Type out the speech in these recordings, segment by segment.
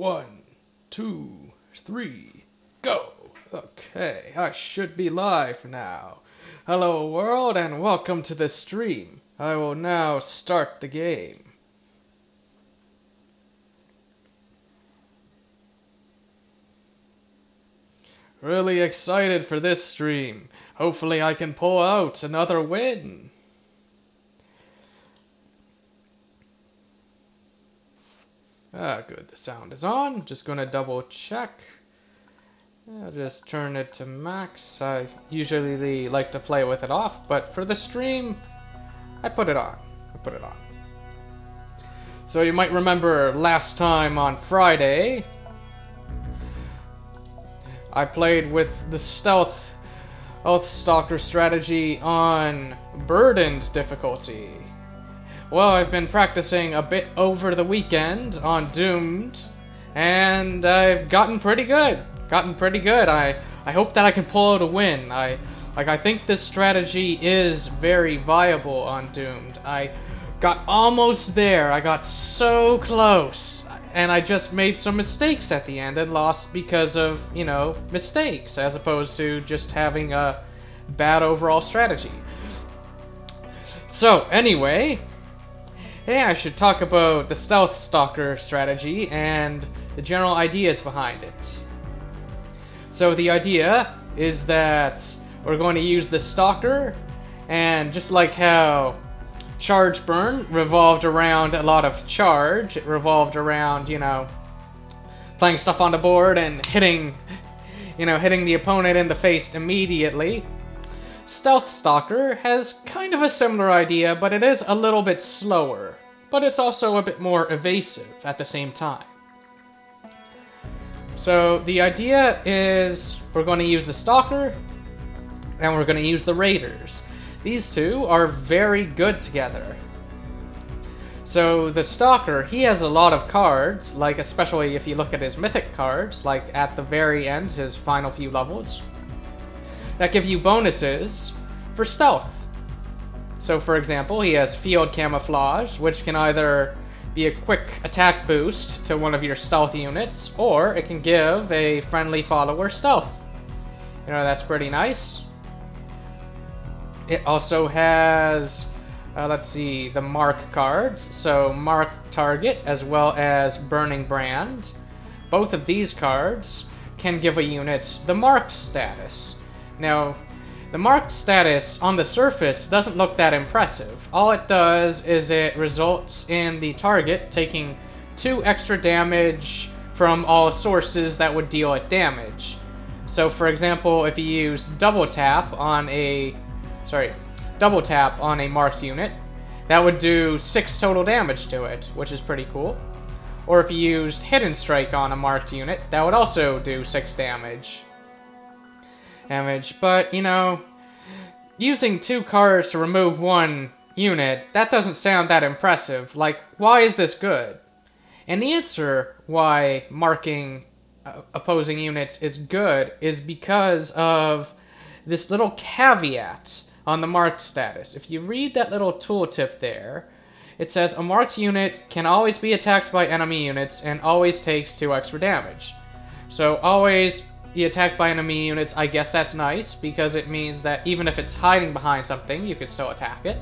1, 2, 3, go! Okay, I should be live now. Hello world and welcome to the stream. I will now start the game. Really excited for this stream. Hopefully I can pull out another win. Good, the sound is on. Just gonna double check. I'll just turn it to max. I usually like to play with it off, but for the stream, I put it on. So you might remember last time on Friday, I played with the Stealth Stalker strategy on Burdened difficulty. Well, I've been practicing a bit over the weekend on Doomed, and I've gotten pretty good. I hope that I can pull out a win. I think this strategy is very viable on Doomed. I got almost there. I got so close, and I just made some mistakes at the end and lost because of, mistakes, as opposed to just having a bad overall strategy. So, anyway, hey, I should talk about the Stealth Stalker strategy and the general ideas behind it. So the idea is that we're going to use the Stalker, and just like how Charge Burn revolved around a lot of charge, it revolved around, playing stuff on the board and hitting the opponent in the face immediately. Stealth Stalker has kind of a similar idea, but it is a little bit slower, but it's also a bit more evasive at the same time. So the idea is we're going to use the Stalker and we're going to use the Raiders. These two are very good together. So the Stalker, he has a lot of cards, like especially if you look at his mythic cards, like at the very end, his final few levels, that give you bonuses for stealth. So for example, he has Field Camouflage, which can either be a quick attack boost to one of your stealth units, or it can give a friendly follower stealth. That's pretty nice. It also has, the Mark cards, so Mark Target as well as Burning Brand. Both of these cards can give a unit the Marked status. Now, the Marked status on the surface doesn't look that impressive. All it does is it results in the target taking 2 extra damage from all sources that would deal it damage. So for example, if you use double tap on a marked unit, that would do 6 total damage to it, which is pretty cool. Or if you used Hidden Strike on a marked unit, that would also do 6 damage. But, using 2 cards to remove 1 unit, that doesn't sound that impressive. Like, why is this good? And the answer why marking opposing units is good is because of this little caveat on the marked status. If you read that little tooltip there, it says a marked unit can always be attacked by enemy units and always takes 2 extra damage. So always be attacked by enemy units, I guess that's nice, because it means that even if it's hiding behind something, you can still attack it.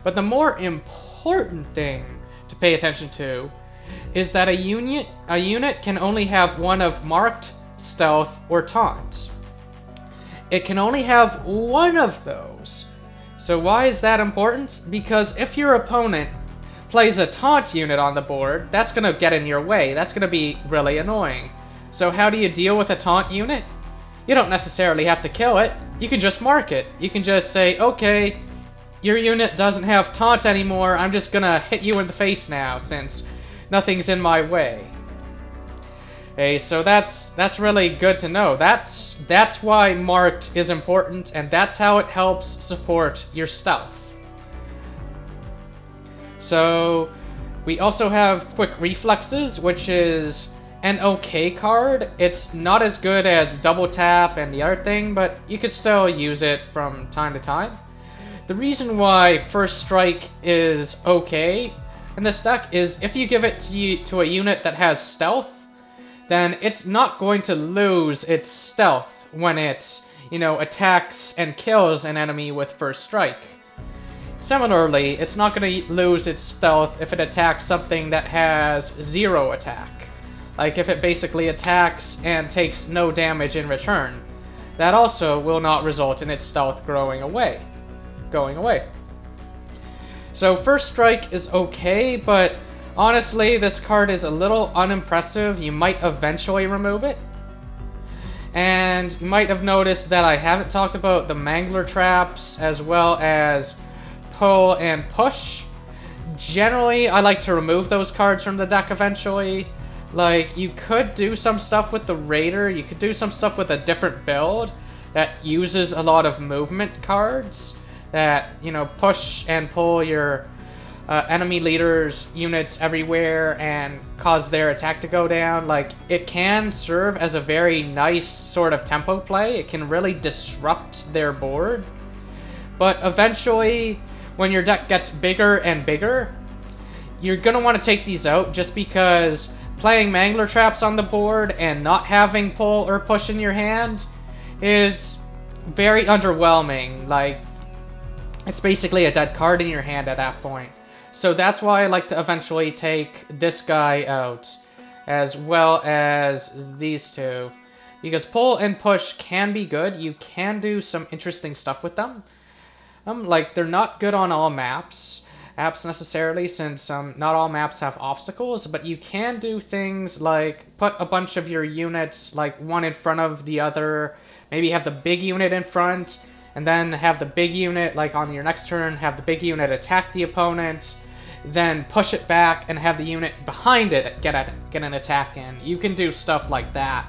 But the more important thing to pay attention to is that a unit can only have one of Marked, Stealth, or Taunt. It can only have one of those. So why is that important? Because if your opponent plays a Taunt unit on the board, that's going to get in your way. That's going to be really annoying. So how do you deal with a Taunt unit? You don't necessarily have to kill it. You can just mark it. You can just say, okay, your unit doesn't have Taunt anymore. I'm just gonna hit you in the face now since nothing's in my way. Hey, so that's really good to know. That's why marked is important, and that's how it helps support your stealth. So we also have Quick Reflexes, which is an okay card. It's not as good as Double Tap and the other thing, but you could still use it from time to time. The reason why First Strike is okay in this deck is if you give it to a unit that has Stealth, then it's not going to lose its stealth when it, attacks and kills an enemy with first strike. Similarly, it's not going to lose its stealth if it attacks something that has 0 attack. Like if it basically attacks and takes no damage in return. That also will not result in its stealth going away. So first strike is okay, but honestly this card is a little unimpressive. You might eventually remove it. And you might have noticed that I haven't talked about the Mangler traps as well as pull and push. Generally, I like to remove those cards from the deck eventually. Like, you could do some stuff with the Raider, you could do some stuff with a different build that uses a lot of movement cards that, push and pull your enemy leaders' units everywhere and cause their attack to go down. Like, it can serve as a very nice sort of tempo play. It can really disrupt their board. But eventually, when your deck gets bigger and bigger, you're going to want to take these out just because playing Mangler traps on the board and not having pull or push in your hand is very underwhelming. Like, it's basically a dead card in your hand at that point. So that's why I like to eventually take this guy out, as well as these two. Because pull and push can be good. You can do some interesting stuff with them. Like, they're not good on all maps necessarily, since not all maps have obstacles, but you can do things like put a bunch of your units, like one in front of the other, maybe have the big unit in front, and then have the big unit, like on your next turn, have the big unit attack the opponent, then push it back and have the unit behind it get an attack in. You can do stuff like that.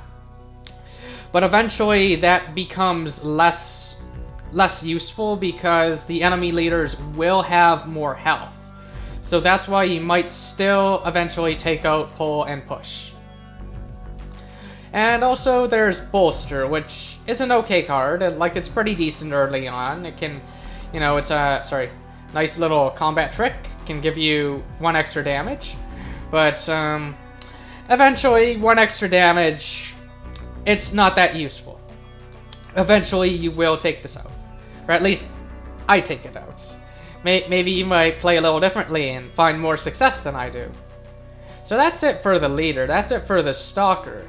But eventually that becomes less useful because the enemy leaders will have more health. So that's why you might still eventually take out pull and push. And also there's Bolster, which is an okay card. Like, it's pretty decent early on. It can, it's a, nice little combat trick. Can give you 1 extra damage. But eventually 1 extra damage, it's not that useful. Eventually you will take this out. Or at least, I take it out. Maybe you might play a little differently and find more success than I do. So that's it for the leader. That's it for the Stalker.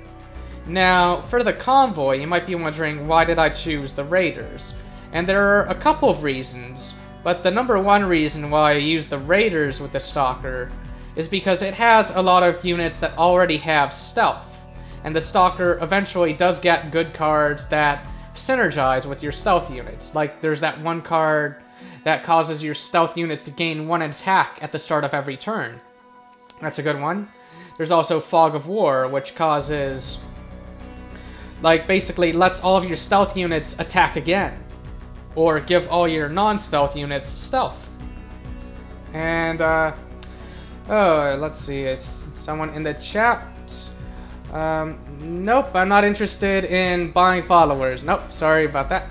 Now, for the Convoy, you might be wondering, why did I choose the Raiders? And there are a couple of reasons, but the number one reason why I use the Raiders with the Stalker is because it has a lot of units that already have stealth. And the Stalker eventually does get good cards that synergize with your stealth units. Like, there's that one card that causes your stealth units to gain 1 attack at the start of every turn. That's a good one. There's also Fog of War, which causes, like, basically lets all of your stealth units attack again, or give all your non-stealth units stealth. And let's see, is someone in the chat? Nope, I'm not interested in buying followers. Nope, sorry about that.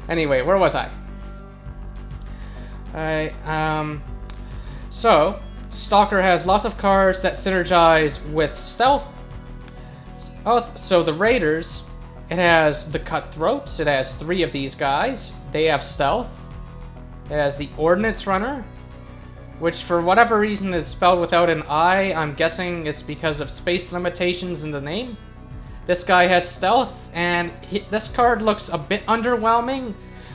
Anyway, where was I? So, Stalker has lots of cards that synergize with stealth. So the Raiders, it has the Cutthroats. It has 3 of these guys. They have stealth. It has the Ordnance Runner, which for whatever reason is spelled without an I. I'm guessing it's because of space limitations in the name. This guy has stealth, and this card looks a bit underwhelming.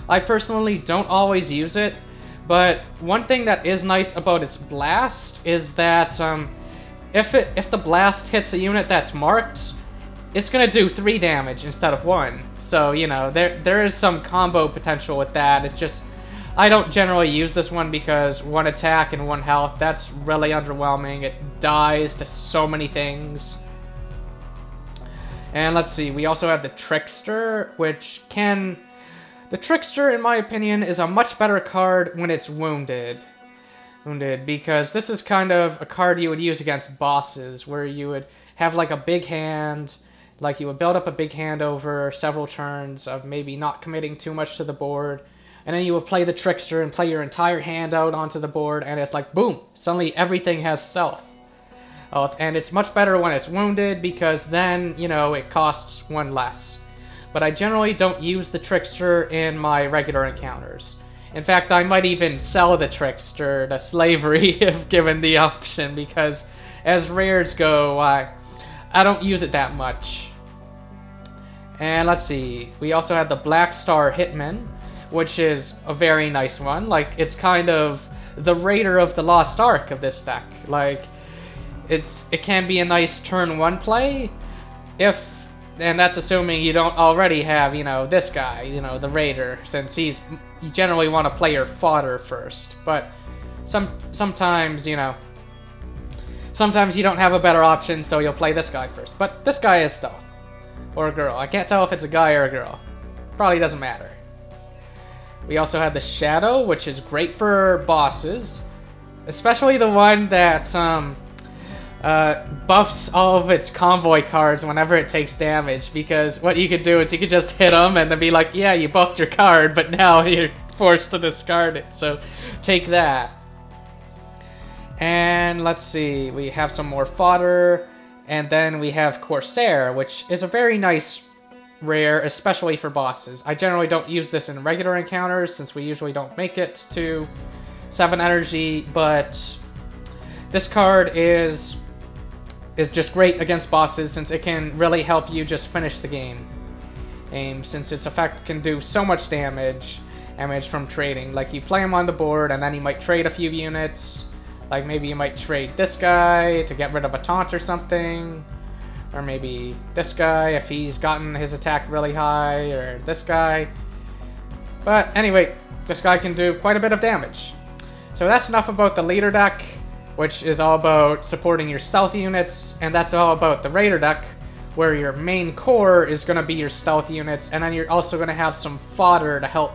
I personally don't always use it, but one thing that is nice about its blast is that if the blast hits a unit that's marked, it's gonna do 3 damage instead of 1. So, there is some combo potential with that. It's just, I don't generally use this one because 1 attack and 1 health, that's really underwhelming. It dies to so many things. And let's see, we also have the Trickster, which can... The Trickster, in my opinion, is a much better card when it's wounded. Because this is kind of a card you would use against bosses, where you would have like a big hand, like you would build up a big hand over several turns of maybe not committing too much to the board, and then you would play the Trickster and play your entire hand out onto the board, and it's like, boom, suddenly everything has stealth. health, and it's much better when it's wounded because then, you know, it costs 1 less. But I generally don't use the Trickster in my regular encounters. In fact, I might even sell the Trickster to slavery if given the option, because as rares go, I don't use it that much. And let's see, we also have the Black Star Hitman, which is a very nice one. Like, it's kind of the Raider of the Lost Ark of this deck. Like, it can be a nice turn 1 play, and that's assuming you don't already have, you know, this guy, you know, the Raider, since you generally want to play your fodder first. But sometimes, you know, sometimes you don't have a better option, so you'll play this guy first. But this guy is stealth. Or a girl. I can't tell if it's a guy or a girl. Probably doesn't matter. We also have the Shadow, which is great for bosses. Especially the one that buffs all of its Convoy cards whenever it takes damage. Because what you could do is you could just hit them and then be like, yeah, you buffed your card, but now you're forced to discard it. So take that. And let's see, we have some more fodder. And then we have Corsair, which is a very nice rare, especially for bosses. I generally don't use this in regular encounters, since we usually don't make it to 7 energy, but this card is just great against bosses, since it can really help you just finish the game. Since its effect can do so much damage from trading. Like, you play him on the board, and then you might trade a few units. Like, maybe you might trade this guy to get rid of a taunt or something. Or maybe this guy if he's gotten his attack really high, or this guy. But anyway, this guy can do quite a bit of damage. So that's enough about the leader deck, which is all about supporting your stealth units, and that's all about the raider deck, where your main core is going to be your stealth units, and then you're also going to have some fodder to help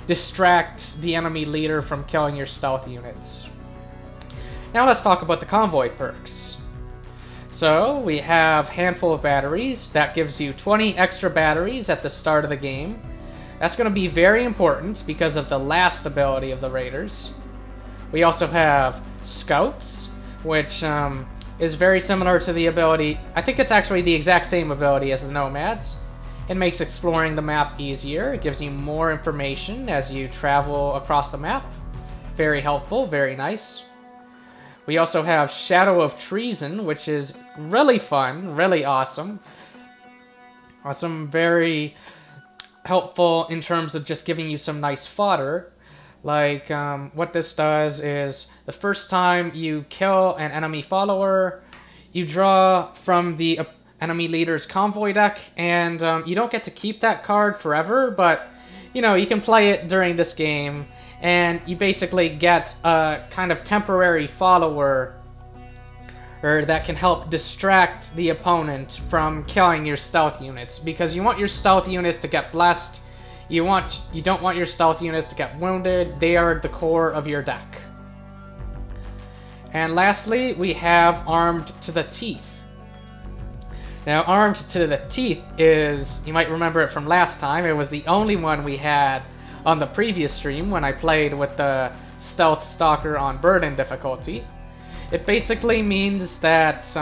distract the enemy leader from killing your stealth units. Now let's talk about the Convoy perks. So, we have Handful of Batteries. That gives you 20 extra batteries at the start of the game. That's going to be very important because of the last ability of the Raiders. We also have Scouts, which is very similar to the ability... I think it's actually the exact same ability as the Nomads. It makes exploring the map easier. It gives you more information as you travel across the map. Very helpful, very nice. We also have Shadow of Treason, which is really fun, really awesome. Very helpful in terms of just giving you some nice fodder. Like, what this does is, the first time you kill an enemy follower, you draw from the enemy leader's Convoy deck, and you don't get to keep that card forever, but, you know, you can play it during this game, and you basically get a kind of temporary follower that can help distract the opponent from killing your stealth units, because you want your stealth units to get blessed. You don't want your stealth units to get wounded. They are the core of your deck. And lastly, we have Armed to the Teeth. Now, Armed to the Teeth is, you might remember it from last time, it was the only one we had on the previous stream when I played with the Stealth Stalker on Burden difficulty. It basically means that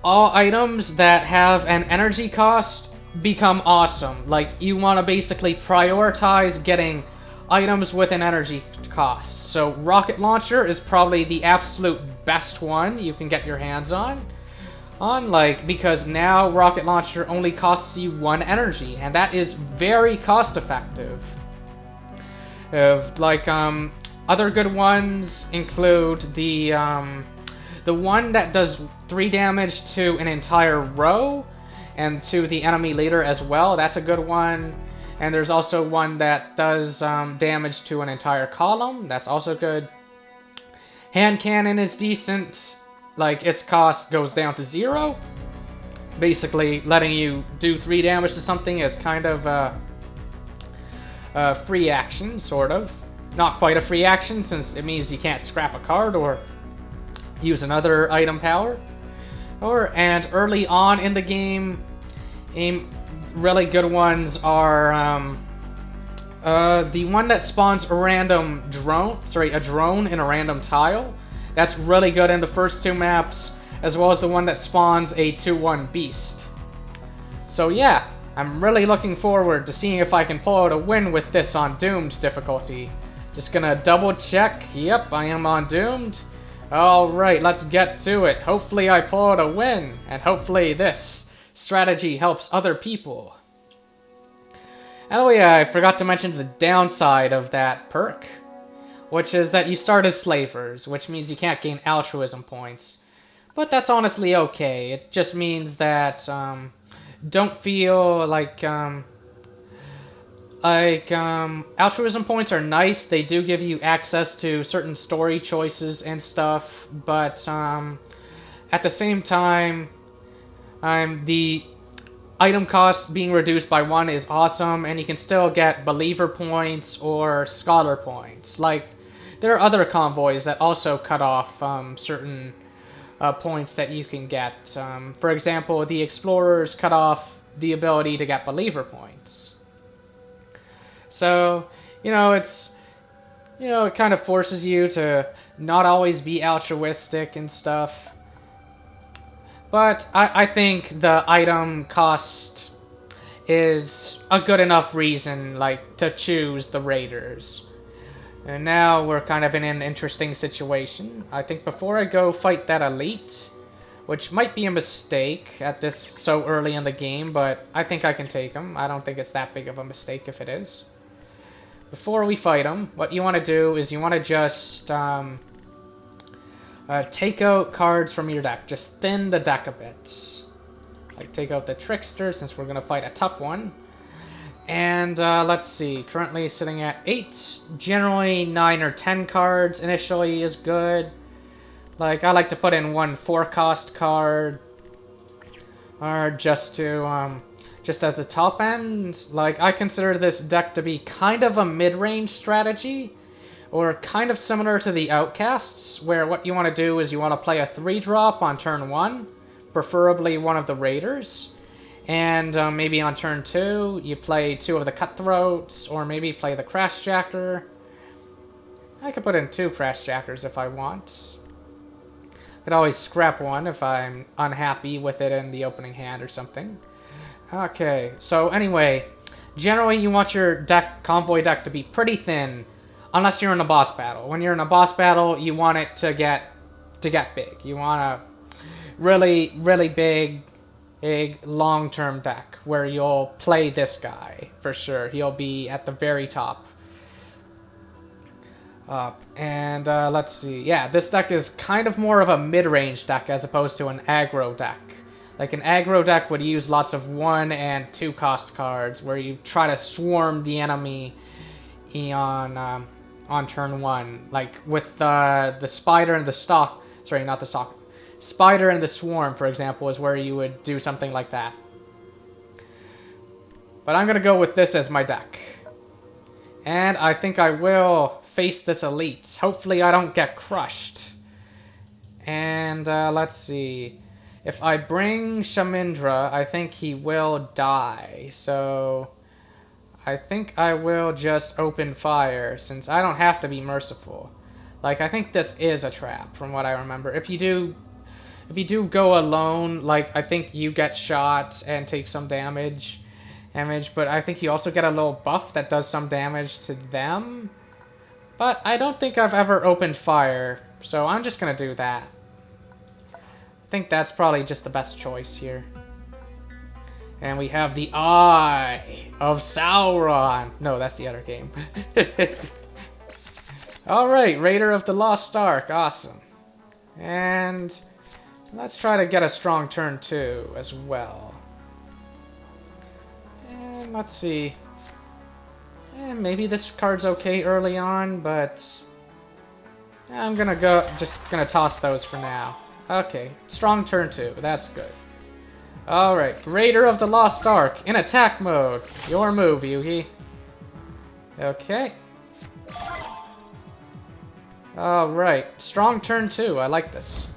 all items that have an energy cost become awesome. Like, you want to basically prioritize getting items with an energy cost. So Rocket Launcher is probably the absolute best one you can get your hands on. Because now Rocket Launcher only costs you 1 energy, and that is very cost effective. Other good ones include the one that does 3 damage to an entire row, and to the enemy leader as well. That's a good one. And there's also one that does damage to an entire column. That's also good. Hand Cannon is decent. Like, its cost goes down to 0. Basically, letting you do 3 damage to something is kind of a free action, sort of. Not quite a free action, since it means you can't scrap a card or use another item power. And early on in the game, really good ones are the one that spawns a random drone, a drone in a random tile. That's really good in the first 2 maps, as well as the one that spawns a 2-1 beast. So yeah, I'm really looking forward to seeing if I can pull out a win with this on Doomed difficulty. Just gonna double check. Yep, I am on Doomed. Alright, let's get to it. Hopefully I pull out a win, and hopefully this strategy helps other people. Oh yeah, I forgot to mention the downside of that perk, which is that you start as slavers, which means you can't gain altruism points. But that's honestly okay. It just means that don't feel like altruism points are nice. They do give you access to certain story choices and stuff, but at the same time, the item cost being reduced by 1 is awesome, and you can still get believer points or scholar points. Like, there are other convoys that also cut off certain points that you can get. For example, the explorers cut off the ability to get believer points. So, it kind of forces you to not always be altruistic and stuff. But I think the item cost is a good enough reason, to choose the raiders. And now we're kind of in an interesting situation. I think before I go fight that elite, which might be a mistake at this so early in the game, but I think I can take him. I don't think it's that big of a mistake if it is. Before we fight him, what you want to do is you want to just take out cards from your deck. Just thin the deck a bit. Like, take out the Trickster, since we're going to fight a tough one. And let's see, currently sitting at 8. Generally 9 or 10 cards initially is good. Like, I like to put in 1 4-cost card, or just as the top end. Like, I consider this deck to be kind of a mid-range strategy, or kind of similar to the Outcasts, where what you want to do is you want to play a 3-drop on turn 1, preferably one of the Raiders, and maybe on turn 2 you play 2 of the Cutthroats, or maybe play the Crashjacker. I could put in 2 Crashjackers if I want. Could always scrap one if I'm unhappy with it in the opening hand or something. Okay, so anyway, generally you want your convoy deck to be pretty thin, unless you're in a boss battle. When you're in a boss battle, you want it to get big. You want a really, really big long-term deck where you'll play this guy for sure. He'll be at the very top. Let's see. Yeah, this deck is kind of more of a mid-range deck as opposed to an aggro deck. Like, an aggro deck would use lots of 1 and 2 cost cards where you try to swarm the enemy on turn 1. Like, with the spider and the stalk. Sorry, not the stalk. Spider and the swarm, for example, is where you would do something like that. But I'm going to go with this as my deck. And I think I will face this elite. Hopefully I don't get crushed. And let's see. If I bring Shamindra, I think he will die. So I think I will just open fire, since I don't have to be merciful. Like, I think this is a trap, from what I remember. If you do go alone, like, I think you get shot and take some damage, but I think you also get a little buff that does some damage to them. But I don't think I've ever opened fire, so I'm just gonna do that. I think that's probably just the best choice here. And we have the Eye of Sauron. No, that's the other game. Alright, Raider of the Lost Ark. Awesome. And let's try to get a strong turn 2 as well. And let's see. And maybe this card's okay early on, but I'm just gonna toss those for now. Okay, strong turn 2. That's good. Alright, Raider of the Lost Ark in attack mode. Your move, Yugi. Okay. Alright, strong turn 2. I like this.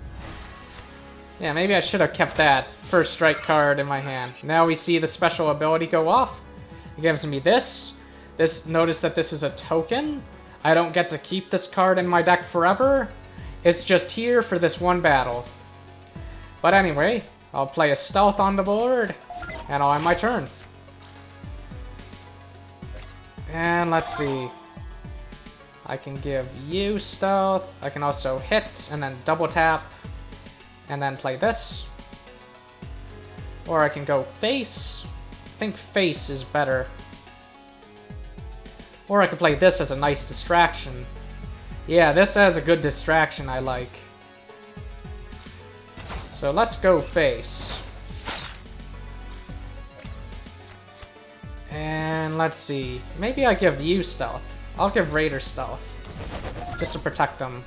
Yeah, maybe I should have kept that first strike card in my hand. Now we see the special ability go off. It gives me this. Notice that this is a token. I don't get to keep this card in my deck forever. It's just here for this one battle. But anyway, I'll play a stealth on the board, and I'll end my turn. And let's see. I can give you stealth. I can also hit and then double tap and then play this. Or I can go face. I think face is better. Or I can play this as a nice distraction. Yeah, this has a good distraction I like. So let's go face. And let's see. Maybe I give you stealth. I'll give Raider stealth. Just to protect them.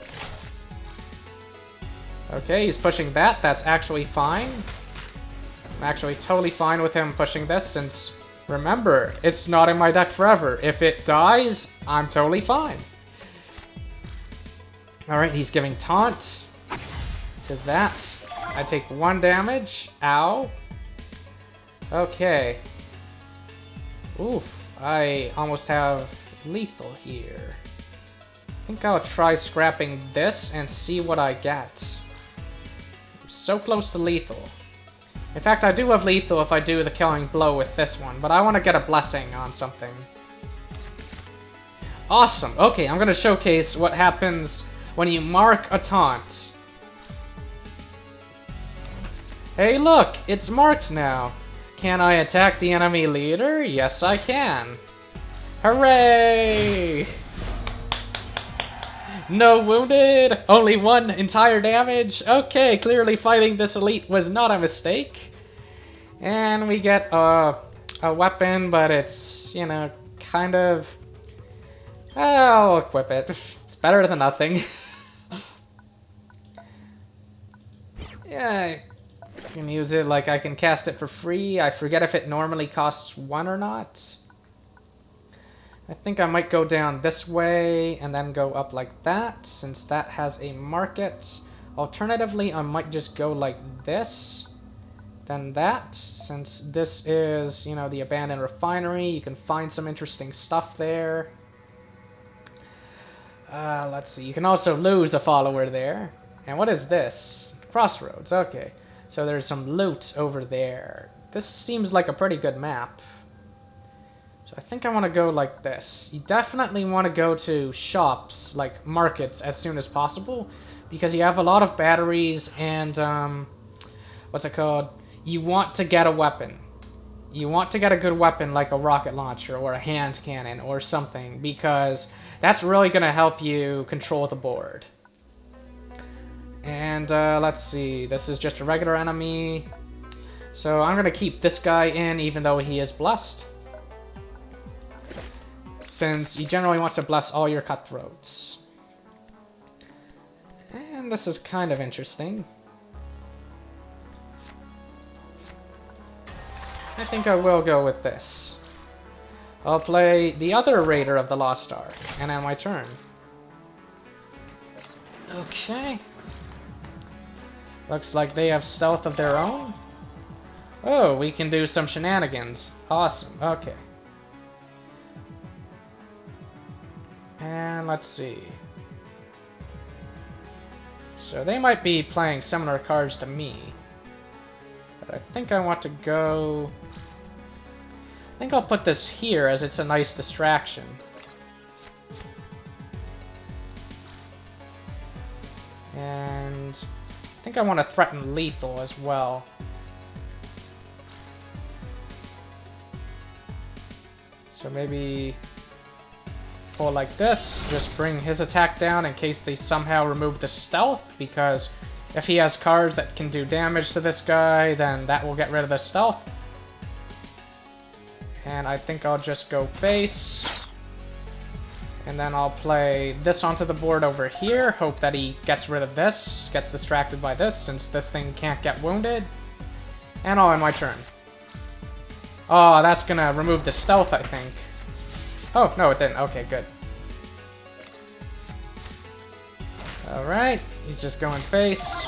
Okay, he's pushing that. That's actually fine. I'm actually totally fine with him pushing this since, remember, it's not in my deck forever. If it dies, I'm totally fine. Alright, he's giving Taunt to that. I take 1 damage. Ow. Okay. Oof, I almost have lethal here. I think I'll try scrapping this and see what I get. I'm so close to lethal. In fact, I do have lethal if I do the killing blow with this one, but I want to get a blessing on something. Awesome! Okay, I'm going to showcase what happens when you mark a taunt. Hey look! It's marked now! Can I attack the enemy leader? Yes, I can. Hooray! No wounded! Only 1 entire damage? Okay, clearly fighting this elite was not a mistake. And we get a weapon, but it's, you know, kind of... I'll equip it. It's better than nothing. Yeah, I can use it, like I can cast it for free. I forget if it normally costs 1 or not. I think I might go down this way and then go up like that, since that has a market. Alternatively, I might just go like this, then that, since this is, you know, the abandoned refinery. You can find some interesting stuff there. Let's see, you can also lose a follower there. And what is this? Crossroads, okay. So there's some loot over there. This seems like a pretty good map. So I think I want to go like this. You definitely want to go to shops, like markets, as soon as possible, because you have a lot of batteries and, what's it called? You want to get a weapon. You want to get a good weapon like a rocket launcher or a hand cannon or something, because that's really going to help you control the board. And let's see, this is just a regular enemy. So I'm going to keep this guy in even though he is blessed, since you generally want to bless all your cutthroats. And this is kind of interesting. I think I will go with this. I'll play the other Raider of the Lost Ark, and end my turn. Okay. Looks like they have stealth of their own. Oh, we can do some shenanigans. Awesome, okay. And let's see. So they might be playing similar cards to me. But I think I want to go... I think I'll put this here as it's a nice distraction. And I think I want to threaten lethal as well. So maybe pull like this, just bring his attack down in case they somehow remove the stealth, because if he has cards that can do damage to this guy, then that will get rid of the stealth. And I think I'll just go face. And then I'll play this onto the board over here, hope that he gets rid of this, gets distracted by this, since this thing can't get wounded. And I'll end my turn. Oh, that's gonna remove the stealth, I think. Oh, no, it didn't. Okay, good. Alright, he's just going face.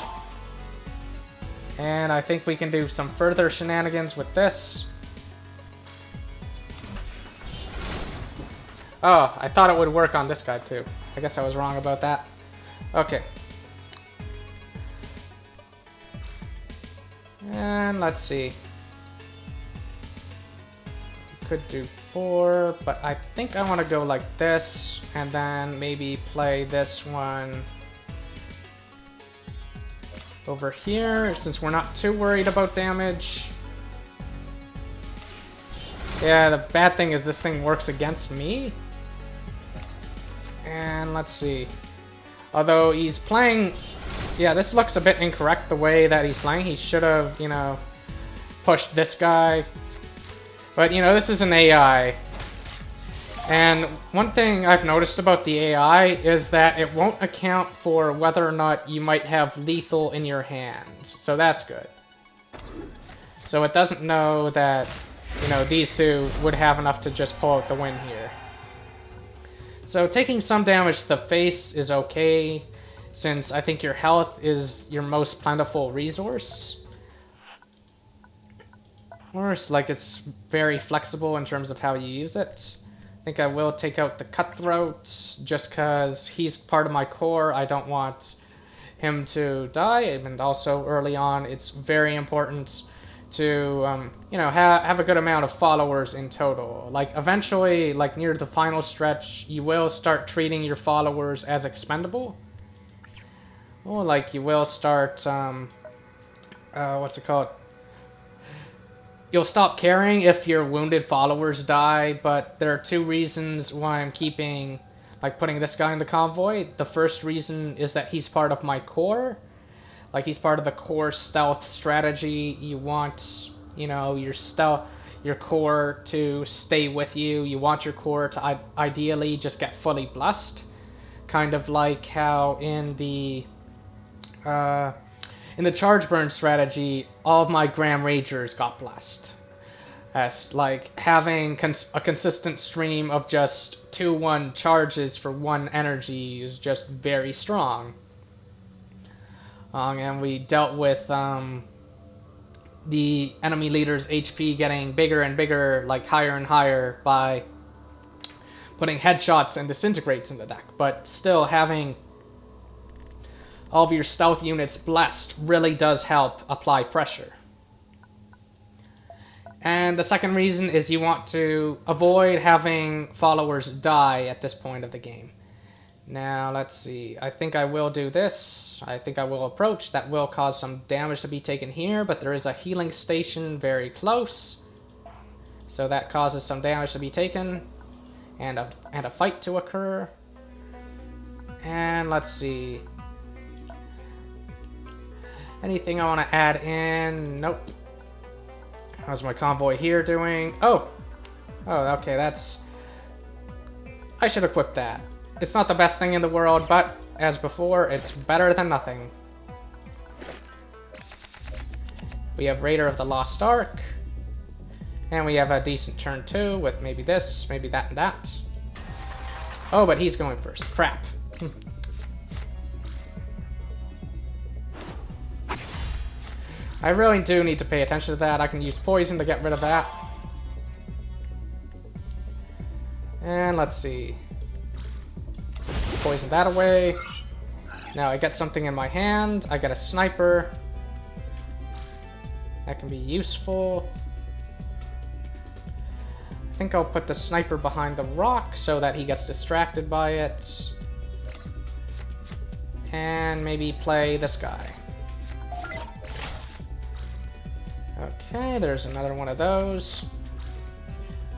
And I think we can do some further shenanigans with this. Oh, I thought it would work on this guy too. I guess I was wrong about that. Okay. And let's see. Could do 4, but I think I want to go like this, and then maybe play this one over here, since we're not too worried about damage. Yeah, the bad thing is this thing works against me. And let's see. Although he's playing... Yeah, this looks a bit incorrect the way that he's playing. He should have, you know, pushed this guy. But, you know, this is an AI. And one thing I've noticed about the AI is that it won't account for whether or not you might have lethal in your hand. So that's good. So it doesn't know that, you know, these two would have enough to just pull out the win here. So taking some damage to the face is okay, since I think your health is your most plentiful resource. Or it's like it's very flexible in terms of how you use it. I think I will take out the Cutthroat, just because he's part of my core. I don't want him to die, and also early on it's very important to you know, have a good amount of followers in total. Like eventually, like near the final stretch, you will start treating your followers as expendable. Or like you will start what's it called? You'll stop caring if your wounded followers die, but there are 2 reasons why I'm keeping, like, putting this guy in the convoy. The first reason is that he's part of my core. Like, he's part of the core stealth strategy. You want, you know, your core to stay with you. You want your core to ideally just get fully blessed. Kind of like how in the charge burn strategy, all of my Gram Ragers got blessed. As like having a consistent stream of just 2-1 charges for 1 energy is just very strong. And we dealt with the enemy leader's HP getting bigger and bigger, like higher and higher, by putting headshots and disintegrates in the deck. But still, having all of your stealth units blessed really does help apply pressure. And the second reason is you want to avoid having followers die at this point of the game. Now, let's see. I think I will do this. I think I will approach. That will cause some damage to be taken here, but there is a healing station very close. So that causes some damage to be taken, and a fight to occur. And let's see. Anything I want to add in? Nope. How's my convoy here doing? Oh, okay, that's... I should equip that. It's not the best thing in the world, but as before, it's better than nothing. We have Raider of the Lost Ark. And we have a decent turn too, with maybe this, maybe that and that. Oh, but he's going first. Crap. I really do need to pay attention to that. I can use poison to get rid of that. And let's see. Poison that away. Now I get something in my hand. I get a sniper. That can be useful. I think I'll put the sniper behind the rock so that he gets distracted by it. And maybe play this guy. Okay, there's another one of those.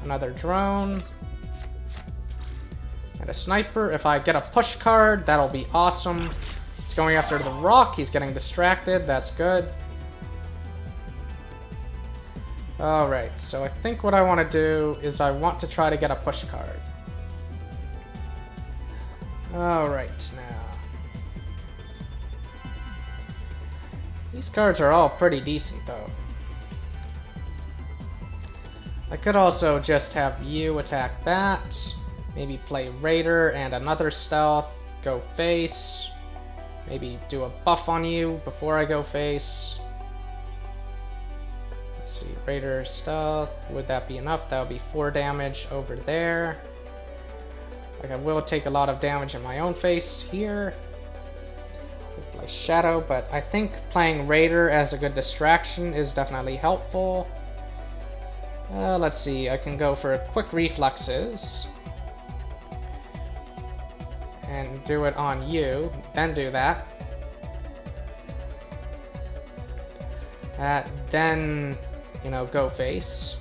Another drone. And a sniper. If I get a push card, that'll be awesome. He's going after the rock. He's getting distracted. That's good. Alright, so I think what I want to do is I want to try to get a push card. Alright, now. These cards are all pretty decent, though. I could also just have you attack that. Maybe play Raider and another stealth. Go face. Maybe do a buff on you before I go face. Let's see, Raider stealth. Would that be enough? That would be 4 damage over there. Like I will take a lot of damage in my own face here. play Shadow, but I think playing Raider as a good distraction is definitely helpful. Let's see, I can go for quick reflexes. And do it on you, then do that. Then, you know, go face.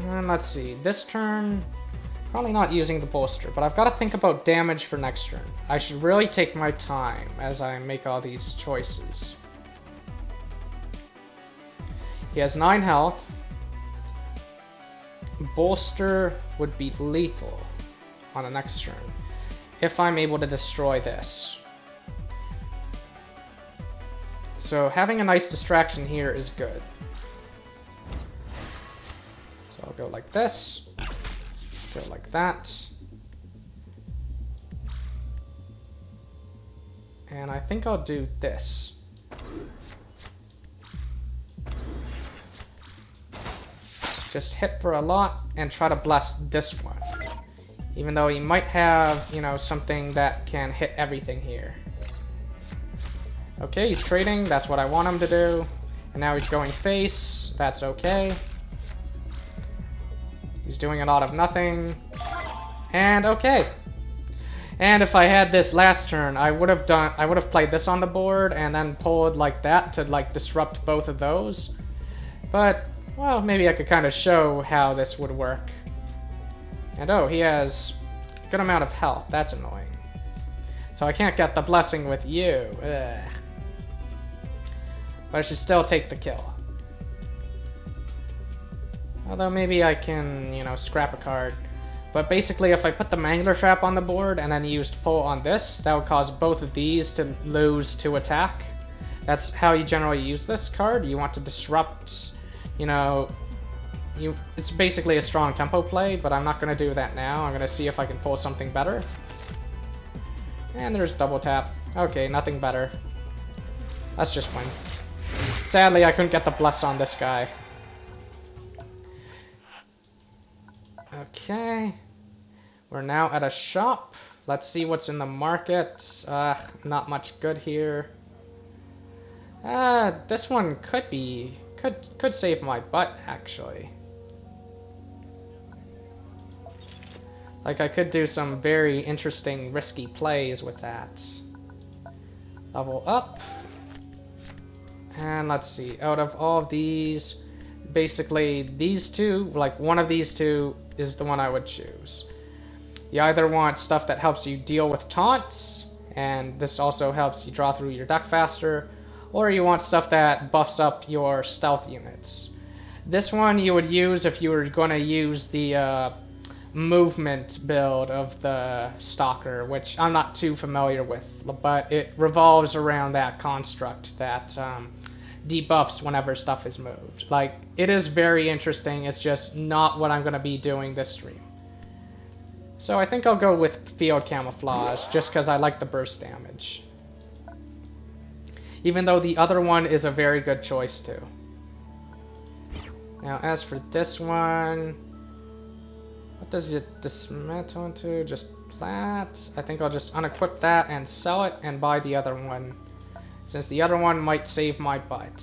And let's see, this turn, probably not using the bolster, but I've got to think about damage for next turn. I should really take my time as I make all these choices. He has 9 health. Bolster would be lethal on the next turn if I'm able to destroy this. So having a nice distraction here is good. So I'll go like this, go like that. And I think I'll do this. Just hit for a lot and try to bless this one. Even though he might have, you know, something that can hit everything here. Okay, he's trading, that's what I want him to do. And now he's going face, that's okay. He's doing a lot of nothing. And okay. And if I had this last turn, I would have played this on the board and then pulled like that to like disrupt both of those. But, well, maybe I could kind of show how this would work. And oh, he has a good amount of health, that's annoying. So I can't get the blessing with you. Ugh. But I should still take the kill. Although maybe I can, you know, scrap a card. But basically if I put the Mangler Trap on the board and then used pull on this, that would cause both of these to lose 2 attack. That's how you generally use this card. You want to disrupt, you know, it's basically a strong tempo play, but I'm not going to do that now. I'm going to see if I can pull something better. And there's double tap. Okay, nothing better. Let's just win. Sadly, I couldn't get the bless on this guy. Okay. We're now at a shop. Let's see what's in the market. Not much good here. This one could save my butt, actually. Like, I could do some very interesting, risky plays with that. Level up. And let's see, out of all of these, basically these two, like one of these two is the one I would choose. You either want stuff that helps you deal with taunts, and this also helps you draw through your deck faster, or you want stuff that buffs up your stealth units. This one you would use if you were going to use the movement build of the Stalker, which I'm not too familiar with, but it revolves around that construct that debuffs whenever stuff is moved. Like, it is very interesting, it's just not what I'm going to be doing this stream. So I think I'll go with Field Camouflage, just because I like the burst damage. Even though the other one is a very good choice too. Now as for this one, what does it dismantle into? Just that? I think I'll just unequip that and sell it and buy the other one, since the other one might save my butt.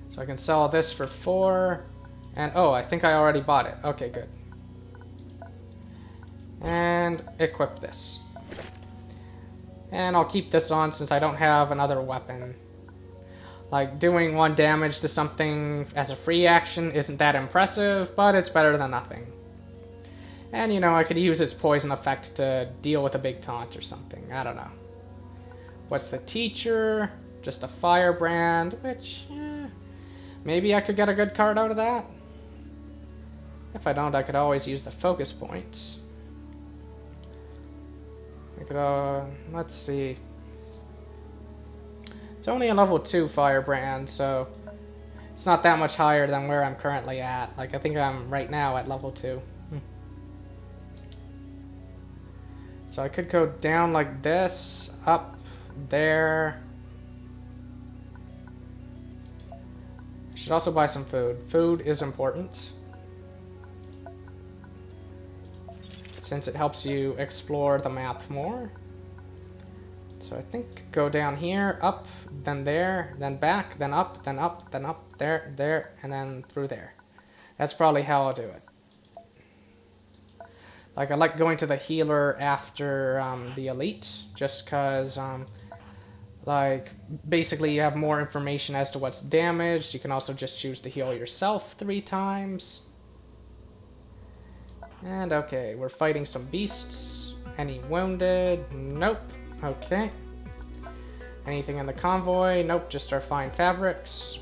So I can sell this for 4, and oh, I think I already bought it. Okay, good. And equip this. And I'll keep this on since I don't have another weapon. Like, doing 1 damage to something as a free action isn't that impressive, but it's better than nothing. And, you know, I could use its poison effect to deal with a big taunt or something. I don't know. What's the teacher? Just a firebrand, which, maybe I could get a good card out of that. If I don't, I could always use the focus point. I could, let's see. It's only a level 2 firebrand, so it's not that much higher than where I'm currently at. Like, I think I'm right now at level 2. So I could go down like this, up there. Should also buy some food. Food is important. since it helps you explore the map more. So I think go down here, up, then there, then back, then up, then up, then up, there, and then through there. That's probably how I'll do it. Like, I like going to the healer after the elite, just because, like, basically you have more information as to what's damaged. You can also just choose to heal yourself 3 times. And okay, we're fighting some beasts. Any wounded? Nope. Okay. Anything in the convoy? Nope, just our fine fabrics.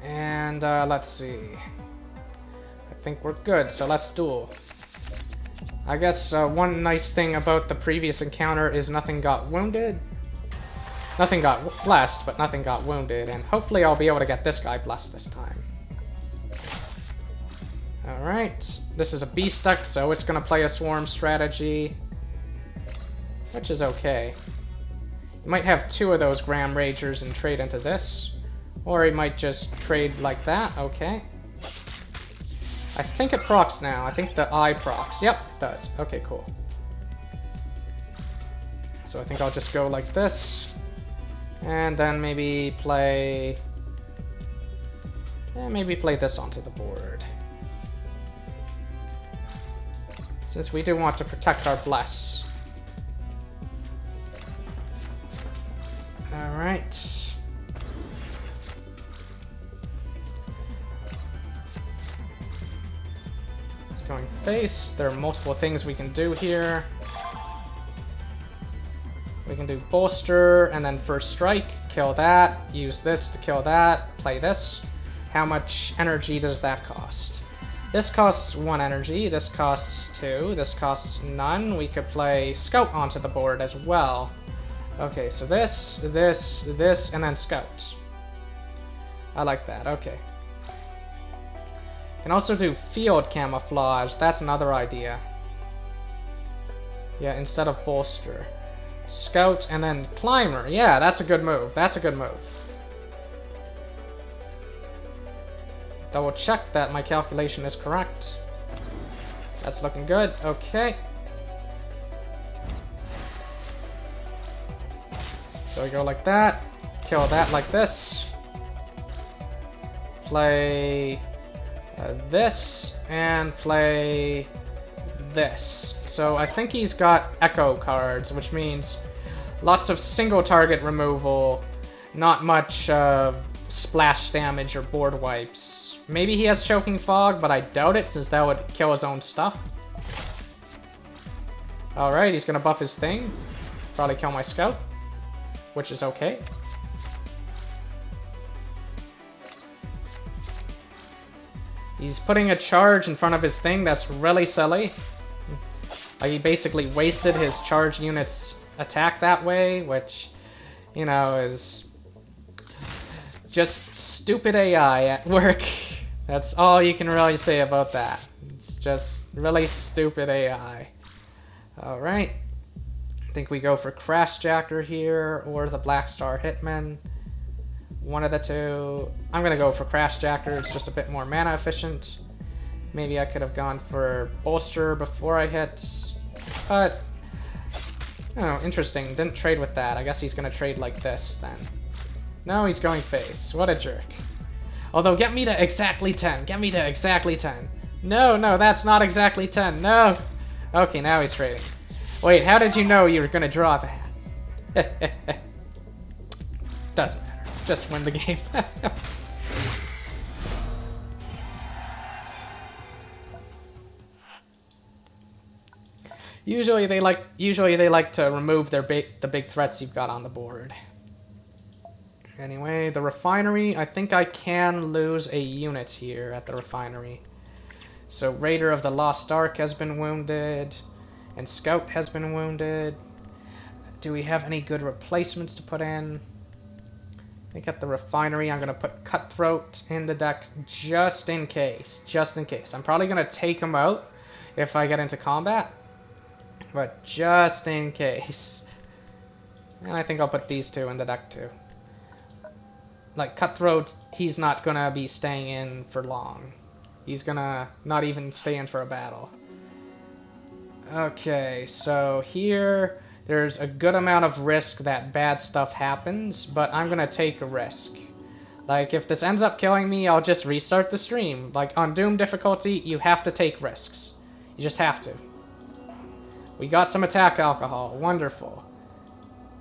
And let's see. I think we're good, so let's duel. I guess one nice thing about the previous encounter is nothing got wounded. Nothing got blessed, but nothing got wounded, and hopefully I'll be able to get this guy blessed this time. Alright, this is a beast deck, so it's going to play a swarm strategy, which is okay. You might have 2 of those Gram Ragers and trade into this, or he might just trade like that. Okay. I think it procs now. I think the eye procs. Yep, it does. Okay, cool. So I think I'll just go like this, and then maybe play... yeah, maybe play this onto the board. Since we do want to protect our bless. Alright. Going face. There are multiple things we can do here. We can do bolster and then first strike, kill that, use this to kill that, play this. How much energy does that cost? This costs 1 energy, this costs 2, this costs none. We could play Scout onto the board as well. Okay, so this, and then Scout. I like that, okay. Can also do field camouflage, that's another idea. Yeah, instead of bolster. Scout and then climber, yeah, that's a good move, that's a good move. Double check that my calculation is correct. That's looking good, okay. So we go like that, kill that like this. Play... this, and play this. So I think he's got echo cards, which means lots of single target removal, not much splash damage or board wipes. Maybe he has choking fog, but I doubt it since that would kill his own stuff. Alright, he's gonna buff his thing. Probably kill my scout, which is okay. He's putting a charge in front of his thing, that's really silly. He basically wasted his charge unit's attack that way, which, you know, is just stupid AI at work. That's all you can really say about that. It's just really stupid AI. Alright. I think we go for Crashjacker here, or the Black Star Hitman. One of the two. I'm gonna go for Crashjacker, it's just a bit more mana efficient. Maybe I could have gone for Bolster before I hit, but... oh, interesting, didn't trade with that. I guess he's gonna trade like this then. No, he's going face. What a jerk. Although, get me to exactly 10. Get me to exactly 10. No, no, that's not exactly 10. No. Okay, now he's trading. Wait, how did you know you were gonna draw that? Doesn't matter. Just win the game. Usually they like to remove the big threats you've got on the board. Anyway, the refinery, I think I can lose a unit here at the refinery. So Raider of the Lost Ark has been wounded, and Scout has been wounded. Do we have any good replacements to put in? I think at the refinery I'm going to put Cutthroat in the deck just in case. Just in case. I'm probably going to take him out if I get into combat, but just in case. And I think I'll put these two in the deck too. Like, Cutthroat, he's not going to be staying in for long. He's going to not even stay in for a battle. Okay, so here there's a good amount of risk that bad stuff happens, but I'm gonna take a risk. Like, if this ends up killing me, I'll just restart the stream. Like, on Doom difficulty, you have to take risks. You just have to. We got some attack alcohol. Wonderful.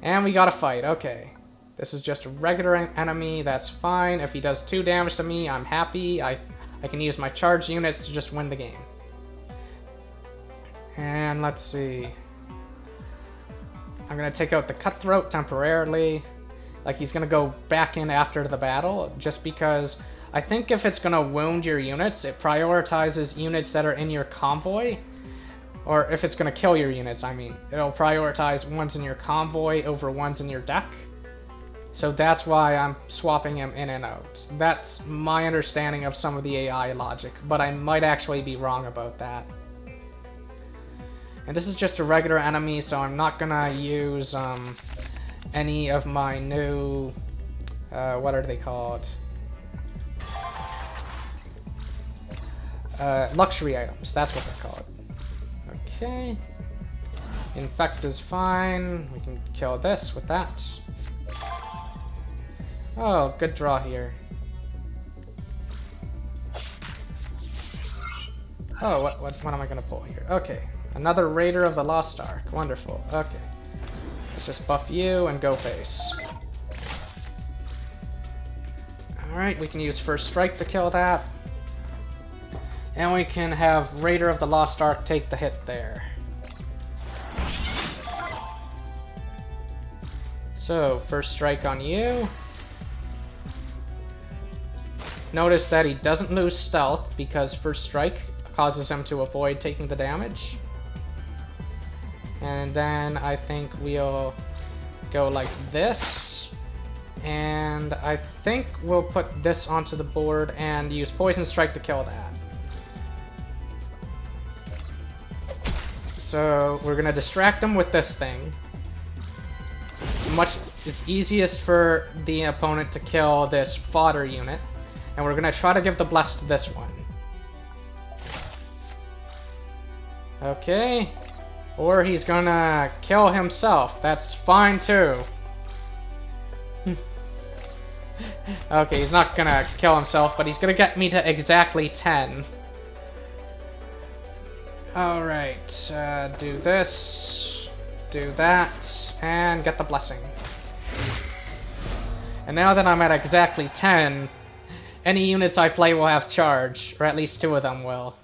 And we got a fight. Okay. This is just a regular enemy. That's fine. If he does 2 damage to me, I'm happy. I can use my charged units to just win the game. And let's see. I'm going to take out the Cutthroat temporarily. Like, he's going to go back in after the battle, just because I think if it's going to wound your units, it prioritizes units that are in your convoy. Or if it's going to kill your units, I mean. It'll prioritize ones in your convoy over ones in your deck. So that's why I'm swapping him in and out. That's my understanding of some of the AI logic, but I might actually be wrong about that. And this is just a regular enemy, so I'm not going to use any of my new, what are they called? Luxury items, that's what they're called. Okay. Infect is fine. We can kill this with that. Oh, good draw here. Oh, what am I gonna pull here? Okay. Another Raider of the Lost Ark. Wonderful. Okay. Let's just buff you and go face. Alright, we can use First Strike to kill that. And we can have Raider of the Lost Ark take the hit there. So, First Strike on you. Notice that he doesn't lose stealth because First Strike causes him to avoid taking the damage. And then I think we'll go like this. And I think we'll put this onto the board and use Poison Strike to kill that. So we're gonna distract him with this thing. It's easiest for the opponent to kill this fodder unit. And we're gonna try to give the bless to this one. Okay. Or he's gonna kill himself. That's fine too. Okay, he's not gonna kill himself, but he's gonna get me to exactly 10. Alright, do this, do that, and get the blessing. And now that I'm at exactly 10, any units I play will have charge, or at least 2 of them will.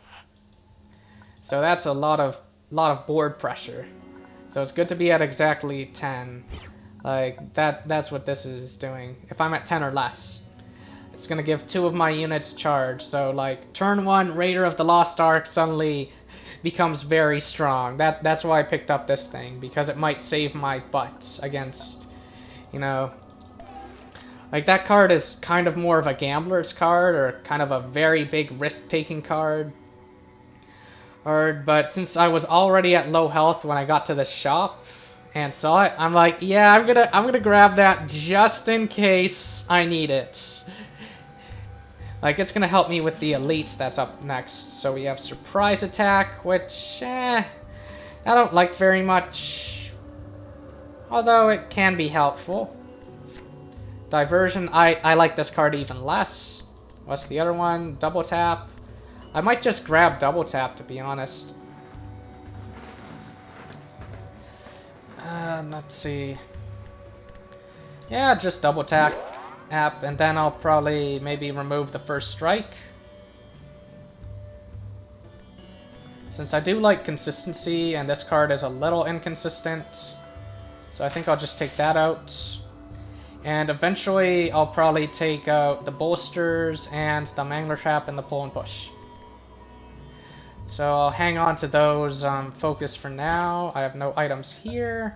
So that's a lot of board pressure. So it's good to be at exactly 10. Like, that's what this is doing. If I'm at 10 or less, it's gonna give 2 of my units charge. So, like, turn 1, Raider of the Lost Ark suddenly becomes very strong. That's why I picked up this thing, because it might save my butt against, you know... Like, that card is kind of more of a gambler's card, or kind of a very big risk-taking card. But since I was already at low health when I got to the shop and saw it, I'm like, yeah, I'm gonna grab that just in case I need it. Like, it's gonna help me with the elites that's up next. So we have Surprise Attack, which I don't like very much, although it can be helpful. Diversion, I like this card even less. What's the other one? Double Tap. I might just grab Double Tap, to be honest. Let's see. Yeah, just Double Tap, and then I'll probably maybe remove the First Strike. Since I do like consistency, and this card is a little inconsistent, so I think I'll just take that out. And eventually, I'll probably take out the Bolsters and the Mangler Trap and the Pull and Push. So I'll hang on to those focus for now. I have no items here.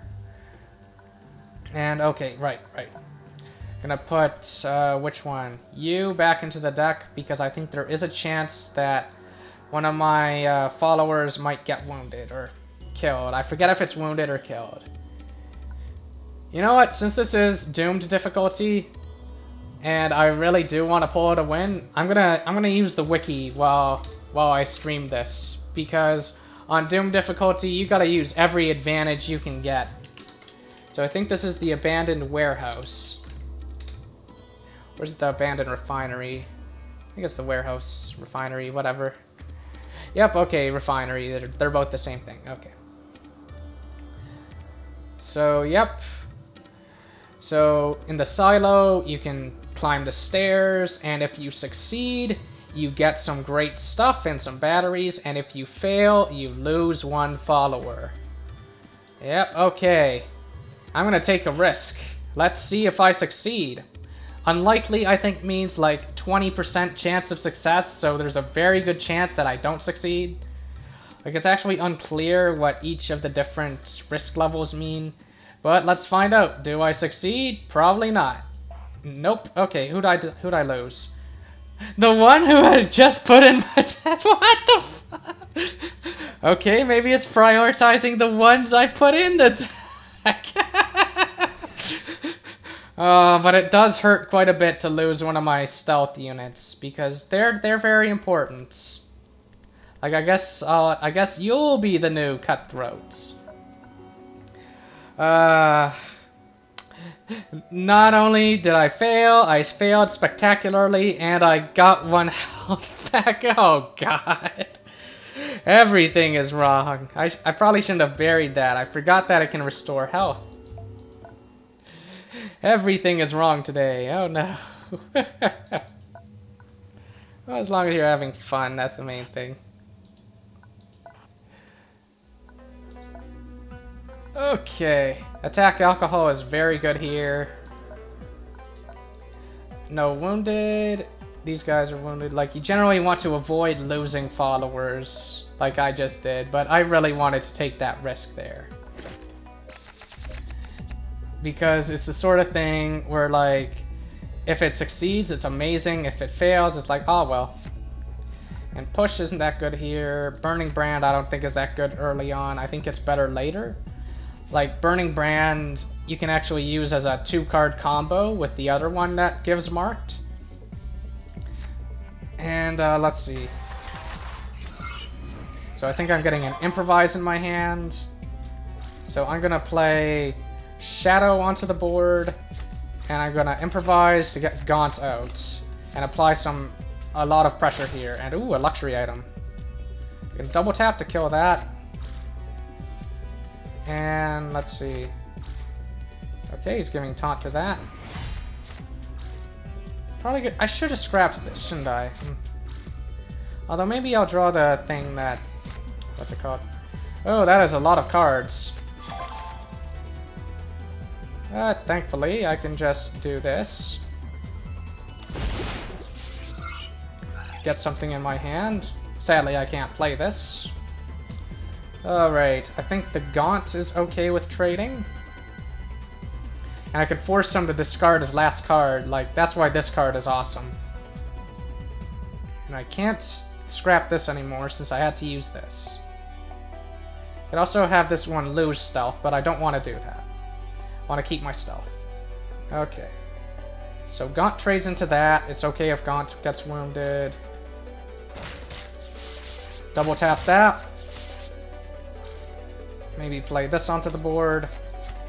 And okay, right. Gonna put, which one? You back into the deck, because I think there is a chance that one of my followers might get wounded or killed. I forget if it's wounded or killed. You know what? Since this is doomed difficulty, and I really do want to pull it a win, I'm gonna use the wiki while I stream this, because On Doom difficulty, you gotta use every advantage you can get. So I think this is the abandoned warehouse. Where's the abandoned refinery? I think it's the warehouse, refinery, whatever. Yep, okay, refinery. They're both the same thing. Okay. So, yep. So, in the silo, you can climb the stairs, and if you succeed, you get some great stuff and some batteries, and if you fail, you lose one follower. Yep, okay. I'm gonna take a risk. Let's see if I succeed. Unlikely, I think, means like 20% chance of success, so there's a very good chance that I don't succeed. Like, it's actually unclear what each of the different risk levels mean. But let's find out. Do I succeed? Probably not. Nope. Okay, who'd I lose? The one who had just put in my... What the fuck? Okay, maybe it's prioritizing the ones I put in the... But it does hurt quite a bit to lose one of my stealth units, because they're very important. Like, I guess you'll be the new cutthroat. Not only did I fail, I failed spectacularly, and I got 1 health back. Oh god. Everything is wrong. I probably shouldn't have buried that. I forgot that it can restore health. Everything is wrong today. Oh no. Well, as long as you're having fun, that's the main thing. Okay. Attack alcohol is very good here. No wounded. These guys are wounded. Like, you generally want to avoid losing followers, like I just did, but I really wanted to take that risk there. Because it's the sort of thing where, like, if it succeeds, it's amazing. If it fails, it's like, oh well. And push isn't that good here. Burning Brand I don't think is that good early on. I think it's better later. Like, Burning Brand you can actually use as a 2-card combo with the other one that gives marked. And let's see. So I think I'm getting an Improvise in my hand. So I'm gonna play Shadow onto the board, and I'm gonna Improvise to get Gaunt out and apply a lot of pressure here. And ooh, a luxury item. I can double tap to kill that. And let's see. Okay, he's giving Taunt to that. Probably good. I should have scrapped this, shouldn't I? Although maybe I'll draw the thing that... What's it called? Oh, that is a lot of cards. Thankfully, I can just do this. Get something in my hand. Sadly, I can't play this. Alright, I think the Gaunt is okay with trading. And I could force him to discard his last card. Like, that's why this card is awesome. And I can't scrap this anymore since I had to use this. I could also have this one lose stealth, but I don't want to do that. I want to keep my stealth. Okay. So Gaunt trades into that. It's okay if Gaunt gets wounded. Double tap that. Maybe play this onto the board.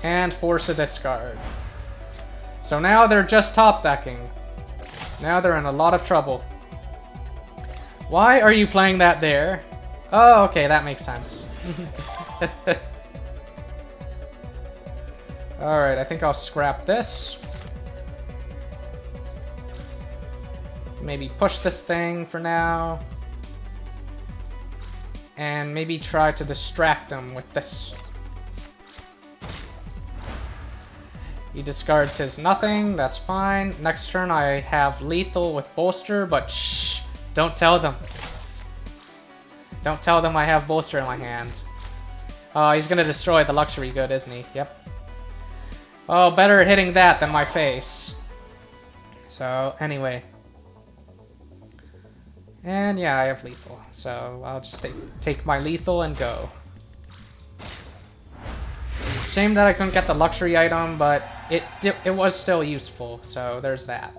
And force a discard. So now they're just top decking. Now they're in a lot of trouble. Why are you playing that there? Oh, okay, that makes sense. Alright, I think I'll scrap this. Maybe push this thing for now. And maybe try to distract him with this. He discards his nothing, that's fine. Next turn I have lethal with bolster, but shh! Don't tell them. Don't tell them I have bolster in my hand. Oh, he's gonna destroy the luxury good, isn't he? Yep. Oh, better hitting that than my face. So, anyway. And yeah, I have lethal. So, I'll just take my lethal and go. Shame that I couldn't get the luxury item, but it was still useful, so there's that.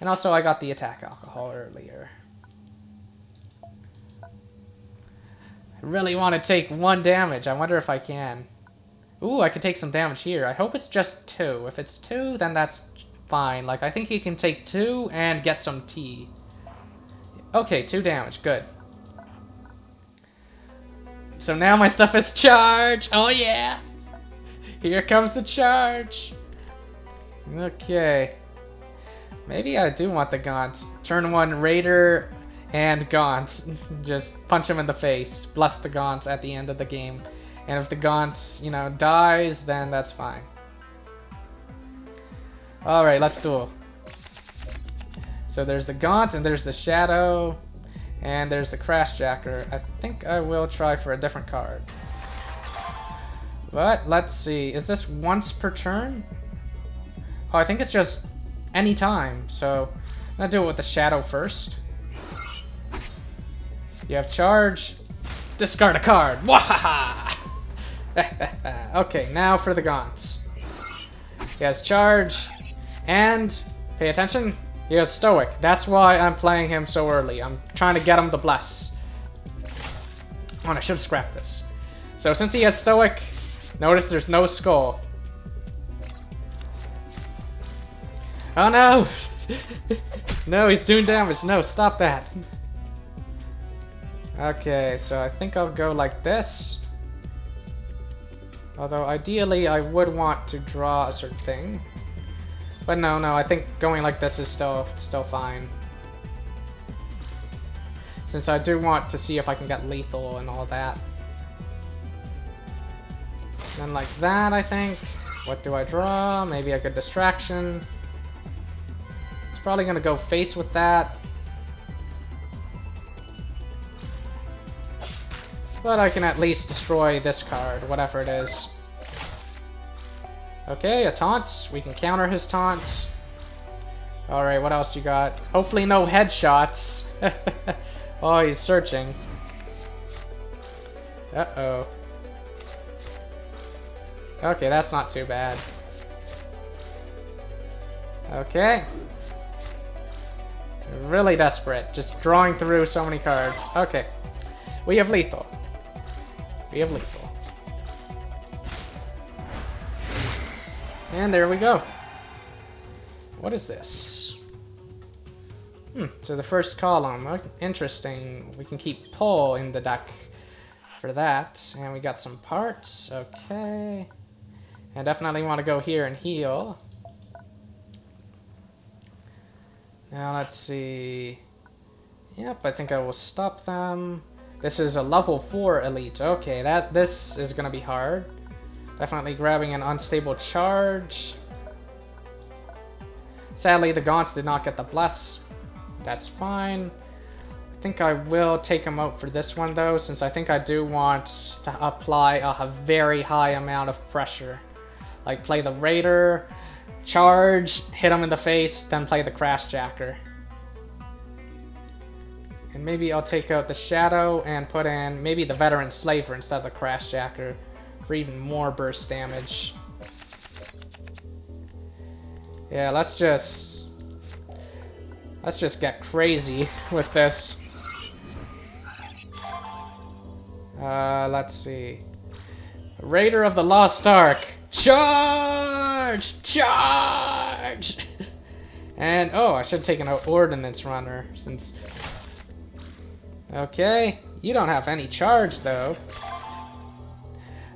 And also I got the attack alcohol earlier. I really want to take 1 damage. I wonder if I can. Ooh, I could take some damage here. I hope it's just 2. If it's 2, then that's fine. Like, I think he can take 2 and get some tea. Okay, 2 damage. Good. So now my stuff is charged. Oh, yeah. Here comes the charge. Okay. Maybe I do want the Gaunt. Turn 1 Raider and Gaunt. Just punch him in the face. Bless the Gaunt at the end of the game. And if the Gaunt, you know, dies, then that's fine. Alright, let's duel. So there's the Gaunt, and there's the Shadow, and there's the Crashjacker. I think I will try for a different card. But, let's see. Is this once per turn? Oh, I think it's just any time. So, I'm gonna do it with the Shadow first. You have charge. Discard a card. Wahaha! Okay, now for the Gaunts. He has charge, and pay attention, he has Stoic. That's why I'm playing him so early. I'm trying to get him to bless. Oh, and I should have scrapped this. So since he has Stoic, notice there's no skull. Oh no! No, he's doing damage. No, stop that. Okay, so I think I'll go like this. Although ideally I would want to draw a certain thing. But no, I think going like this is still fine. Since I do want to see if I can get lethal and all that. Then like that, I think. What do I draw? Maybe a good distraction. It's probably gonna go face with that. But I can at least destroy this card, whatever it is. Okay, a taunt. We can counter his taunt. Alright, what else you got? Hopefully no headshots. Oh, he's searching. Uh-oh. Okay, that's not too bad. Okay. Really desperate. Just drawing through so many cards. Okay. We have lethal. We have lethal. And there we go. What is this? So the first column. Interesting. We can keep pull in the deck for that. And we got some parts. Okay. I definitely want to go here and heal. Now let's see. Yep, I think I will stop them. This is a level 4 elite. Okay, this is gonna be hard. Definitely grabbing an unstable charge. Sadly, the Gaunts did not get the bless. That's fine. I think I will take him out for this one though, since I think I do want to apply a very high amount of pressure. Like play the Raider, charge, hit him in the face, then play the Crashjacker. And maybe I'll take out the Shadow and put in maybe the Veteran Slaver instead of the Crashjacker for even more burst damage. Yeah, let's just get crazy with this. Let's see. Raider of the Lost Ark. Charge! Charge! And oh, I should have taken out Ordnance Runner since. Okay, you don't have any charge though.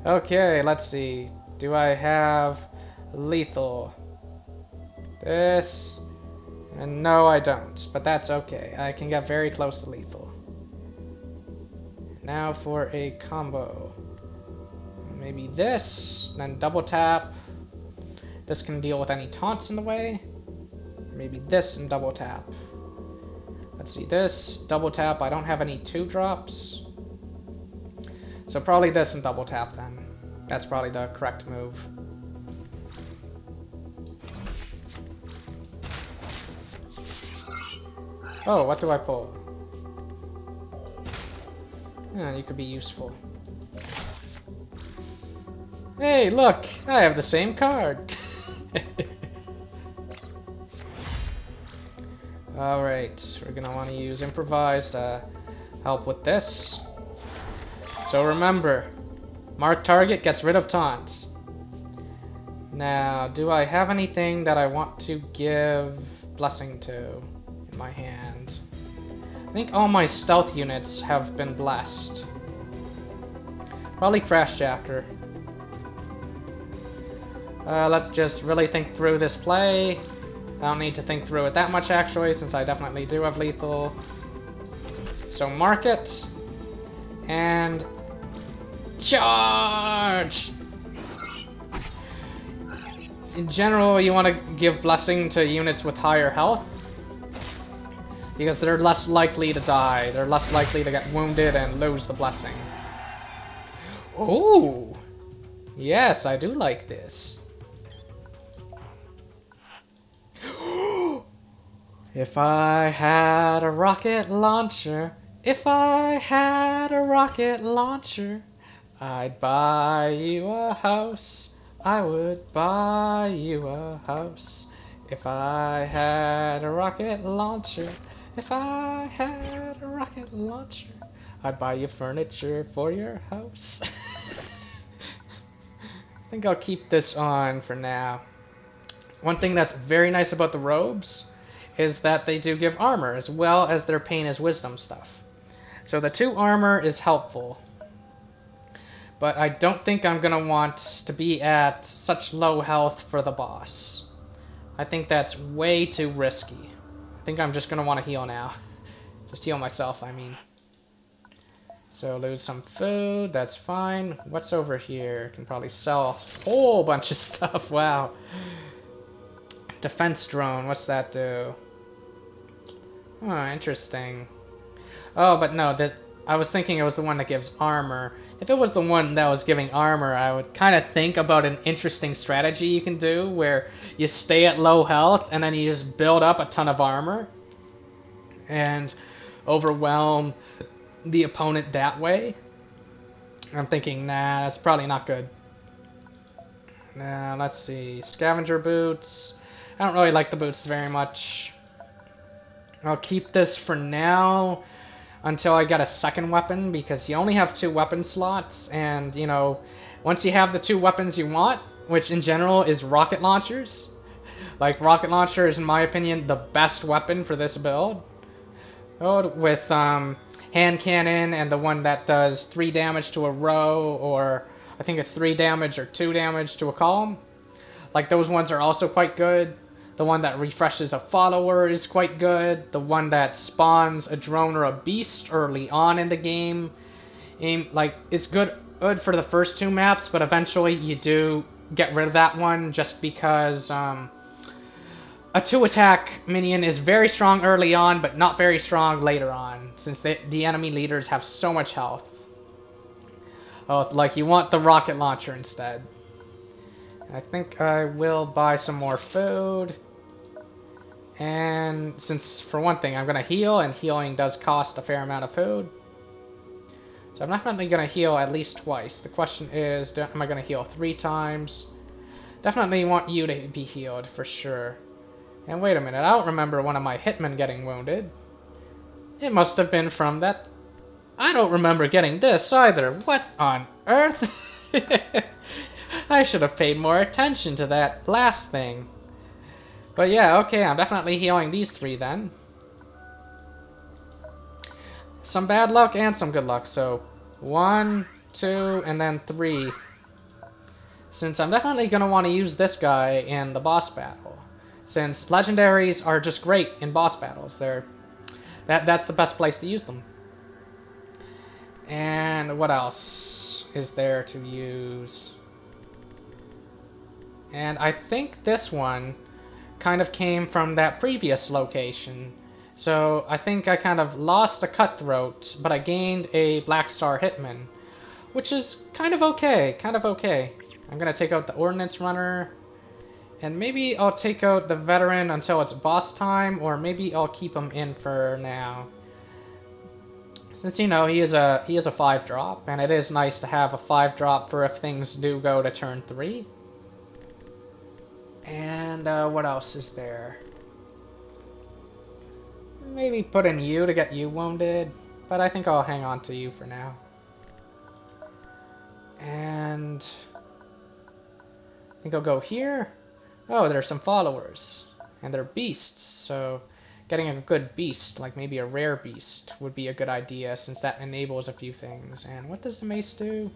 Okay, let's see. Do I have lethal? This. And no, I don't. But that's okay. I can get very close to lethal. Now for a combo. Maybe this, then double tap. This can deal with any taunts in the way. Maybe this and double tap. Let's see, this, double tap. I don't have any 2-drops. So probably this and double tap then. That's probably the correct move. Oh, what do I pull? Yeah, you could be useful. Hey, look! I have the same card! Alright, we're gonna want to use Improvise to help with this. So remember, mark target gets rid of taunt. Now, do I have anything that I want to give blessing to in my hand? I think all my stealth units have been blessed. Probably Crashjacker. Let's just really think through this play. I don't need to think through it that much actually, since I definitely do have lethal. So mark it, and charge! In general, you want to give blessing to units with higher health, because they're less likely to die, they're less likely to get wounded and lose the blessing. Oh! Yes, I do like this. If I had a rocket launcher, if I had a rocket launcher, I'd buy you a house. I would buy you a house. If I had a rocket launcher, if I had a rocket launcher, I'd buy you furniture for your house. I think I'll keep this on for now. One thing that's very nice about the robes is that they do give armor, as well as their pain is wisdom stuff. So the 2 armor is helpful. But I don't think I'm going to want to be at such low health for the boss. I think that's way too risky. I think I'm just going to want to heal now. Just heal myself, I mean. So lose some food, that's fine. What's over here? Can probably sell a whole bunch of stuff, wow. Defense drone, what's that do? Oh, interesting. Oh, but no, I was thinking it was the one that gives armor. If it was the one that was giving armor, I would kind of think about an interesting strategy you can do where you stay at low health and then you just build up a ton of armor and overwhelm the opponent that way. I'm thinking, nah, that's probably not good. Now, let's see. Scavenger boots. I don't really like the boots very much. I'll keep this for now until I get a second weapon, because you only have 2 weapon slots, and, you know, once you have the 2 weapons you want, which in general is rocket launchers, like, rocket launcher is, in my opinion, the best weapon for this build, with hand cannon and the one that does 3 damage to a row, or I think it's 3 damage or 2 damage to a column. Like, those ones are also quite good. The one that refreshes a follower is quite good. The one that spawns a drone or a beast early on in the game. Like, it's good for the first 2 maps, but eventually you do get rid of that one just because a 2-attack minion is very strong early on, but not very strong later on, since the enemy leaders have so much health. Oh, like, you want the rocket launcher instead. I think I will buy some more food. And since, for one thing, I'm going to heal, and healing does cost a fair amount of food. So I'm definitely going to heal at least twice. The question is, am I going to heal 3 times? Definitely want you to be healed, for sure. And wait a minute, I don't remember one of my hitmen getting wounded. It must have been from that... I don't remember getting this either. What on earth? I should have paid more attention to that last thing. But yeah, okay, I'm definitely healing these 3 then. Some bad luck and some good luck, so 1, 2, and then 3. Since I'm definitely going to want to use this guy in the boss battle. Since legendaries are just great in boss battles. That's the best place to use them. And what else is there to use? And I think this one kind of came from that previous location. So I think I kind of lost a Cutthroat, but I gained a Black Star Hitman, which is kind of okay, I'm going to take out the Ordnance Runner, and maybe I'll take out the Veteran until it's boss time, or maybe I'll keep him in for now. Since, you know, he is a 5-drop, and it is nice to have a 5-drop for if things do go to turn 3. And what else is there? Maybe put in you to get you wounded, but I think I'll hang on to you for now. And I think I'll go here. Oh, there are some followers. And they're beasts, so getting a good beast, like maybe a rare beast, would be a good idea, since that enables a few things. And what does the mace do?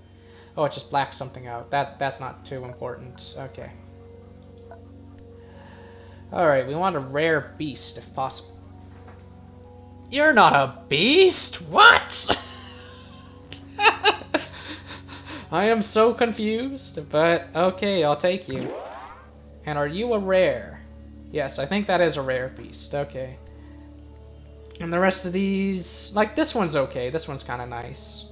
Oh, it just blacks something out. That's not too important. Okay. Alright, we want a rare beast, if possible. You're not a beast? What? I am so confused, but okay, I'll take you. And are you a rare? Yes, I think that is a rare beast. Okay. And the rest of these... Like, this one's okay. This one's kind of nice.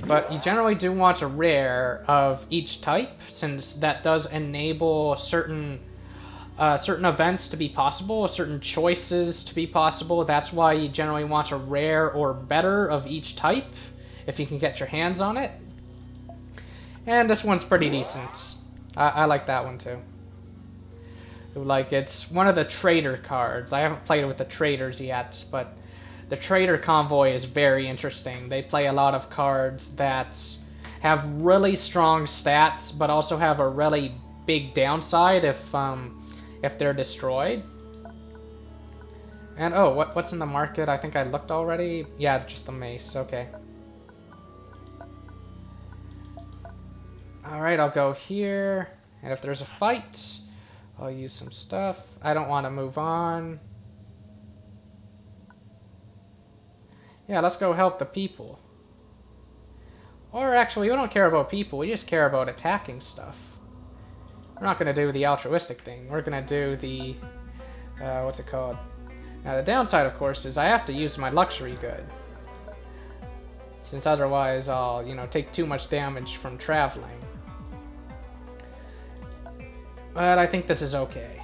But you generally do want a rare of each type, since that does enable certain events to be possible, certain choices to be possible. That's why you generally want a rare or better of each type, if you can get your hands on it. And this one's pretty decent. I like that one too. Like, it's one of the trader cards. I haven't played with the traders yet, but the trader convoy is very interesting. They play a lot of cards that have really strong stats, but also have a really big downside if they're destroyed. And oh, what's in the market? I think I looked already. Yeah, just the mace. Okay. Alright, I'll go here. And if there's a fight, I'll use some stuff. I don't want to move on. Yeah, let's go help the people. Or actually, we don't care about people. We just care about attacking stuff. We're not going to do the altruistic thing. We're going to do the... what's it called? Now, the downside, of course, is I have to use my luxury good. Since otherwise I'll, take too much damage from traveling. But I think this is okay.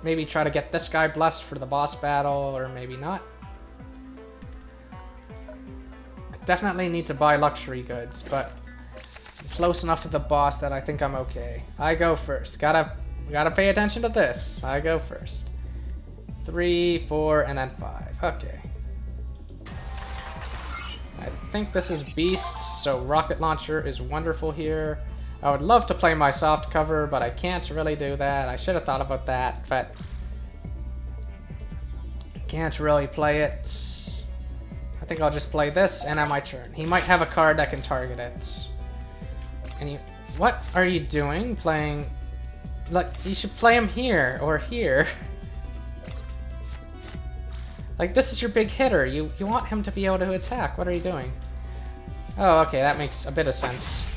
Maybe try to get this guy blessed for the boss battle, or maybe not. I definitely need to buy luxury goods, but I'm close enough to the boss that I think I'm okay. I go first. Gotta pay attention to this. I go first. 3, 4, and then 5. Okay. I think this is beasts, so rocket launcher is wonderful here. I would love to play my soft cover, but I can't really do that. I should have thought about that, but I can't really play it. I think I'll just play this and end my turn. He might have a card that can target it. And you... What are you doing? Playing... Like, you should play him here, or here. Like, this is your big hitter. You want him to be able to attack. What are you doing? Oh, okay, that makes a bit of sense.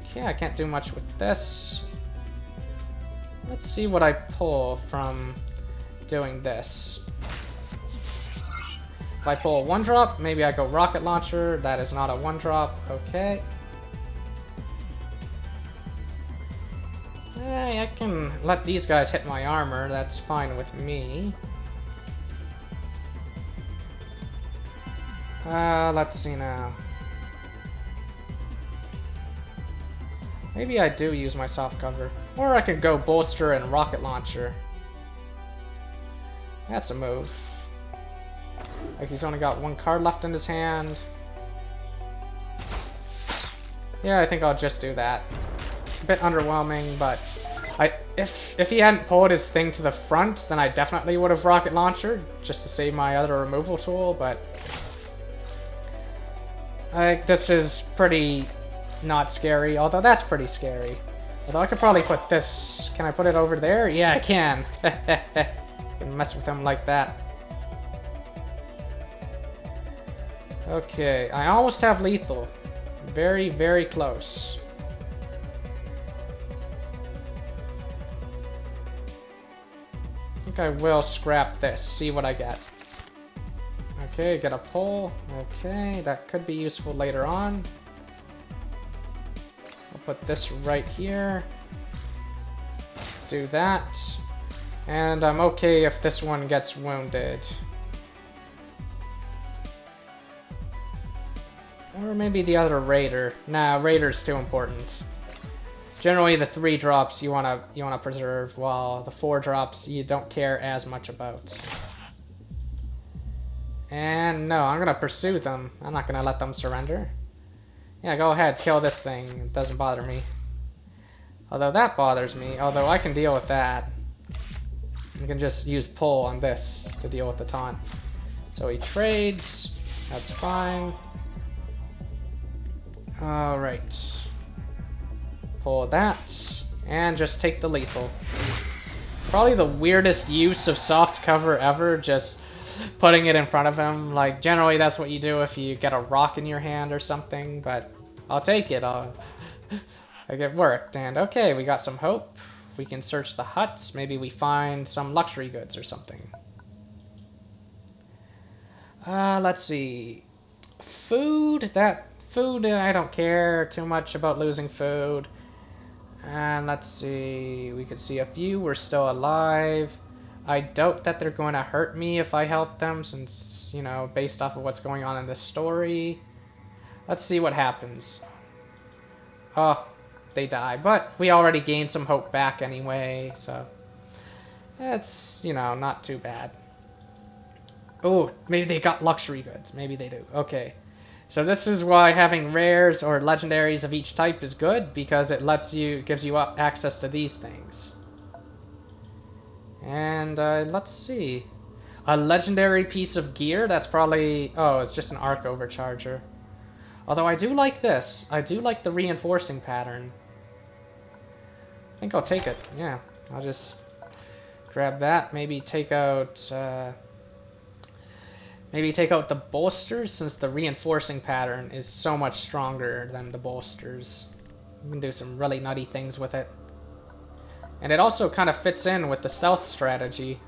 Okay, I can't do much with this. Let's see what I pull from doing this. If I pull a 1-drop, maybe I go rocket launcher. That is not a 1-drop. Okay. I can let these guys hit my armor. That's fine with me. Let's see now. Maybe I do use my soft cover. Or I could go bolster and rocket launcher. That's a move. Like, he's only got 1 card left in his hand. Yeah, I think I'll just do that. A bit underwhelming, but if he hadn't pulled his thing to the front, then I definitely would have rocket launched just to save my other removal tool, but this is pretty not scary, although that's pretty scary. Although I could probably put this... Can I put it over there? Yeah, I can. Can mess with him like that. Okay, I almost have lethal. Very, very close. I think I will scrap this, see what I get. Okay, get a pull. Okay, that could be useful later on. I'll put this right here. Do that. And I'm okay if this one gets wounded. Or maybe the other raider. Nah, raider's too important. Generally the 3 drops you wanna preserve, while the 4 drops you don't care as much about. And no, I'm gonna pursue them. I'm not gonna let them surrender. Yeah, go ahead, kill this thing. It doesn't bother me. Although that bothers me, although I can deal with that. You can just use pull on this to deal with the taunt. So he trades, that's fine. Alright. Pull that, and just take the lethal. Probably the weirdest use of soft cover ever, just putting it in front of him. Like, generally that's what you do if you get a rock in your hand or something, but I'll take it. Like, it worked. And okay, we got some hope. We can search the huts. Maybe we find some luxury goods or something. Let's see. Food. Food, I don't care too much about losing food. And let's see. We could see a few. We're still alive. I doubt that they're going to hurt me if I help them, since, you know, based off of what's going on in this story. Let's see what happens. Oh, they die. But we already gained some hope back anyway, so it's, you know, not too bad. Oh, maybe they got luxury goods. Maybe they do. Okay. So this is why having rares or legendaries of each type is good, because it gives you access to these things. And let's see. A legendary piece of gear, that's probably... Oh, it's just an arc overcharger. Although I do like this. I do like the reinforcing pattern. I think I'll take it. Yeah, I'll just grab that. Maybe take out the bolsters, since the reinforcing pattern is so much stronger than the bolsters. You can do some really nutty things with it. And it also kind of fits in with the stealth strategy.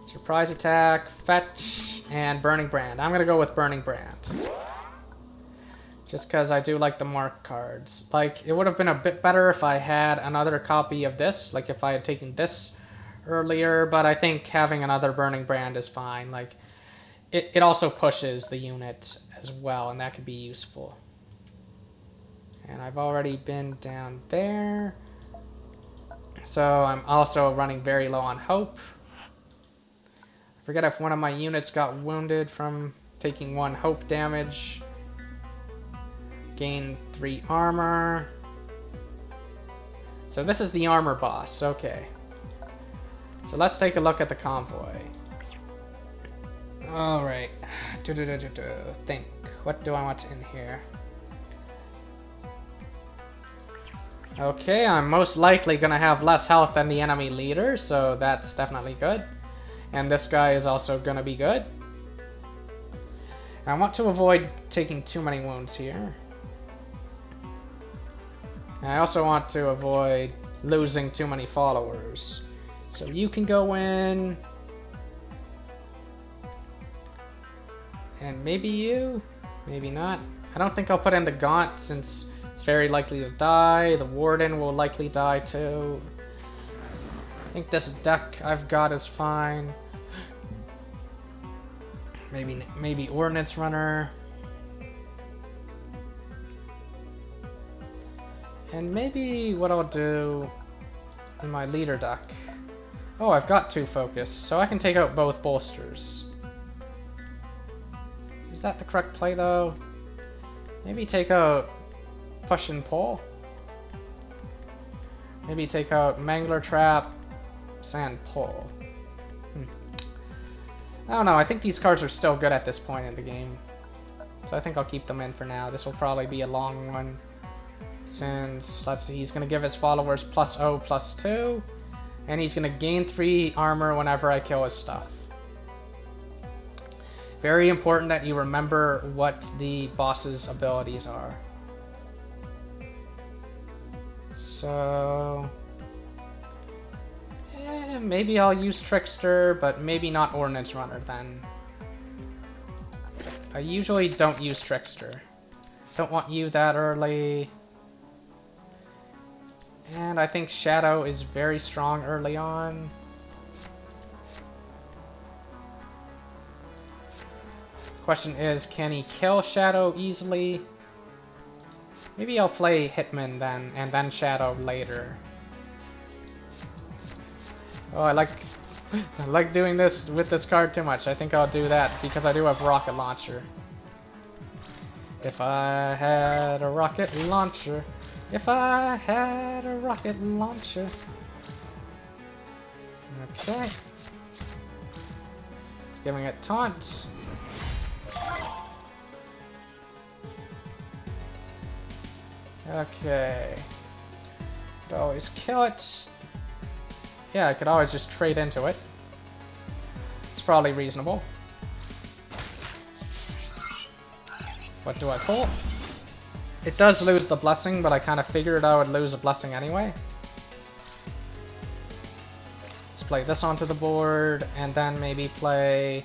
Surprise attack, fetch, and Burning Brand. I'm gonna go with Burning Brand. Just because I do like the mark cards. Like, it would have been a bit better if I had another copy of this, like if I had taken this earlier, but I think having another Burning Brand is fine. Like, it also pushes the unit as well, and that could be useful. And I've already been down there. So I'm also running very low on hope. I forget if one of my units got wounded from taking 1 hope damage. Gain 3 armor. So this is the armor boss, okay. So let's take a look at the convoy. Alright. Think. What do I want in here? Okay, I'm most likely gonna have less health than the enemy leader, so that's definitely good. And this guy is also gonna be good. I want to avoid taking too many wounds here. And I also want to avoid losing too many followers. So you can go in. And maybe you? Maybe not. I don't think I'll put in the Gaunt, since it's very likely to die. The Warden will likely die too. I think this deck I've got is fine. Maybe Ordnance Runner. And maybe what I'll do in my leader deck. Oh, I've got 2 focus, so I can take out both bolsters. Is that the correct play though? Maybe take out Push and Pull. Maybe take out Mangler Trap, Sand Pull. I don't know, I think these cards are still good at this point in the game. So I think I'll keep them in for now. This will probably be a long one. Since, let's see, he's going to give his followers +0/+2. And he's going to gain 3 armor whenever I kill his stuff. Very important that you remember what the boss's abilities are. So... maybe I'll use Trickster, but maybe not Ordnance Runner then. I usually don't use Trickster. Don't want you that early. And I think Shadow is very strong early on. Question is, can he kill Shadow easily? Maybe I'll play Hitman then, and then Shadow later. Oh, I like I like doing this with this card too much. I think I'll do that because I do have rocket launcher. If I had a rocket launcher. If I had a rocket launcher. Okay. Just giving it taunt. Okay. Could always kill it. Yeah, I could always just trade into it. It's probably reasonable. What do I pull? It does lose the blessing, but I kind of figured I would lose a blessing anyway. Let's play this onto the board, and then maybe play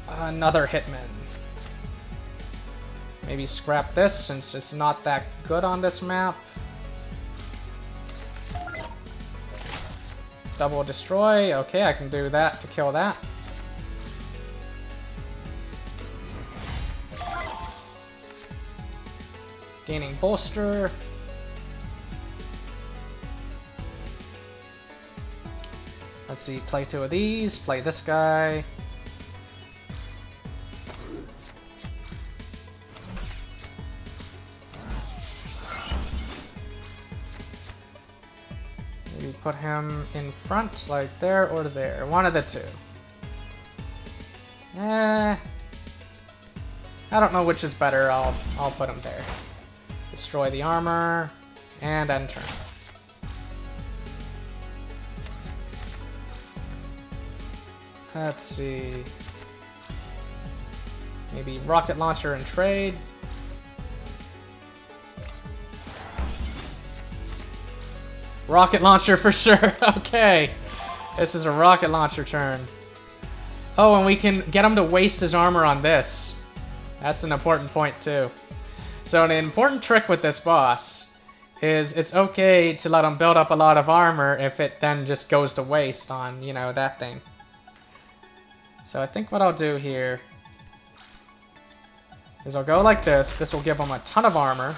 another Hitman. Maybe scrap this since it's not that good on this map. Double destroy. Okay, I can do that to kill that. Gaining bolster. Let's see, play two of these, play this guy. Maybe put him in front, like there or there. One of the two. I don't know which is better, I'll put him there. Destroy the armor, and end turn. Let's see. Maybe rocket launcher and trade. Rocket launcher for sure. Okay. This is a rocket launcher turn. Oh, and we can get him to waste his armor on this. That's an important point too. So an important trick with this boss is it's okay to let him build up a lot of armor if it then just goes to waste on, you know, that thing. So I think what I'll do here is I'll go like this. This will give him a ton of armor.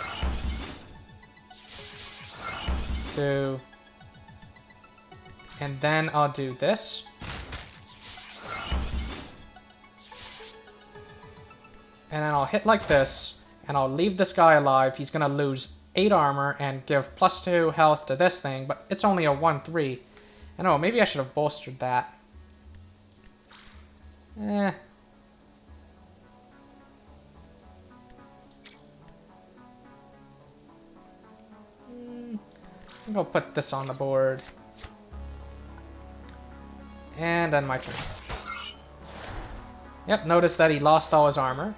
And then I'll do this. And then I'll hit like this, and I'll leave this guy alive. He's gonna lose 8 armor and give +2 health to this thing, but it's only a 1-3. I know, maybe I should have bolstered that. I think I'll put this on the board. And then my turn. Yep, notice that he lost all his armor.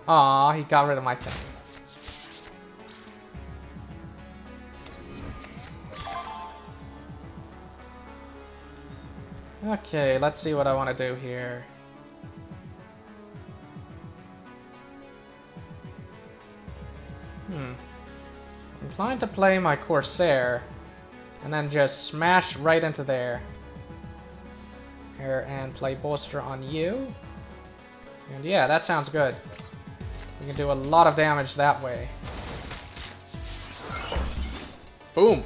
Aw, he got rid of my thing. Okay, let's see what I want to do here. I'm inclined to play my Corsair and then just smash right into there. Here, and play bolster on you. And yeah, that sounds good. We can do a lot of damage that way. Boom!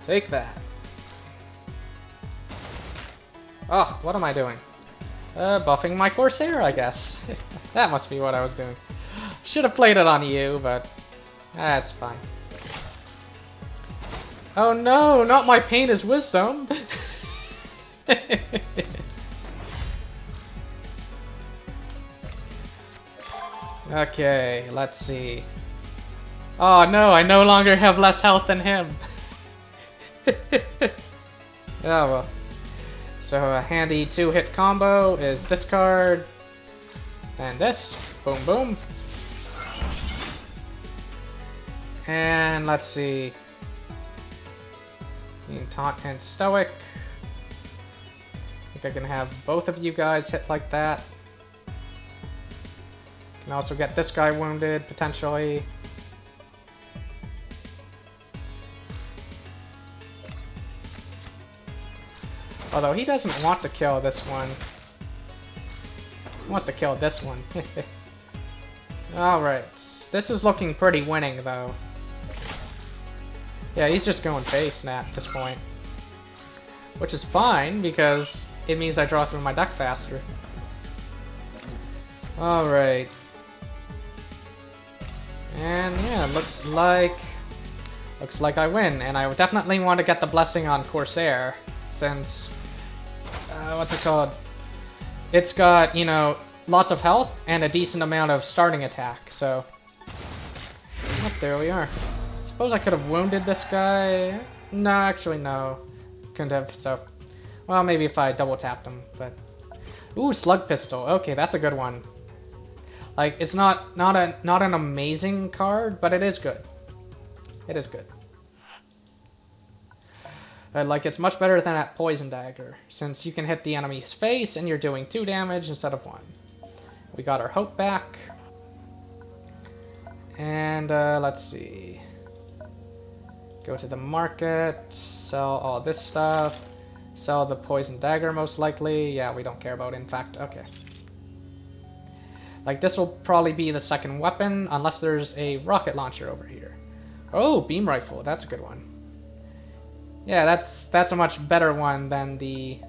Take that. Ugh, what am I doing? Buffing my Corsair, I guess. That must be what I was doing. Should have played it on you, but that's fine. Oh no, not my pain is wisdom! Okay, let's see. Oh no, I no longer have less health than him. Oh well. So a handy 2-hit combo is this card, and this. Boom boom. And let's see. Taunt and Stoic. I think I can have both of you guys hit like that. Can also get this guy wounded, potentially. Although he doesn't want to kill this one. He wants to kill this one. Alright. This is looking pretty winning, though. Yeah, he's just going face at this point. Which is fine, because it means I draw through my deck faster. Alright. And yeah, looks like I win, and I definitely want to get the blessing on Corsair, since what's it called? It's got, you know, lots of health and a decent amount of starting attack, so oh, there we are. Suppose I could have wounded this guy. No, actually no. Couldn't have, so well, maybe if I double tapped him, but ooh, slug pistol. Okay, that's a good one. Like, it's not an amazing card, but it is good. It is good. Like, it's much better than that poison dagger, since you can hit the enemy's face and you're doing 2 damage instead of 1. We got our hope back. And let's see. Go to the market, sell all this stuff, sell the poison dagger most likely. Yeah, we don't care about it, in fact. Okay. Like, this will probably be the second weapon, unless there's a rocket launcher over here. Oh, beam rifle, that's a good one. Yeah, that's a much better one than the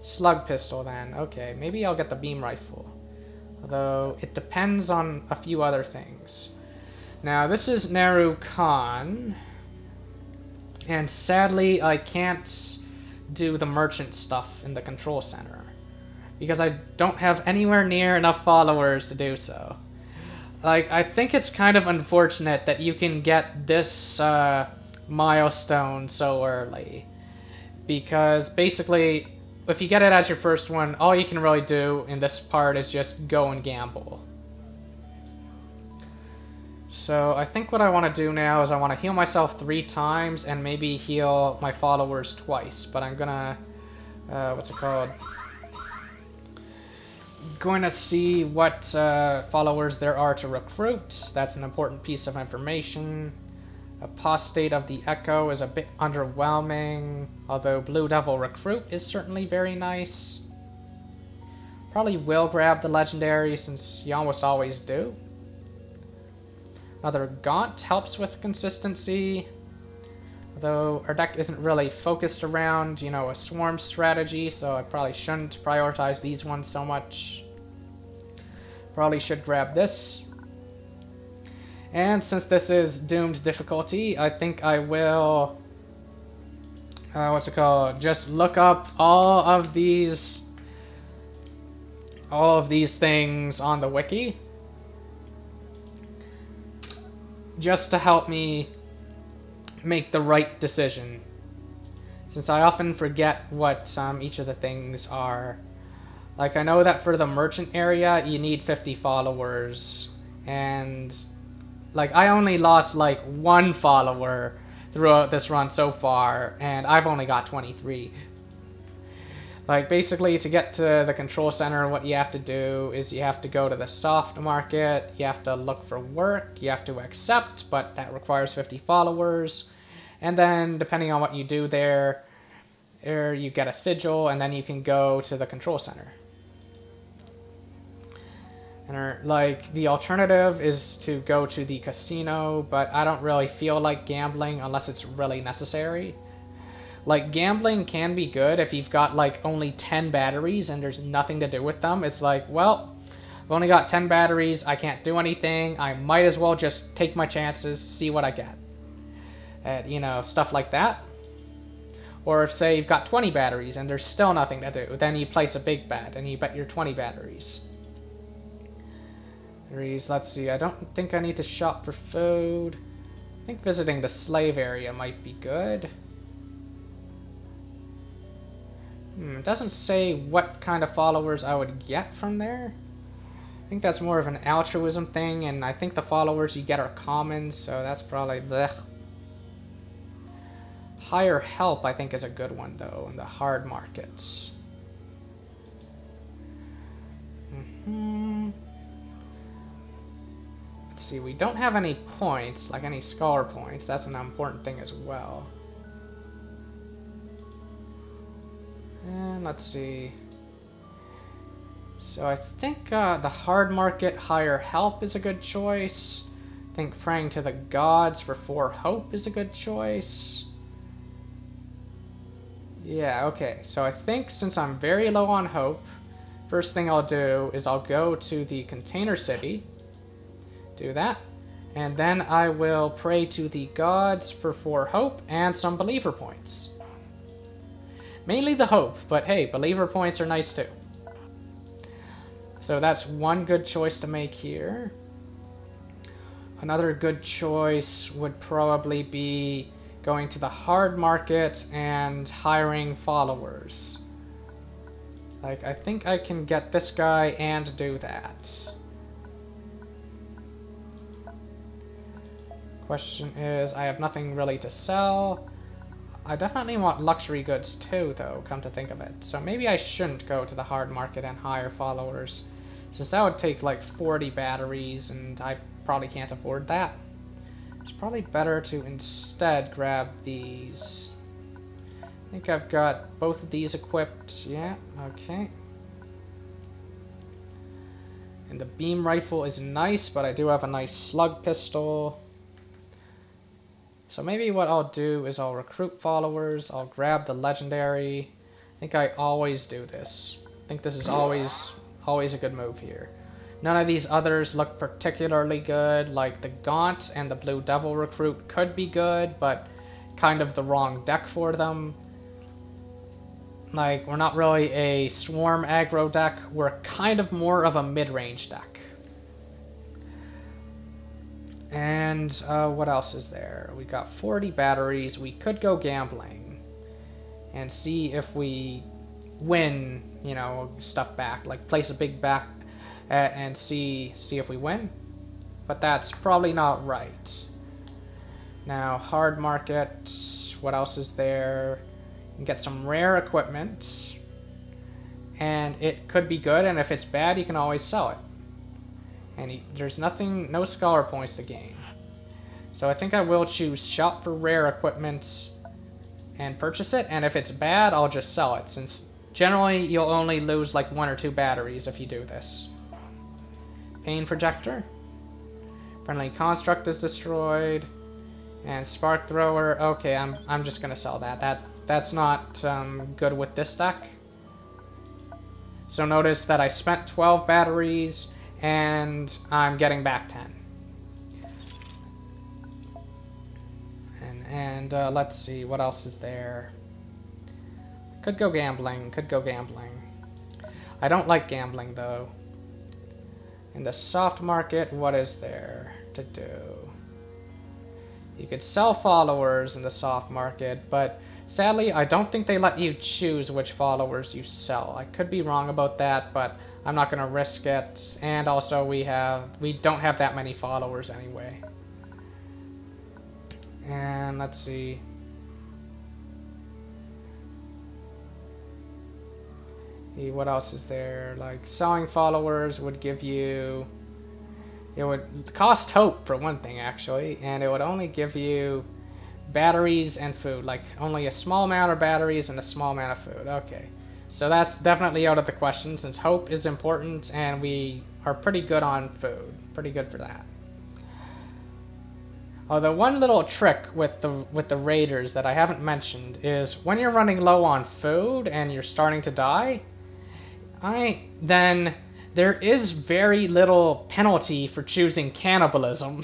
slug pistol then. Okay, maybe I'll get the beam rifle. Although, it depends on a few other things. Now, this is Neru Khan. And sadly, I can't do the merchant stuff in the control center, because I don't have anywhere near enough followers to do so. Like, I think it's kind of unfortunate that you can get this milestone so early, because basically, if you get it as your first one, all you can really do in this part is just go and gamble. So I think what I want to do now is I want to heal myself 3 times and maybe heal my followers twice, but I'm gonna what's it called? Going to see what followers there are to recruit. That's an important piece of information. Apostate of the Echo is a bit underwhelming, although Blue Devil Recruit is certainly very nice. Probably will grab the legendary, since you almost always do. Another Gaunt helps with consistency, though our deck isn't really focused around, you know, a swarm strategy, so I probably shouldn't prioritize these ones so much. Probably should grab this. And since this is doomed difficulty, I think I will, what's it called, just look up all of these things on the wiki, just to help me make the right decision, since I often forget what each of the things are. Like, I know that for the merchant area you need 50 followers, and like, I only lost like 1 follower throughout this run so far, and I've only got 23. Like, basically, to get to the control center, what you have to do is you have to go to the soft market, you have to look for work, you have to accept, but that requires 50 followers, and then, depending on what you do there, you get a sigil, and then you can go to the control center. And, like, the alternative is to go to the casino, but I don't really feel like gambling unless it's really necessary. Like, gambling can be good if you've got, like, only 10 batteries and there's nothing to do with them. It's like, well, I've only got 10 batteries, I can't do anything, I might as well just take my chances, see what I get. You know, stuff like that. Or if, say, you've got 20 batteries and there's still nothing to do, then you place a big bet and you bet your 20 batteries. Let's see, I don't think I need to shop for food. I think visiting the slave area might be good. It doesn't say what kind of followers I would get from there. I think that's more of an altruism thing, and I think the followers you get are common, so that's probably blech. Higher help, I think, is a good one, though, in the hard markets. Let's see, we don't have any points, like any scholar points. That's an important thing as well. And let's see. So I think the hard market higher help is a good choice, I think praying to the gods for 4 hope is a good choice. Yeah, okay. So I think since I'm very low on hope, first thing I'll do is I'll go to the container city. Do that. And then I will pray to the gods for 4 hope and some believer points. Mainly the hope, but hey, believer points are nice too. So that's one good choice to make here. Another good choice would probably be going to the hard market and hiring followers. Like, I think I can get this guy and do that. Question is, I have nothing really to sell. I definitely want luxury goods too, though, come to think of it. So maybe I shouldn't go to the hard market and hire followers, since that would take like 40 batteries, and I probably can't afford that. It's probably better to instead grab these. I think I've got both of these equipped. Yeah, okay. And the beam rifle is nice, but I do have a nice slug pistol. So maybe what I'll do is I'll recruit followers, I'll grab the legendary. I think I always do this. I think this is always a good move here. None of these others look particularly good, like the Gaunt and the Blue Devil recruit could be good, but kind of the wrong deck for them. Like, we're not really a swarm aggro deck, we're kind of more of a mid-range deck. And what else is there? We got 40 batteries. We could go gambling and see if we win, you know, stuff back. Like place a big bet and see if we win. But that's probably not right. Now, hard market. What else is there? You can get some rare equipment, and it could be good. And if it's bad, you can always sell it. And there's no scholar points to gain. So I think I will choose shop for rare equipment and purchase it, and if it's bad, I'll just sell it, since generally you'll only lose like 1 or 2 batteries if you do this. Pain projector. Friendly construct is destroyed. And spark thrower. Okay, I'm just gonna sell that. That's not good with this deck. So notice that I spent 12 batteries and I'm getting back 10. And let's see, what else is there? Could go gambling. I don't like gambling, though. In the soft market, what is there to do? You could sell followers in the soft market, but sadly, I don't think they let you choose which followers you sell. I could be wrong about that, but I'm not going to risk it. And also, we don't have that many followers anyway. And let's see. What else is there? Like, selling followers would give you... It would cost hope, for one thing, actually. And it would only give you batteries and food. Like, only a small amount of batteries and a small amount of food. Okay. So that's definitely out of the question, since hope is important, and we are pretty good on food. Pretty good for that. Although one little trick with the raiders that I haven't mentioned is when you're running low on food and you're starting to die, then there is very little penalty for choosing cannibalism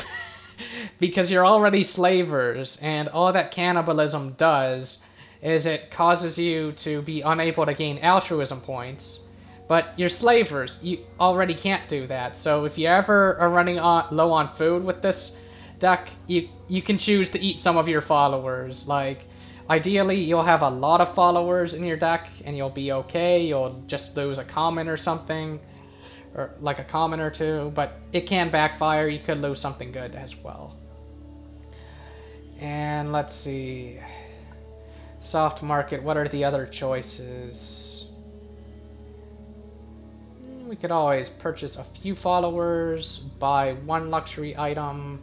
because you're already slavers, and all that cannibalism does is it causes you to be unable to gain altruism points, but you're slavers, you already can't do that. So if you ever are running low on food with this deck, you can choose to eat some of your followers. Like, ideally, you'll have a lot of followers in your deck, and you'll be okay. You'll just lose a common or something, or like a common or two, but it can backfire. You could lose something good as well. And let's see. Soft market, what are the other choices? We could always purchase a few followers, buy 1 luxury item,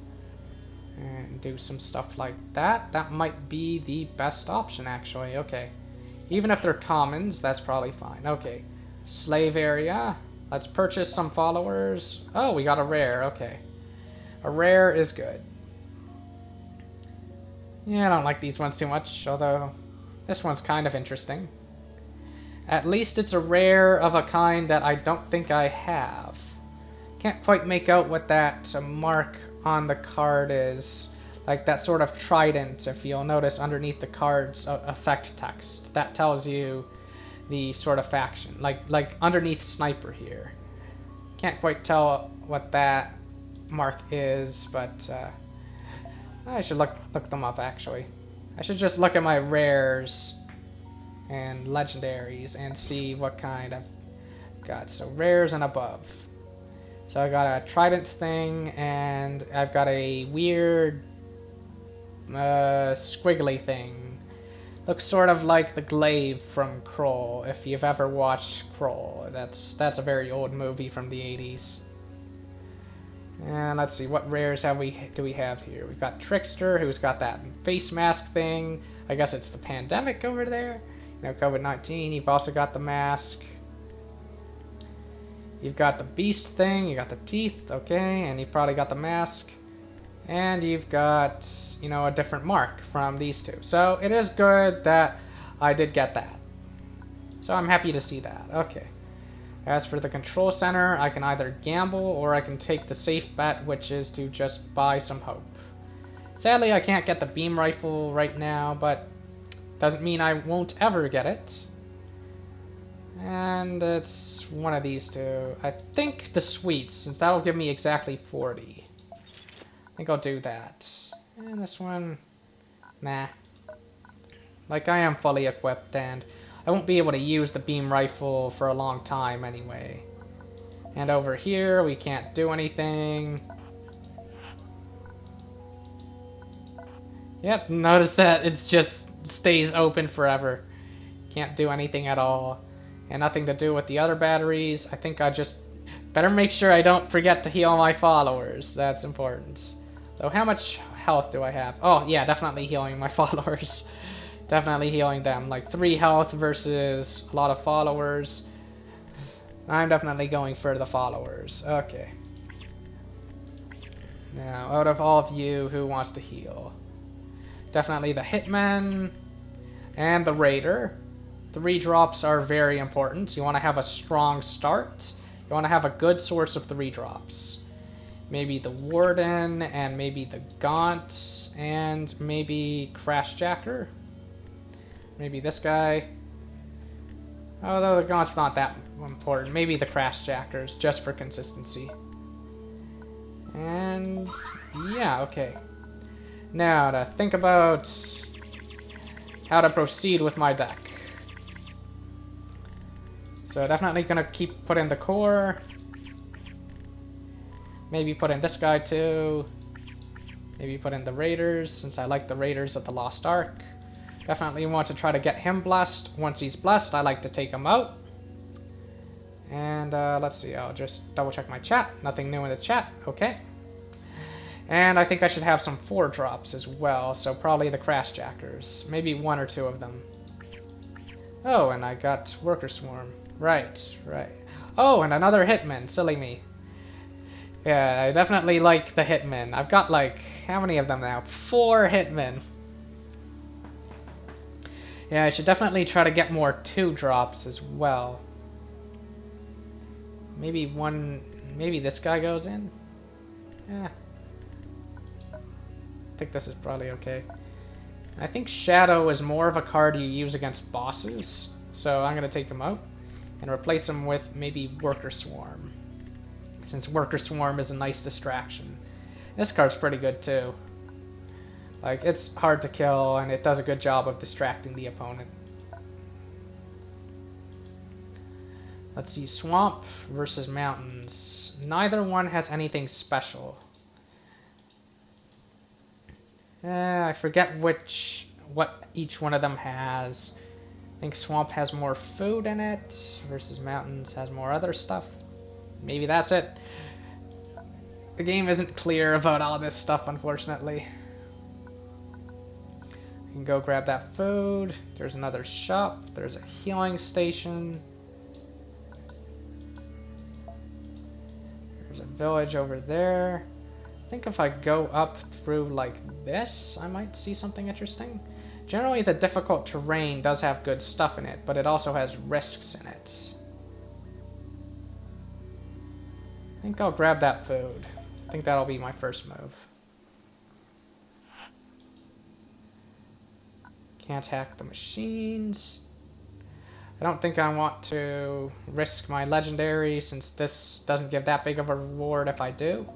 and do some stuff like that. That might be the best option, actually. Okay. Even if they're commons, that's probably fine. Okay. Slave area. Let's purchase some followers. Oh, we got a rare. Okay. A rare is good. Yeah, I don't like these ones too much, although this one's kind of interesting. At least it's a rare of a kind that I don't think I have. Can't quite make out what that mark on the card is. Like that sort of trident, if you'll notice underneath the card's effect text. That tells you the sort of faction. Like underneath sniper here. Can't quite tell what that mark is, but I should look them up actually. I should just look at my rares and legendaries and see what kind I've got. So rares and above. So I got a trident thing, and I've got a weird squiggly thing. Looks sort of like the glaive from Kroll, if you've ever watched Kroll. That's a very old movie from the 80s. And let's see, what rares do we have here? We've got Trickster, who's got that face mask thing. I guess it's the pandemic over there. You know, COVID-19. You've also got the mask. You've got the beast thing. You got the teeth, okay, and you've probably got the mask. And you've got, you know, a different mark from these two. So it is good that I did get that. So I'm happy to see that. Okay. As for the control center, I can either gamble or I can take the safe bet, which is to just buy some hope. Sadly, I can't get the beam rifle right now, but doesn't mean I won't ever get it. And it's one of these two. I think the sweets, since that'll give me exactly 40. I think I'll do that. And this one, nah. Like, I am fully equipped, and I won't be able to use the beam rifle for a long time anyway. And over here, we can't do anything. Yep, notice that it just stays open forever. Can't do anything at all. And nothing to do with the other batteries. I think I just better make sure I don't forget to heal my followers. That's important. So how much health do I have? Oh, yeah, definitely healing my followers. Definitely healing them. Like 3 health versus a lot of followers. I'm definitely going for the followers. Okay. Now, out of all of you, who wants to heal? Definitely the Hitman and the Raider. 3 drops are very important. You want to have a strong start. You want to have a good source of 3 drops. Maybe the Warden, and maybe the Gaunt, and maybe Crashjacker. Maybe this guy. Although the Gaunt's not that important. Maybe the Crashjackers, just for consistency. And yeah, okay. Now to think about how to proceed with my deck. So definitely gonna keep putting the core. Maybe put in this guy too. Maybe put in the Raiders, since I like the Raiders of the Lost Ark. Definitely want to try to get him blessed. Once he's blessed, I like to take him out. And let's see, I'll just double check my chat. Nothing new in the chat. Okay. And I think I should have some 4 drops as well, so probably the Crashjackers. Maybe 1 or 2 of them. Oh, and I got Worker Swarm. Right, right. Oh, and another Hitman. Silly me. Yeah, I definitely like the Hitman. I've got like, how many of them now? 4 Hitmen. Yeah, I should definitely try to get more 2 drops as well. Maybe this guy goes in? Yeah. I think this is probably okay. I think Shadow is more of a card you use against bosses, so I'm going to take him out and replace him with maybe Worker Swarm, since Worker Swarm is a nice distraction. This card's pretty good too. Like, it's hard to kill, and it does a good job of distracting the opponent. Let's see, Swamp versus Mountains. Neither one has anything special. I forget what each one of them has. I think Swamp has more food in it, versus Mountains has more other stuff. Maybe that's it. The game isn't clear about all this stuff, unfortunately. You can go grab that food. There's another shop. There's a healing station. There's a village over there. I think if I go up through like this, I might see something interesting. Generally, the difficult terrain does have good stuff in it, but it also has risks in it. I think I'll grab that food. I think that'll be my first move. Can't hack the machines. I don't think I want to risk my legendary since this doesn't give that big of a reward if I do.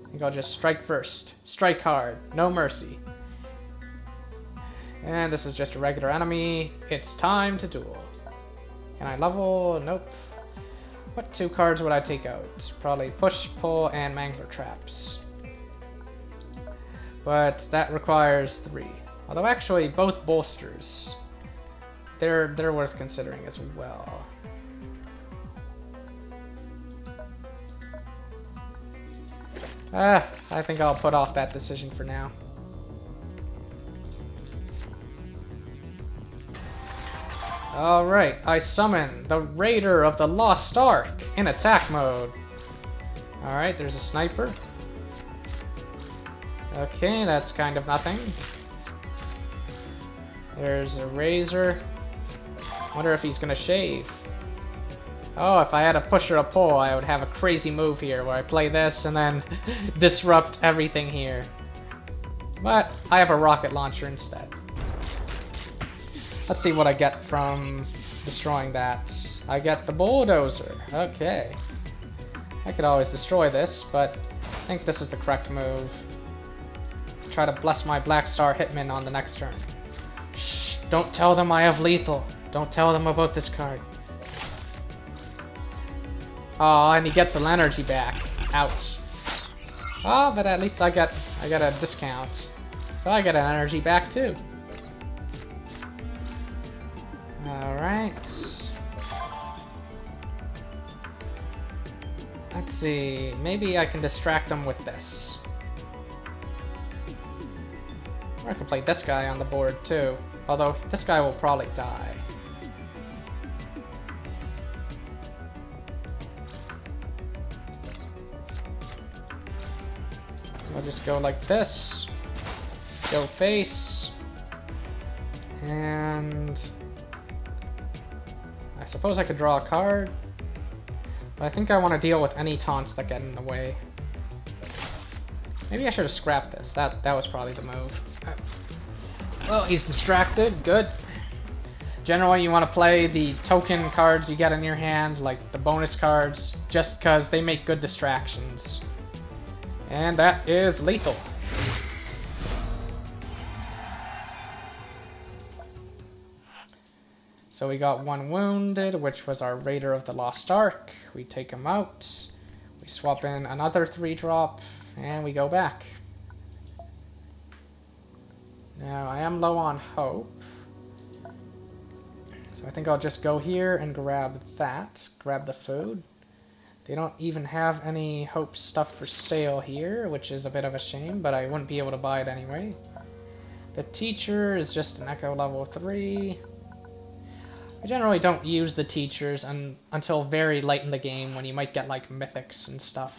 I think I'll just strike first. Strike hard. No mercy. And this is just a regular enemy. It's time to duel. Can I level? Nope. What 2 cards would I take out? Probably push, pull, and mangler traps. But that requires 3. Although actually both bolsters. They're worth considering as well. I think I'll put off that decision for now. Alright, I summon the Raider of the Lost Ark in attack mode. Alright, there's a sniper. Okay, that's kind of nothing. There's a razor. Wonder if he's gonna shave. Oh, if I had a push or a pull, I would have a crazy move here where I play this and then disrupt everything here. But I have a rocket launcher instead. Let's see what I get from destroying that. I get the bulldozer. Okay. I could always destroy this, but I think this is the correct move. Try to bless my Black Star Hitman on the next turn. Shh, don't tell them I have lethal. Don't tell them about this card. Oh, and he gets an energy back. Ouch. Oh, but at least I get a discount. So I get an energy back too. Alright. Let's see. Maybe I can distract them with this. Or I can play this guy on the board too. Although this guy will probably die. I'll just go like this. Go face. And I suppose I could draw a card. But I think I want to deal with any taunts that get in the way. Maybe I should have scrapped this. That was probably the move. Well, he's distracted. Good. Generally, you want to play the token cards you get in your hand, like the bonus cards, just because they make good distractions. And that is lethal. So we got 1 wounded, which was our Raider of the Lost Ark. We take him out. We swap in another 3-drop, and we go back. Now, I am low on hope. So I think I'll just go here and grab that. Grab the food. They don't even have any hope stuff for sale here, which is a bit of a shame, but I wouldn't be able to buy it anyway. The teacher is just an Echo level 3. I generally don't use the teachers until very late in the game when you might get like mythics and stuff.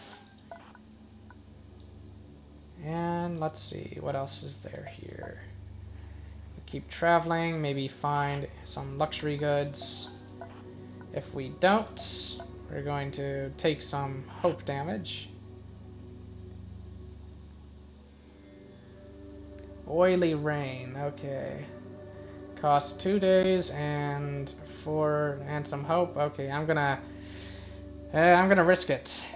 And let's see, what else is there here? We keep traveling, maybe find some luxury goods. If we don't, we're going to take some hope damage. Oily rain, okay. Costs 2 days and some hope. Okay, I'm gonna risk it.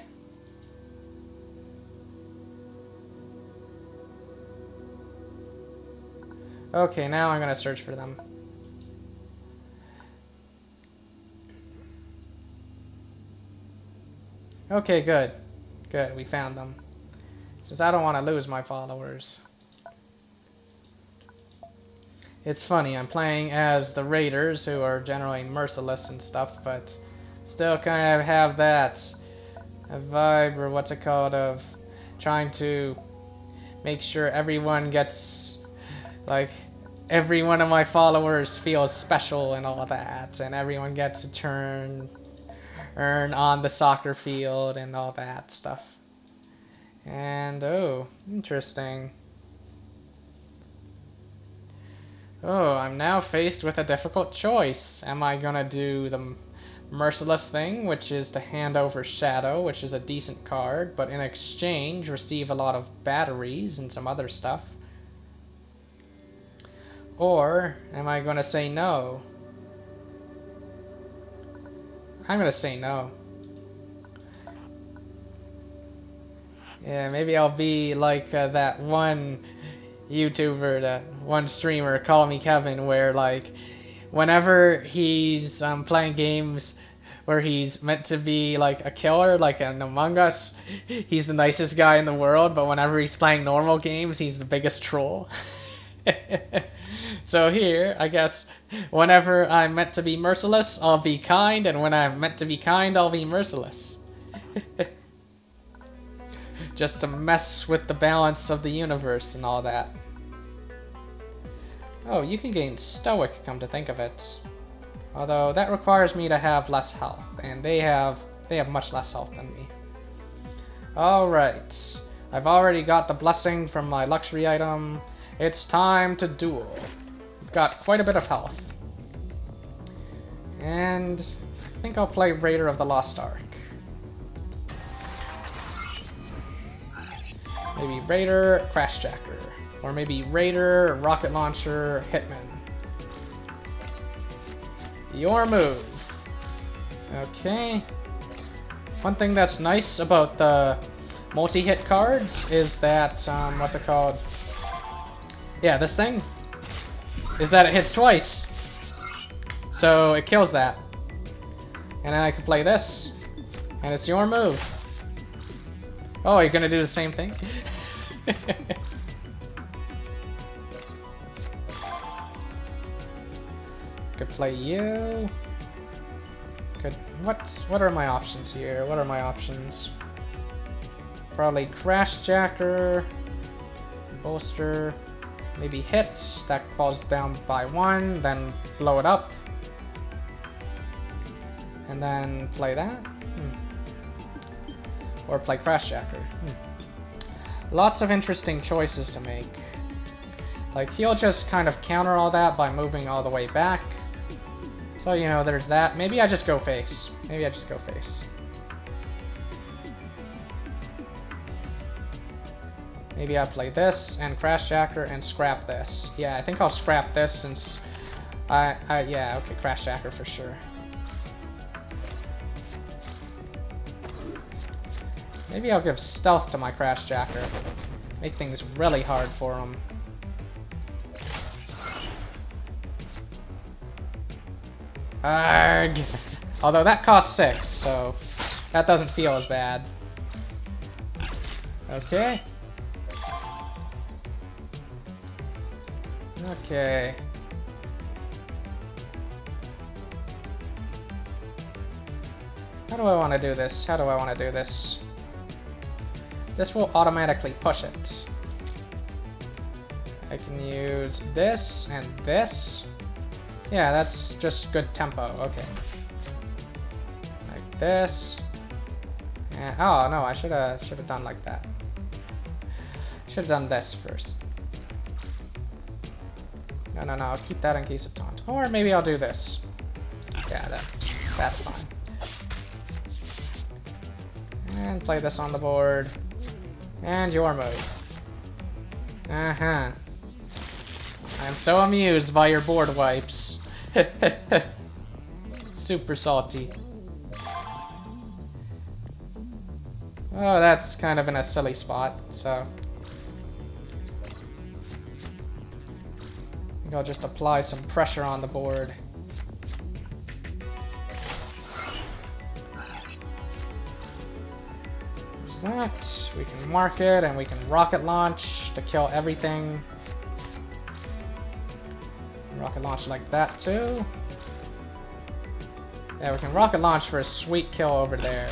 Okay, now I'm gonna search for them. Okay, good. Good, we found them. Since I don't want to lose my followers. It's funny, I'm playing as the Raiders, who are generally merciless and stuff, but still kind of have that vibe, or what's it called, of trying to make sure everyone gets, like, every one of my followers feels special and all that, and everyone gets a turn, earn on the soccer field and all that stuff. And, oh, interesting. Oh, I'm now faced with a difficult choice. Am I gonna do the merciless thing, which is to hand over Shadow, which is a decent card, but in exchange receive a lot of batteries and some other stuff? Or am I gonna say no? I'm gonna say no. Yeah, maybe I'll be like that one YouTuber, that one streamer, Call Me Kevin, where like whenever he's playing games where he's meant to be like a killer, like in Among Us, he's the nicest guy in the world, but whenever he's playing normal games, he's the biggest troll. So here, I guess, whenever I'm meant to be merciless, I'll be kind, and when I'm meant to be kind, I'll be merciless. Just to mess with the balance of the universe and all that. Oh, you can gain Stoic, come to think of it. Although that requires me to have less health, and they have much less health than me. Alright, I've already got the blessing from my luxury item. It's time to duel. We've got quite a bit of health. And I think I'll play Raider of the Lost Ark. Maybe Raider, Crashjacker. Or maybe Raider, Rocket Launcher, Hitman. Your move. Okay. One thing that's nice about the multi-hit cards is that, what's it called? Yeah, this thing. Is that it hits twice. So it kills that. And then I can play this. And it's your move. Oh, you're gonna do the same thing? Could play you. Could what are my options here? What are my options? Probably Crashjacker, Bolster, maybe hit, that falls down by 1, then blow it up. And then play that? Or play Crashjacker. Lots of interesting choices to make. Like, he'll just kind of counter all that by moving all the way back. So, you know, there's that. Maybe I just go face. Maybe I just go face. Maybe I play this and Crashjacker and scrap this. Yeah, I think I'll scrap this since yeah, okay, Crashjacker for sure. Maybe I'll give stealth to my Crashjacker. Make things really hard for him. Arg! Although that costs 6, so that doesn't feel as bad. Okay. Okay. How do I want to do this? How do I want to do this? This will automatically push it. I can use this and this. Yeah, that's just good tempo. Okay. Like this. And, oh no, I should have done like that. Should have done this first. No, I'll keep that in case of taunt. Or maybe I'll do this. Yeah, that's fine. And play this on the board. And your move. Uh-huh. I'm so amused by your board wipes. Super salty. Oh, that's kind of in a silly spot, so I think I'll just apply some pressure on the board. There's that. We can mark it, and we can rocket launch to kill everything. Rocket launch like that too. Yeah, we can rocket launch for a sweet kill over there.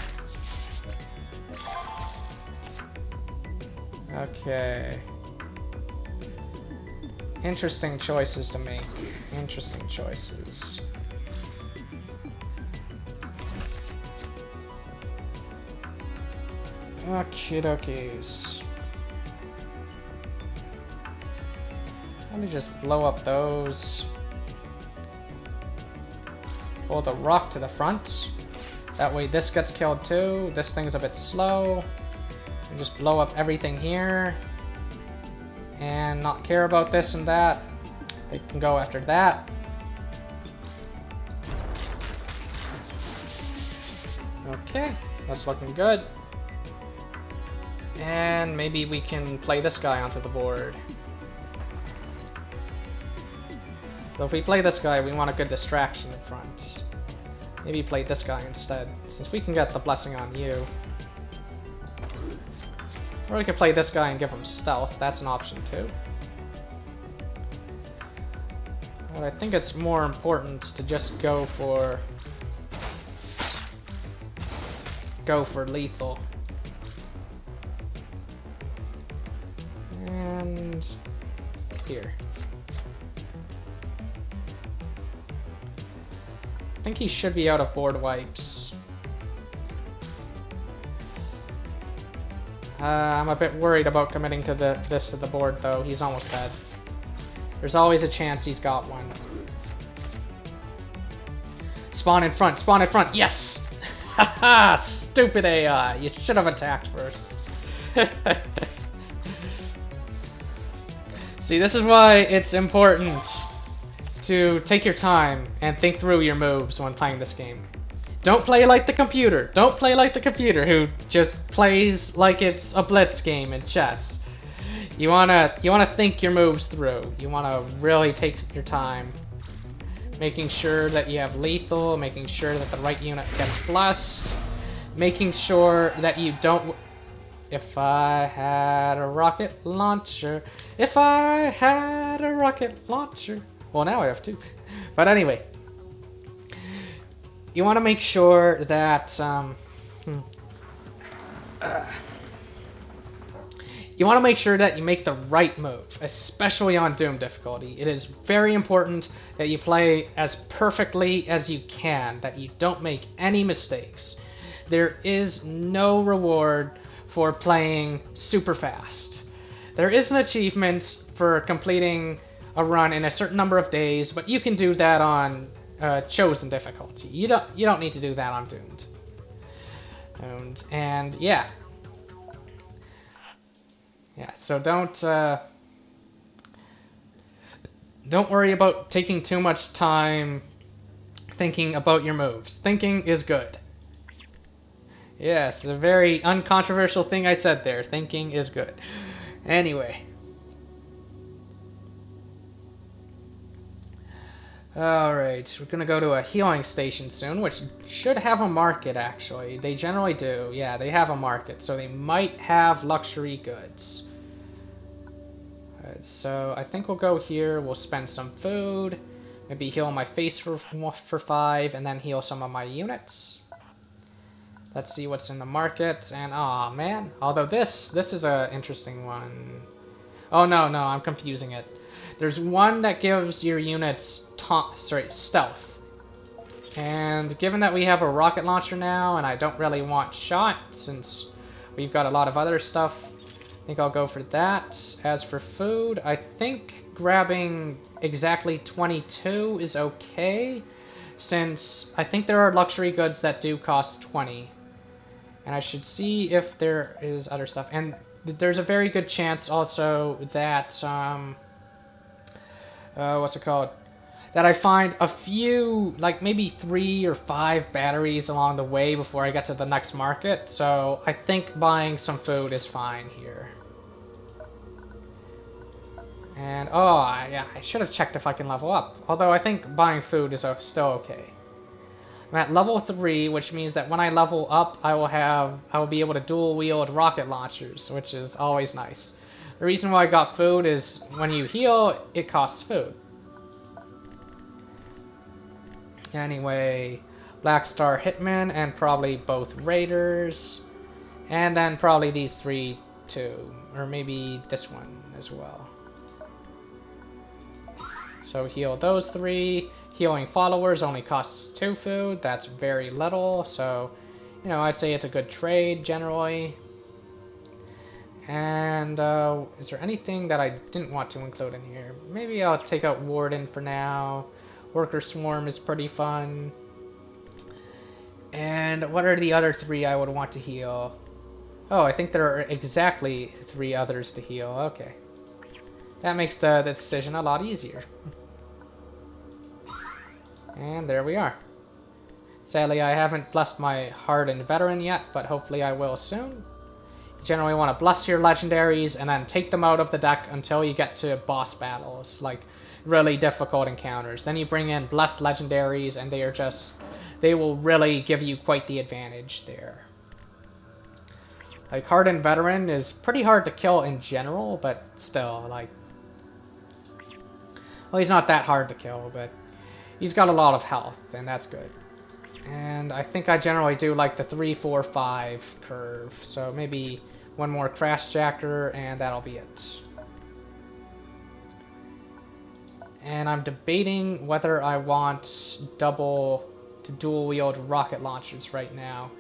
Okay. Interesting choices to make. Interesting choices. Okie dokies. Let me just blow up those. Pull the rock to the front. That way this gets killed too. This thing's a bit slow. And just blow up everything here. And not care about this and that. They can go after that. Okay, that's looking good. And maybe we can play this guy onto the board. So if we play this guy, we want a good distraction in front. Maybe play this guy instead, since we can get the blessing on you. Or we could play this guy and give him stealth, that's an option too. But I think it's more important to just go for lethal. And here. I think he should be out of board wipes. I'm a bit worried about committing to this to the board though. He's almost dead. There's always a chance he's got one. Spawn in front, spawn in front, yes! Haha, stupid AI, you should have attacked first. See, this is why it's important to take your time and think through your moves when playing this game. Don't play like the computer. Don't play like the computer who just plays like it's a blitz game in chess. You wanna think your moves through. You wanna really take your time, making sure that you have lethal, making sure that the right unit gets blessed, making sure that you don't. If I had a rocket launcher, if I had a rocket launcher. Well, now I have two. But anyway, you want to make sure that you want to make sure that you make the right move, especially on Doom difficulty. It is very important that you play as perfectly as you can, that you don't make any mistakes. There is no reward for playing super fast. There is an achievement for completing a run in a certain number of days, but you can do that on chosen difficulty. You don't need to do that on Doomed. And yeah. Yeah, so don't worry about taking too much time thinking about your moves. Thinking is good. Yes, a very uncontroversial thing I said there. Thinking is good. Anyway. Alright, we're gonna go to a healing station soon, which should have a market actually. They generally do. Yeah, they have a market, so they might have luxury goods. Alright, so I think we'll go here, we'll spend some food, maybe heal my face for 5, and then heal some of my units. Let's see what's in the market, and aw man, although this is a interesting one. Oh no, I'm confusing it. There's one that gives your units stealth. And given that we have a rocket launcher now, and I don't really want shot since we've got a lot of other stuff, I think I'll go for that. As for food, I think grabbing exactly 22 is okay, since I think there are luxury goods that do cost 20. And I should see if there is other stuff. And there's a very good chance also that what's it called? That I find a few, like maybe 3 or 5 batteries along the way before I get to the next market. So I think buying some food is fine here. And oh yeah, I should have checked if I can level up. Although I think buying food is still okay. I'm at level 3, which means that when I level up, I will be able to dual wield rocket launchers, which is always nice. The reason why I got food is when you heal, it costs food. Anyway, Black Star Hitman and probably both Raiders. And then probably these 3 too. Or maybe this one as well. So heal those 3. Healing followers only costs 2 food. That's very little. So, you know, I'd say it's a good trade generally. And is there anything that I didn't want to include in here? Maybe I'll take out Warden for now. Worker Swarm is pretty fun. And what are the other 3 I would want to heal? Oh, I think there are exactly 3 others to heal. Okay. That makes the decision a lot easier. And there we are. Sadly, I haven't blessed my Hardened Veteran yet, but hopefully I will soon. You generally want to bless your legendaries and then take them out of the deck until you get to boss battles, like really difficult encounters. Then you bring in blessed legendaries and they will really give you quite the advantage there. Like, Hardened Veteran is pretty hard to kill in general, but still, like... Well, he's not that hard to kill, but he's got a lot of health, and that's good. And I think I generally do like the 3, 4, 5 curve, so maybe one more Crashjacker, and that'll be it. And I'm debating whether I want dual wield rocket launchers right now.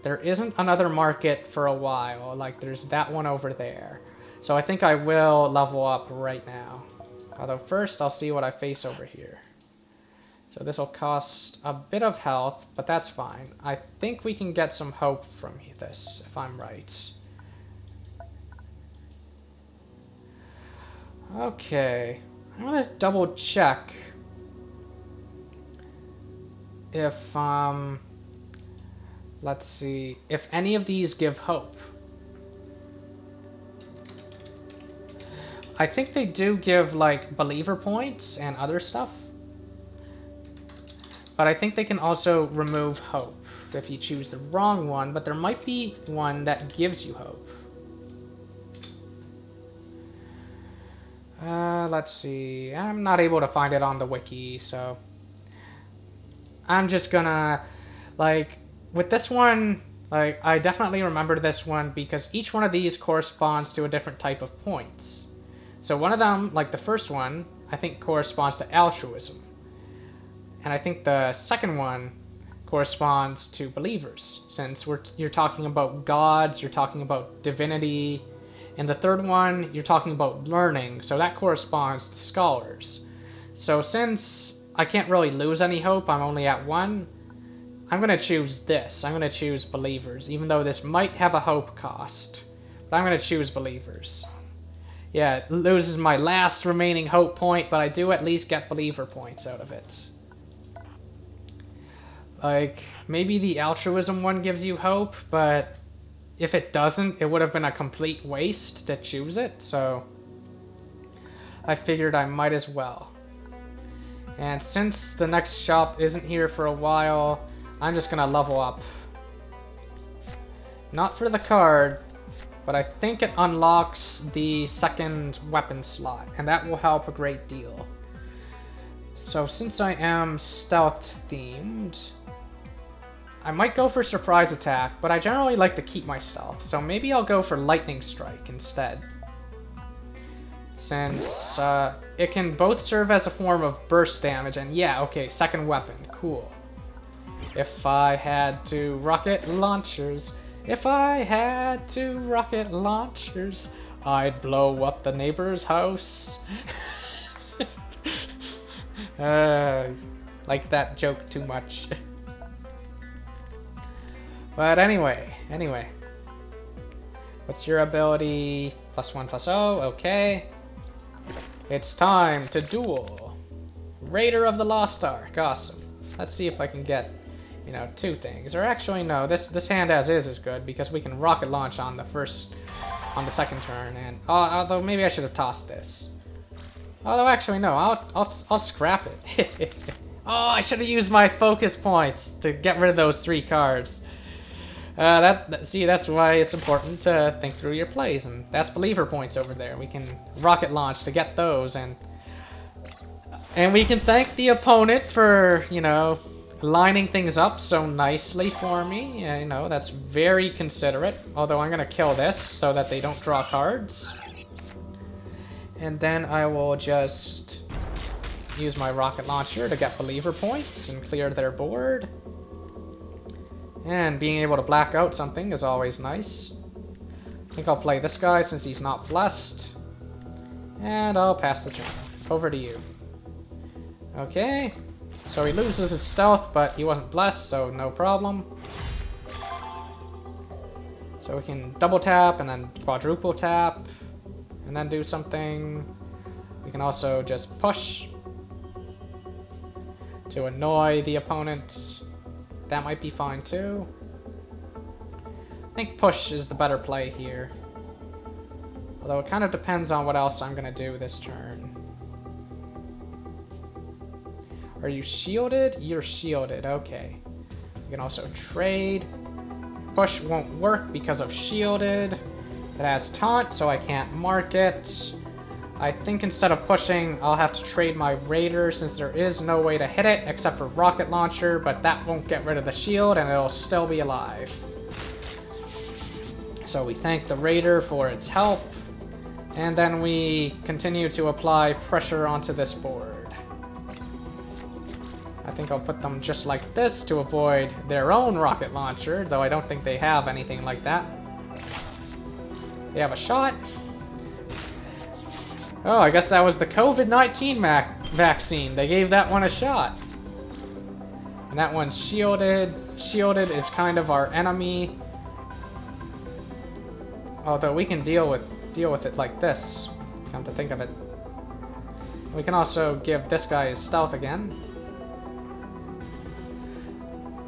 There isn't another market for a while, like there's that one over there. So I think I will level up right now. Although first I'll see what I face over here. So this will cost a bit of health, but that's fine. I think we can get some hope from this, if I'm right. Okay, I'm gonna double check if, let's see, if any of these give hope. I think they do give, like, believer points and other stuff. But I think they can also remove hope if you choose the wrong one, but there might be one that gives you hope. Let's see. I'm not able to find it on the wiki, so I'm just gonna, like, with this one, like, I definitely remember this one because each one of these corresponds to a different type of points. So one of them, like the first one, I think corresponds to altruism. And I think the second one corresponds to believers, since you're talking about gods, you're talking about divinity, and the third one, you're talking about learning, so that corresponds to scholars. So since I can't really lose any hope, I'm only at 1, I'm going to choose this. I'm going to choose believers, even though this might have a hope cost. But I'm going to choose believers. Yeah, it loses my last remaining hope point, but I do at least get believer points out of it. Like, maybe the altruism one gives you hope, but if it doesn't, it would have been a complete waste to choose it, so I figured I might as well. And since the next shop isn't here for a while, I'm just gonna level up. Not for the card, but I think it unlocks the second weapon slot, and that will help a great deal. So since I am stealth themed, I might go for surprise attack, but I generally like to keep my stealth, so maybe I'll go for lightning strike instead. Since it can both serve as a form of burst damage, and yeah, okay, second weapon, cool. If I had 2 rocket launchers, I'd blow up the neighbor's house. Like that joke too much. But anyway. What's your ability? +1/+0, okay. It's time to duel. Raider of the Lost Ark, awesome. Let's see if I can get, 2 things. Or actually, no, this hand as is good because we can rocket launch on the second turn. And although maybe I should have tossed this. Although actually, no, I'll scrap it. Oh, I should have used my focus points to get rid of those 3 cards. That's why it's important to think through your plays, and that's believer points over there. We can rocket launch to get those, and we can thank the opponent for, lining things up so nicely for me. That's very considerate, although I'm gonna kill this so that they don't draw cards. And then I will just use my rocket launcher to get believer points and clear their board. And being able to black out something is always nice. I think I'll play this guy since he's not blessed. And I'll pass the turn. Over to you. Okay. So he loses his stealth, but he wasn't blessed, so no problem. So we can double tap and then quadruple tap and then do something. We can also just push to annoy the opponent. That might be fine too. I think push is the better play here. Although it kind of depends on what else I'm going to do this turn. Are you shielded? You're shielded, okay. You can also trade. Push won't work because of shielded. It has taunt, so I can't mark it. I think instead of pushing, I'll have to trade my Raider since there is no way to hit it except for rocket launcher, but that won't get rid of the shield and it'll still be alive. So we thank the Raider for its help, and then we continue to apply pressure onto this board. I think I'll put them just like this to avoid their own rocket launcher, though I don't think they have anything like that. They have a shot. Oh, I guess that was the COVID-19 vaccine. They gave that one a shot. And that one's shielded. Shielded is kind of our enemy. Although we can deal with it like this, come to think of it. We can also give this guy his stealth again.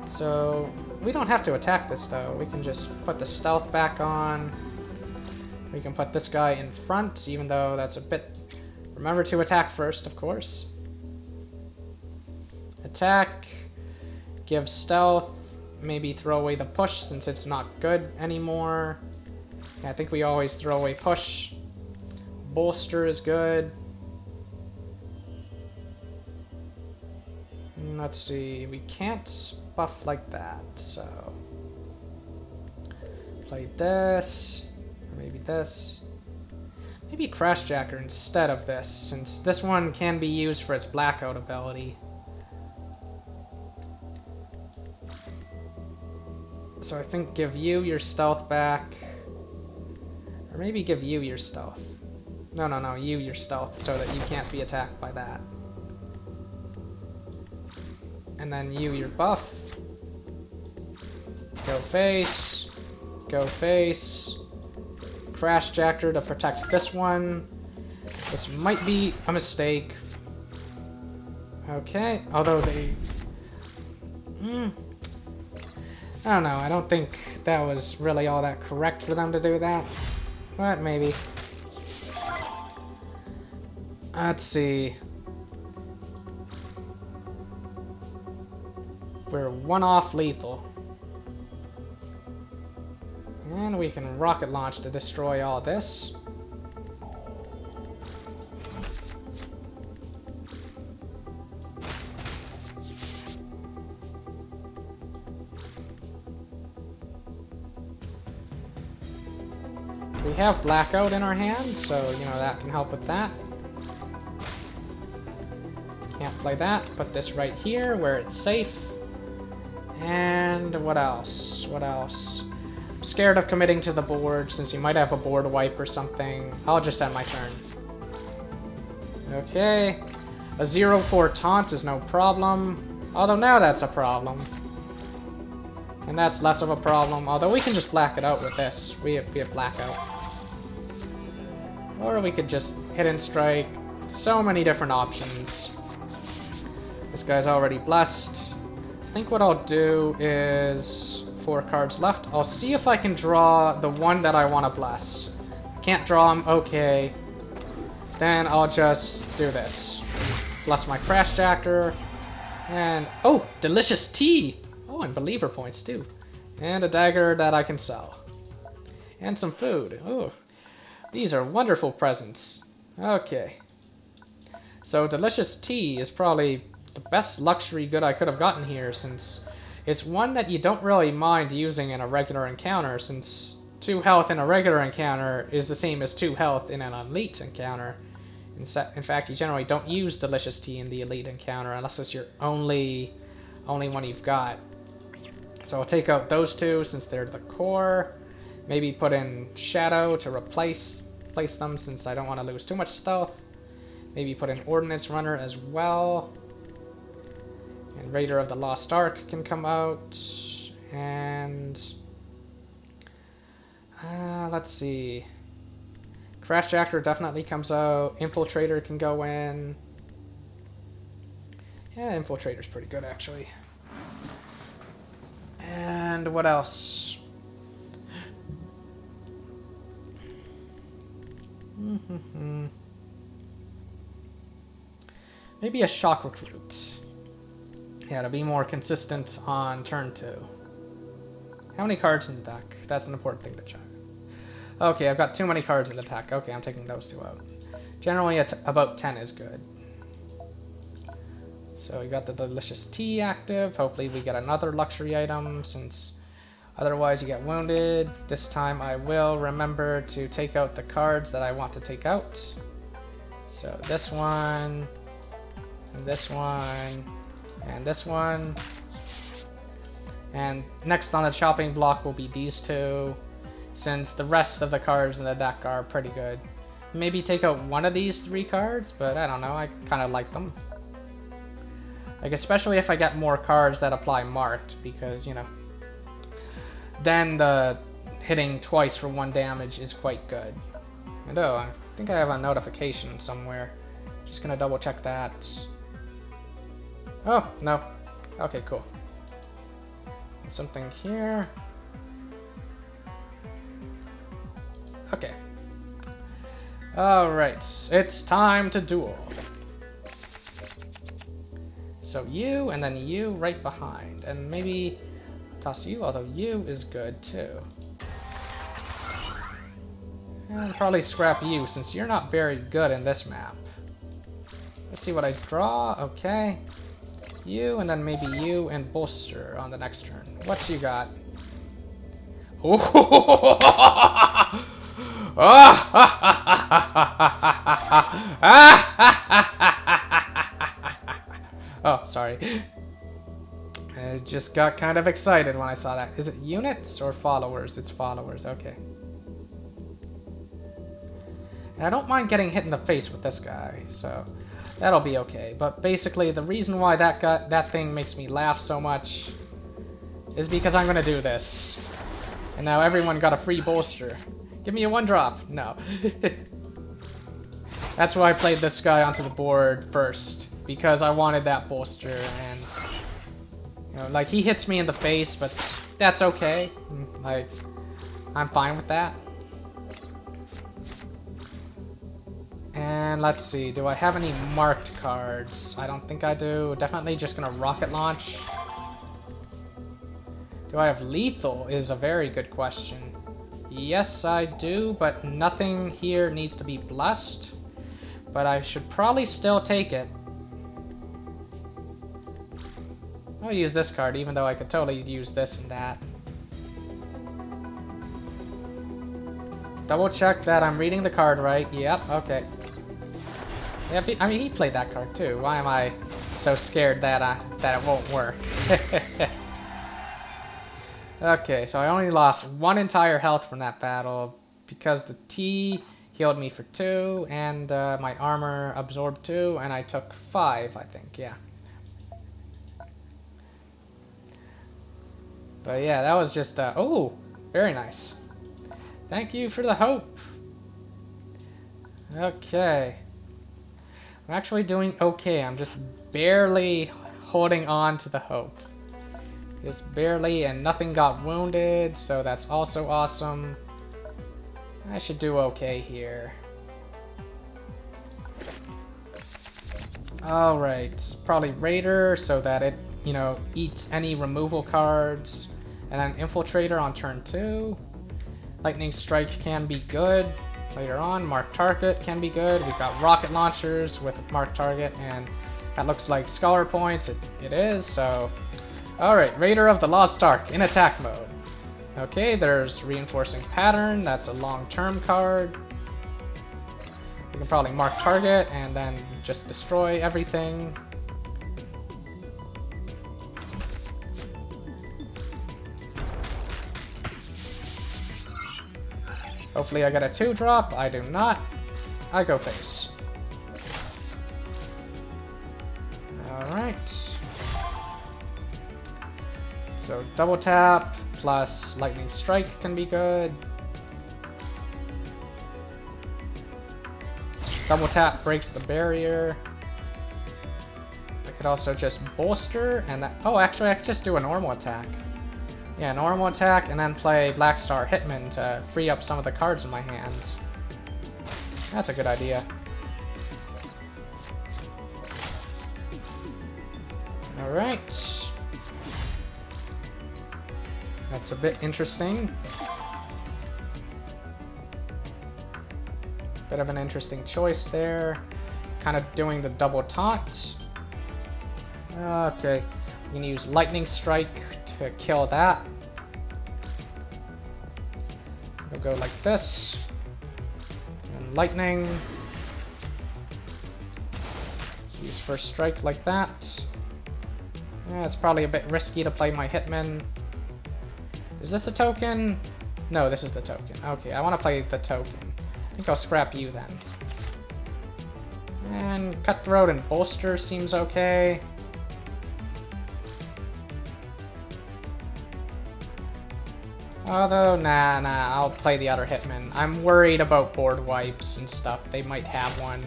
So we don't have to attack this though. We can just put the stealth back on. We can put this guy in front, even though that's a bit... Remember to attack first, of course. Attack. Give stealth. Maybe throw away the push since it's not good anymore. Yeah, I think we always throw away push. Bolster is good. Let's see, we can't buff like that, so... Play this. Maybe this. Maybe Crashjacker instead of this, since this one can be used for its blackout ability. So I think give you your stealth back. Or maybe give you your stealth. No, you your stealth so that you can't be attacked by that. And then you your buff. Go face. Go face. Crashjacker to protect this one. This might be a mistake. Okay, although they... I don't know, I don't think that was really all that correct for them to do that. But maybe. Let's see. We're one off lethal. And we can rocket launch to destroy all this. We have blackout in our hand, so you know that can help with that. Can't play that. Put this right here where it's safe. And what else? What else? I'm scared of committing to the board since he might have a board wipe or something. I'll just end my turn. Okay. A 0-4 taunt is no problem. Although now that's a problem. And that's less of a problem. Although we can just black it out with this. We have blackout. Or we could just hit and strike. So many different options. This guy's already blessed. I think what I'll do is 4 cards left. I'll see if I can draw the one that I want to bless. Can't draw him, okay. Then I'll just do this. Bless my Crashjacker. And, oh, delicious tea! Oh, and believer points too. And a dagger that I can sell. And some food. Oh, these are wonderful presents. Okay. So delicious tea is probably the best luxury good I could have gotten here, since it's one that you don't really mind using in a regular encounter, since 2 health in a regular encounter is the same as 2 health in an elite encounter. In fact, you generally don't use delicious tea in the elite encounter unless it's your only one you've got. So I'll take out those 2 since they're the core, Maybe put in Shadow to place them since I don't want to lose too much stealth. Maybe put in Ordnance Runner as well. And Raider of the Lost Ark can come out. And let's see. Crash Jacker definitely comes out. Infiltrator can go in. Yeah, Infiltrator's pretty good actually. And what else? Maybe a Shock Recruit. Yeah, to be more consistent on turn 2. How many cards in the deck? That's an important thing to check. Okay, I've got too many cards in the deck. Okay, I'm taking those 2 out. Generally, about 10 is good. So we got the Delicious Tea active. Hopefully we get another luxury item, since otherwise you get wounded. This time I will remember to take out the cards that I want to take out. So this one, and this one, and this one. And next on the chopping block will be these 2, since the rest of the cards in the deck are pretty good. Maybe take out one of these 3 cards, but I don't know, I kind of like them. Like, especially if I get more cards that apply marked, because, you know, then the hitting twice for 1 damage is quite good. And oh, I think I have a notification somewhere. Just gonna double check that. Oh, no. Okay, cool. Something here. Okay. Alright, it's time to duel. So you, and then you right behind. And maybe toss you, although you is good too. And probably scrap you, since you're not very good in this map. Let's see what I draw. Okay. You, and then maybe you and Bolster on the next turn. What you got? Oh, sorry. I just got kind of excited when I saw that. Is it units or followers? It's followers, okay. And I don't mind getting hit in the face with this guy, so that'll be okay. But basically, the reason why that thing makes me laugh so much is because I'm gonna do this. And now everyone got a free bolster. Give me a 1-drop. No. That's why I played this guy onto the board first, because I wanted that bolster, and you know, like, he hits me in the face, but that's okay. Like, I'm fine with that. And let's see, do I have any marked cards? I don't think I do. Definitely just gonna rocket launch. Do I have lethal is a very good question. Yes, I do, but nothing here needs to be blessed. But I should probably still take it. I'll use this card, even though I could totally use this and that. Double check that I'm reading the card right. Yep, okay. Yeah, I mean, he played that card too. Why am I so scared that it won't work? Okay, so I only lost 1 entire health from that battle because the T healed me for 2, and my armor absorbed 2, and I took 5, I think, yeah. But yeah, that was just, oh, very nice. Thank you for the hope. Okay. I'm actually doing okay. I'm just barely holding on to the hope. Just barely, and nothing got wounded, so that's also awesome. I should do okay here. Alright, probably Raider, so that it, you know, eats any removal cards. And then Infiltrator on turn 2. Lightning Strike can be good later on. Mark Target can be good. We've got Rocket Launchers with Mark Target, and that looks like Scholar Points. It is, so... Alright, Raider of the Lost Ark in attack mode. Okay, there's Reinforcing Pattern. That's a long-term card. We can probably mark target and then just destroy everything. Hopefully I get a 2-drop. I do not. I go face. Alright. So double tap plus lightning strike can be good. Double tap breaks the barrier. I could also just bolster and that. Oh, actually, I could just do a normal attack. Yeah, normal attack and then play Black Star Hitman to free up some of the cards in my hand. That's a good idea. Alright. That's a bit interesting. Bit of an interesting choice there. Kind of doing the double taunt. Okay, we can use Lightning Strike to kill that. We'll go like this. And Lightning. Use First Strike like that. Yeah, it's probably a bit risky to play my Hitman. Is this a token? No, this is the token. Okay, I want to play the token. I think I'll scrap you then. And Cutthroat and Bolster seems okay. Although, nah, I'll play the other Hitman. I'm worried about board wipes and stuff. They might have one.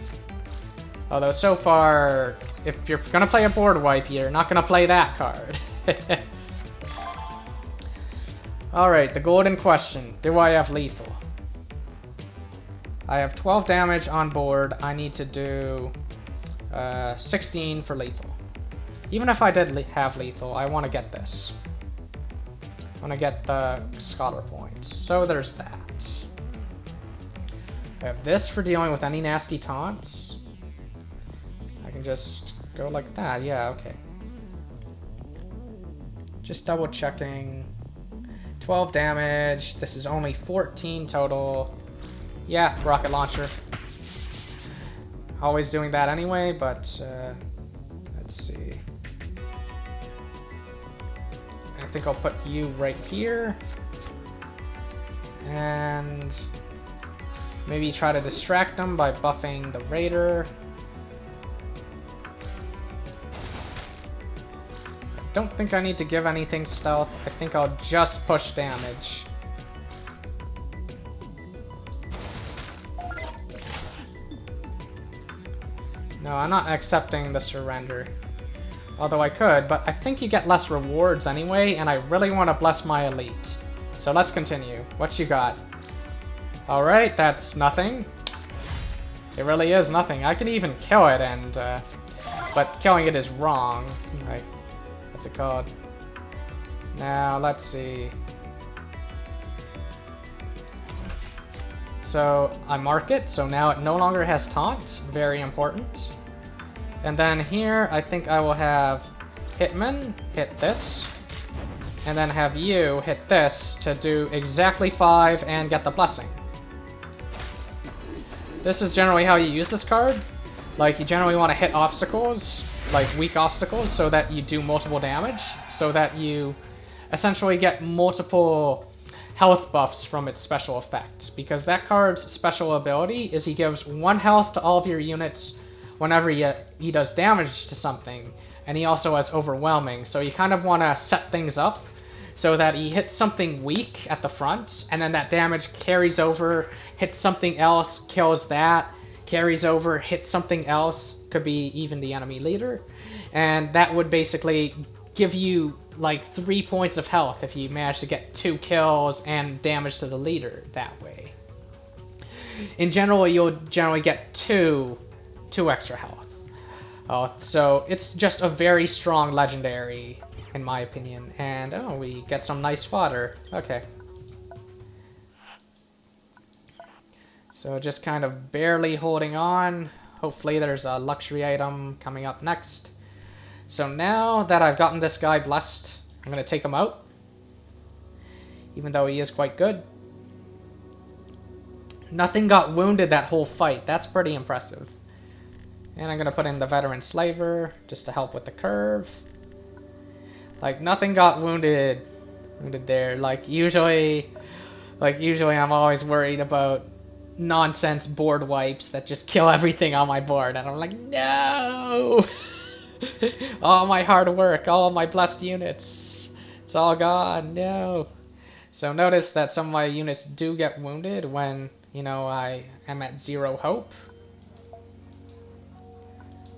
Although, so far, if you're gonna play a board wipe, you're not gonna play that card. Alright, the golden question. Do I have lethal? I have 12 damage on board. I need to do 16 for lethal. Even if I did have lethal, I want to get this. I want to get the scholar points. So there's that. I have this for dealing with any nasty taunts. I can just go like that. Yeah, okay. Just double checking. 12 damage. This is only 14 total. Yeah, rocket launcher. Always doing that anyway, but let's see. I think I'll put you right here. And maybe try to distract them by buffing the Raider. I don't think I need to give anything stealth. I think I'll just push damage. No, I'm not accepting the surrender. Although I could, but I think you get less rewards anyway, and I really want to bless my elite. So let's continue. What you got? Alright, that's nothing. It really is nothing. I can even kill it, and but killing it is wrong. Like, what's it called? Now, let's see. So, I mark it, so now it no longer has taunt. Very important. And then here, I think I will have Hitman hit this, and then have you hit this to do exactly 5 and get the blessing. This is generally how you use this card. Like, you generally want to hit obstacles, like weak obstacles, so that you do multiple damage, so that you essentially get multiple health buffs from its special effect. Because that card's special ability is he gives 1 health to all of your units whenever he does damage to something, and he also has overwhelming, so you kind of want to set things up so that he hits something weak at the front, and then that damage carries over, hits something else, kills that, carries over, hits something else, could be even the enemy leader, and that would basically give you like 3 points of health if you manage to get 2 kills and damage to the leader that way. In general, you'll generally get 2 extra health. So it's just a very strong legendary, in my opinion. And oh, we get some nice fodder. Okay. So just kind of barely holding on. Hopefully there's a luxury item coming up next. So now that I've gotten this guy blessed, I'm going to take him out. Even though he is quite good. Nothing got wounded that whole fight. That's pretty impressive. And I'm going to put in the Veteran Slaver just to help with the curve. Like, nothing got wounded there. Like, usually Like, usually I'm always worried about nonsense board wipes that just kill everything on my board, and I'm like, no! All my hard work, all my blessed units, it's all gone, no. So notice that some of my units do get wounded when, you know, I am at 0 hope.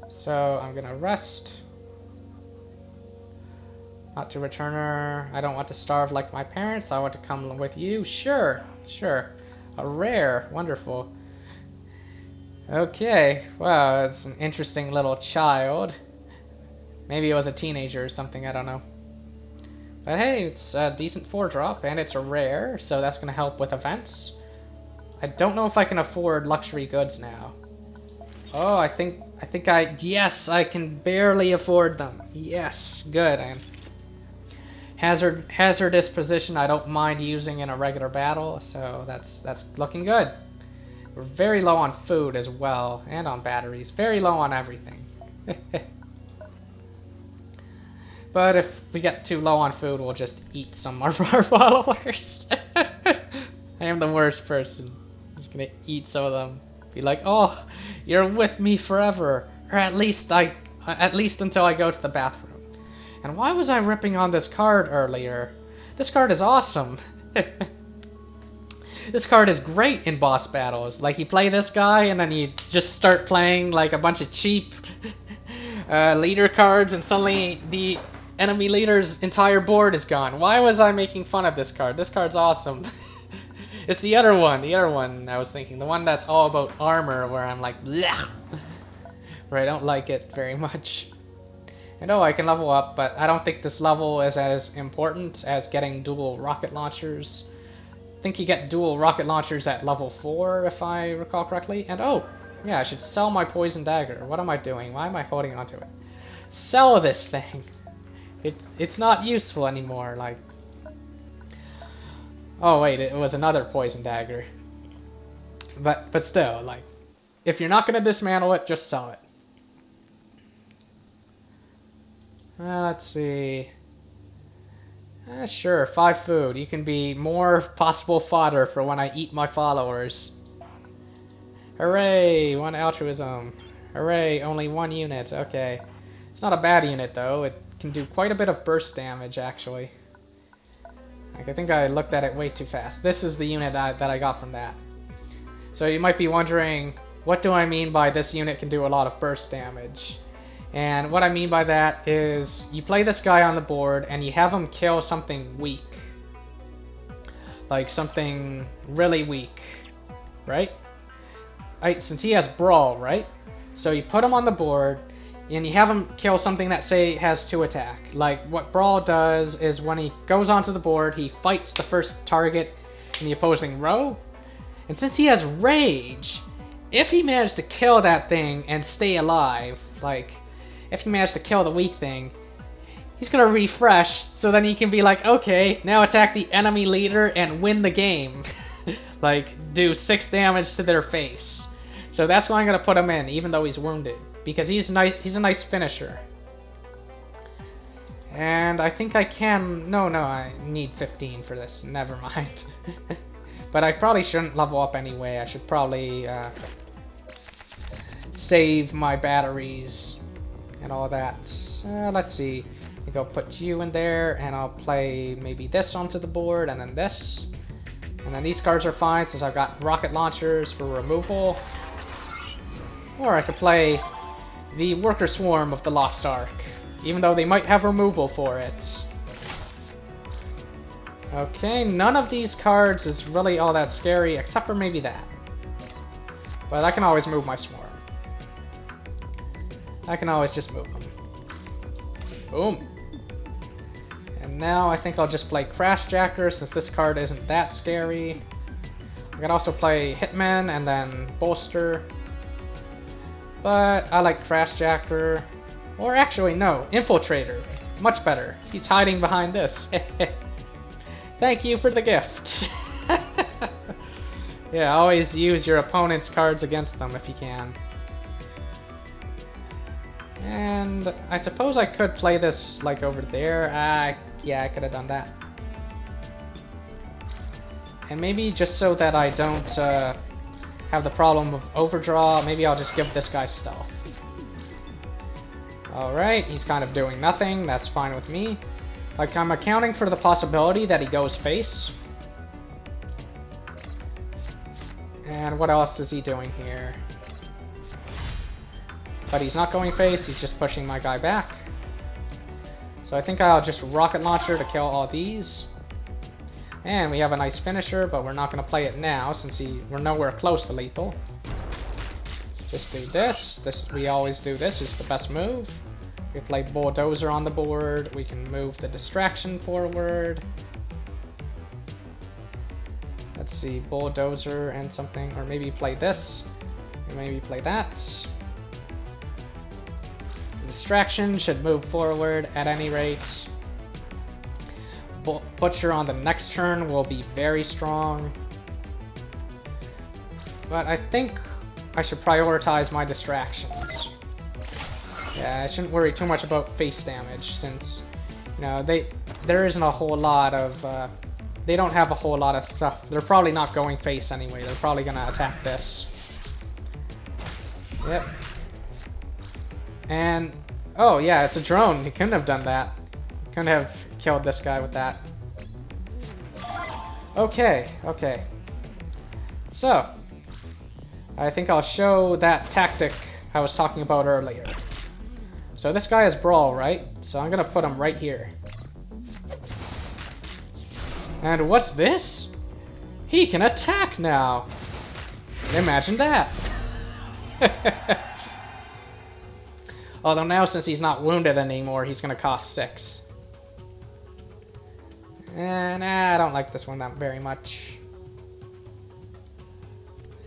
So I'm gonna rest. Not to returner. I don't want to starve like my parents. I want to come with you. Sure, sure. A rare. Wonderful. Okay. Wow, it's an interesting little child. Maybe it was a teenager or something. I don't know. But hey, it's a decent 4-drop, and it's a rare, so that's going to help with events. I don't know if I can afford luxury goods now. Oh, I think yes, I can barely afford them. Yes, good. And hazardous position I don't mind using in a regular battle, so that's looking good. We're very low on food as well, and on batteries. Very low on everything. But if we get too low on food, we'll just eat some of our followers. I am the worst person. I'm just gonna eat some of them. Be like, oh, you're with me forever, or at least until I go to the bathroom. And why was I ripping on this card earlier? This card is awesome. This card is great in boss battles. Like, you play this guy, and then you just start playing like a bunch of cheap leader cards, and suddenly the enemy leader's entire board is gone. Why was I making fun of this card? This card's awesome. It's the other one I was thinking. The one that's all about armor, where I'm like, bleh, where I don't like it very much. I know I can level up, but I don't think this level is as important as getting dual rocket launchers. I think you get dual rocket launchers at level 4, if I recall correctly. And oh, yeah, I should sell my poison dagger. What am I doing? Why am I holding onto it? Sell this thing! It's not useful anymore, like... Oh wait, it was another poison dagger. But still, like, if you're not gonna dismantle it, just sell it. Let's see. Sure, 5 food. You can be more possible fodder for when I eat my followers. Hooray! 1 altruism. Hooray! Only 1 unit. Okay. It's not a bad unit though. It can do quite a bit of burst damage actually. Like, I think I looked at it way too fast. This is the unit that I got from that. So you might be wondering, what do I mean by this unit can do a lot of burst damage? And what I mean by that is, you play this guy on the board and you have him kill something weak. Like something really weak, right? Since he has Brawl, right? So you put him on the board and you have him kill something that, say, has 2 attack. Like, what Brawl does is when he goes onto the board, he fights the first target in the opposing row. And since he has Rage, if he managed to kill that thing and stay alive, like, if he managed to kill the weak thing, he's gonna refresh, so then he can be like, okay, now attack the enemy leader and win the game. Like, do 6 damage to their face. So that's why I'm gonna put him in, even though he's wounded. Because he's a nice finisher. And I think I can... No, I need 15 for this. Never mind. But I probably shouldn't level up anyway. I should probably save my batteries and all that. Let's see. I think I'll put you in there, and I'll play maybe this onto the board, and then this. And then these cards are fine, since I've got rocket launchers for removal. Or I could play the Worker Swarm of the Lost Ark, even though they might have removal for it. Okay, none of these cards is really all that scary, except for maybe that. But I can always move my Swarm. I can always just move them. Boom. And now I think I'll just play Crashjacker, since this card isn't that scary. I can also play Hitman and then Bolster. But I like Crashjacker. Or actually, no, Infiltrator. Much better. He's hiding behind this. Thank you for the gift. Yeah, always use your opponent's cards against them if you can. And I suppose I could play this like over there. Yeah, I could have done that. And maybe just so that I don't have the problem of overdraw, maybe I'll just give this guy stealth. Alright, he's kind of doing nothing, that's fine with me. Like, I'm accounting for the possibility that he goes face. And what else is he doing here? But he's not going face, he's just pushing my guy back. So I think I'll just rocket launcher to kill all these. And we have a nice finisher, but we're not going to play it now since we're nowhere close to lethal. Just do this. We always do this, it's the best move. We play Bulldozer on the board, we can move the distraction forward. Let's see, Bulldozer and something, or maybe play this, or maybe play that. The distraction should move forward at any rate. Butcher on the next turn will be very strong. But I think I should prioritize my distractions. Yeah, I shouldn't worry too much about face damage since, you know, there isn't a whole lot of, they don't have a whole lot of stuff. They're probably not going face anyway. They're probably gonna attack this. Yep. And, oh yeah, it's a drone. He couldn't have done that. He couldn't have killed this guy with that. Okay. So, I think I'll show that tactic I was talking about earlier. So this guy is Brawl, right? So I'm gonna put him right here. And what's this? He can attack now! Imagine that! Although now, since he's not wounded anymore, he's gonna cost 6. And I don't like this one that very much.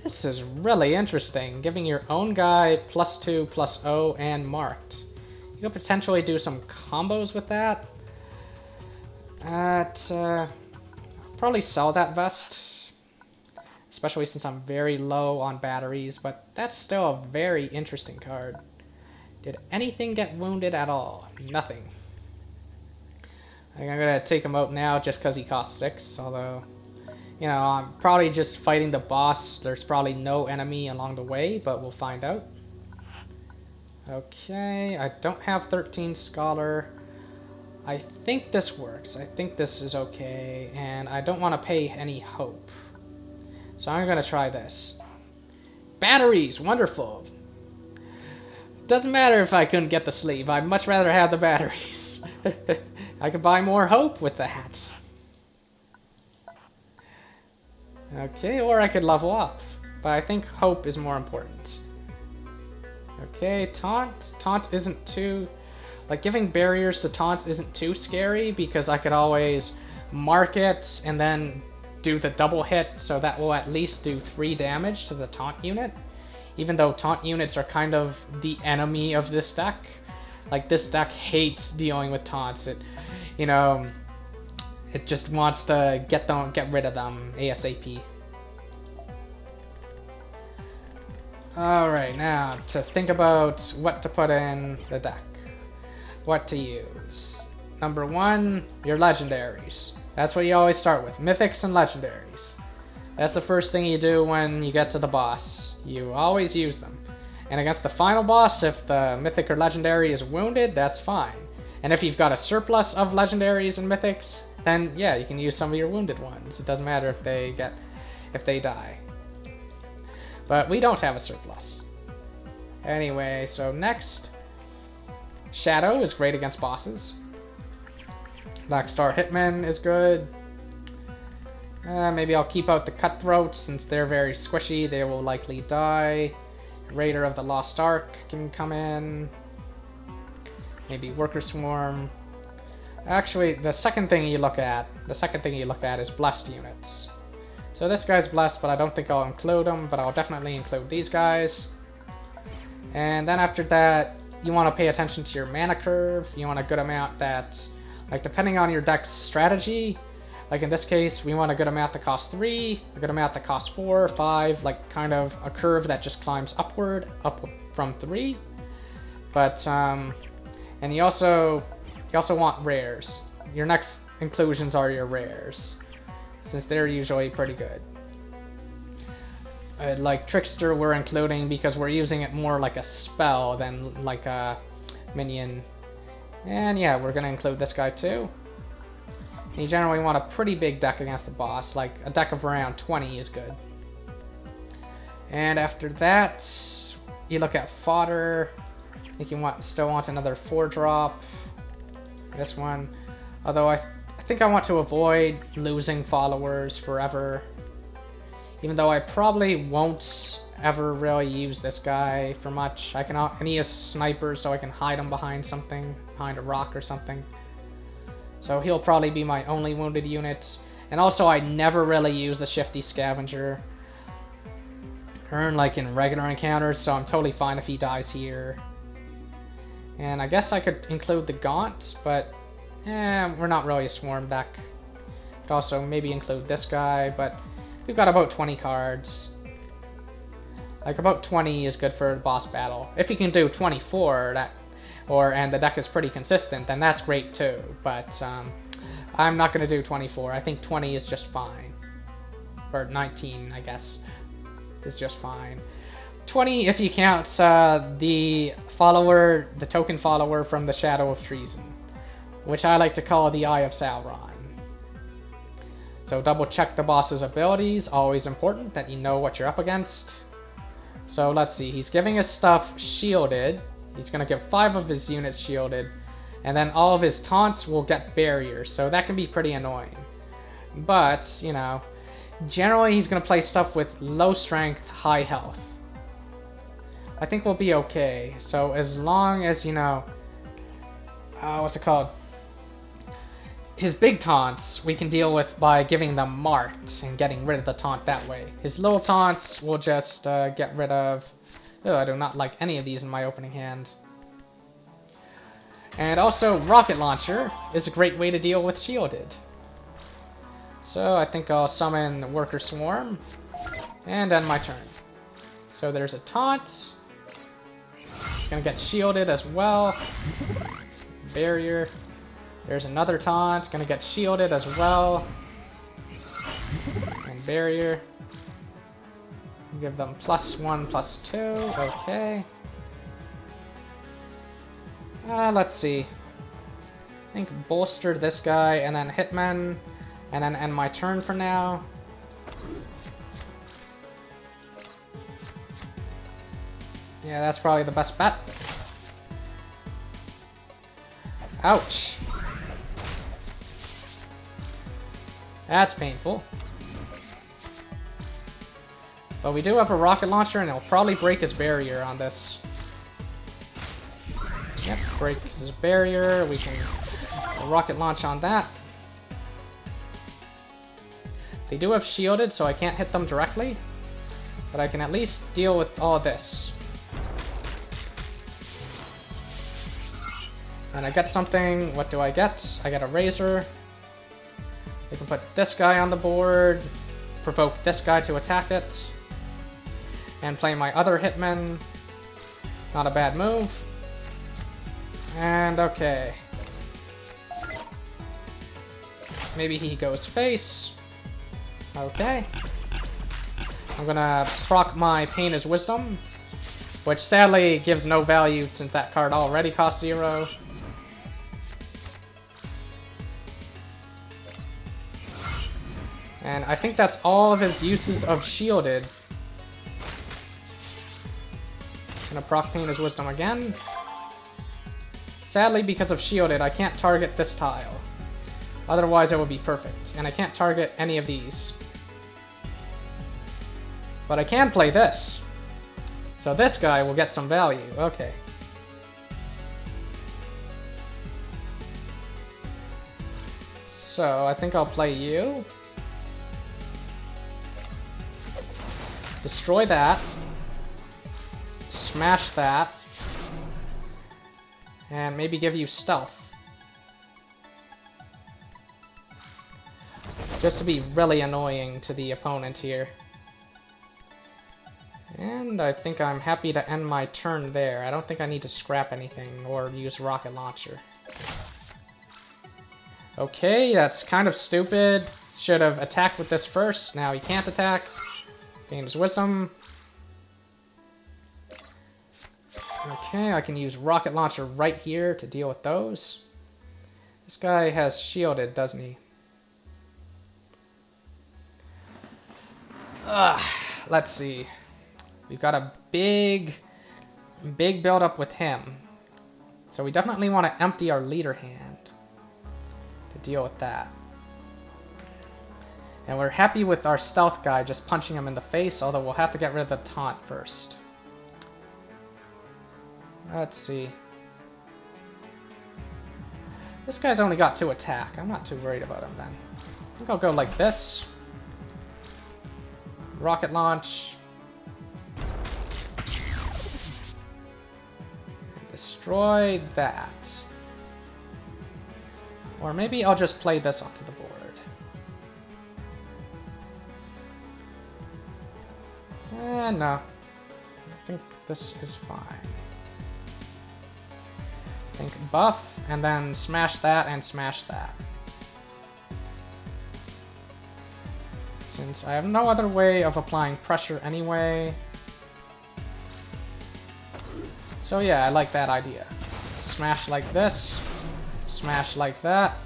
This is really interesting, giving your own guy +2, +0, and marked. You could potentially do some combos with that. Probably sell that vest, especially since I'm very low on batteries, but that's still a very interesting card. Did anything get wounded at all? Nothing. I'm gonna take him out now just because he costs 6, although, you know, I'm probably just fighting the boss. There's probably no enemy along the way, but we'll find out. Okay, I don't have 13 Scholar. I think this works. I think this is okay, and I don't want to pay any hope. So I'm gonna try this. Batteries! Wonderful! Doesn't matter if I couldn't get the sleeve. I'd much rather have the batteries. I could buy more hope with that. Okay, or I could level up. But I think hope is more important. Okay, Taunt. Taunt isn't too... Like, giving barriers to taunts isn't too scary because I could always mark it and then do the double hit, so that will at least do 3 damage to the taunt unit. Even though taunt units are kind of the enemy of this deck. Like, this deck hates dealing with taunts. It, you know, it just wants to get rid of them ASAP. Alright, now to think about what to put in the deck. What to use. Number 1, your legendaries. That's what you always start with, mythics and legendaries. That's the first thing you do when you get to the boss. You always use them. And against the final boss, if the mythic or legendary is wounded, that's fine. And if you've got a surplus of legendaries and mythics, then yeah, you can use some of your wounded ones. It doesn't matter if they die. But we don't have a surplus. Anyway, so next, Shadow is great against bosses. Black Star Hitman is good. Maybe I'll keep out the Cutthroats since they're very squishy. They will likely die. Raider of the Lost Ark can come in. Maybe Worker Swarm. Actually, the second thing you look at is blessed units. So this guy's blessed, but I don't think I'll include him, but I'll definitely include these guys. And then after that, you want to pay attention to your mana curve. You want a good amount that, like, depending on your deck's strategy, like in this case, we want a good amount that costs 3, a good amount that costs 4, 5, like kind of a curve that just climbs upward, up from 3. But, and you also want rares. Your next inclusions are your rares. since they're usually pretty good. Like Trickster we're including because we're using it more like a spell than like a minion. And yeah, we're going to include this guy too. You generally want a pretty big deck against the boss, like a deck of around 20 is good. And after that, you look at fodder. I think you still want another 4-drop. This one. Although I think I want to avoid losing followers forever. Even though I probably won't ever really use this guy for much. And he is sniper, so I can hide him behind something, behind a rock or something. So he'll probably be my only wounded unit. And also I never really use the Shifty Scavenger. Like in regular encounters, so I'm totally fine if he dies here. And I guess I could include the Gaunt, but we're not really a swarm deck. Could also maybe include this guy, but we've got about 20 cards. Like about 20 is good for the boss battle. If you can do 24, and the deck is pretty consistent, then that's great too. But I'm not going to do 24. I think 20 is just fine. Or 19, I guess, is just fine. 20 if you count the token follower from the Shadow of Treason, which I like to call the Eye of Sauron. So double check the boss's abilities, always important that you know what you're up against. So let's see, he's giving his stuff shielded. He's going to give 5 of his units shielded, and then all of his taunts will get barriers, so that can be pretty annoying. But, you know, generally he's going to play stuff with low strength, high health. I think we'll be okay. So as long as, you know, what's it called? His big taunts we can deal with by giving them marked and getting rid of the taunt that way. His little taunts we'll just get rid of. Oh, I do not like any of these in my opening hand. And also, Rocket Launcher is a great way to deal with shielded. So I think I'll summon the Worker Swarm and end my turn. So there's a taunt. It's gonna get shielded as well. Barrier. There's another taunt. It's gonna get shielded as well. And barrier. Give them +1, +2. Okay. Let's see. I think bolster this guy and then Hitman, and then end my turn for now. Yeah, that's probably the best bet. Ouch. That's painful. But we do have a rocket launcher, and it'll probably break his barrier on this. Yep, breaks his barrier. We can rocket launch on that. They do have shielded, so I can't hit them directly. But I can at least deal with all of this. And I get something. What do I get? I get a Razor. I can put this guy on the board, provoke this guy to attack it, and play my other Hitman. Not a bad move. And okay. Maybe he goes face. Okay. I'm gonna proc my Pain is Wisdom, which sadly gives no value since that card already costs 0. And I think that's all of his uses of shielded. Gonna proc Pain is Wisdom again. Sadly, because of shielded, I can't target this tile. Otherwise, it would be perfect. And I can't target any of these. But I can play this. So this guy will get some value. Okay. So I think I'll play you. Destroy that. Smash that. And maybe give you stealth. Just to be really annoying to the opponent here. And I think I'm happy to end my turn there. I don't think I need to scrap anything or use rocket launcher. Okay, that's kind of stupid. Should have attacked with this first. Now he can't attack. Gain his wisdom. Okay, I can use rocket launcher right here to deal with those. This guy has shielded, doesn't he? Let's see. We've got a big build up with him. So we definitely want to empty our leader hand to deal with that. And we're happy with our stealth guy just punching him in the face, although we'll have to get rid of the taunt first. Let's see. This guy's only got 2 attack. I'm not too worried about him then. I think I'll go like this. Rocket launch. Destroy that. Or maybe I'll just play this onto the board. No. I think this is fine. I think buff, and then smash that and smash that. Since I have no other way of applying pressure anyway. So yeah, I like that idea. Smash like this, smash like that.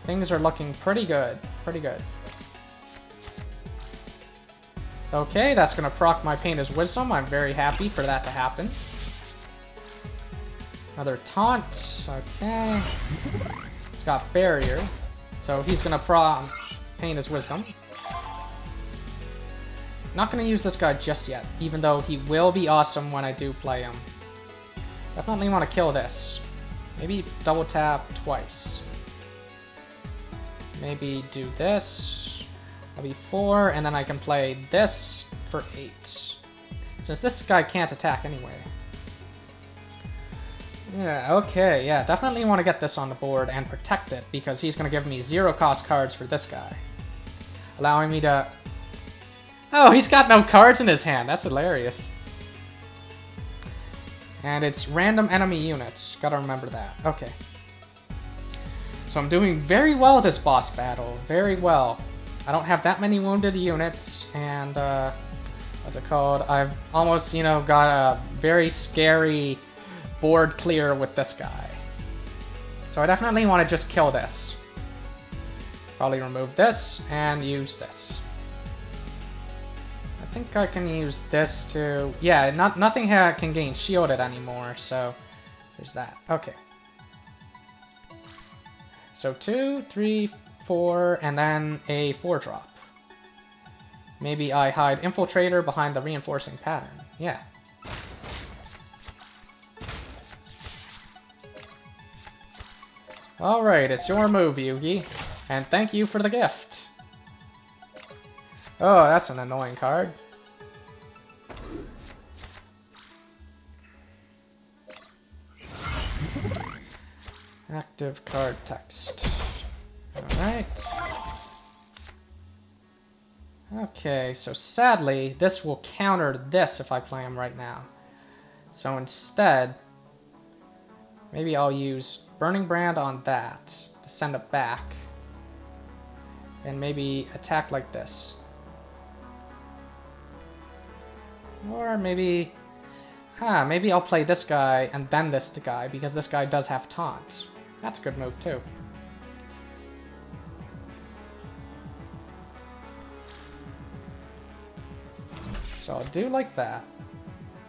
Things are looking pretty good, pretty good. Okay, that's gonna proc my Pain as Wisdom. I'm very happy for that to happen. Another taunt, okay. It's got barrier, so he's gonna prompt Pain as Wisdom. Not gonna use this guy just yet, even though he will be awesome when I do play him. Definitely want to kill this. Maybe double tap twice. Maybe do this. That'll be 4, and then I can play this for 8. Since this guy can't attack anyway. Yeah, okay, yeah, definitely want to get this on the board and protect it, because he's going to give me 0 cost cards for this guy. Allowing me to... Oh, he's got no cards in his hand, that's hilarious. And it's random enemy units, gotta remember that. Okay. So I'm doing very well this boss battle, very well. I don't have that many wounded units, and what's it called? I've almost, you know, got a very scary board clear with this guy. So I definitely want to just kill this. Probably remove this and use this. I think I can use this to... Yeah, nothing can gain shielded anymore, so there's that. Okay. So 2, 3, 4, and then a 4-drop. Maybe I hide Infiltrator behind the reinforcing pattern. Yeah. Alright, it's your move, Yugi. And thank you for the gift. Oh, that's an annoying card. Active card text. Alright. Okay, so sadly, this will counter this if I play him right now. So instead, maybe I'll use Burning Brand on that to send it back. And maybe attack like this. Or maybe... maybe I'll play this guy and then this guy, because this guy does have Taunt. That's a good move too. So I'll do like that,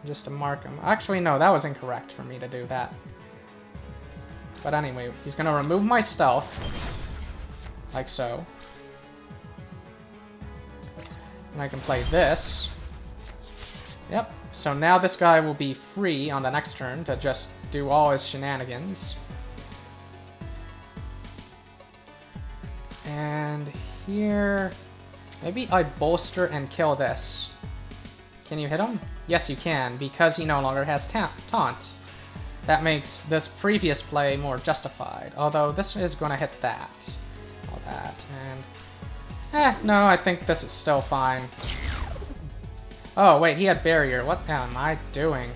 just to mark him. Actually, no, that was incorrect for me to do that. But anyway, he's gonna remove my stealth, like so. And I can play this. Yep, so now this guy will be free on the next turn to just do all his shenanigans. And here, maybe I bolster and kill this. Can you hit him? Yes, you can, because he no longer has Taunt. That makes this previous play more justified, although this is going to hit that. All that, and... no, I think this is still fine. Oh, wait, he had barrier. What am I doing?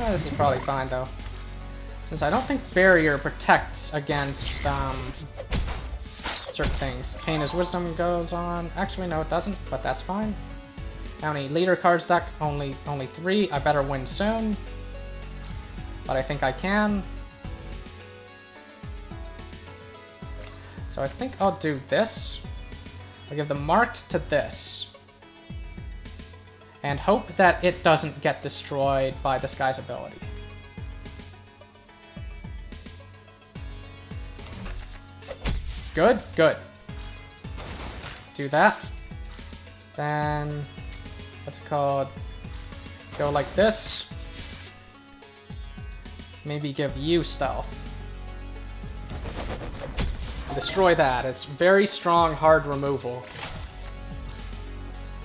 This is probably fine, though. Since I don't think Barrier protects against certain things. Pain is Wisdom goes on. Actually, no, it doesn't, but that's fine. How many leader cards deck? Only 3. I better win soon. But I think I can. So I think I'll do this. I'll give the marked to this. And hope that it doesn't get destroyed by this guy's ability. Good, good. Do that. Then, what's it called? Go like this. Maybe give you stealth. Destroy that. It's very strong, hard removal.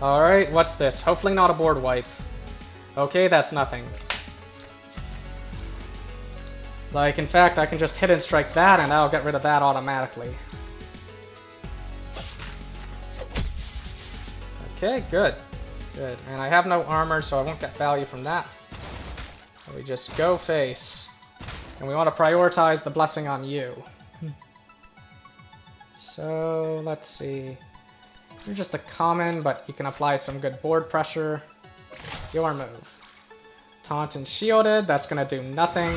Alright, what's this? Hopefully not a board wipe. Okay, that's nothing. Like, in fact, I can just hit and strike that, and I'll get rid of that automatically. Okay, good. Good. And I have no armor, so I won't get value from that. We just go face. And we want to prioritize the blessing on you. So, let's see. You're just a common, but you can apply some good board pressure. Your move. Taunt and shielded, that's gonna do nothing.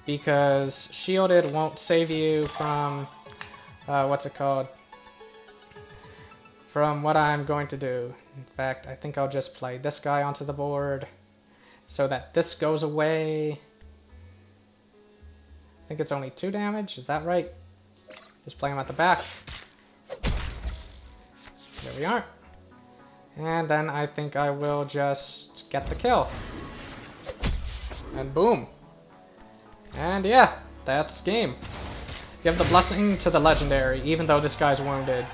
Because shielded won't save you from... what's it called? From what I'm going to do. In fact, I think I'll just play this guy onto the board. So that this goes away. I think it's only 2 damage, is that right? Just play him at the back. There we are. And then I think I will just get the kill. And boom. And yeah, that's game. Give the blessing to the legendary, even though this guy's wounded.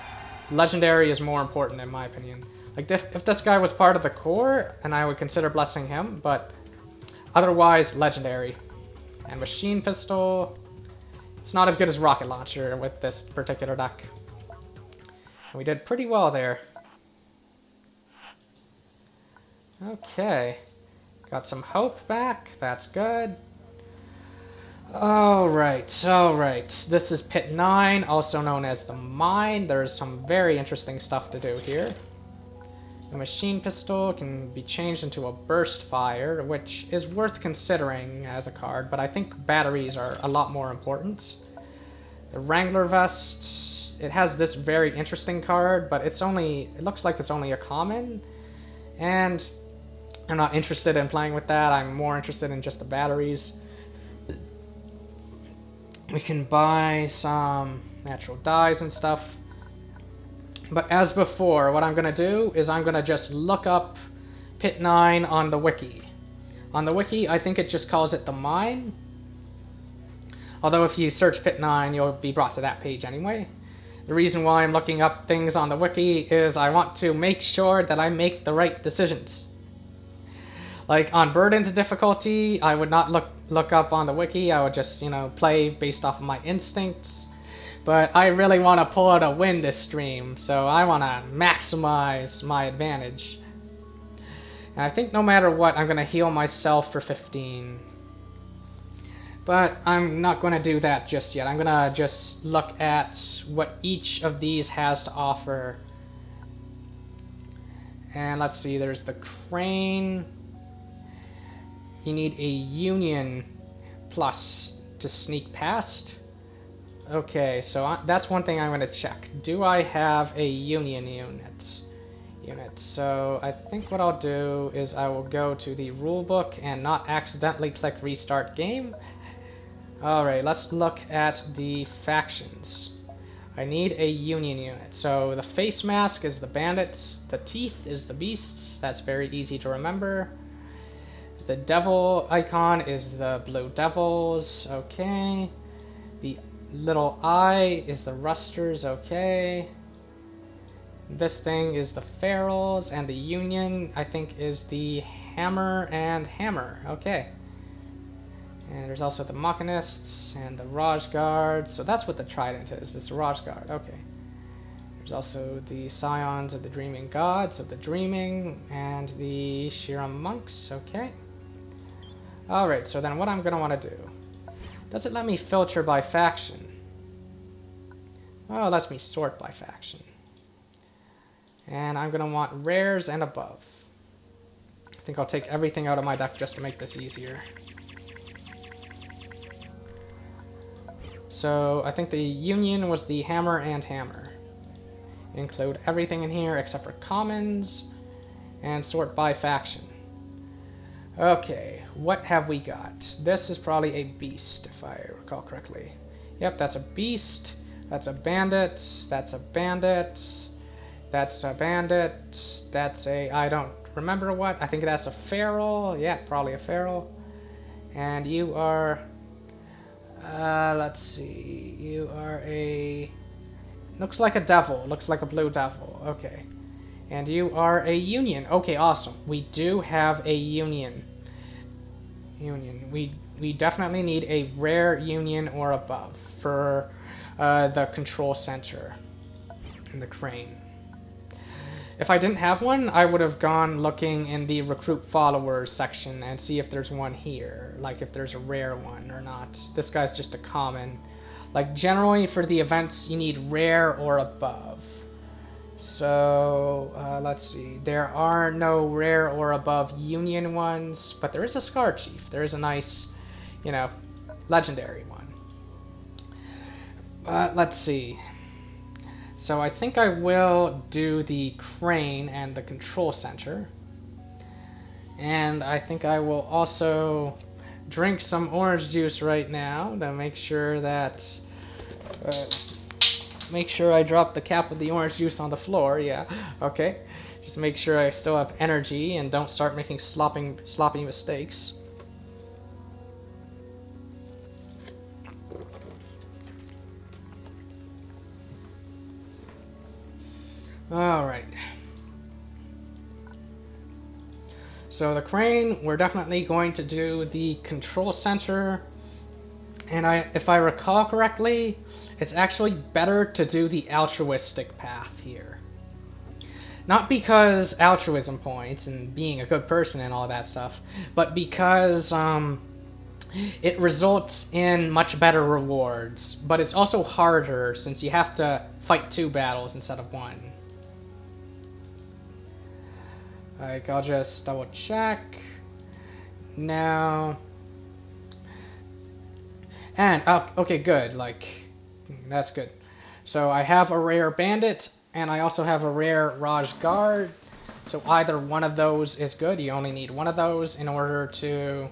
Legendary is more important in my opinion. Like if this guy was part of the core, and I would consider blessing him, but otherwise legendary. And machine pistol, it's not as good as rocket launcher with this particular deck. And we did pretty well there. Okay, got some hope back, that's good. Alright, alright. This is Pit 9, also known as the Mine. There's some very interesting stuff to do here. The machine pistol can be changed into a burst fire, which is worth considering as a card, but I think batteries are a lot more important. The Wrangler Vest, it has this very interesting card, but it looks like it's only a common, and I'm not interested in playing with that. I'm more interested in just the batteries. We can buy some natural dyes and stuff. But as before, what I'm going to do is I'm going to just look up Pit 9 on the wiki. On the wiki, I think it just calls it the Mine. Although if you search Pit 9, you'll be brought to that page anyway. The reason why I'm looking up things on the wiki is I want to make sure that I make the right decisions. Like on Burdened difficulty, I would not look up on the wiki. I would just, play based off of my instincts. But I really want to pull out a win this stream, so I want to maximize my advantage. And I think no matter what, I'm going to heal myself for 15. But I'm not going to do that just yet. I'm going to just look at what each of these has to offer. And let's see, there's the Crane. You need a Union plus to sneak past. Okay, so that's one thing I'm going to check. Do I have a Union unit? So I think what I'll do is I will go to the rulebook and not accidentally click restart game. Alright, let's look at the factions. I need a Union unit. So the face mask is the bandits, the teeth is the beasts, that's very easy to remember. The devil icon is the blue devils, okay. The little eye is the rusters, okay. This thing is the ferals, and the Union, I think, is the hammer and hammer, okay. And there's also the Machinists and the Raj Guard, so that's what the Trident is, it's the Raj Guard, okay. There's also the Scions of the Dreaming Gods of the Dreaming, and the Shiram Monks, okay. Alright, so then what I'm gonna want to do. Does it let me filter by faction? Oh, it lets me sort by faction. And I'm gonna want rares and above. I think I'll take everything out of my deck just to make this easier. So I think the union was the hammer and hammer. Include everything in here except for commons and sort by faction. Okay, what have we got? This is probably a beast, if I recall correctly. Yep, that's a beast. That's a bandit. That's a bandit. That's a bandit. That's a... I don't remember what. I think that's a feral. Yeah, probably a feral. And you are... let's see. You are a... Looks like a devil. Looks like a blue devil. Okay. And you are a union. Okay, awesome. We do have a union. We definitely need a rare union or above for the control center and the crane. If I didn't have one, I would have gone looking in the recruit followers section and see if there's one here, like if there's a rare one or not. This guy's just a common. Like generally for the events you need rare or above. So let's see, there are no rare or above union ones, but there is a Scar Chief. There is a nice, you know, legendary one. Let's see. So I think I will do the crane and the control center. And I think I will also drink some orange juice right now to make sure that... make sure I drop the cap of the orange juice on the floor, yeah, okay. Just make sure I still have energy and don't start making sloppy mistakes. Alright. So the crane, we're definitely going to do the control center. And if I recall correctly, it's actually better to do the altruistic path here. Not because altruism points and being a good person and all that stuff, but because it results in much better rewards. But it's also harder since you have to fight 2 battles instead of 1. Like, I'll just double check. Now... And, okay, good, like... That's good. So I have a rare bandit, and I also have a rare Raj Guard. So either one of those is good. You only need one of those in order to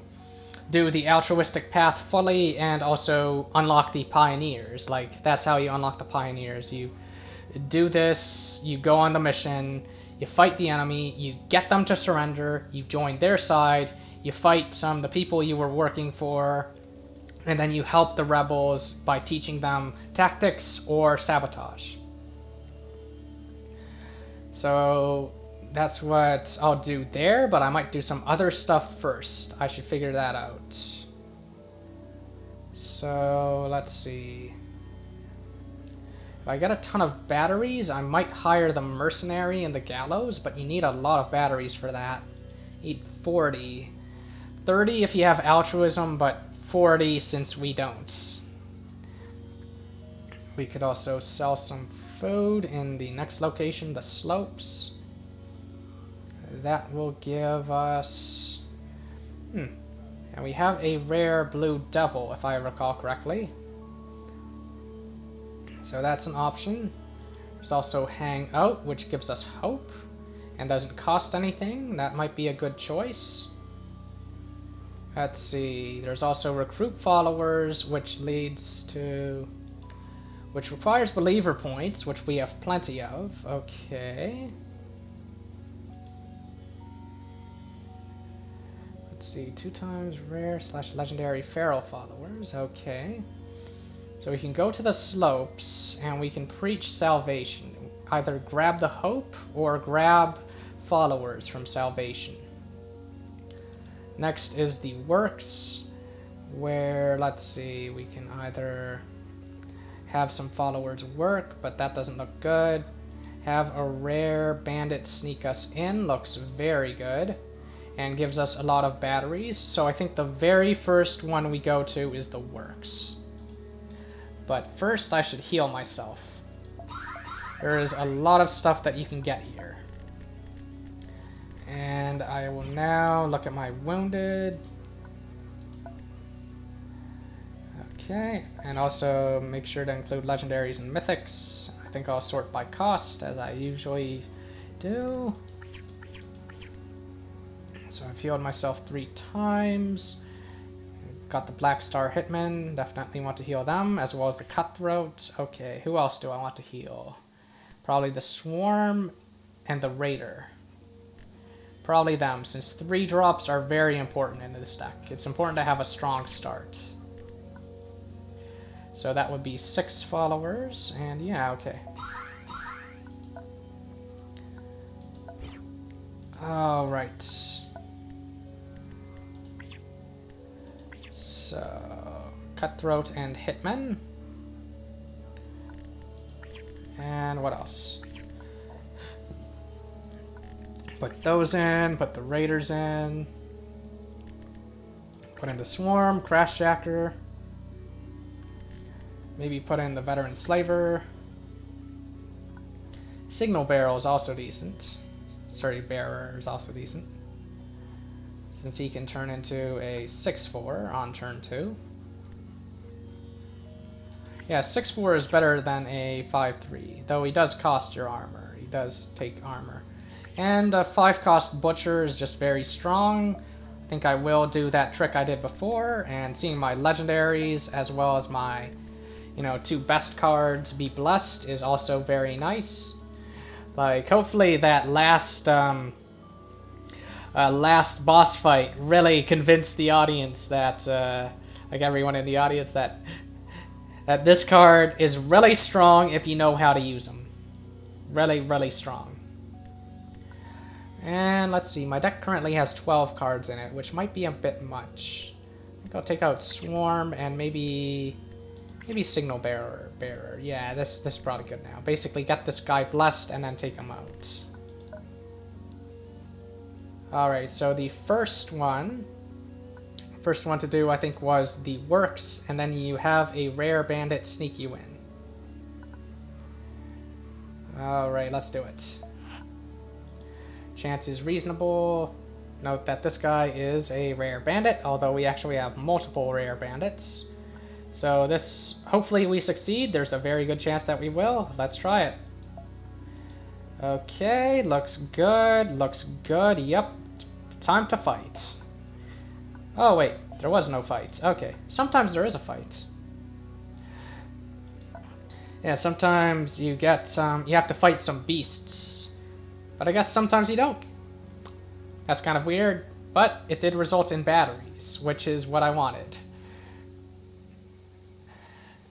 do the altruistic path fully and also unlock the pioneers. Like, that's how you unlock the pioneers. You do this, you go on the mission, you fight the enemy, you get them to surrender, you join their side, you fight the people you were working for, and then you help the rebels by teaching them tactics or sabotage. So that's what I'll do there, but I might do some other stuff first. I should figure that out. So let's see. If I get a ton of batteries, I might hire the mercenary and the gallows, but you need a lot of batteries for that. You need 40. 30 if you have altruism, but 40 since we don't. We could also sell some food in the next location, the slopes. That will give us... And we have a rare blue devil, if I recall correctly. So that's an option. There's also hang out, which gives us hope and doesn't cost anything. That might be a good choice. Let's see, there's also recruit followers, which requires believer points, which we have plenty of. Okay. Let's see, 2 times rare / legendary feral followers. Okay. So we can go to the slopes and we can preach salvation. Either grab the hope or grab followers from salvation. Next is the works, where, let's see, we can either have some followers work, but that doesn't look good. Have a rare bandit sneak us in, looks very good. and gives us a lot of batteries. So I think the very first one we go to is the works. But first I should heal myself. There is a lot of stuff that you can get here. And I will now look at my wounded. Okay, and also make sure to include legendaries and mythics. I think I'll sort by cost, as I usually do. So I've healed myself 3 times. Got the Black Star Hitmen, definitely want to heal them, as well as the Cutthroat. Okay, who else do I want to heal? Probably the Swarm and the Raider. Probably them, since 3 drops are very important in this deck. It's important to have a strong start. So that would be 6 followers, and yeah, okay. Alright. So, Cutthroat and Hitman. And what else? Put those in, put the Raiders in. Put in the Swarm, Crashjacker. Maybe put in the Veteran Slaver. Signal Barrel is also decent. Sorry, Bearer is also decent. Since he can turn into a 6/4 on turn 2. Yeah, 6/4 is better than a 5/3, though he does cost your armor. He does take armor. And a 5-cost Butcher is just very strong. I think I will do that trick I did before, and seeing my legendaries as well as my, 2 best cards be blessed is also very nice. Like, hopefully that last boss fight really convinced the audience that, like everyone in the audience, that this card is really strong if you know how to use them. Really, really strong. And let's see, my deck currently has 12 cards in it, which might be a bit much. I think I'll take out Swarm and maybe Signal Bearer. Yeah, this is probably good now. Basically, get this guy blessed and then take him out. Alright, so the first one to do, I think, was the Works, and then you have a Rare Bandit sneak you in. Alright, let's do it. Chance is reasonable. Note that this guy is a Rare Bandit, although we actually have multiple Rare Bandits. So this, hopefully we succeed. There's a very good chance that we will. Let's try it. Okay, looks good, yep. Time to fight. Oh wait, there was no fight. Okay, sometimes there is a fight. Yeah, sometimes you get you have to fight some beasts. But I guess sometimes you don't. That's kind of weird, but it did result in batteries, which is what I wanted.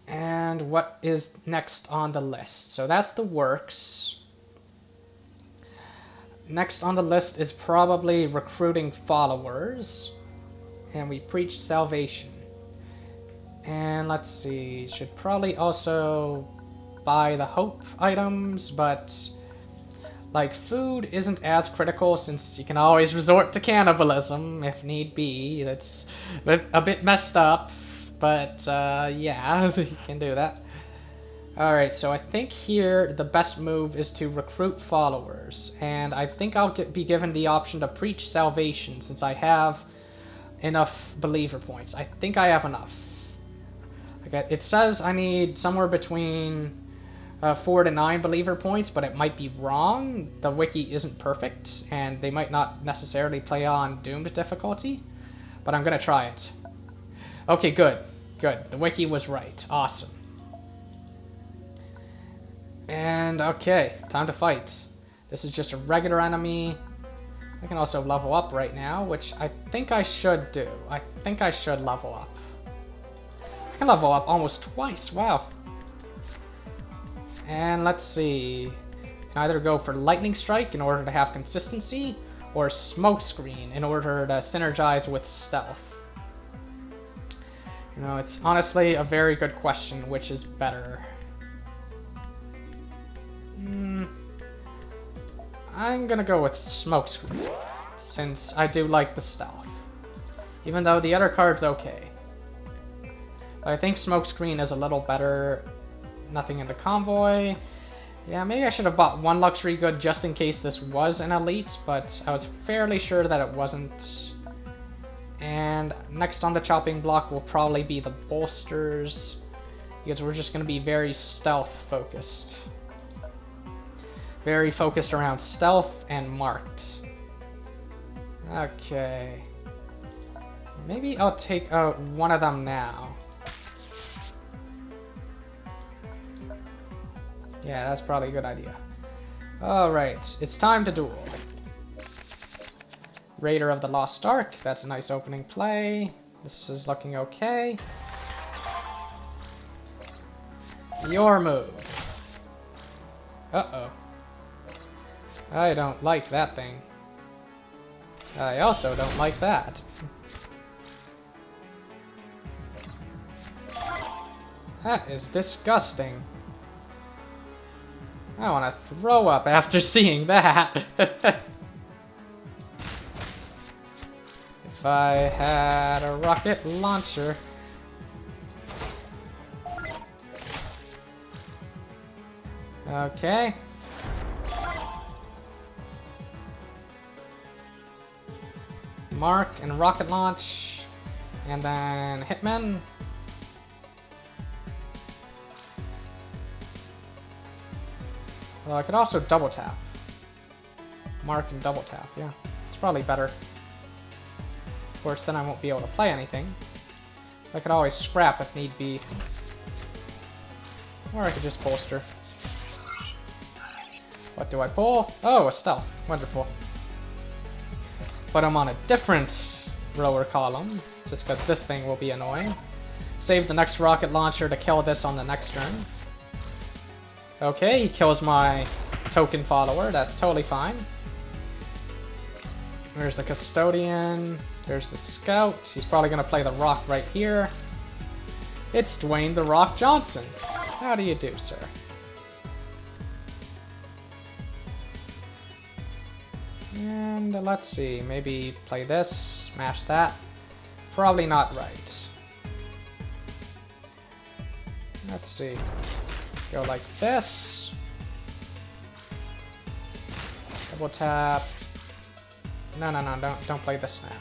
And what is next on the list? So that's the Works. Next on the list is probably recruiting followers. And we preach salvation. And let's see, should probably also buy the hope items, but like food isn't as critical since you can always resort to cannibalism if need be. That's a bit messed up, but yeah, you can do that. Alright, so I think here the best move is to recruit followers, and I think I'll be given the option to preach salvation since I have enough believer points. I think I have enough. It says I need somewhere between 4 to 9 believer points, but it might be wrong. The wiki isn't perfect, and they might not necessarily play on doomed difficulty, but I'm gonna try it. Okay, good. The wiki was right. Awesome. And okay, time to fight. This is just a regular enemy. I can also level up right now, which I think I should do. I think I should level up. I can level up almost twice, wow. And let's see. I can either go for Lightning Strike in order to have consistency, or Smoke Screen in order to synergize with Stealth. It's honestly a very good question, which is better. I'm gonna go with Smoke Screen. since I do like the stealth. Even though the other card's okay. But I think Smokescreen is a little better. Nothing in the Convoy. Yeah, maybe I should have bought one luxury good just in case this was an elite, but I was fairly sure that it wasn't. And next on the chopping block will probably be the bolsters, because we're just going to be very stealth focused. Very focused around stealth and marked. Okay. Maybe I'll take out one of them now. Yeah, that's probably a good idea. Alright, it's time to duel. Raider of the Lost Ark, that's a nice opening play. This is looking okay. Your move. Uh-oh. I don't like that thing. I also don't like that. That is disgusting. I want to throw up after seeing that. If I had a rocket launcher. Okay. Mark and rocket launch. And then Hitman. Well, I could also double tap. Mark and double tap, yeah. It's probably better. Of course, then I won't be able to play anything. I could always scrap if need be. Or I could just bolster. What do I pull? Oh, a stealth. Wonderful. But I'm on a different rower column, just because this thing will be annoying. Save the next rocket launcher to kill this on the next turn. Okay, he kills my token follower. That's totally fine. There's the Custodian. There's the Scout. He's probably going to play the Rock right here. It's Dwayne the Rock Johnson. How do you do, sir? And let's see. Maybe play this. Smash that. Probably not right. Let's see. Go like this. Double tap. No, don't play this now.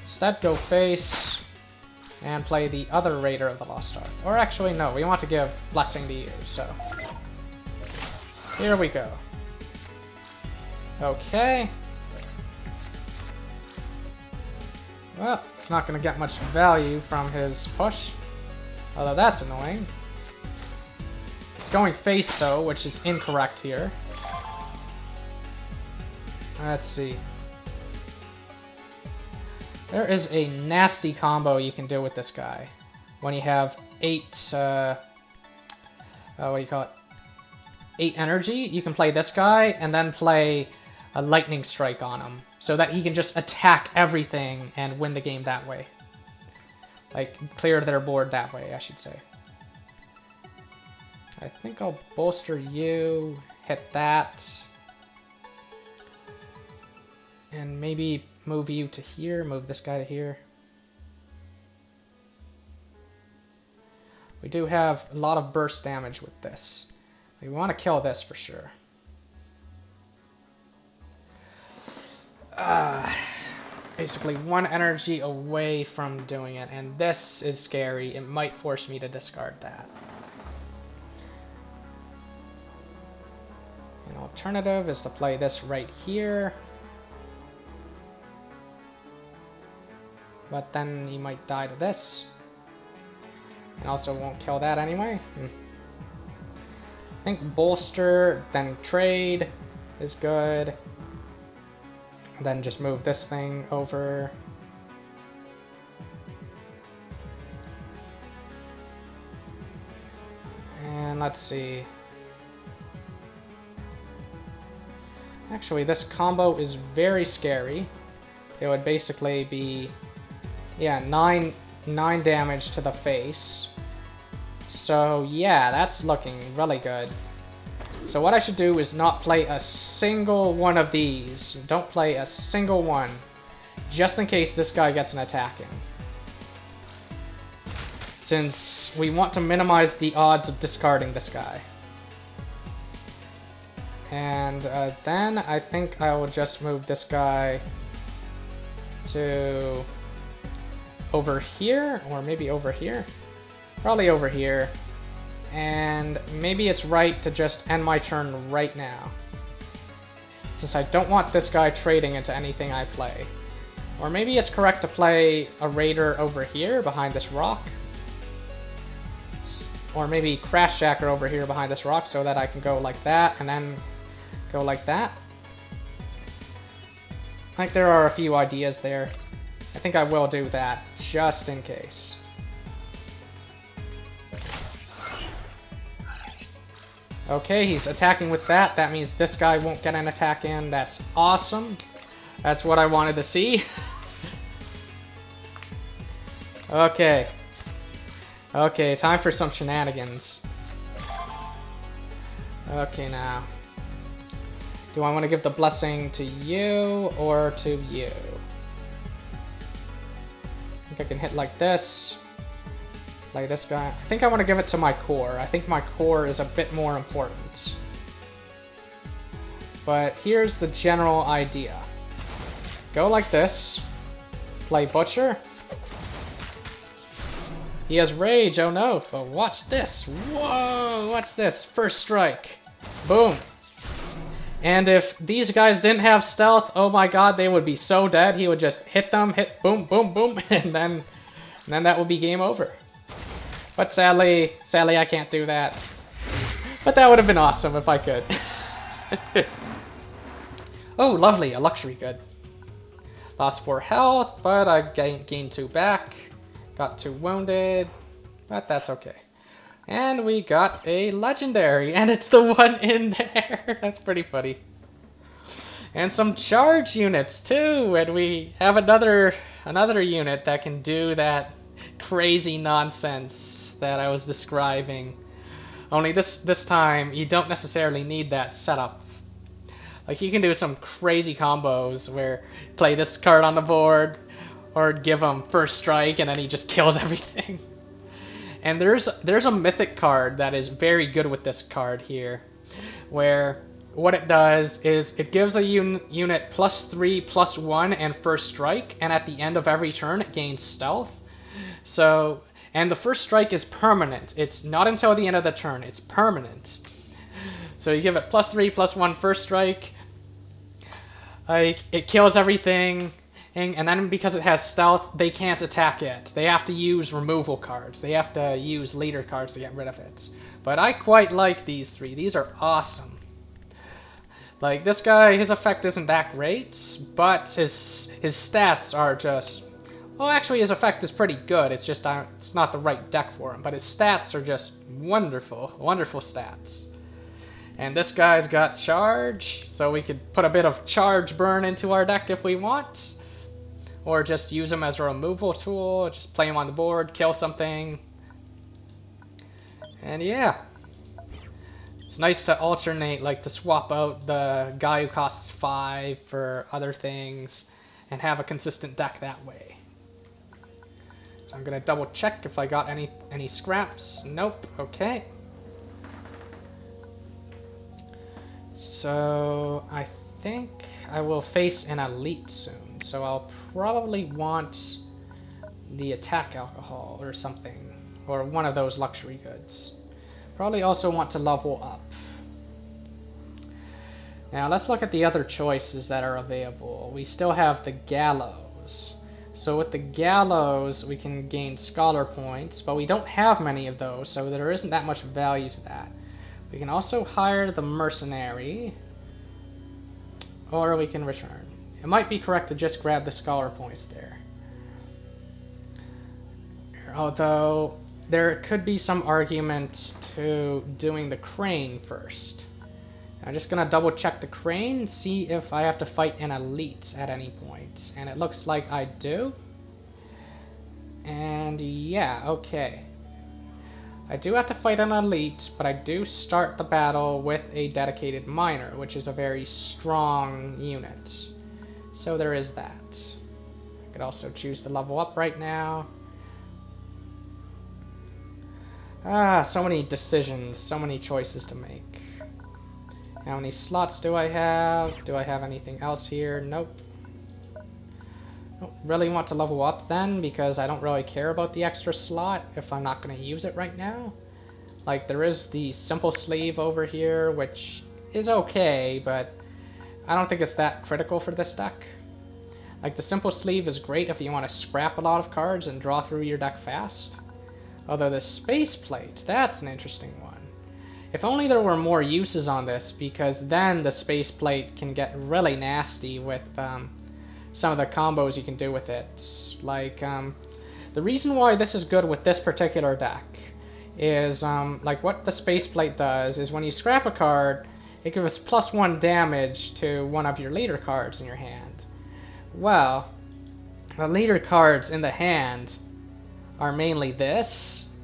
Instead, go face and play the other Raider of the Lost Ark. Or actually, no, we want to give Blessing to you, so. Here we go. Okay. Well, it's not going to get much value from his push. Although that's annoying. It's going face, though, which is incorrect here. Let's see. There is a nasty combo you can do with this guy. When you have 8, what do you call it? 8 energy, you can play this guy, and then play a lightning strike on him. So that he can just attack everything and win the game that way. Like, clear their board that way, I should say. I think I'll bolster you, hit that. And maybe move you to here, move this guy to here. We do have a lot of burst damage with this. We want to kill this for sure. Basically 1 energy away from doing it, and this is scary. It might force me to discard that. An alternative is to play this right here. But then he might die to this. And also won't kill that anyway. I think bolster, then trade is good. Then just move this thing over. And let's see. Actually, this combo is very scary. It would basically be, yeah, 9 damage to the face. So yeah, that's looking really good. So what I should do is not play a single one of these. Don't play a single one. Just in case this guy gets an attack in. Since we want to minimize the odds of discarding this guy. And then I think I will just move this guy to over here, or maybe over here. Probably over here. And maybe it's right to just end my turn right now. Since I don't want this guy trading into anything I play. Or maybe it's correct to play a raider over here behind this rock. Or maybe Crash Jacker over here behind this rock so that I can go like that and then go like that. I think there are a few ideas there. I think I will do that, just in case. Okay, he's attacking with that. That means this guy won't get an attack in. That's awesome. That's what I wanted to see. Okay. Okay, time for some shenanigans. Okay, now. Do I want to give the blessing to you or to you? I think I can hit like this. Like this guy. I think I want to give it to my core. I think my core is a bit more important. But here's the general idea. Go like this. Play Butcher. He has Rage, oh no. But watch this. Whoa, what's this? First strike. Boom. And if these guys didn't have stealth, oh my god, they would be so dead. He would just hit them, hit boom, boom, boom, and then that would be game over. But sadly I can't do that. But that would have been awesome if I could. Oh, lovely, a luxury good. Lost 4 health, but I gained 2 back. Got 2 wounded, but that's okay. And we got a legendary, and it's the one in there. That's pretty funny. And some charge units too, and we have another unit that can do that crazy nonsense that I was describing. Only this time you don't necessarily need that setup. Like you can do some crazy combos where play this card on the board or give him first strike and then he just kills everything. And there's a mythic card that is very good with this card here, where what it does is it gives a unit +3/+1 and first strike, and at the end of every turn it gains stealth. So, and the first strike is permanent. It's not until the end of the turn, it's permanent. So you give it +3/+1 first strike, like it kills everything. And then because it has stealth, they can't attack it. They have to use removal cards. They have to use leader cards to get rid of it. But I quite like these 3. These are awesome. Like this guy, his effect isn't that great, but his stats are just... Well, actually his effect is pretty good. It's just it's not the right deck for him. But his stats are just wonderful. Wonderful stats. And this guy's got charge, so we could put a bit of charge burn into our deck if we want. Or just use him as a removal tool, just play him on the board, kill something. And yeah. It's nice to alternate, like to swap out the guy who costs 5 for other things and have a consistent deck that way. So I'm gonna double check if I got any scraps. Nope, okay. So I think I will face an elite soon. So I'll probably want the attack alcohol or something, or one of those luxury goods. Probably also want to level up. Now let's look at the other choices that are available. We still have the Gallows. So with the Gallows we can gain scholar points, but we don't have many of those, so there isn't that much value to that. We can also hire the Mercenary, or we can return. It might be correct to just grab the scholar points there. Although, there could be some argument to doing the Crane first. I'm just going to double check the Crane, see if I have to fight an elite at any point. And it looks like I do. And yeah, okay. I do have to fight an elite, but I do start the battle with a dedicated miner, which is a very strong unit. So there is that. I could also choose to level up right now. So many decisions, so many choices to make. How many slots do I have? Do I have anything else here? Nope. Don't really want to level up then, because I don't really care about the extra slot if I'm not going to use it right now. Like, there is the simple sleeve over here, which is okay, but I don't think it's that critical for this deck. Like, the simple sleeve is great if you want to scrap a lot of cards and draw through your deck fast. Although the space plate, that's an interesting one. If only there were more uses on this, because then the space plate can get really nasty with some of the combos you can do with it. Like, the reason why this is good with this particular deck is, like, what the space plate does is when you scrap a card, it gives +1 damage to one of your leader cards in your hand. Well, the leader cards in the hand are mainly this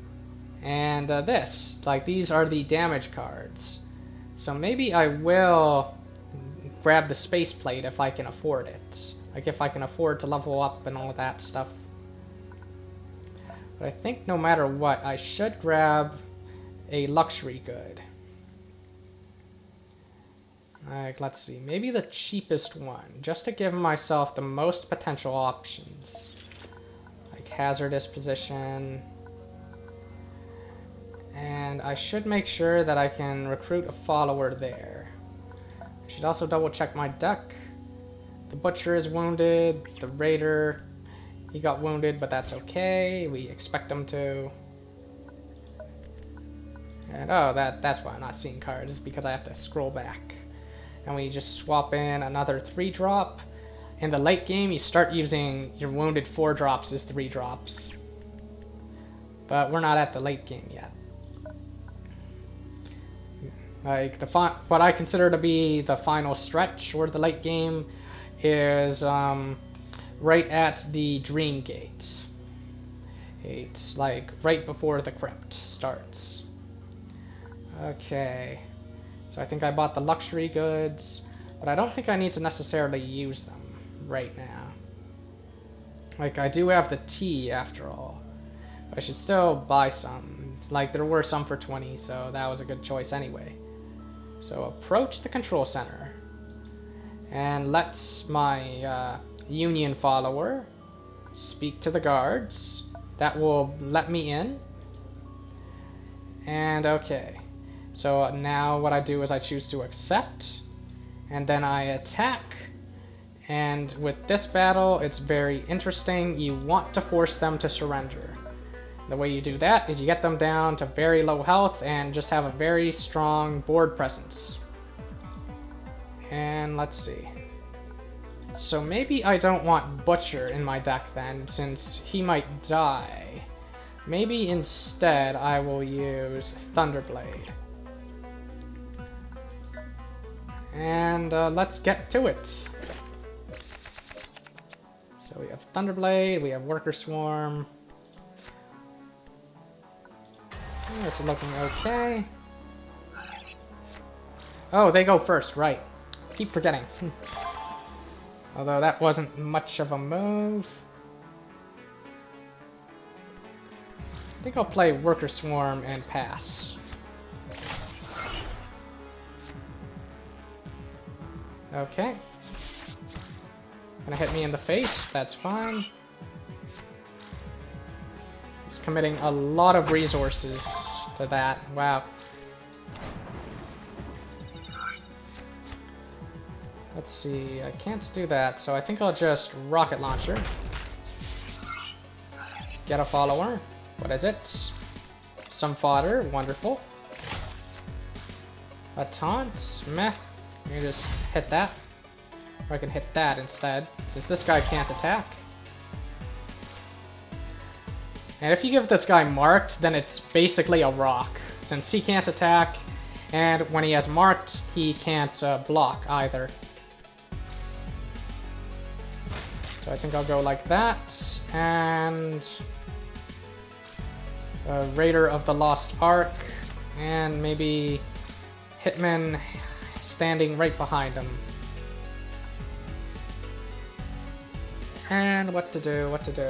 and this. Like, these are the damage cards. So maybe I will grab the space plate if I can afford it. Like, if I can afford to level up and all that stuff. But I think no matter what, I should grab a luxury good. Like, let's see, maybe the cheapest one, just to give myself the most potential options. Like hazardous position. And I should make sure that I can recruit a follower there. I should also double check my deck. The Butcher is wounded, the Raider, he got wounded, but that's okay, we expect him to. And oh, that's why I'm not seeing cards, because I have to scroll back. And we just swap in another 3-drop. In the late game, you start using your wounded 4-drops as 3-drops. But we're not at the late game yet. Like, what I consider to be the final stretch, or the late game, is right at the Dream Gate. It's like right before the Crypt starts. Okay. So I think I bought the luxury goods, but I don't think I need to necessarily use them right now. Like, I do have the tea after all, but I should still buy some. It's like there were some for 20, so that was a good choice anyway. So approach the control center and let my Union follower speak to the guards. That will let me in. And okay. So now what I do is I choose to accept, and then I attack. And with this battle, it's very interesting. You want to force them to surrender. The way you do that is you get them down to very low health and just have a very strong board presence. And let's see. So maybe I don't want Butcher in my deck then, since he might die. Maybe instead I will use Thunderblade. And let's get to it. So we have Thunderblade, we have Worker Swarm. This is looking okay. Oh, they go first, right. Keep forgetting. Although that wasn't much of a move. I think I'll play Worker Swarm and pass. Okay. Gonna hit me in the face, that's fine. He's committing a lot of resources to that, wow. Let's see, I can't do that, so I think I'll just rocket launcher. Get a follower. What is it? Some fodder, wonderful. A taunt, meh. You can just hit that. Or I can hit that instead, since this guy can't attack. And if you give this guy marked, then it's basically a rock, since he can't attack, and when he has marked, he can't block either. So I think I'll go like that, and Raider of the Lost Ark, and maybe Hitman standing right behind him. And what to do, what to do.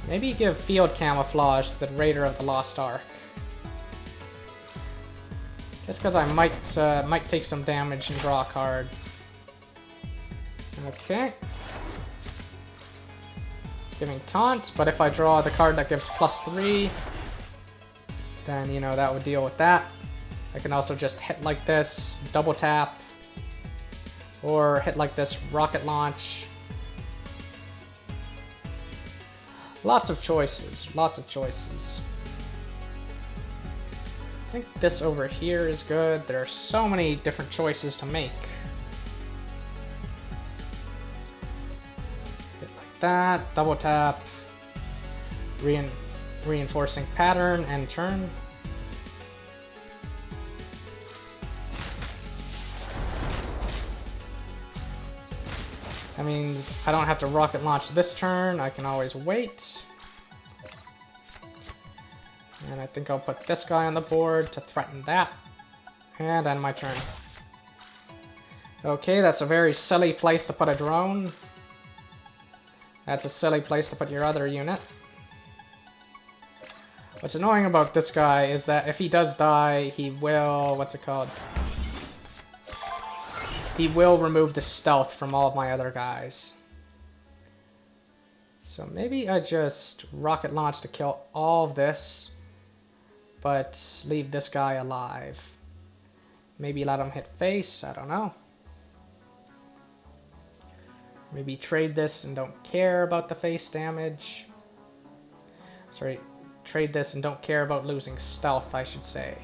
Maybe give field camouflage to the Raider of the Lost Ark. Just because I might take some damage and draw a card. Okay. It's giving Taunt, but if I draw the card that gives +3, then, you know, that would deal with that. I can also just hit like this, double tap, or hit like this, rocket launch. Lots of choices, lots of choices. I think this over here is good. There are so many different choices to make. Hit like that, double tap, reinforcing pattern, and turn. That means I don't have to rocket launch this turn, I can always wait. And I think I'll put this guy on the board to threaten that. And end my turn. Okay, that's a very silly place to put a drone. That's a silly place to put your other unit. What's annoying about this guy is that if he does die, he will... what's it called? He will remove the stealth from all of my other guys. So maybe I just rocket launch to kill all of this, but leave this guy alive. Maybe let him hit face, I don't know. Maybe trade this and don't care about the face damage. Sorry, trade this and don't care about losing stealth, I should say.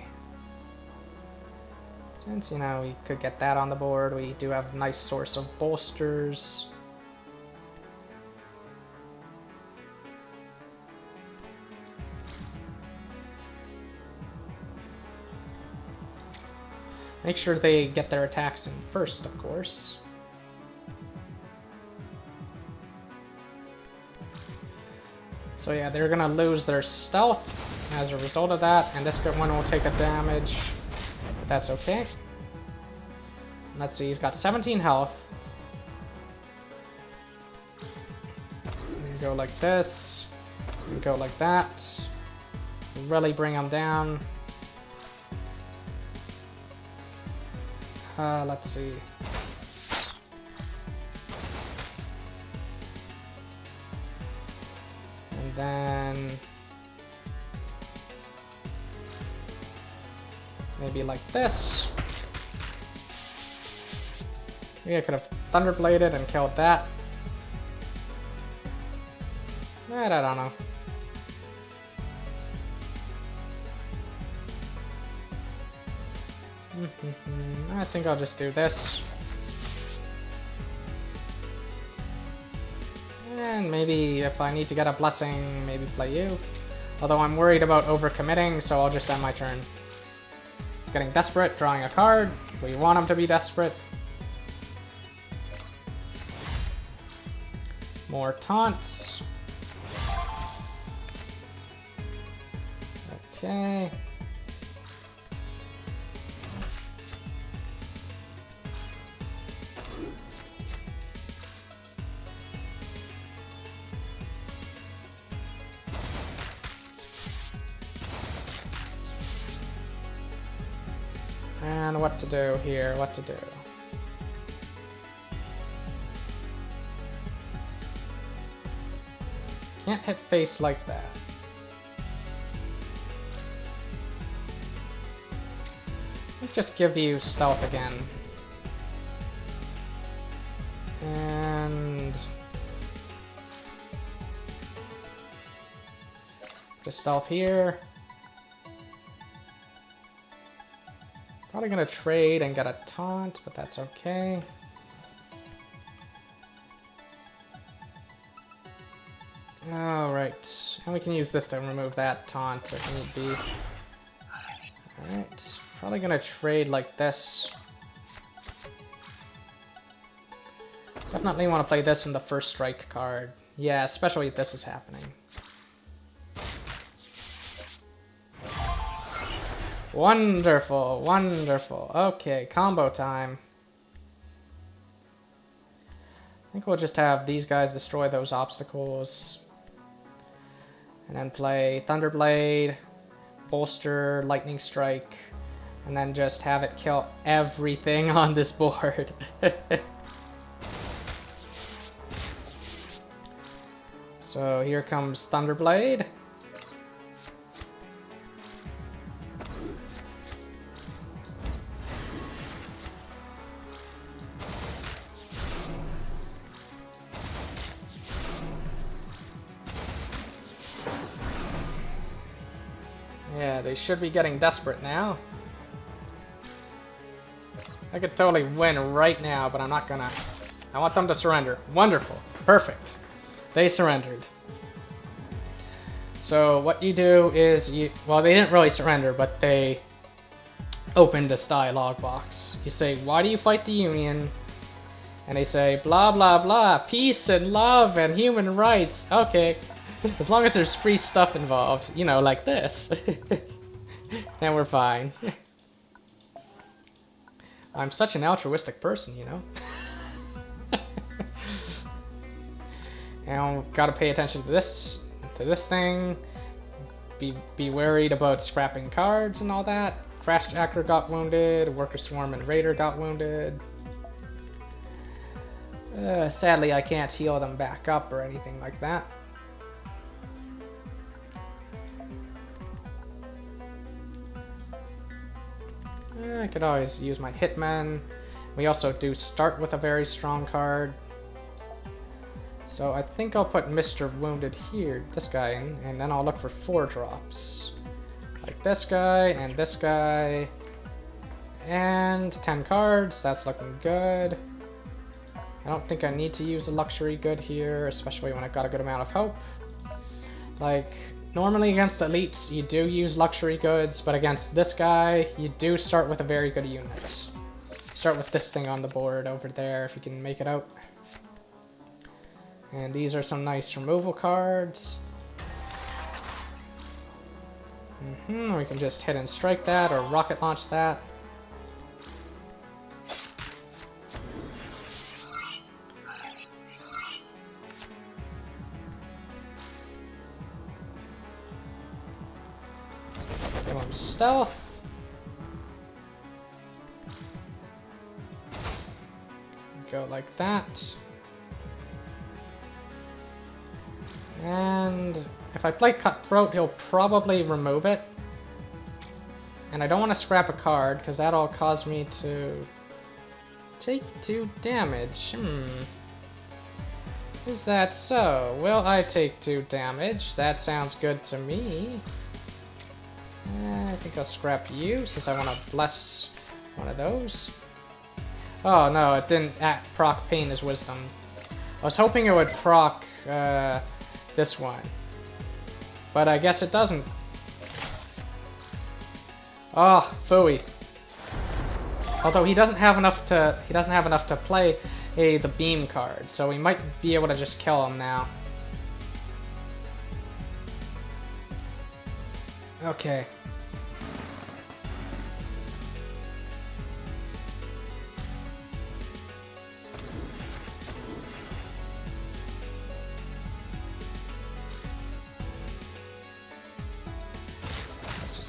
Since, you know, we could get that on the board, we do have a nice source of bolsters. Make sure they get their attacks in first, of course. So yeah, they're gonna lose their stealth as a result of that, and this one will take a damage. But that's okay. Let's see, he's got 17 health. And go like this. And go like that. Really bring him down. Let's see. And then... maybe like this. Maybe I could have Thunderbladed and killed that. I don't know. I think I'll just do this. And maybe if I need to get a blessing, maybe play you. Although I'm worried about overcommitting, so I'll just end my turn. It's getting desperate, drawing a card. We want him to be desperate. More taunts. Okay. And what to do here, what to do. Can't hit face like that. Let's just give you stealth again. And... just stealth here. Probably gonna trade and get a taunt, but that's okay. Alright, and we can use this to remove that taunt if need be. Alright, probably gonna trade like this. Definitely want to play this in the first strike card. Yeah, especially if this is happening. Wonderful, wonderful. Okay, combo time. I think we'll just have these guys destroy those obstacles. And then play Thunderblade, Bolster, Lightning Strike, and then just have it kill everything on this board. So here comes Thunderblade. Yeah, they should be getting desperate now. I could totally win right now, but I'm not gonna. I want them to surrender. Wonderful. Perfect. They surrendered. So what you do is you... Well, they didn't really surrender, but they opened this dialogue box. You say, why do you fight the Union? And they say, blah, blah, blah. Peace and love and human rights. Okay. As long as there's free stuff involved, you know, like this, then we're fine. I'm such an altruistic person, you know. And we've got to pay attention to this thing. Be worried about scrapping cards and all that. Crash Jacker got wounded. Worker Swarm and Raider got wounded. Sadly, I can't heal them back up or anything like that. I could always use my Hitman. We also do start with a very strong card. So I think I'll put Mr. Wounded here, this guy in, and then I'll look for 4 drops. Like this guy, and this guy, and 10 cards, that's looking good. I don't think I need to use a luxury good here, especially when I've got a good amount of hope. Like, normally against elites you do use luxury goods, but against this guy you do start with a very good unit. Start with this thing on the board over there if you can make it out. And these are some nice removal cards. We can just hit and strike that or rocket launch that. Give him stealth. Go like that. And if I play Cutthroat, he'll probably remove it. And I don't want to scrap a card, because that'll cause me to take 2 damage. Is that so? Will I take 2 damage? That sounds good to me. I think I'll scrap you, since I want to bless one of those. Oh no, it didn't proc Pain as Wisdom. I was hoping it would proc this one, but I guess it doesn't. Oh, phooey. Although he doesn't have enough to play the beam card, so we might be able to just kill him now. Okay.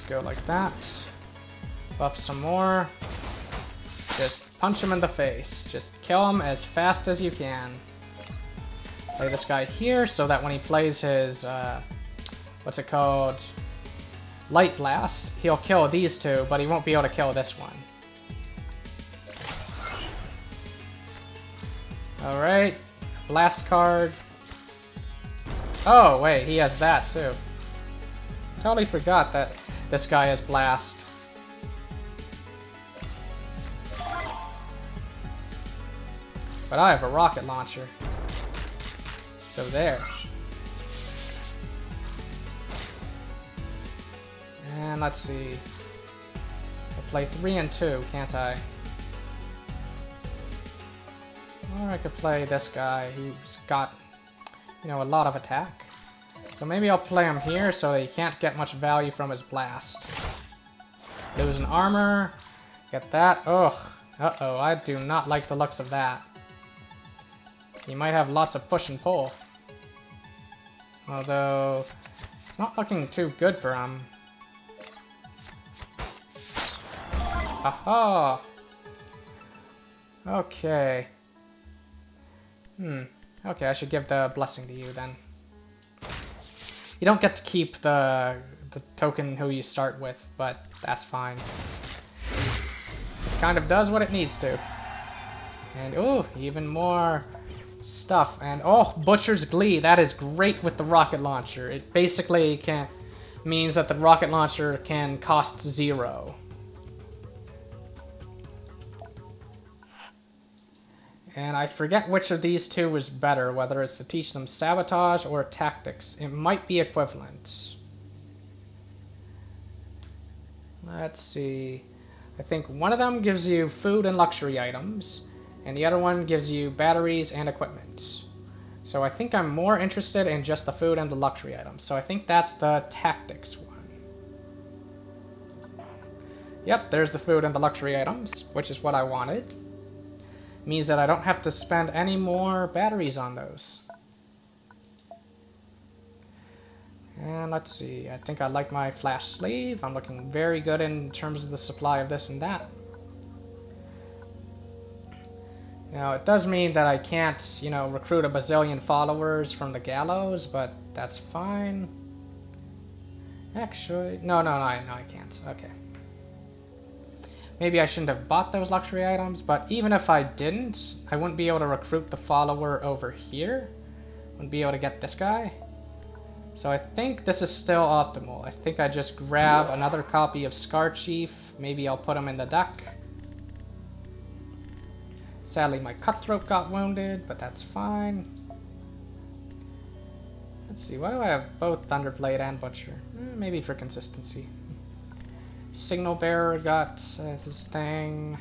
Go like that. Buff some more. Just punch him in the face. Just kill him as fast as you can. Play this guy here so that when he plays his, what's it called? Light Blast, he'll kill these 2, but he won't be able to kill this one. Alright. Blast card. Oh, wait, he has that too. Totally forgot that this guy has Blast. But I have a rocket launcher. So there. And let's see. I'll play 3 and 2, can't I? Or I could play this guy who's got, you know, a lot of attack. So maybe I'll play him here so he can't get much value from his blast. Losing armor. Get that. Ugh. Uh-oh, I do not like the looks of that. He might have lots of push and pull. Although, it's not looking too good for him. Aha! Okay. Okay, I should give the blessing to you then. You don't get to keep the token who you start with, but that's fine. It kind of does what it needs to. And ooh, even more stuff. And oh, Butcher's Glee, that is great with the rocket launcher. It basically means that the rocket launcher can cost 0. And I forget which of these two is better, whether it's to teach them sabotage or tactics. It might be equivalent. Let's see. I think one of them gives you food and luxury items, and the other one gives you batteries and equipment. So I think I'm more interested in just the food and the luxury items. So I think that's the tactics one. Yep, there's the food and the luxury items, which is what I wanted. Means that I don't have to spend any more batteries on those. And let's see, I think I like my flash sleeve. I'm looking very good in terms of the supply of this and that. Now, it does mean that I can't, you know, recruit a bazillion followers from the gallows, but that's fine. Actually, no, I can't. Okay. Maybe I shouldn't have bought those luxury items, but even if I didn't, I wouldn't be able to recruit the follower over here. Wouldn't be able to get this guy. So I think this is still optimal. I think I just grab another copy of Scar Chief. Maybe I'll put him in the deck. Sadly, my Cutthroat got wounded, but that's fine. Let's see, why do I have both Thunderblade and Butcher? Maybe for consistency. Signal Bearer got this thing.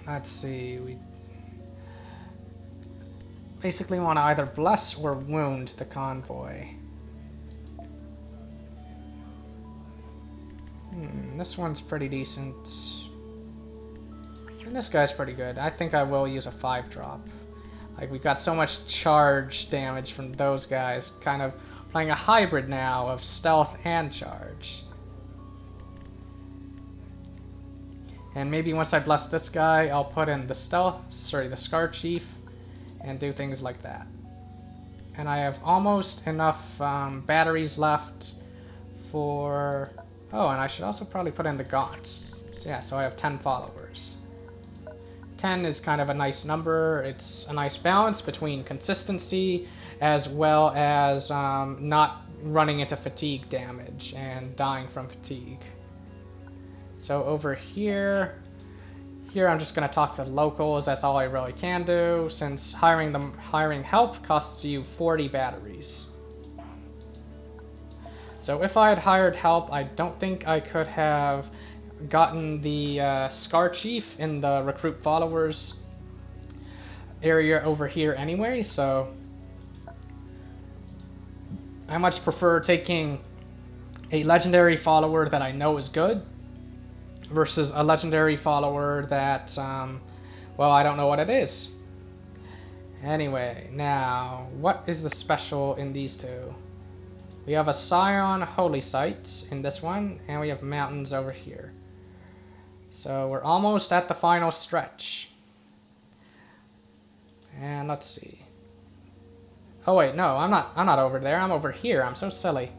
Let's see, we basically want to either bless or wound the convoy. This one's pretty decent. And this guy's pretty good. I think I will use a 5-drop. Like, we've got so much charge damage from those guys, kind of playing a hybrid now of stealth and charge. And maybe once I bless this guy, I'll put in the the Scar Chief, and do things like that. And I have almost enough batteries left for... Oh, and I should also probably put in the gaunts. So yeah, so I have 10 followers. 10 is kind of a nice number. It's a nice balance between consistency as well as not running into fatigue damage and dying from fatigue. So over here I'm just going to talk to the locals. That's all I really can do, since hiring help costs you 40 batteries. So if I had hired help, I don't think I could have gotten the Scar Chief in the recruit followers area over here anyway, so I much prefer taking a legendary follower that I know is good versus a legendary follower that, well, I don't know what it is. Anyway, now, what is the special in these two? We have a Scion Holy Site in this one, and we have mountains over here. So we're almost at the final stretch. And let's see. Oh wait, no, I'm not over there. I'm over here. I'm so silly.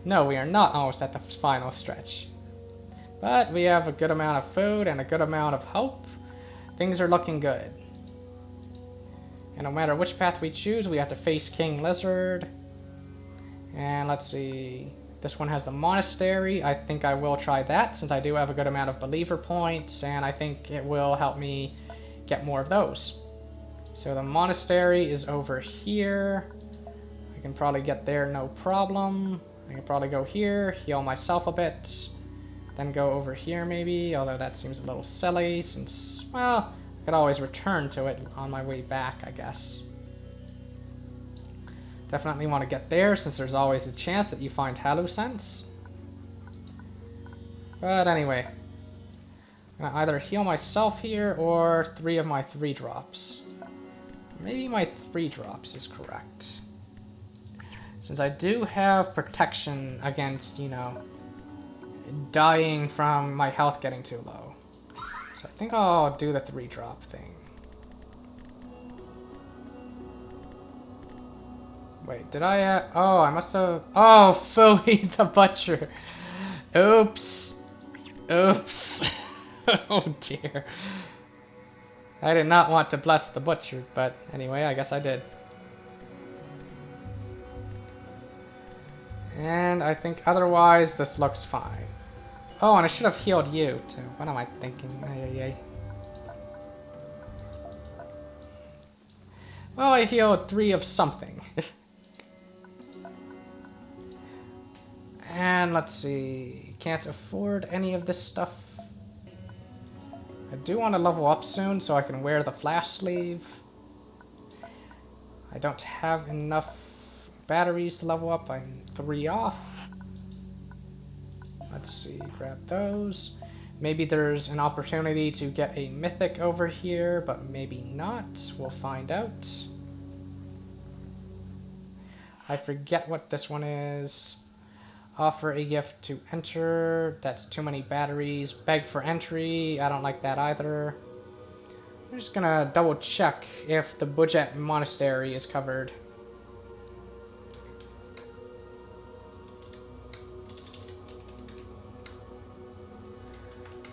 No, we are not almost at the final stretch. But we have a good amount of food and a good amount of hope. Things are looking good. And no matter which path we choose, we have to face King Lizard. And let's see. This one has the monastery. I think I will try that, since I do have a good amount of believer points, and I think it will help me get more of those. So the monastery is over here. I can probably get there no problem. I can probably go here, heal myself a bit, then go over here maybe, although that seems a little silly since, well, I could always return to it on my way back, I guess. Definitely want to get there since there's always a chance that you find hallucents. But anyway, I'm gonna either heal myself here or 3 of my 3 drops. Maybe my 3 drops is correct. Since I do have protection against, you know, dying from my health getting too low. So I think I'll do the 3 drop thing. Wait, did I, oh, I must have, oh, Philly the Butcher. Oops. Oops. Oh dear. I did not want to bless the Butcher, but anyway, I guess I did. And I think otherwise this looks fine. Oh, and I should have healed you too. What am I thinking? Ay. Well, I healed 3 of something. And let's see. Can't afford any of this stuff. I do want to level up soon so I can wear the flash sleeve. I don't have enough batteries to level up. I'm 3 off. Let's see, grab those. Maybe there's an opportunity to get a mythic over here, but maybe not. We'll find out. I forget what this one is. Offer a gift to enter. That's too many batteries. Beg for entry. I don't like that either. I'm just gonna double check if the budget monastery is covered.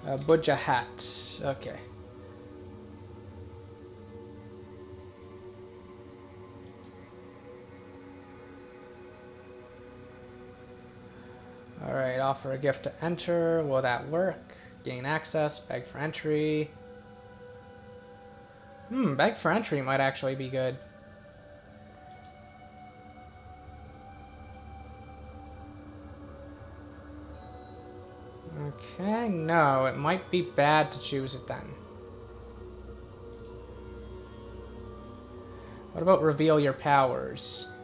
Budja hat. Okay. Alright, offer a gift to enter. Will that work? Gain access. Beg for entry. Beg for entry might actually be good. Okay, no, it might be bad to choose it then. What about reveal your powers?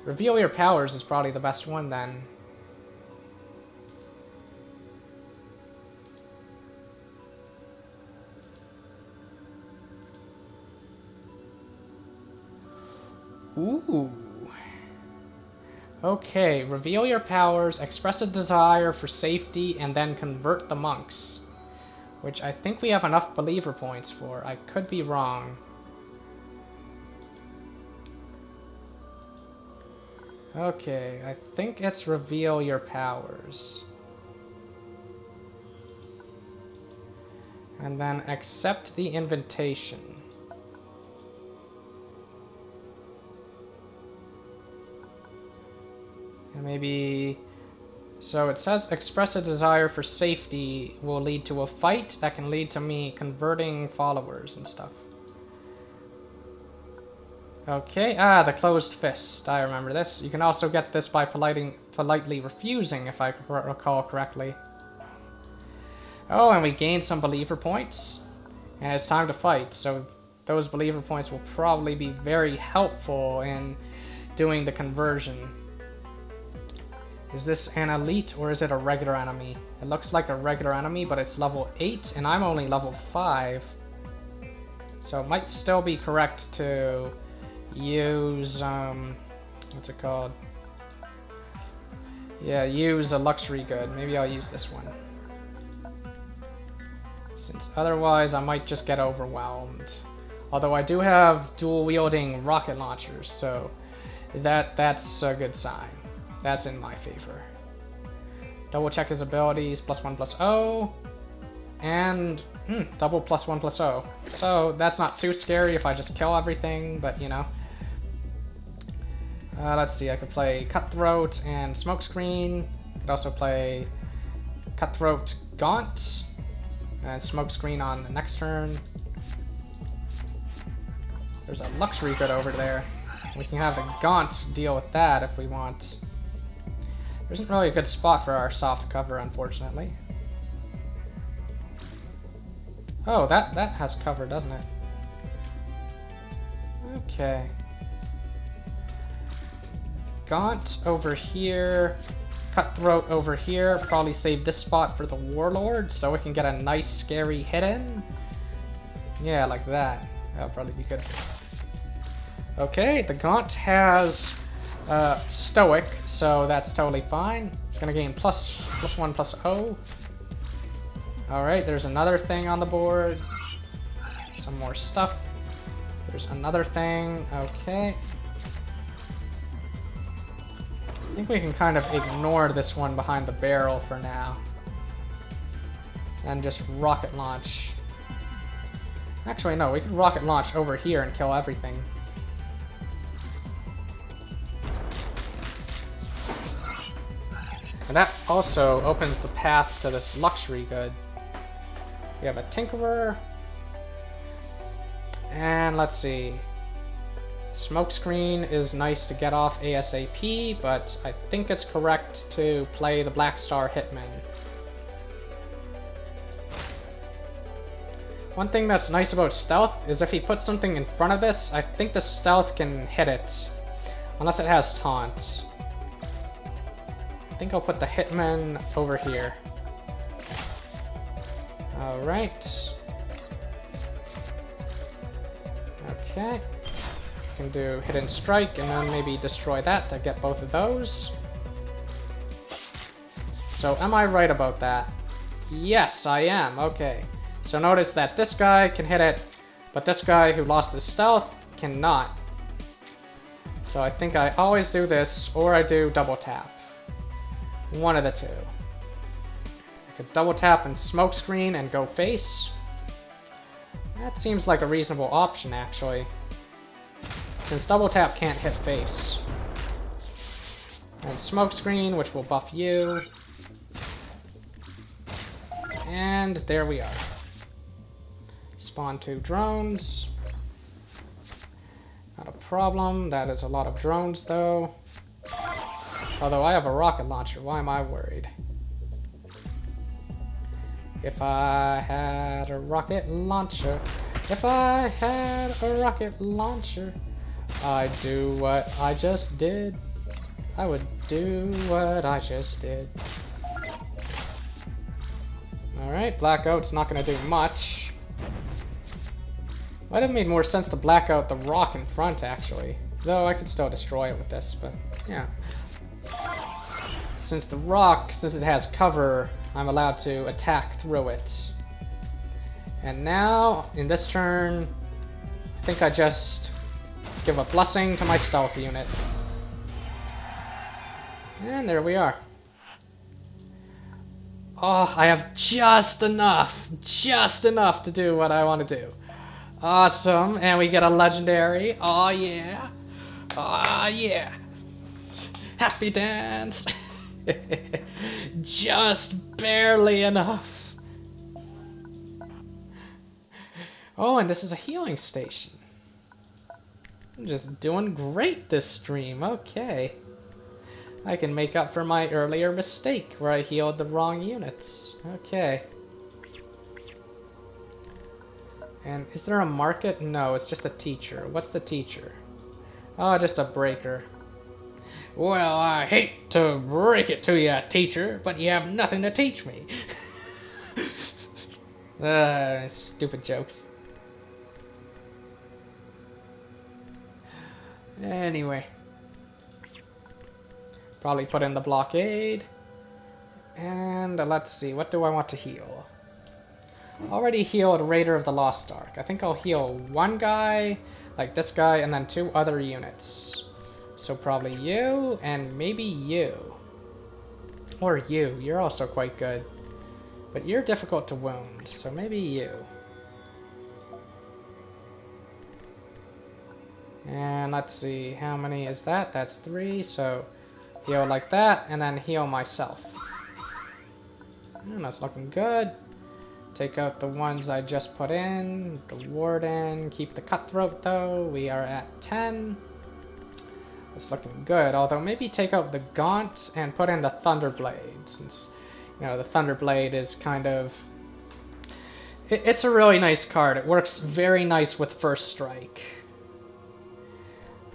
Reveal your powers is probably the best one then. Ooh. Okay, reveal your powers, express a desire for safety, and then convert the monks. Which I think we have enough believer points for. I could be wrong. Okay, I think it's reveal your powers. And then accept the invitation. And maybe... So it says express a desire for safety will lead to a fight that can lead to me converting followers and stuff. Okay, the closed fist. I remember this. You can also get this by politely refusing, if I recall correctly. Oh, and we gained some believer points. And it's time to fight, so those believer points will probably be very helpful in doing the conversion. Is this an elite or is it a regular enemy? It looks like a regular enemy, but it's level 8 and I'm only level 5. So it might still be correct to use, what's it called? Yeah, use a luxury good. Maybe I'll use this one. Since otherwise I might just get overwhelmed. Although I do have dual wielding rocket launchers, so that's a good sign. That's in my favor. Double check his abilities, +1/+0, and double +1/+0. So that's not too scary if I just kill everything, but you know. Let's see, I could play Cutthroat and Smokescreen. I could also play Cutthroat Gaunt and Smokescreen on the next turn. There's a luxury good over there. We can have the Gaunt deal with that if we want. There isn't really a good spot for our soft cover, unfortunately. Oh, that has cover, doesn't it? Okay. Gaunt over here, Cutthroat over here, probably save this spot for the Warlord so we can get a nice scary hit in. Yeah, like that. That'll probably be good. Okay, the Gaunt has Stoic, so that's totally fine. It's gonna gain +1/+0. Alright, there's another thing on the board. Some more stuff. There's another thing. Okay. I think we can kind of ignore this one behind the barrel for now. And just rocket launch. Actually, no, we can rocket launch over here and kill everything. And that also opens the path to this luxury good. We have a Tinkerer. And let's see. Smokescreen is nice to get off ASAP, but I think it's correct to play the Black Star Hitman. One thing that's nice about Stealth is if he puts something in front of this, I think the Stealth can hit it. Unless it has Taunt. I think I'll put the Hitman over here. Alright. Okay. Can do Hidden Strike and then maybe destroy that to get both of those. So am I right about that? Yes, I am. Okay. So notice that this guy can hit it, but this guy who lost his stealth cannot. So I think I always do this, or I do double tap. One of the two. I could double tap and smokescreen and go face. That seems like a reasonable option, actually. Since double tap can't hit face. And smokescreen, which will buff you. And there we are. Spawn 2 drones. Not a problem. That is a lot of drones, though. Although I have a rocket launcher, why am I worried? If I had a rocket launcher, if I had a rocket launcher, I'd do what I just did. I would do what I just did. Alright, Blackout's not gonna do much. Might have made more sense to black out the rock in front, actually. Though I could still destroy it with this, but yeah. Since the rock, since it has cover, I'm allowed to attack through it. And now, in this turn, I think I just give a blessing to my stealth unit. And there we are. Oh, I have just enough to do what I want to do. Awesome, and we get a legendary. Oh yeah. Oh yeah. Happy dance. Just barely enough. Oh, and this is a healing station. I'm just doing great this stream. Okay. I can make up for my earlier mistake where I healed the wrong units. Okay. And is there a market? No, it's just a teacher. What's the teacher? Oh, just a breaker. Well, I hate to break it to you, teacher, but you have nothing to teach me. Stupid jokes. Anyway. Probably put in the blockade. And let's see, what do I want to heal? Already healed Raider of the Lost Ark. I think I'll heal one guy, like this guy, and then 2 other units. So probably you, and maybe you. Or you. You're also quite good. But you're difficult to wound, so maybe you. And let's see, how many is that? That's 3, so heal like that, and then heal myself. And that's looking good. Take out the ones I just put in. The Warden. Keep the Cutthroat, though. We are at 10. It's looking good, although maybe take out the Gaunt and put in the Thunderblade, since, you know, the Thunderblade is kind of... It's a really nice card. It works very nice with First Strike.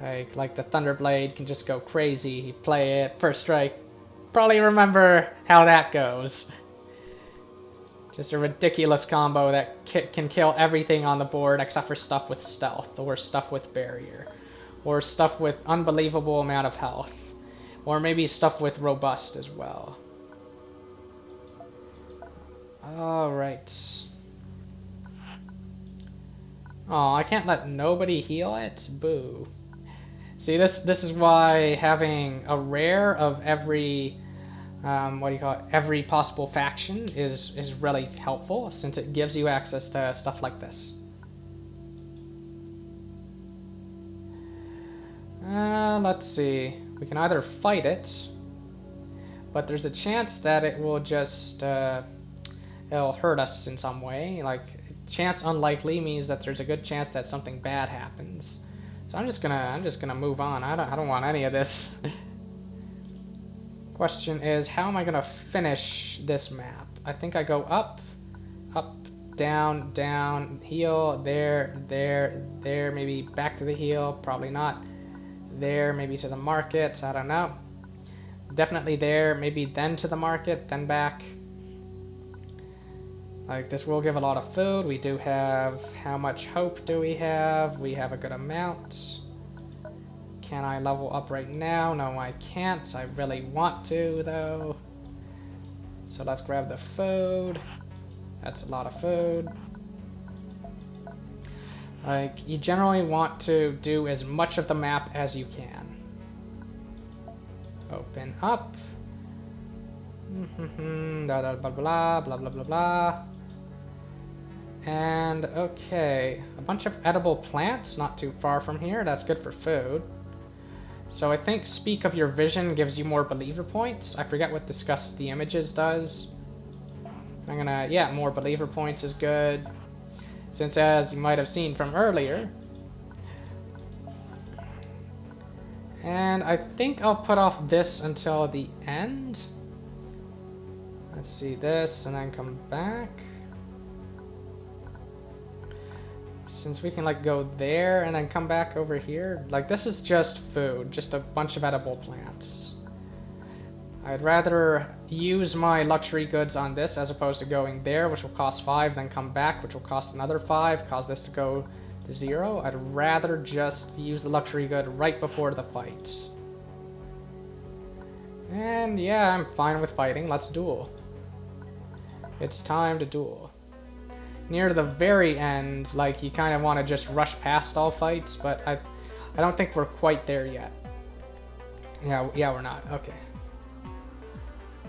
Like the Thunderblade can just go crazy. You play it, first strike. Probably remember how that goes. Just a ridiculous combo that can kill everything on the board except for stuff with stealth, or stuff with barrier, or stuff with unbelievable amount of health, or maybe stuff with robust as well. Alright. Oh, I can't let nobody heal it? Boo. See, this is why having a rare of every every possible faction is really helpful, since it gives you access to stuff like this. Let's see. We can either fight it, but there's a chance that it will just it'll hurt us in some way. Like, chance unlikely means that there's a good chance that something bad happens. So I'm just gonna move on. I don't want any of this. Question is, how am I gonna finish this map? I think I go up, down, down, heal, there, maybe back to the heal, probably not. There, maybe to the market, I don't know. Definitely there, maybe then to the market, then back. Like, this will give a lot of food. We do have, how much hope do we have? We have a good amount. Can I level up right now? No, I can't. I really want to, though. So let's grab the food. That's a lot of food. Like, you generally want to do as much of the map as you can. Open up. Blah, blah, blah, blah, blah, blah, blah, blah. And, okay. A bunch of edible plants, not too far from here. That's good for food. So I think Speak of Your Vision gives you more believer points. I forget what Discuss the Images does. I'm gonna, yeah, more believer points is good. Since, as you might have seen from earlier. And I think I'll put off this until the end. Let's see this, and then come back. Since we can, like, go there and then come back over here. Like, this is just food, just a bunch of edible plants. I'd rather use my luxury goods on this as opposed to going there, which will cost 5, then come back, which will cost another 5, cause this to go to 0. I'd rather just use the luxury good right before the fight. And yeah, I'm fine with fighting. Let's duel. It's time to duel. Near the very end, like, you kind of want to just rush past all fights, but I don't think we're quite there yet. Yeah, we're not. Okay.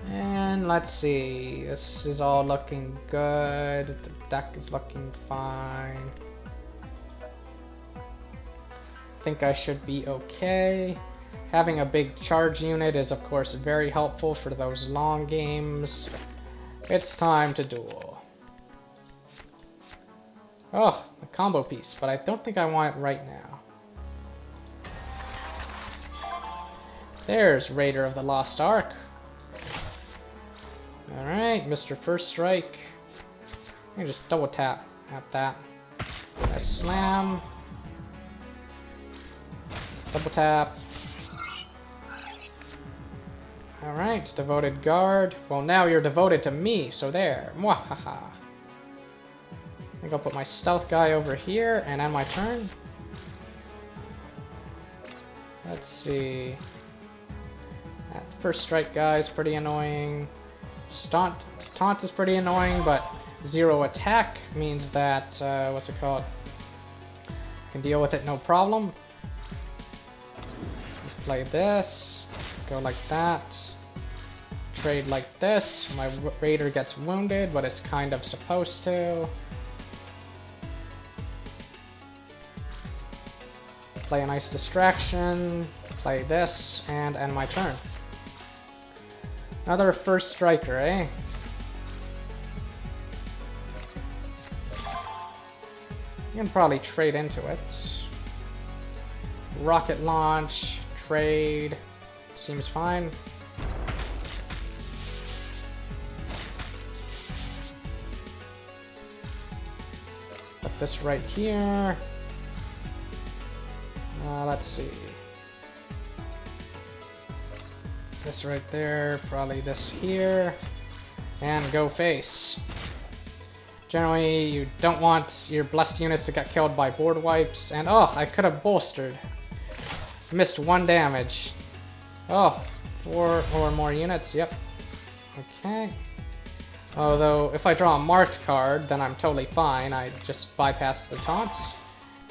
And let's see. This is all looking good. The deck is looking fine. I think I should be okay. Having a big charge unit is, of course, very helpful for those long games. It's time to duel. Oh, a combo piece, but I don't think I want it right now. There's Raider of the Lost Ark. Alright, Mr. First Strike. I can just double tap at that. I slam. Double tap. Alright, Devoted Guard. Well, now you're devoted to me, so there. Mwahaha. I think I'll put my stealth guy over here and end my turn. Let's see. That first strike guy is pretty annoying. Taunt is pretty annoying, but 0 attack means that, what's it called? I can deal with it no problem. Just play this, go like that. Trade like this. My Raider gets wounded, but it's kind of supposed to. Play a nice distraction, play this, and end my turn. Another first striker, eh? You can probably trade into it. Rocket launch, trade, seems fine. Put this right here. Let's see. This right there, probably this here, and go face. Generally, you don't want your blessed units to get killed by board wipes, and oh, I could have bolstered. Missed 1 damage. Oh, 4 or more units, yep. Okay. Although, if I draw a marked card, then I'm totally fine. I just bypass the taunts.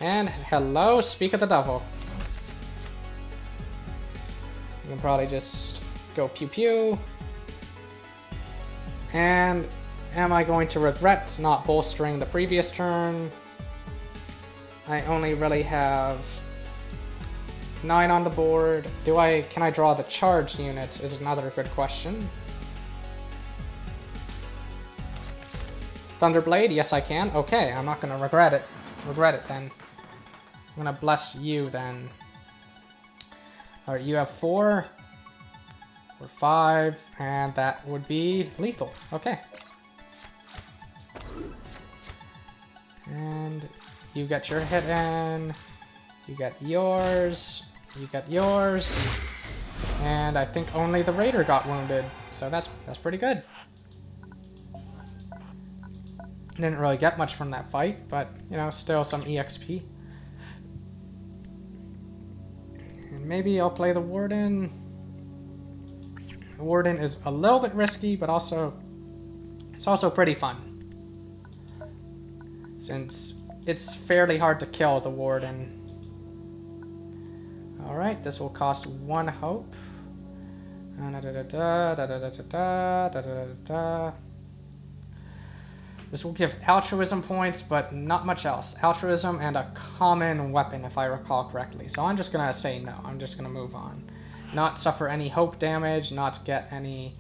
And hello, speak of the devil. You can probably just go pew pew. And am I going to regret not bolstering the previous turn? I only really have 9 on the board. Can I draw the charged unit is another good question. Thunderblade, yes I can. Okay, I'm not gonna regret it then. I'm gonna bless you then. Alright, you have 4 or 5, and that would be lethal. Okay. And you get your hit in, you get yours, you get yours, and I think only the Raider got wounded, so that's pretty good. Didn't really get much from that fight, but you know, still some EXP. And maybe I'll play the Warden. The Warden is a little bit risky, but it's also pretty fun. Since it's fairly hard to kill the Warden. Alright, this will cost 1 hope. This will give altruism points, but not much else. Altruism and a common weapon, if I recall correctly. So I'm just gonna say no. I'm just gonna move on. Not suffer any hope damage, not get any,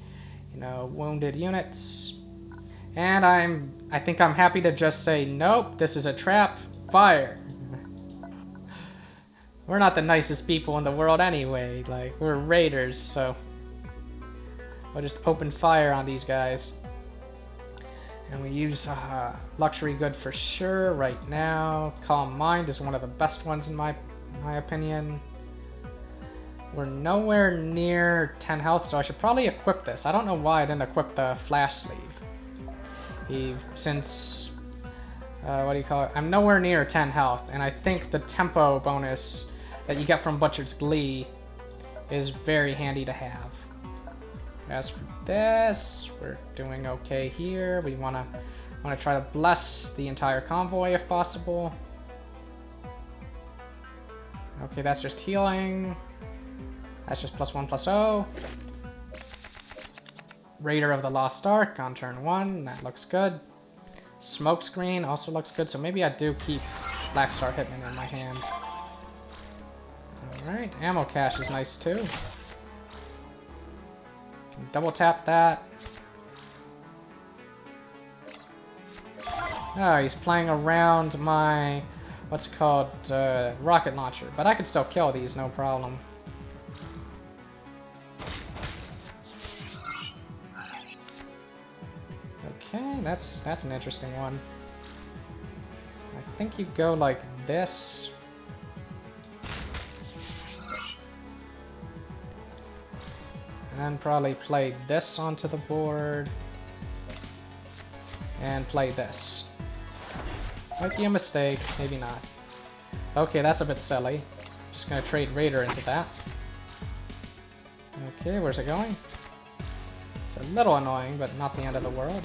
you know, wounded units. And I think I'm happy to just say nope, this is a trap. Fire. We're not the nicest people in the world anyway. Like, we're raiders, so we'll just open fire on these guys. And we use luxury good for sure right now. Calm Mind is one of the best ones in my opinion. We're nowhere near 10 health, so I should probably equip this. I don't know why I didn't equip the flash sleeve. Since, what do you call it? I'm nowhere near 10 health, and I think the tempo bonus that you get from Butcher's Glee is very handy to have. As for this, we're doing okay here. We wanna try to bless the entire convoy if possible. Okay, that's just healing. That's just +1/+0. Raider of the Lost Ark on turn 1. That looks good. Smokescreen also looks good, so maybe I do keep Black Star Hitman in my hand. Alright, ammo cache is nice too. Double tap that. Oh, he's playing around my, what's it called, rocket launcher. But I could still kill these, no problem. Okay, that's an interesting one. I think you go like this. And probably play this onto the board. And play this. Might be a mistake, maybe not. Okay, that's a bit silly. Just gonna trade Raider into that. Okay, where's it going? It's a little annoying, but not the end of the world.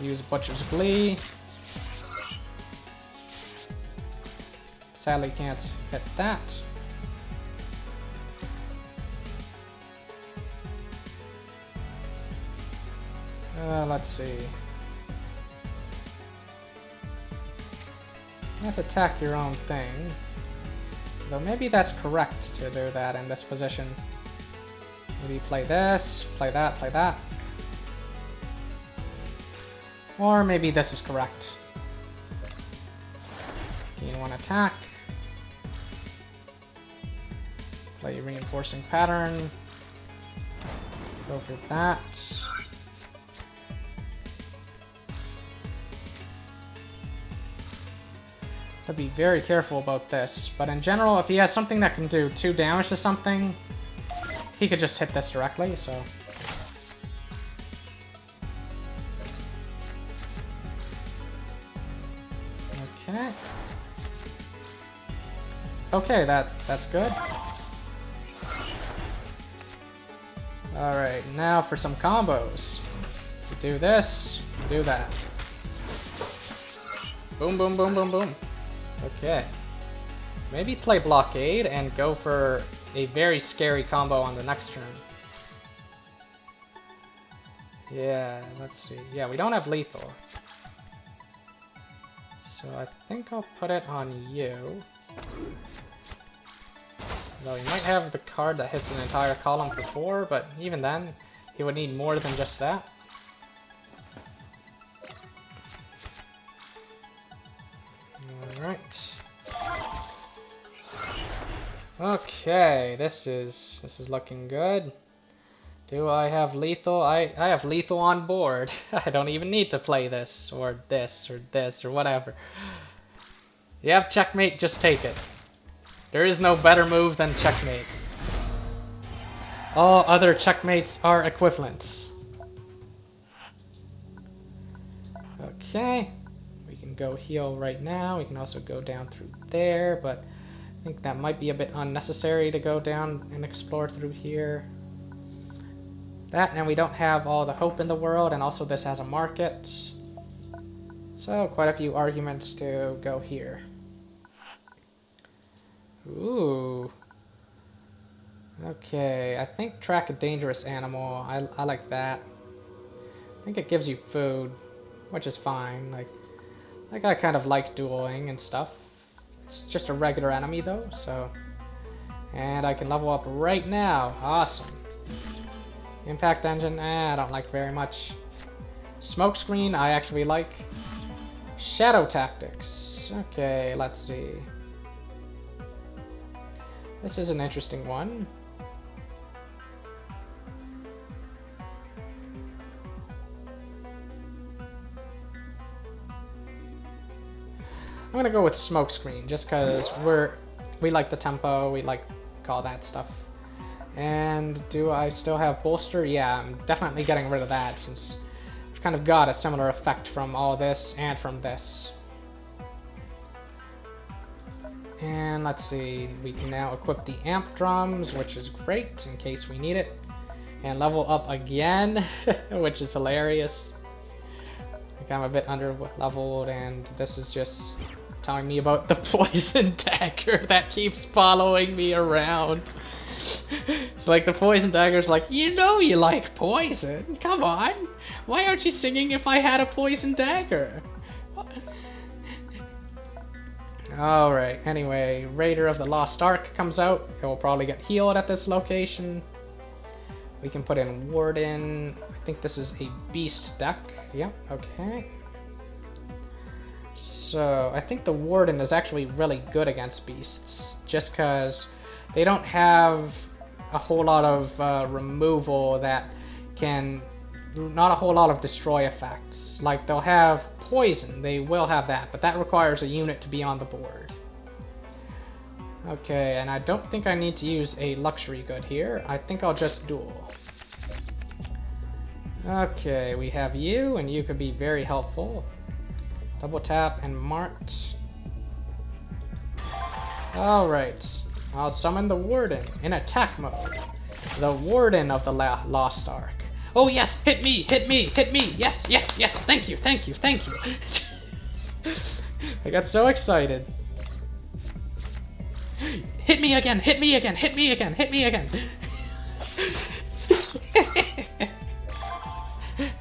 Use Butcher's Glee. Sadly can't hit that. Let's see. Let's attack your own thing. Though maybe that's correct to do that in this position. Maybe play this, play that, play that. Or maybe this is correct. Gain 1 attack. Play Reinforcing Pattern. Go for that. to be very careful about this. But in general, if he has something that can do 2 damage to something, he could just hit this directly, so... Okay. Okay, that's good. Alright, now for some combos. We do this, we do that. Boom, boom, boom, boom, boom. Okay. Maybe play Blockade and go for a very scary combo on the next turn. Yeah, let's see. Yeah, we don't have lethal. So I think I'll put it on you. Though he might have the card that hits an entire column for 4, but even then, he would need more than just that. Alright. Okay, this is looking good. Do I have lethal? I have lethal on board. I don't even need to play this, or this, or this, or whatever. You have checkmate, just take it. There is no better move than checkmate. All other checkmates are equivalents. Okay. We can go heal right now. We can also go down through there, but I think that might be a bit unnecessary to go down and explore through here. That, and we don't have all the hope in the world, and also this has a market. So, quite a few arguments to go here. Ooh. Okay, I think track a dangerous animal. I like that. I think it gives you food, which is fine. Like I kind of like dueling and stuff. It's just a regular enemy though, so. And I can level up right now. Awesome. Impact engine, I don't like very much. Smokescreen, I actually like. Shadow tactics. Okay, let's see. This is an interesting one. I'm gonna go with smokescreen just because we like the tempo, we like all that stuff. And do I still have bolster? Yeah, I'm definitely getting rid of that since I've kind of got a similar effect from all this and from this. And let's see, we can now equip the amp drums, which is great in case we need it. And level up again, which is hilarious. Like I'm a bit under leveled, and this is just telling me about the poison dagger that keeps following me around. It's like the poison dagger's like, you know you like poison, come on. Why aren't you singing If I Had a Poison Dagger? Alright, anyway, Raider of the Lost Ark comes out. It will probably get healed at this location. We can put in Warden. I think this is a beast deck. Yep, okay. So, I think the Warden is actually really good against beasts. Just because they don't have a whole lot of removal that can... Not a whole lot of destroy effects. Like, they'll have poison, they will have that, but that requires a unit to be on the board. Okay, and I don't think I need to use a luxury good here. I think I'll just duel. Okay, we have you, and you could be very helpful. Double tap and mart. Alright, I'll summon the Warden in attack mode. The Warden of the Lost Ark. Oh yes, hit me, hit me, hit me, yes, yes, yes, thank you, thank you, thank you. I got so excited. Hit me again, hit me again, hit me again, hit me again.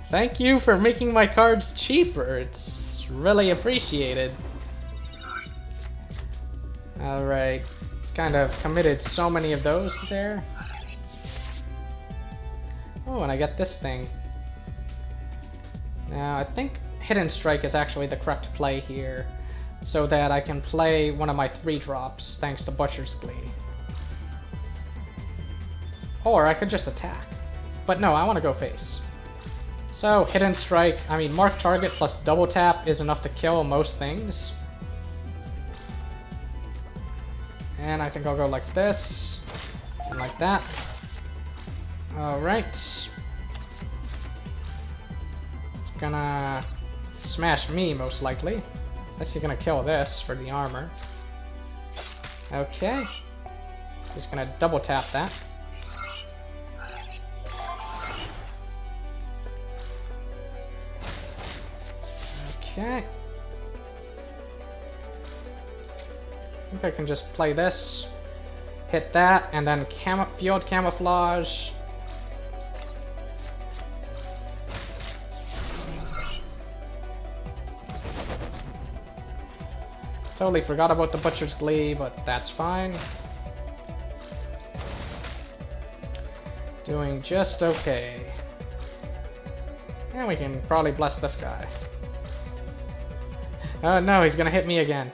Thank you for making my cards cheaper, it's really appreciated. Alright, it's kind of committed so many of those there. Oh, and I get this thing. Now, I think Hidden Strike is actually the correct play here, so that I can play one of my 3-drops, thanks to Butcher's Glee. Or I could just attack. But no, I want to go face. So, Hidden Strike, I mean, Mark Target plus double tap is enough to kill most things. And I think I'll go like this, and like that. Alright. It's gonna smash me, most likely. Unless you're gonna kill this for the armor. Okay. Just gonna double tap that. Okay. I think I can just play this, hit that, and then field camouflage. Totally forgot about the Butcher's Glee, but that's fine. Doing just okay. And we can probably bless this guy. Oh no, he's gonna hit me again.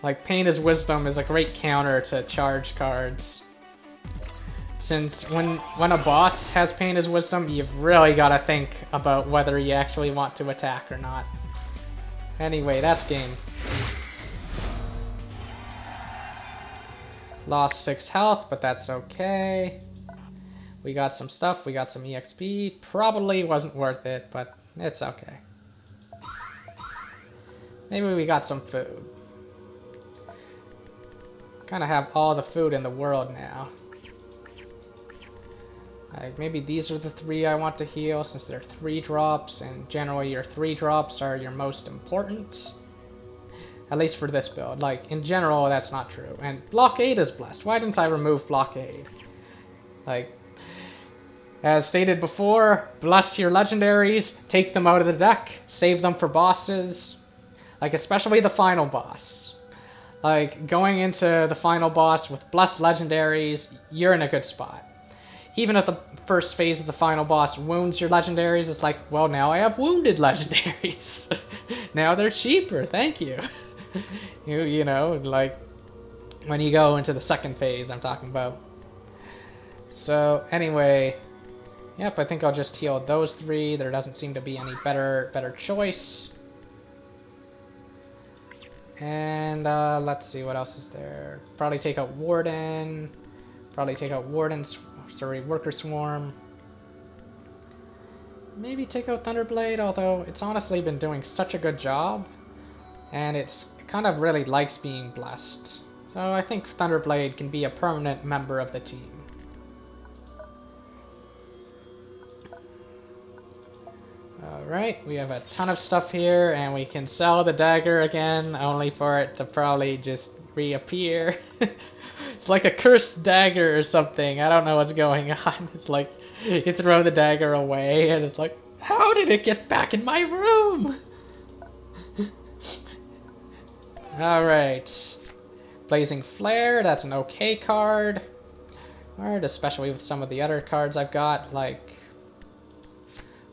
Like, Pain is Wisdom is a great counter to charge cards. Since when a boss has Pain is Wisdom, you've really gotta think about whether you actually want to attack or not. Anyway, that's game. Lost 6 health, but that's okay. We got some stuff, we got some EXP. Probably wasn't worth it, but it's okay. Maybe we got some food. Kinda have all the food in the world now. Like, maybe these are the 3 I want to heal, since they're 3 drops, and generally your 3 drops are your most important. At least for this build. Like, in general, that's not true. And Blockade is blessed. Why didn't I remove Blockade? Like, as stated before, bless your legendaries, take them out of the deck, save them for bosses. Like, especially the final boss. Like, going into the final boss with blessed legendaries, you're in a good spot. Even if the first phase of the final boss wounds your legendaries, it's like, well, now I have wounded legendaries. Now they're cheaper, thank you. You know, like, when you go into the second phase, I'm talking about. So, anyway, yep, I think I'll just heal those 3. There doesn't seem to be any better choice. And let's see, what else is there? Probably take out Warden. Probably take out Worker Swarm. Maybe take out Thunderblade, although it's honestly been doing such a good job. And it kind of really likes being blessed. So I think Thunderblade can be a permanent member of the team. Alright, we have a ton of stuff here, and we can sell the dagger again, only for it to probably just reappear. It's like a cursed dagger or something, I don't know what's going on. It's like, you throw the dagger away, and it's like, how did it get back in my room? Alright. Blazing Flare, that's an okay card. Alright, especially with some of the other cards I've got, like...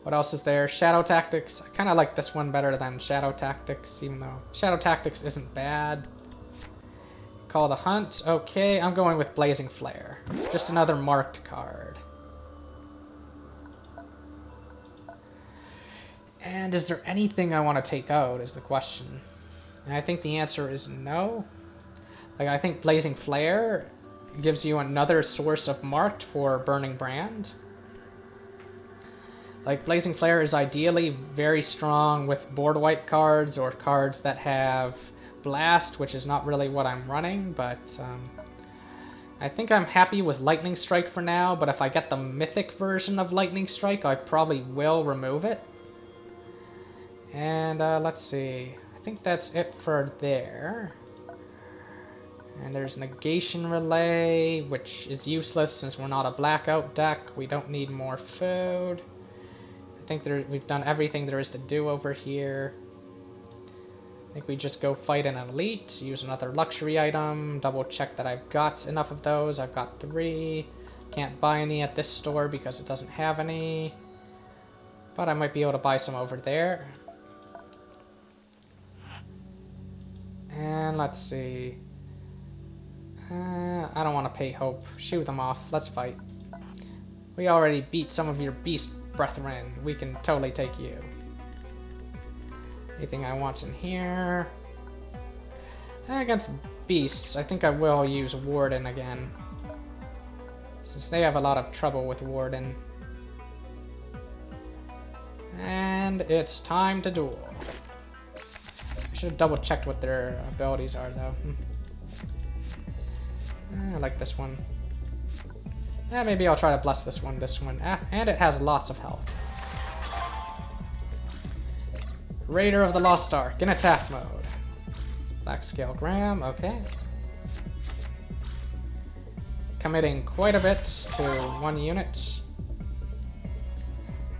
What else is there? Shadow Tactics. I kind of like this one better than Shadow Tactics, even though Shadow Tactics isn't bad. Call the Hunt. Okay, I'm going with Blazing Flare. Just another marked card. And is there anything I want to take out is the question. And I think the answer is no. Like, I think Blazing Flare gives you another source of marked for Burning Brand. Like, Blazing Flare is ideally very strong with board wipe cards or cards that have Blast, which is not really what I'm running, but I think I'm happy with Lightning Strike for now, but if I get the Mythic version of Lightning Strike, I probably will remove it. And let's see, I think that's it for there. And there's Negation Relay, which is useless since we're not a blackout deck. We don't need more food. I think we've done everything there is to do over here. I think we just go fight an elite, use another luxury item, double check that I've got enough of those. I've got 3. Can't buy any at this store because it doesn't have any. But I might be able to buy some over there. And let's see. I don't want to pay hope. Shoo them off. Let's fight. We already beat some of your beast brethren. We can totally take you. Anything I want in here? Against beasts, I think I will use Warden again, since they have a lot of trouble with Warden. And it's time to duel. I should have double checked what their abilities are though. I like this one. Maybe I'll try to bless this one, and it has lots of health. Raider of the Lost Ark in attack mode. Black Scale Graham, okay. Committing quite a bit to one unit.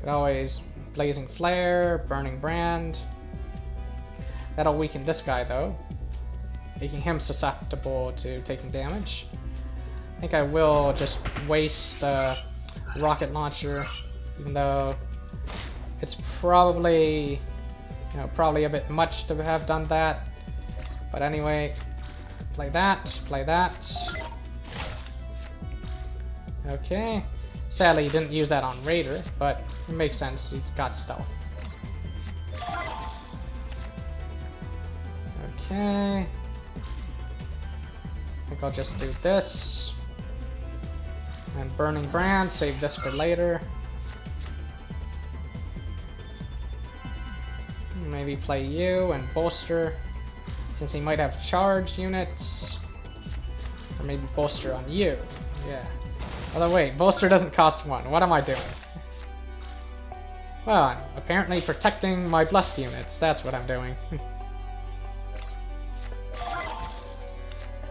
Could always Blazing Flare, Burning Brand. That'll weaken this guy though, making him susceptible to taking damage. I think I will just waste the rocket launcher, even though it's probably, probably a bit much to have done that. But anyway, play that, play that. Okay. Sadly, he didn't use that on Raider, but it makes sense. He's got stealth. Okay. I think I'll just do this. And Burning Brand, save this for later. Maybe play you and bolster, since he might have charged units. Or maybe bolster on you. Yeah. Although wait, bolster doesn't cost 1. What am I doing? Well, I'm apparently protecting my blessed units. That's what I'm doing.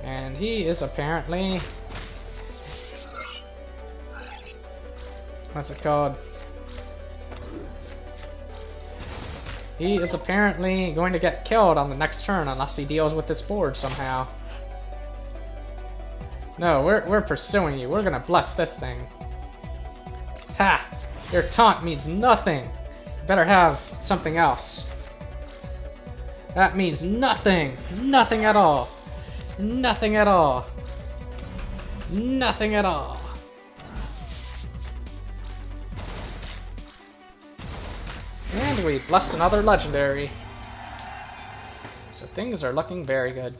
And he is apparently... what's it called? He is apparently going to get killed on the next turn unless he deals with this board somehow. No, we're pursuing you. We're gonna bless this thing. Ha! Your taunt means nothing. You better have something else. That means nothing. Nothing at all. Nothing at all. Nothing at all. And we blessed another legendary. So things are looking very good.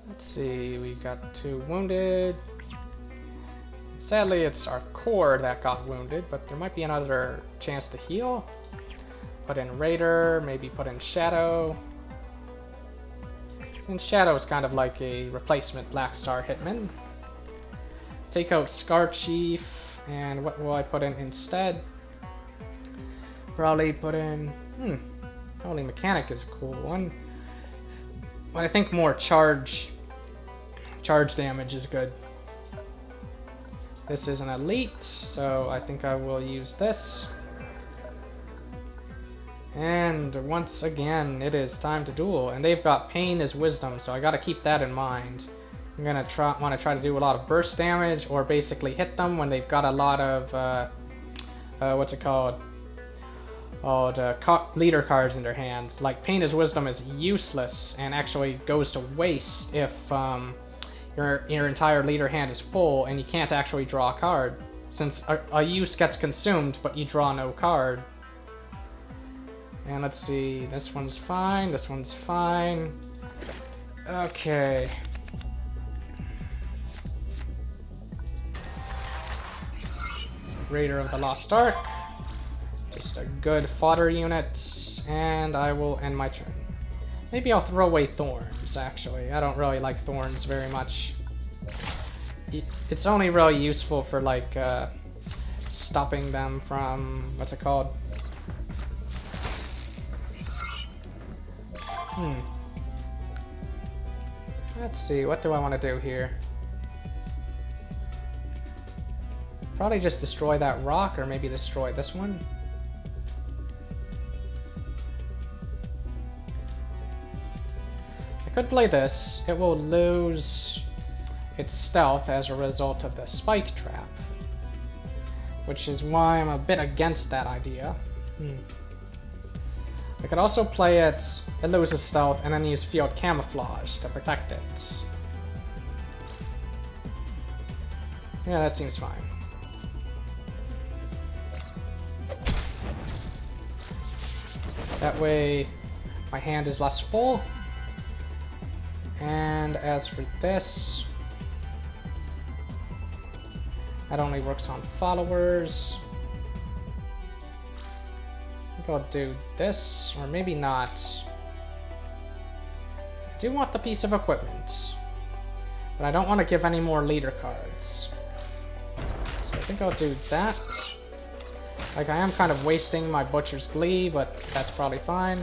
Let's see, we got 2 wounded. Sadly, it's our core that got wounded, but there might be another chance to heal. Put in Raider, maybe put in Shadow. Since Shadow is kind of like a replacement Black Star Hitman. Take out Scar Chief, and what will I put in instead? Probably put in... Probably Mechanic is a cool one. But I think more charge damage is good. This is an elite, so I think I will use this. And once again, it is time to duel. And they've got Pain as Wisdom, so I gotta keep that in mind. I'm gonna want to try to do a lot of burst damage, or basically hit them when they've got a lot of what's it called? Oh, the leader cards in their hands. Like Pain as Wisdom is useless and actually goes to waste if your entire leader hand is full and you can't actually draw a card, since a use gets consumed but you draw no card. And let's see, this one's fine, this one's fine. Okay. Raider of the Lost Ark. Just a good fodder unit, and I will end my turn. Maybe I'll throw away Thorns, actually. I don't really like Thorns very much. It's only really useful for, like, stopping them from... what's it called? Let's see, what do I want to do here? Probably just destroy that rock, or maybe destroy this one. I could play this. It will lose its stealth as a result of the spike trap, which is why I'm a bit against that idea. I could also play it loses stealth, and then use field camouflage to protect it. Yeah, that seems fine. That way my hand is less full. And as for this, that only works on followers. I think I'll do this, or maybe not. I do want the piece of equipment, but I don't want to give any more leader cards. So I think I'll do that. Like, I am kind of wasting my Butcher's Glee, but that's probably fine.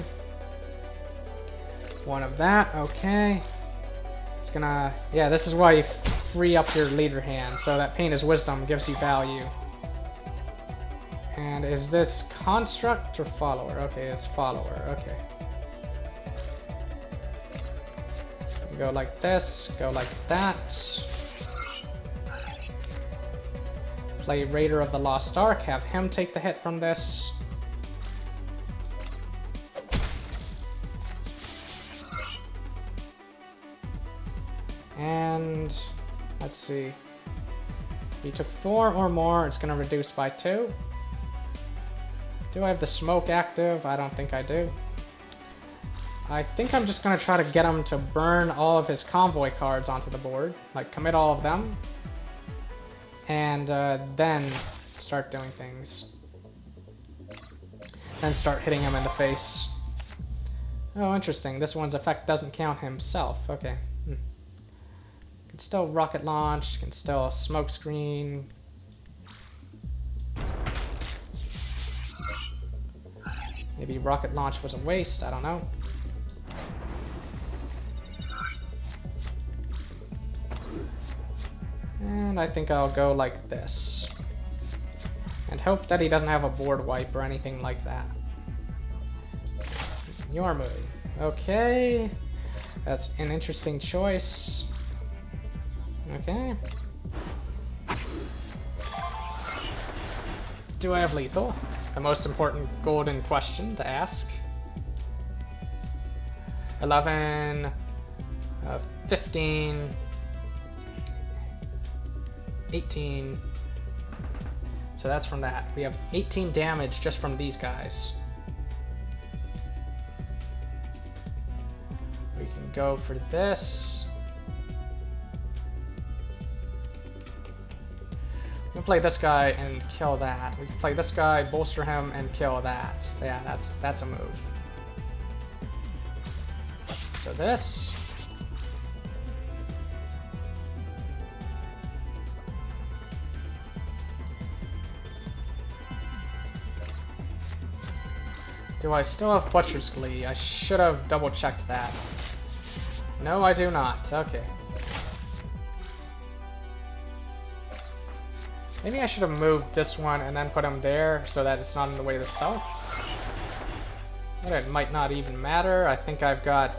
One of that, okay. It's gonna... yeah, this is why you free up your leader hand, so that Pain is Wisdom gives you value. And is this Construct or Follower? Okay, it's Follower, okay. Go like this, go like that. Play Raider of the Lost Ark, have him take the hit from this. And let's see. If you took 4 or more, it's going to reduce by 2. Do I have the smoke active? I don't think I do. I think I'm just going to try to get him to burn all of his Convoy cards onto the board. Like, commit all of them. And then start doing things. Then start hitting him in the face. Oh, interesting. This one's effect doesn't count himself. Okay. Can still rocket launch, can still smoke screen. Maybe rocket launch was a waste, I don't know. And I think I'll go like this. And hope that he doesn't have a board wipe or anything like that. Your move. Okay. That's an interesting choice. Okay. Do I have lethal? The most important golden question to ask. 11, 15, 18. So that's from that. We have 18 damage just from these guys. We can go for this. We can play this guy and kill that. We can play this guy, bolster him, and kill that. Yeah, that's a move. So this. Do I still have Butcher's Glee? I should have double checked that. No, I do not. Okay. Maybe I should have moved this one and then put him there so that it's not in the way of the south. But it might not even matter. I think I've got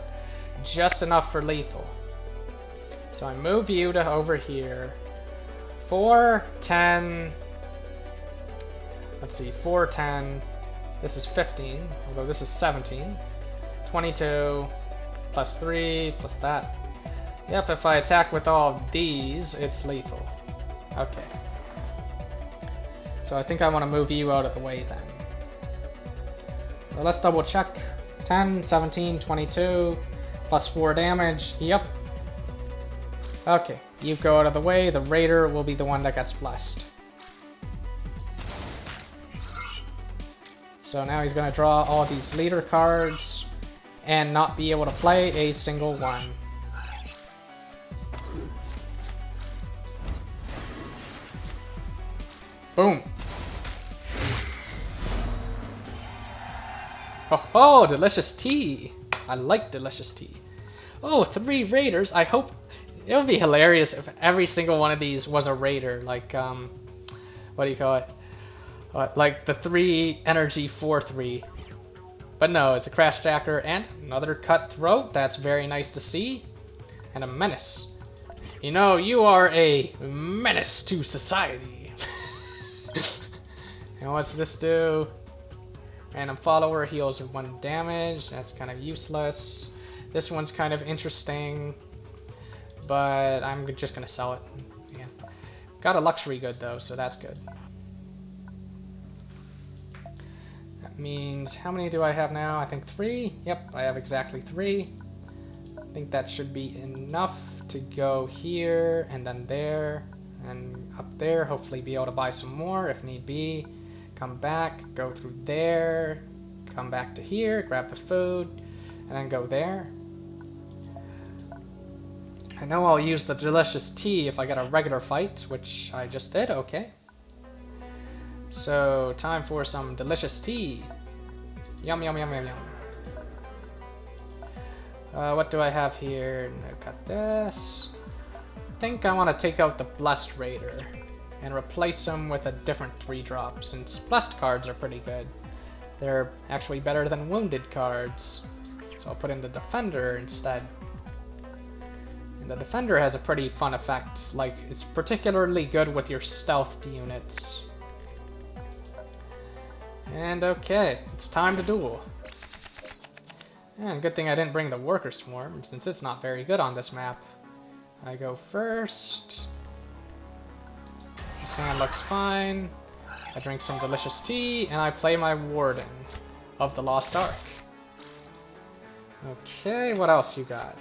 just enough for lethal. So I move you to over here. 4, 10. Let's see, 4, 10. This is 15, although this is 17. 22, plus 3, plus that. Yep, if I attack with all of these, it's lethal. Okay. So I think I want to move you out of the way then. So let's double check. 10, 17, 22, plus 4 damage. Yep. Okay, you go out of the way. The Raider will be the one that gets blessed. So now he's going to draw all these leader cards and not be able to play a single one. Boom. Oh, delicious tea. I like delicious tea. Oh, 3 raiders. I hope it would be hilarious if every single one of these was a raider. Like, what do you call it? Like the 3 energy 4/3. But no, it's a Crash Jacker and another Cutthroat. That's very nice to see. And a Menace. You know, you are a menace to society. And what's this do? Random follower heals 1 damage. That's kind of useless. This one's kind of interesting, but I'm just gonna sell it. Yeah. Got a luxury good though, so that's good. means, how many do I have now? I think 3. Yep, I have exactly 3. I think that should be enough to go here, and then there, and up there. Hopefully be able to buy some more if need be. Come back, go through there, come back to here, grab the food, and then go there. I know I'll use the delicious tea if I get a regular fight, which I just did, okay. So, time for some delicious tea. Yum, yum, yum, yum, yum. What do I have here? I got this. I think I want to take out the Blessed Raider and replace him with a different 3-drop, since Blessed cards are pretty good. They're actually better than Wounded cards. So I'll put in the Defender instead. And the Defender has a pretty fun effect, like it's particularly good with your stealthed units. And okay, it's time to duel. And good thing I didn't bring the Worker Swarm, since it's not very good on this map. I go first. This hand looks fine. I drink some delicious tea, and I play my Warden of the Lost Ark. Okay, what else you got?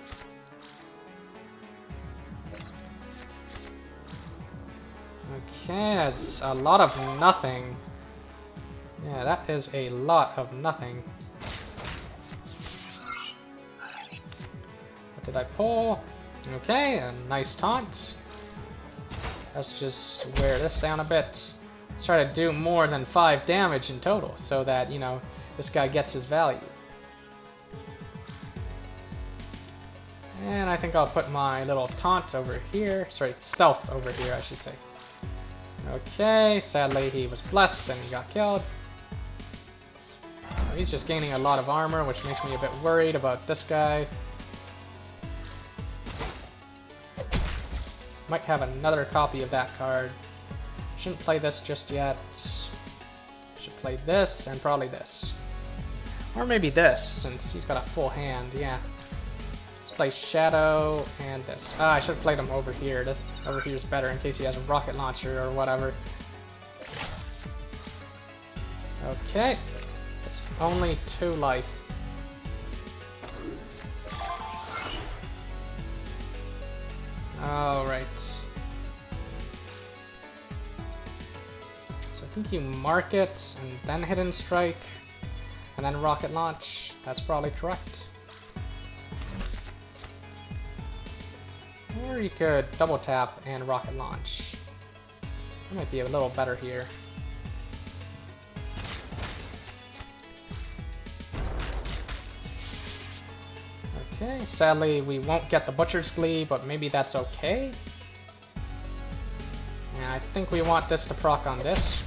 Okay, that's a lot of nothing. Yeah, that is a lot of nothing. What did I pull? Okay, a nice taunt. Let's just wear this down a bit. Let's try to do more than 5 damage in total, so that, you know, this guy gets his value. And I think I'll put my little taunt over here. Sorry, stealth over here, I should say. Okay, sadly he was blessed and he got killed. He's just gaining a lot of armor, which makes me a bit worried about this guy. Might have another copy of that card. Shouldn't play this just yet. Should play this and probably this. Or maybe this, since he's got a full hand, yeah. Let's play Shadow and this. Ah, I should have played him over here. This over here is better in case he has a rocket launcher or whatever. Okay. It's only 2 life. Alright. So I think you mark it, and then Hidden Strike, and then Rocket Launch. That's probably correct. Or you could double tap and Rocket Launch. That might be a little better here. Okay, sadly we won't get the Butcher's Glee, but maybe that's okay. And I think we want this to proc on this.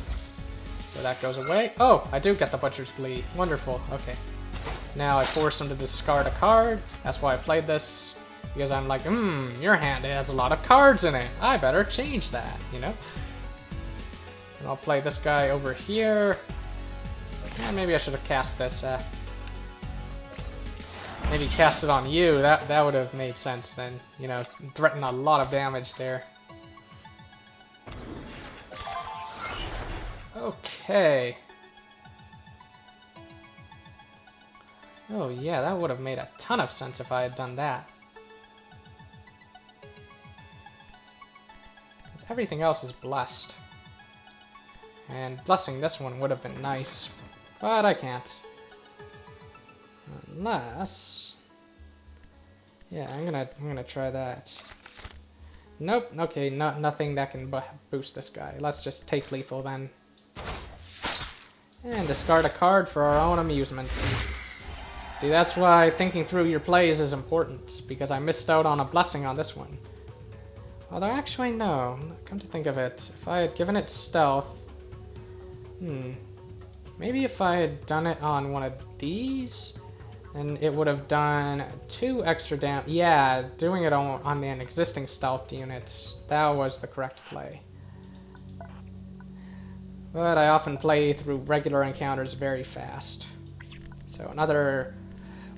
So that goes away. Oh, I do get the Butcher's Glee. Wonderful, okay. Now I force him to discard a card. That's why I played this. Because I'm like, your hand has a lot of cards in it. I better change that, you know? And I'll play this guy over here. And maybe I should have cast this. Maybe cast it on you. That would have made sense then. You know, threaten a lot of damage there. Okay. Oh yeah, that would have made a ton of sense if I had done that. Everything else is blessed. And blessing this one would have been nice. But I can't. Unless... yeah, I'm gonna try that. Nope, okay, nothing that can boost this guy. Let's just take lethal then. And discard a card for our own amusement. See, that's why thinking through your plays is important, because I missed out on a blessing on this one. Although actually no, come to think of it, if I had given it stealth... maybe if I had done it on one of these, then it would have done 2 extra damage. Yeah, doing it on an existing stealth unit, that was the correct play. But I often play through regular encounters very fast. So another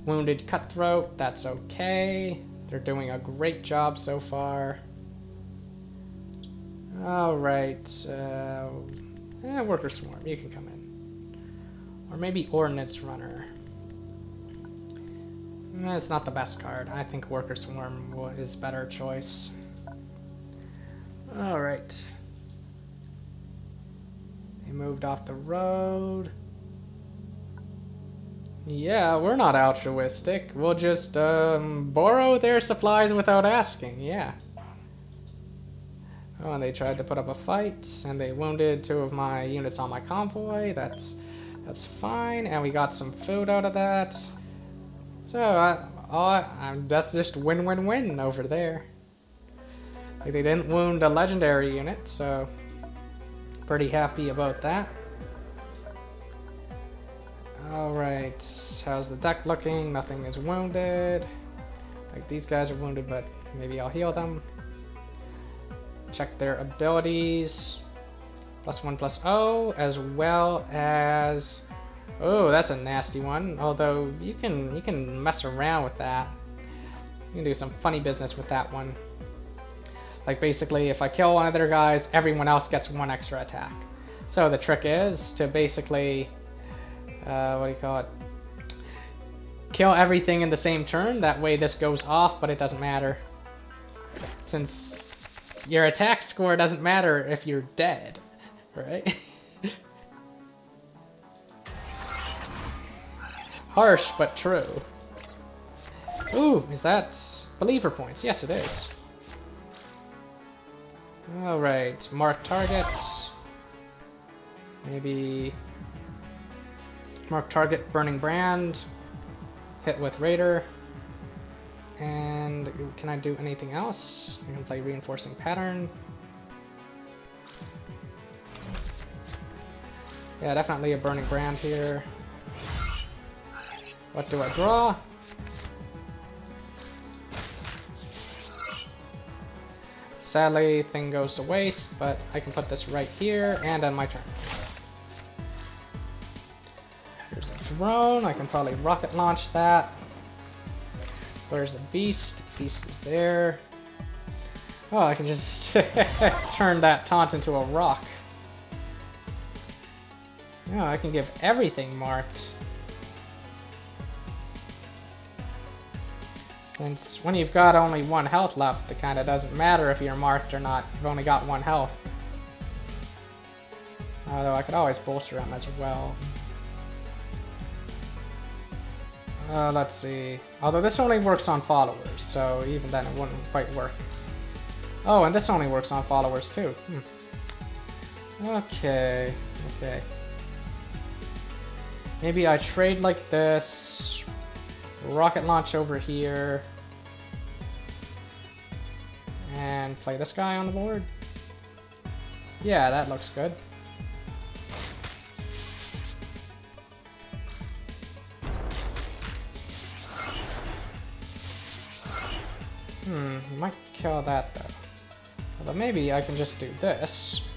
wounded cutthroat, that's okay. They're doing a great job so far. Alright, Worker Swarm, you can come in. Or maybe Ordnance Runner. It's not the best card. I think Worker Swarm is a better choice. Alright. They moved off the road. Yeah, we're not altruistic. We'll just borrow their supplies without asking, yeah. Oh, and they tried to put up a fight, and they wounded 2 of my units on my convoy. That's fine, and we got some food out of that. So, that's just win-win-win over there. Like, they didn't wound a legendary unit, so pretty happy about that. Alright, how's the deck looking? Nothing is wounded. Like, these guys are wounded, but maybe I'll heal them. Check their abilities. +1/+0, as well as... Oh, that's a nasty one. Although, you can mess around with that. You can do some funny business with that one. Like, basically, if I kill one of their guys, everyone else gets 1 extra attack. So the trick is to basically... what do you call it? Kill everything in the same turn. That way this goes off, but it doesn't matter. Since your attack score doesn't matter if you're dead, right? Harsh, but true. Ooh, is that believer points? Yes, it is. Alright, mark target. Maybe... Mark target, Burning Brand. Hit with Raider. And can I do anything else? I can play Reinforcing Pattern. Yeah, definitely a Burning Brand here. What do I draw? Sadly, thing goes to waste, but I can put this right here and end my turn. Here's a drone. I can probably rocket launch that. Where's the beast? Beast is there. Oh, I can just turn that taunt into a rock. Yeah, I can give everything marked. Since when you've got only 1 health left, it kind of doesn't matter if you're marked or not. You've only got 1 health. Although I could always bolster them as well. Let's see. Although this only works on followers, so even then it wouldn't quite work. Oh, and this only works on followers too. Okay. Okay. Maybe I trade like this. Rocket launch over here. And play this guy on the board. Yeah, that looks good. Might kill that though. Although maybe I can just do this.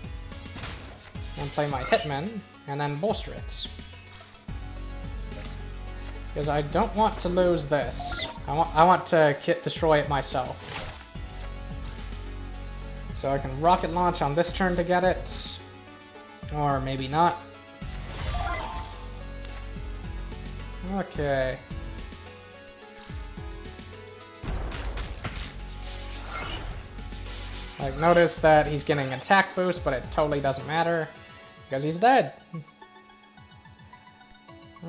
And play my Hitman, and then bolster it. Because I don't want to lose this. I want to destroy it myself. So I can rocket launch on this turn to get it. Or maybe not. Okay. Like, notice that he's getting an attack boost, but it totally doesn't matter. Because he's dead.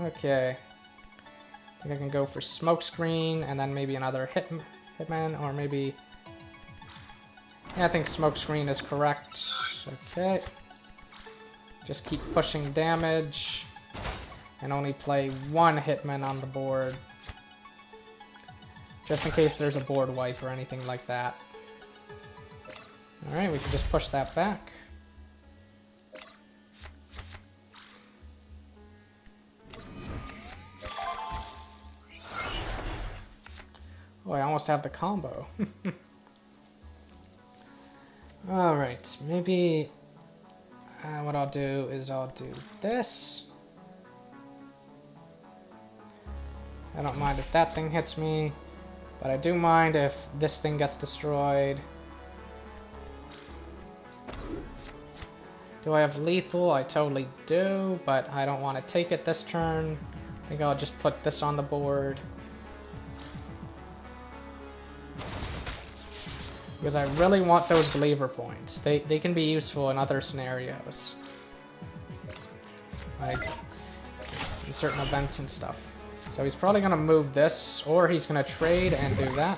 Okay. I think I can go for Smokescreen, and then maybe another Hitman, or maybe... Yeah, I think Smokescreen is correct. Okay. Just keep pushing damage, and only play 1 Hitman on the board. Just in case there's a board wipe or anything like that. Alright, we can just push that back. Oh, I almost have the combo. Alright, maybe what I'll do is I'll do this. I don't mind if that thing hits me, but I do mind if this thing gets destroyed. Do I have lethal? I totally do, but I don't want to take it this turn. I think I'll just put this on the board. Because I really want those believer points. They can be useful in other scenarios. Like in certain events and stuff. So he's probably going to move this, or he's going to trade and do that.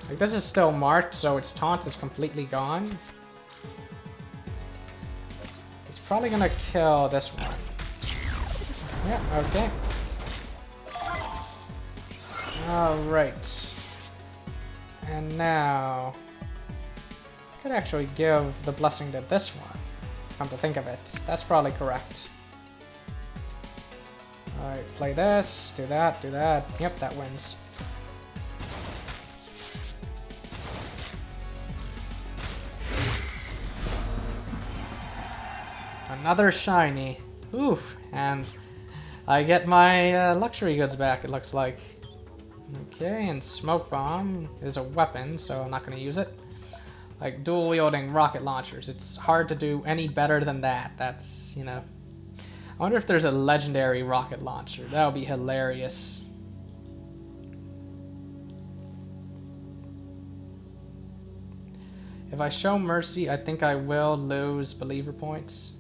Like this is still marked, so its taunt is completely gone. He's probably going to kill this one. Yeah, okay. Alright. And now, I could actually give the blessing to this one, come to think of it. That's probably correct. Alright, play this, do that, do that. Yep, that wins. Another shiny. Oof, and I get my luxury goods back, it looks like. Okay, and Smoke Bomb is a weapon, so I'm not going to use it. Like dual-wielding rocket launchers, it's hard to do any better than that. That's, you know... I wonder if there's a legendary rocket launcher. That would be hilarious. If I show mercy, I think I will lose believer points.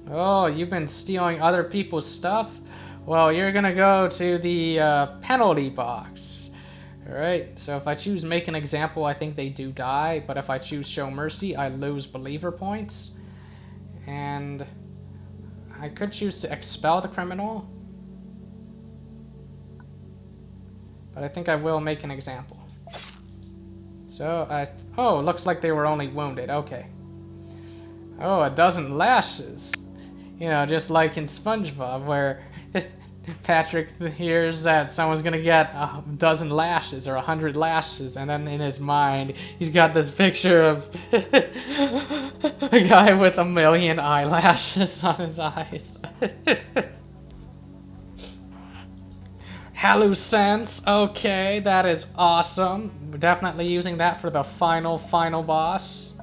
Oh, you've been stealing other people's stuff? Well, you're gonna go to the penalty box. Alright, so if I choose make an example, I think they do die, but if I choose show mercy, I lose believer points. And I could choose to expel the criminal, but I think I will make an example. So oh, looks like they were only wounded, okay. Oh, a dozen lashes. You know, just like in SpongeBob, where Patrick hears that someone's gonna get a dozen lashes or 100 lashes, and then in his mind he's got this picture of a guy with 1,000,000 eyelashes on his eyes. Hallucents, okay, that is awesome. We're definitely using that for the final boss.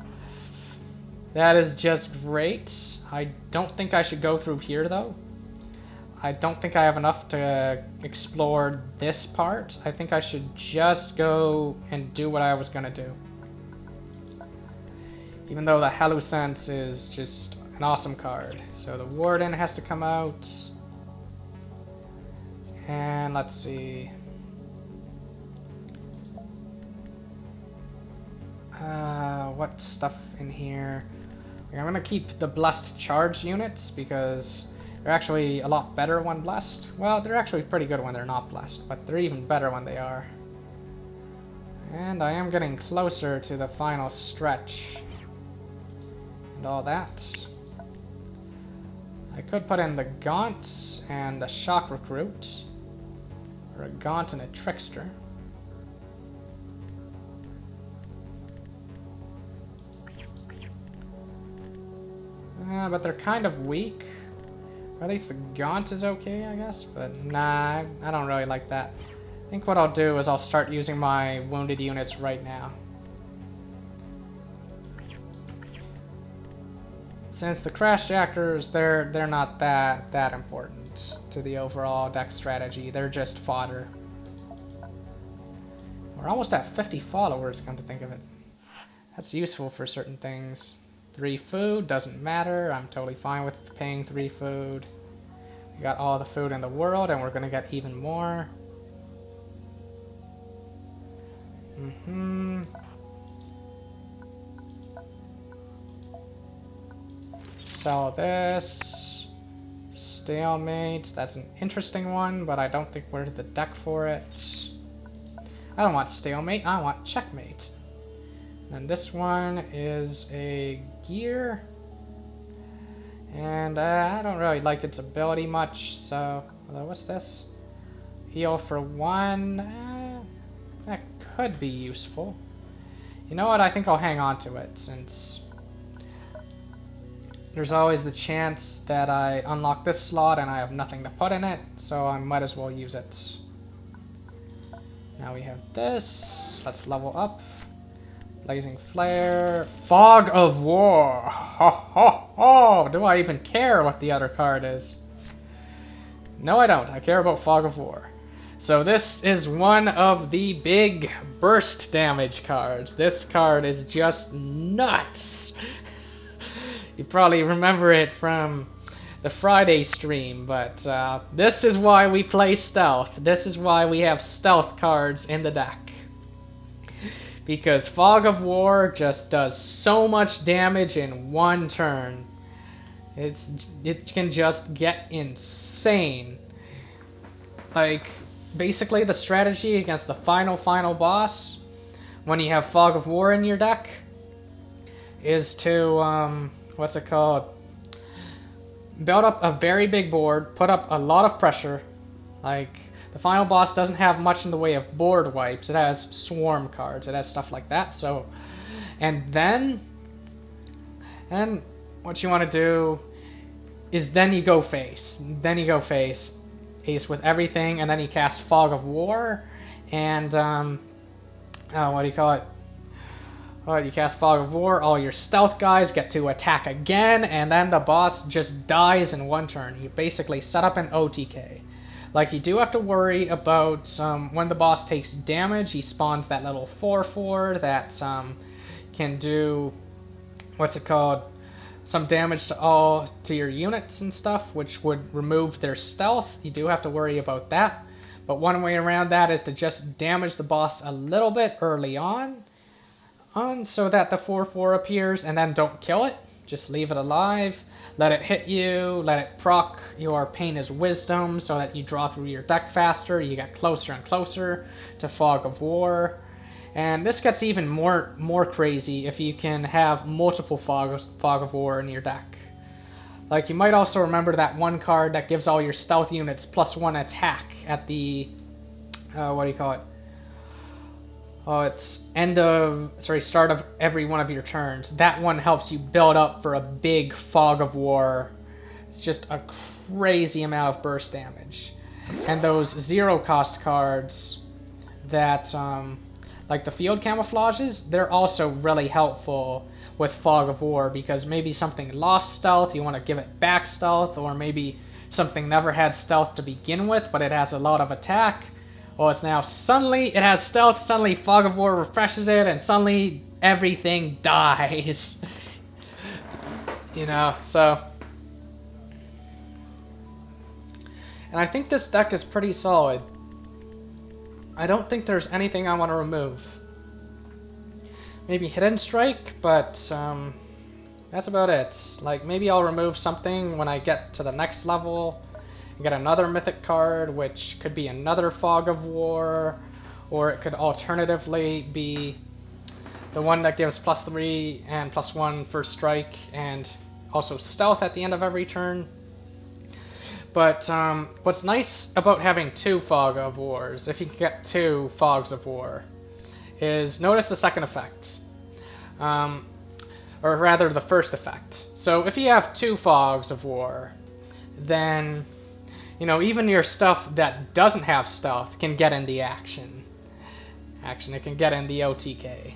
That is just great. I don't think I should go through here though. I don't think I have enough to explore this part. I think I should just go and do what I was gonna do. Even though the Hallucents is just an awesome card. So the Warden has to come out. And let's see. What stuff in here? I'm gonna keep the Blessed Charge units because they're actually a lot better when blessed. Well, they're actually pretty good when they're not blessed, but they're even better when they are. And I am getting closer to the final stretch. And all that. I could put in the Gaunt and the Shock Recruit. Or a Gaunt and a Trickster. But they're kind of weak. Or at least the Gaunt is okay, I guess. But nah, I don't really like that. I think what I'll do is I'll start using my wounded units right now. Since the Crashjackers, they're not that important to the overall deck strategy. They're just fodder. We're almost at 50 followers, come to think of it. That's useful for certain things. 3 food, doesn't matter. I'm totally fine with paying 3 food. We got all the food in the world, and we're gonna get even more. Sell this. Stalemate. That's an interesting one, but I don't think we're the deck for it. I don't want stalemate, I want checkmate. And this one is a gear. And I don't really like its ability much, so... what's this? Heal for 1. That could be useful. You know what, I think I'll hang on to it, since... there's always the chance that I unlock this slot and I have nothing to put in it, so I might as well use it. Now we have this. Let's level up. Blazing Flare. Fog of War. Ho ho ho! Do I even care what the other card is? No, I don't. I care about Fog of War. So this is one of the big burst damage cards. This card is just nuts. You probably remember it from the Friday stream, but this is why we play Stealth. This is why we have Stealth cards in the deck. Because Fog of War just does so much damage in one turn. It can just get insane. Like, basically the strategy against the final boss, when you have Fog of War in your deck, is to, what's it called? Build up a very big board, put up a lot of pressure. Like, the final boss doesn't have much in the way of board wipes. It has swarm cards. It has stuff like that. So, and then what you want to do is then you go face. Then you go face with everything, and then you cast Fog of War, and what do you call it? Well, you cast Fog of War. All your stealth guys get to attack again, and then the boss just dies in one turn. You basically set up an OTK. Like, you do have to worry about when the boss takes damage, he spawns that little 4/4 that can do, what's it called, some damage to your units and stuff, which would remove their stealth. You do have to worry about that. But one way around that is to just damage the boss a little bit early on so that the 4/4 appears, and then don't kill it. Just leave it alive. Let it hit you, let it proc your Pain is Wisdom so that you draw through your deck faster, you get closer and closer to Fog of War. And this gets even more crazy if you can have multiple Fog of War in your deck. Like, you might also remember that one card that gives all your stealth units +1 attack at the, what do you call it? Oh, it's start of every one of your turns. That one helps you build up for a big Fog of War. It's just a crazy amount of burst damage. And those 0-cost cards that, like the field camouflages, they're also really helpful with Fog of War, because maybe something lost stealth, you want to give it back stealth, or maybe something never had stealth to begin with, but it has a lot of attack. Well, it's now suddenly it has stealth, suddenly Fog of War refreshes it, and suddenly everything dies. You know, so. And I think this deck is pretty solid. I don't think there's anything I want to remove. Maybe Hidden Strike, but that's about it. Like, maybe I'll remove something when I get to the next level. Get another mythic card, which could be another Fog of War, or it could alternatively be the one that gives +3 and +1 first strike, and also stealth at the end of every turn. But what's nice about having 2 Fog of Wars, if you can get 2 Fogs of War, is notice the second effect. Or rather, the first effect. So if you have 2 Fogs of War, then, you know, even your stuff that doesn't have stealth can get in the action. It can get in the OTK.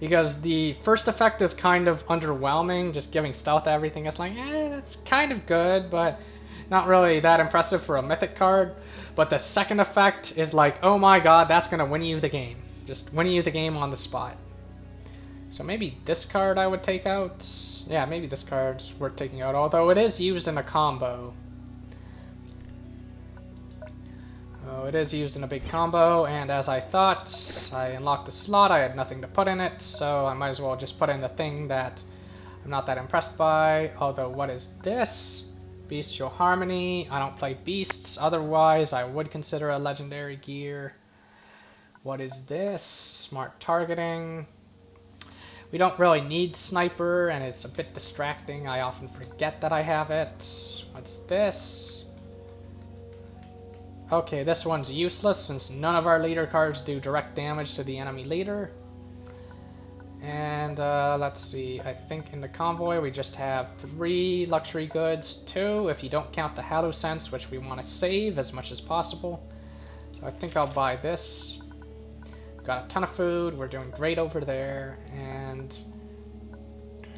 Because the first effect is kind of underwhelming, just giving stealth to everything. It's like, it's kind of good, but not really that impressive for a mythic card. But the second effect is like, oh my god, that's going to win you the game. Just win you the game on the spot. So maybe this card I would take out. Yeah, maybe this card's worth taking out, although it is used in a combo. Oh, it is used in a big combo, and as I thought, I unlocked a slot, I had nothing to put in it, so I might as well just put in the thing that I'm not that impressed by. Although, what is this? Bestial Harmony. I don't play beasts, otherwise I would consider a legendary gear. What is this? Smart Targeting. We don't really need Sniper, and it's a bit distracting. I often forget that I have it. What's this? Okay, this one's useless since none of our leader cards do direct damage to the enemy leader. And let's see, I think in the Convoy we just have 3 luxury goods, 2 if you don't count the Hallucense, which we want to save as much as possible. So I think I'll buy this. got a ton of food, we're doing great over there, and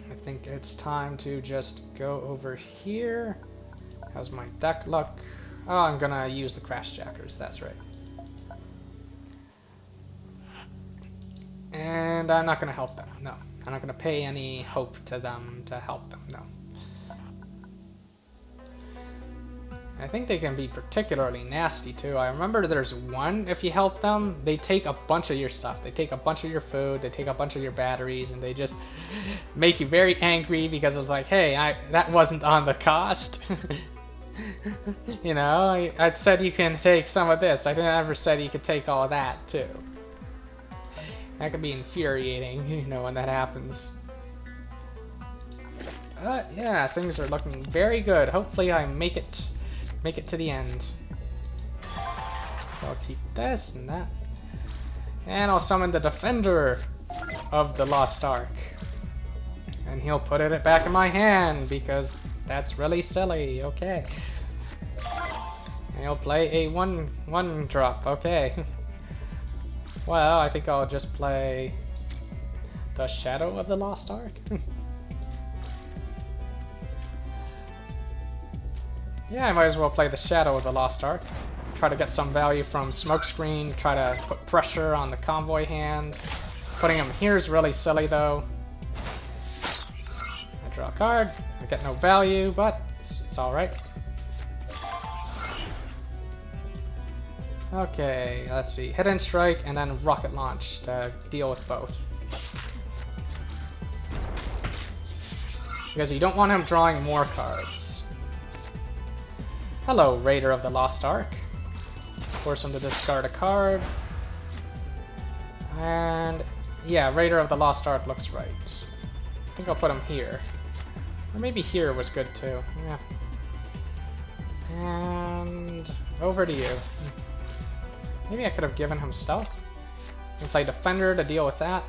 I think it's time to just go over here. How's my deck look? Oh, I'm gonna use the Crash Jackers, that's right. And I'm not gonna help them, no. I'm not gonna pay any hope to them to help them, no. I think they can be particularly nasty too. I remember there's one, if you help them, they take a bunch of your stuff. They take a bunch of your food, they take a bunch of your batteries, and they just make you very angry because it's like, hey, that wasn't on the cost. You know, I said you can take some of this. I never said you could take all of that too. That can be infuriating, you know, when that happens. Yeah, things are looking very good. Hopefully I make it to the end. I'll keep this and that. And I'll summon the Defender of the Lost Ark. And he'll put it back in my hand because that's really silly. Okay. And he'll play a one drop. Okay. Well, I think I'll just play the Shadow of the Lost Ark. Yeah, I might as well play the Shadow of the Lost Ark. Try to get some value from Smokescreen, try to put pressure on the Convoy hand. Putting him here is really silly though. I draw a card, I get no value, but it's alright. Okay, let's see. Hidden Strike and then Rocket Launch to deal with both. Because you don't want him drawing more cards. Hello, Raider of the Lost Ark. Force him to discard a card. And yeah, Raider of the Lost Ark looks right. I think I'll put him here. Or maybe here was good too. Yeah. And over to you. Maybe I could have given him Stealth. And play Defender to deal with that.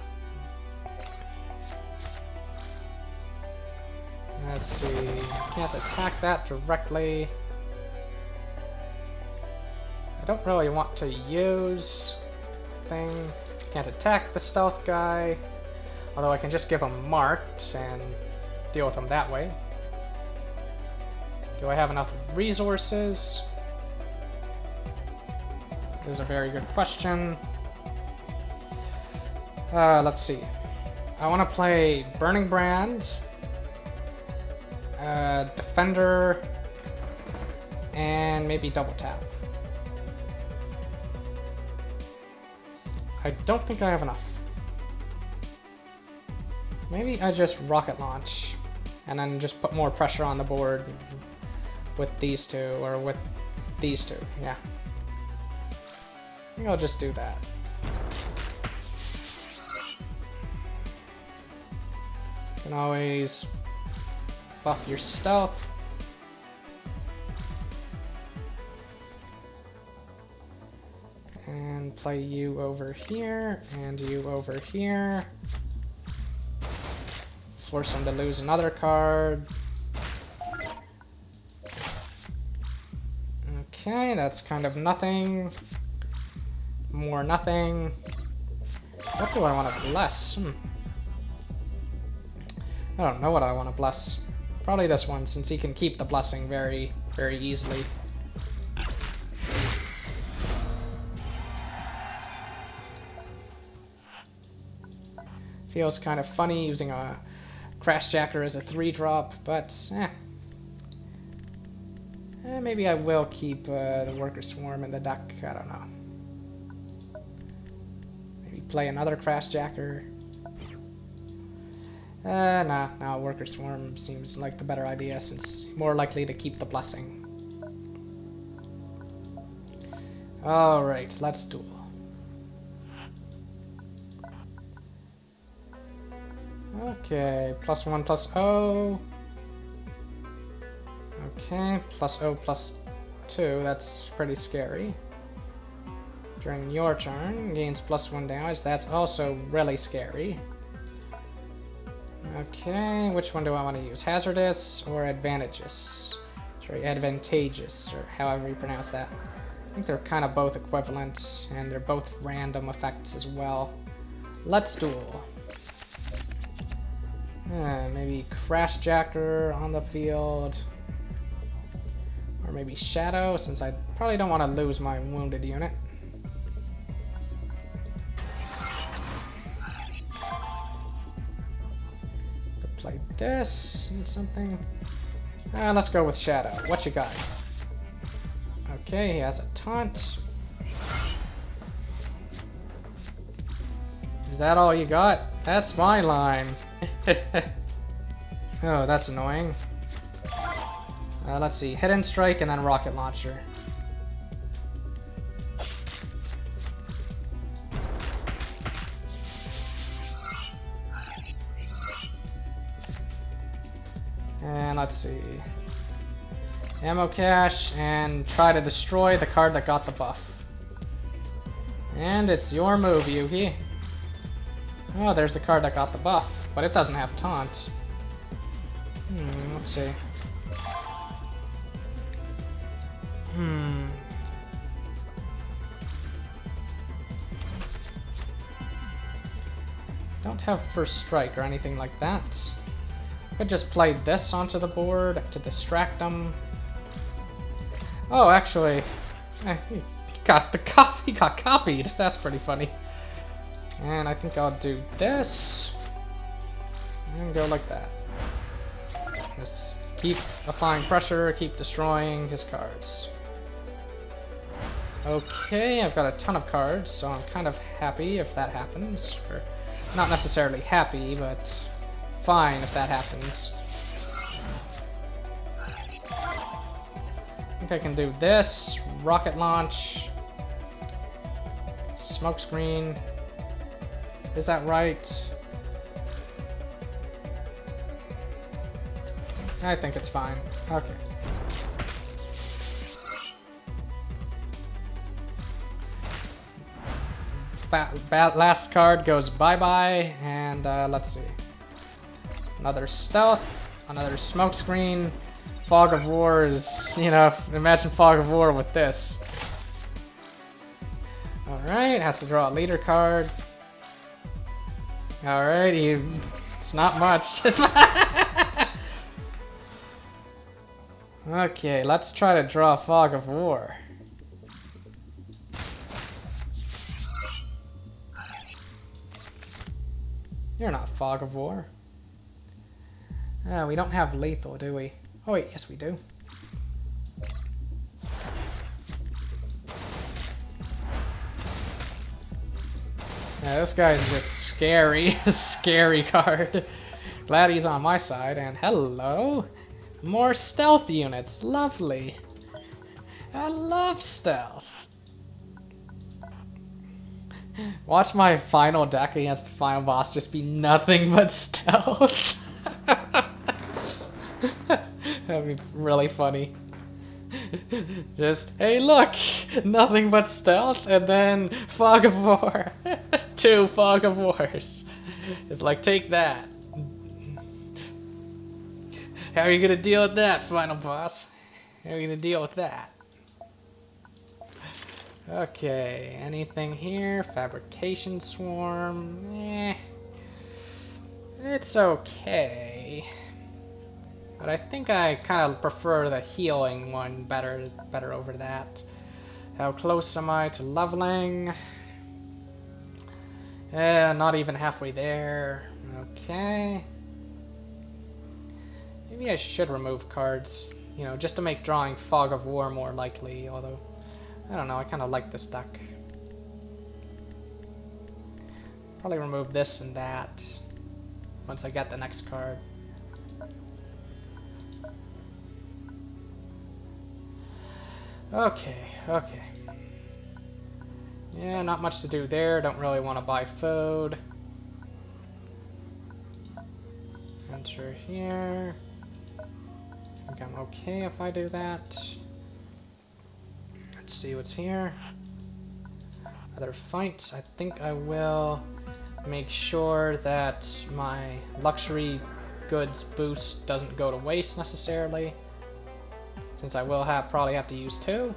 Let's see. Can't attack that directly. I don't really want to use thing. Can't attack the stealth guy. Although I can just give him marked and deal with him that way. Do I have enough resources? This is a very good question. Let's see. I want to play Burning Brand, Defender, and maybe Double Tap. I don't think I have enough. Maybe I just Rocket Launch and then just put more pressure on the board with these two, or with these two, yeah. I think I'll just do that. You can always buff your stealth. And play you over here, and you over here. Force him to lose another card. Okay, that's kind of nothing. More nothing. What do I want to bless? I don't know what I want to bless. Probably this one, since he can keep the blessing very, very easily. Feels kind of funny using a Crashjacker as a 3-drop, but maybe I will keep the Worker Swarm in the deck. I don't know. Maybe play another Crashjacker. Nah, Worker Swarm seems like the better idea since more likely to keep the blessing. Alright, let's duel. Okay, +1/+0. Okay, +0/+2, that's pretty scary. During your turn, gains +1 damage, that's also really scary. Okay, which one do I want to use? Hazardous or advantageous? Sorry, advantageous, or however you pronounce that. I think they're kind of both equivalent, and they're both random effects as well. Let's duel. Maybe Crashjacker on the field. Or maybe Shadow, since I probably don't want to lose my wounded unit. Could play this and something. Let's go with Shadow. What you got? Okay, he has a taunt. Is that all you got? That's my line. Oh, that's annoying. Let's see, Hidden Strike and then Rocket Launcher. And let's see. Ammo Cache and try to destroy the card that got the buff. And it's your move, Yugi. Oh, there's the card that got the buff, but it doesn't have taunt. Let's see. Don't have first strike or anything like that. Could just play this onto the board to distract them. Oh, actually, he got copied. That's pretty funny. And I think I'll do this and go like that. Just keep applying pressure, keep destroying his cards. Okay, I've got a ton of cards, so I'm kind of happy if that happens. Or not necessarily happy, but fine if that happens. I think I can do this, rocket launch, smoke screen. Is that right? I think it's fine. Okay. Last card goes bye-bye, and let's see. Another stealth, another smoke screen. Fog of War is, you know, imagine Fog of War with this. Alright, has to draw a leader card. Alright, it's not much. Okay, let's try to draw Fog of War. You're not Fog of War. We don't have lethal, do we? Oh wait, yes we do. Yeah, this guy's just scary. Scary card. Glad he's on my side, and hello! More stealth units, lovely. I love stealth. Watch my final deck against the final boss just be nothing but stealth. That'd be really funny. Just, hey look, nothing but stealth, and then Fog of War. 2 Fog of Wars. It's like, take that. How are you gonna deal with that, final boss? How are you gonna deal with that? Okay, anything here? Fabrication Swarm. It's okay. But I think I kind of prefer the healing one better over that. How close am I to leveling? Not even halfway there. Okay. Maybe I should remove cards, you know, just to make drawing Fog of War more likely, although, I don't know, I kind of like this deck. Probably remove this and that once I get the next card. Okay. Yeah, not much to do there. Don't really want to buy food. Enter here. I think I'm okay if I do that. Let's see what's here. Other fights. I think I will make sure that my luxury goods boost doesn't go to waste necessarily, since I will probably have to use 2.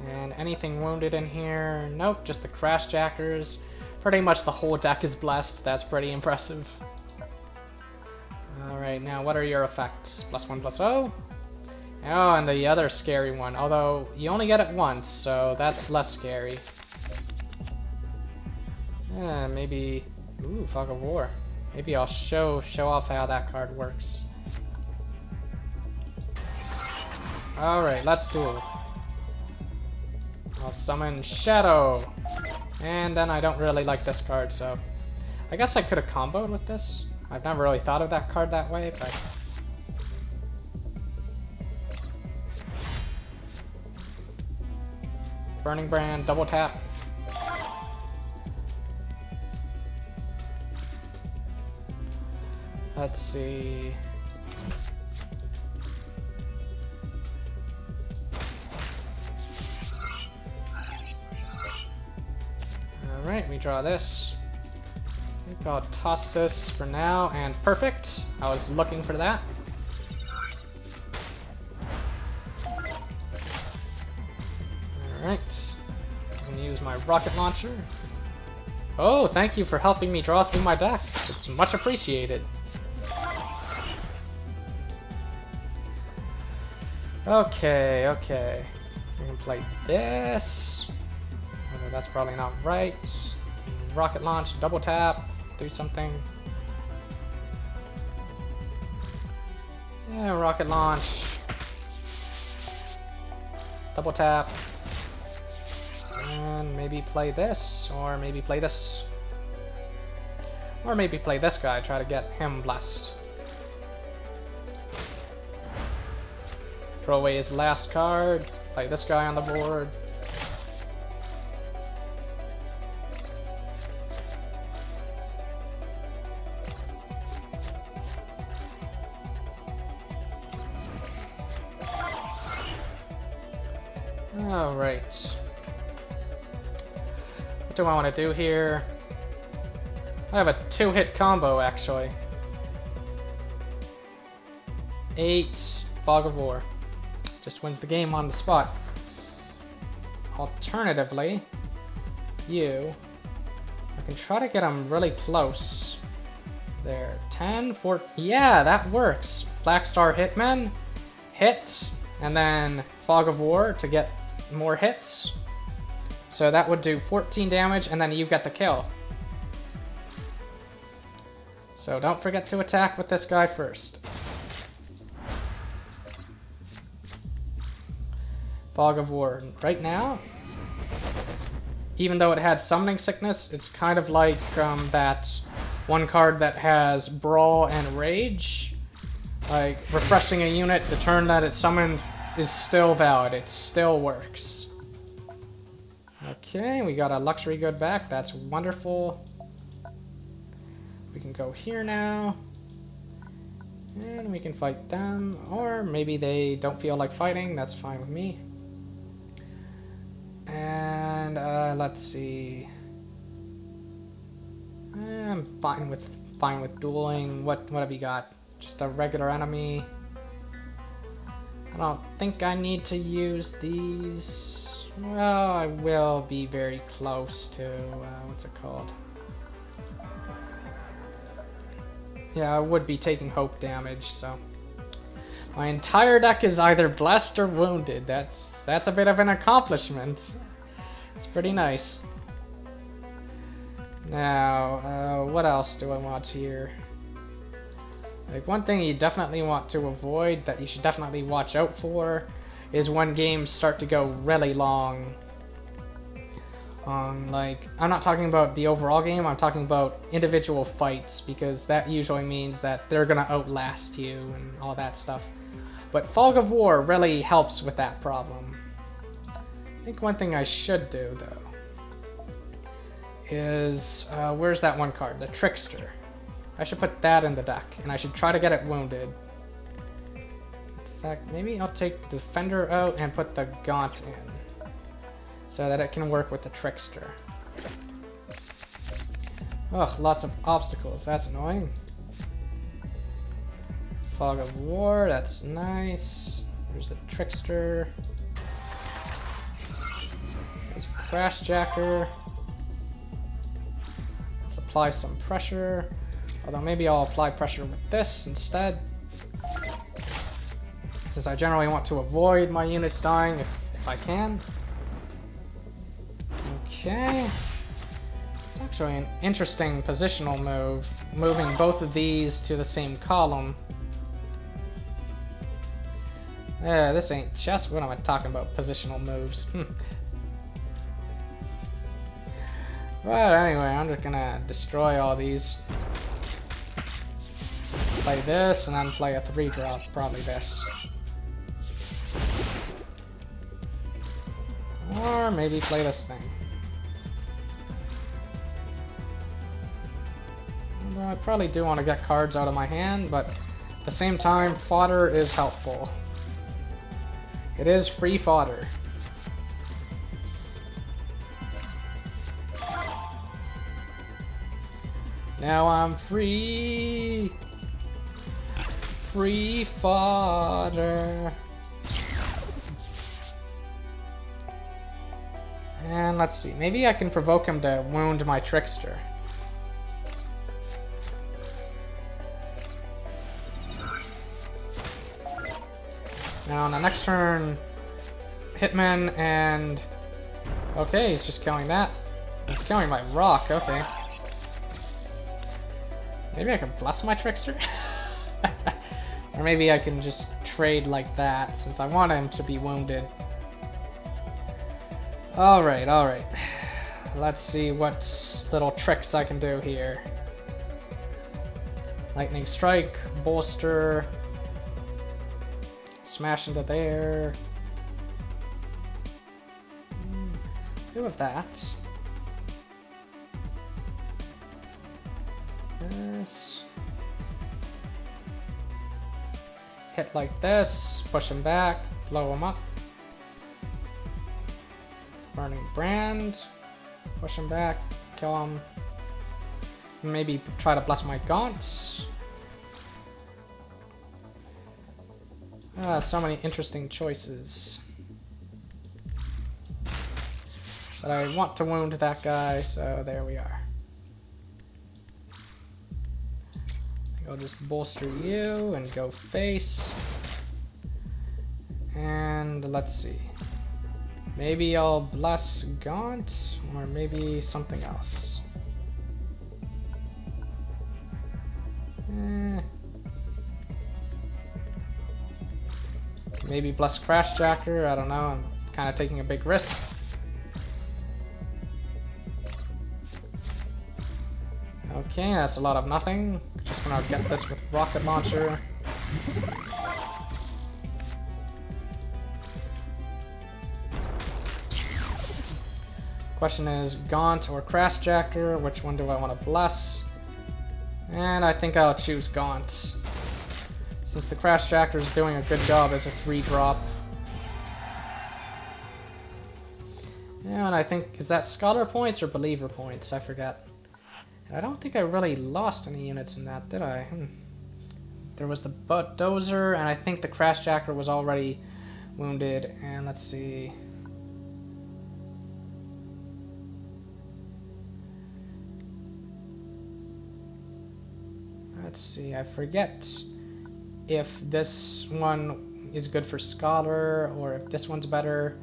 And anything wounded in here? Nope, just the Crashjackers. Pretty much the whole deck is blessed. That's pretty impressive. Alright, now what are your effects? +1/+0? Oh, and the other scary one. Although, you only get it once, so that's less scary. Yeah, maybe... Ooh, Fog of War. Maybe I'll show off how that card works. Alright, let's do it. I'll summon Shadow! And then I don't really like this card, so... I guess I could have comboed with this. I've never really thought of that card that way, but... Burning Brand, double tap. Let's see... Alright, we draw this. I think I'll toss this for now, and perfect. I was looking for that. Alright. I'm gonna use my rocket launcher. Oh, thank you for helping me draw through my deck. It's much appreciated. Okay, okay. We can play this. Although that's probably not right. Rocket launch, double tap, do something. Yeah, rocket launch. Double tap. And maybe play this, or maybe play this. Or maybe play this guy, try to get him blessed. Throw away his last card, play this guy on the board. Alright. What do I want to do here? I have a 2-hit combo, actually. 8 Fog of War. Just wins the game on the spot. Alternatively, I can try to get him really close. There, 10, 4, yeah, that works. Black Star Hitman, hit, and then Fog of War to get more hits. So that would do 14 damage, and then you get the kill. So don't forget to attack with this guy first. Fog of War. Right now, even though it had Summoning Sickness, it's kind of like that one card that has Brawl and Rage. Like, refreshing a unit the turn that it's summoned is still valid. It still works. Okay, we got a luxury good back. That's wonderful. We can go here now. And we can fight them. Or maybe they don't feel like fighting. That's fine with me. And let's see. I'm fine with dueling. What have you got? Just a regular enemy. I don't think I need to use these. Well, I will be very close to what's it called? Yeah, I would be taking hope damage, so my entire deck is either blessed or wounded. That's a bit of an accomplishment. It's pretty nice. Now, what else do I want here? Like, one thing you definitely want to avoid, that you should definitely watch out for, is when games start to go really long. Like, I'm not talking about the overall game, I'm talking about individual fights, because that usually means that they're gonna outlast you and all that stuff. But Fog of War really helps with that problem. I think one thing I should do, though, is, where's that one card? The Trickster. I should put that in the deck, and I should try to get it wounded. In fact, maybe I'll take the Defender out and put the Gaunt in, so that it can work with the Trickster. Ugh, lots of obstacles, that's annoying. Fog of War, that's nice. There's the Trickster. Crashjacker. Let's apply some pressure. Although maybe I'll apply pressure with this instead, since I generally want to avoid my units dying if I can. Okay. It's actually an interesting positional move, moving both of these to the same column. This ain't chess. What am I talking about? Positional moves. But anyway, I'm just gonna destroy all these. Play this, and then play a 3-drop, probably this. Or maybe play this thing. Well, I probably do want to get cards out of my hand, but at the same time, fodder is helpful. It is free fodder. Now I'm free. Free fodder. And let's see, maybe I can provoke him to wound my trickster. Now on the next turn, Hitman and... Okay, he's just killing that. He's killing my rock, okay. Maybe I can bless my trickster? Or maybe I can just trade like that, since I want him to be wounded. Alright, alright. Let's see what little tricks I can do here. Lightning Strike, Bolster, smash into there. Do with that. This. Hit like this, push him back, blow him up. Burning Brand, push him back, kill him. Maybe try to bless my Gaunt. So many interesting choices. But I want to wound that guy, so there we are. I'll just bolster you and go face. And let's see. Maybe I'll bless Gaunt, or maybe something else. Maybe bless Crashjacker, I don't know, I'm kind of taking a big risk. Okay, that's a lot of nothing. Just gonna get this with rocket launcher. Question is Gaunt or Crashjacker, which one do I want to bless? And I think I'll choose Gaunt, since the Crashjacker is doing a good job as a 3-drop. Yeah, and I think, is that Scholar points or Believer points? I forget. I don't think I really lost any units in that, did I? There was the Dozer, and I think the Crashjacker was already wounded. And let's see. Let's see, I forget if this one is good for Scholar or if this one's better,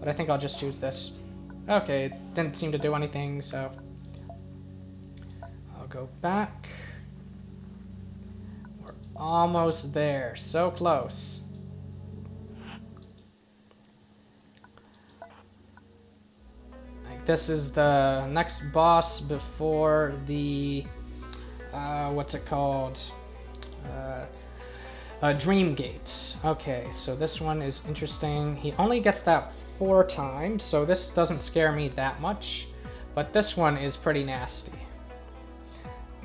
but I think I'll just choose this. Okay, it didn't seem to do anything, so I'll go back. We're almost there, so close. Like, this is the next boss before the what's it called? Dream Gate. Okay, so this one is interesting. He only gets that 4 times, so this doesn't scare me that much. But this one is pretty nasty.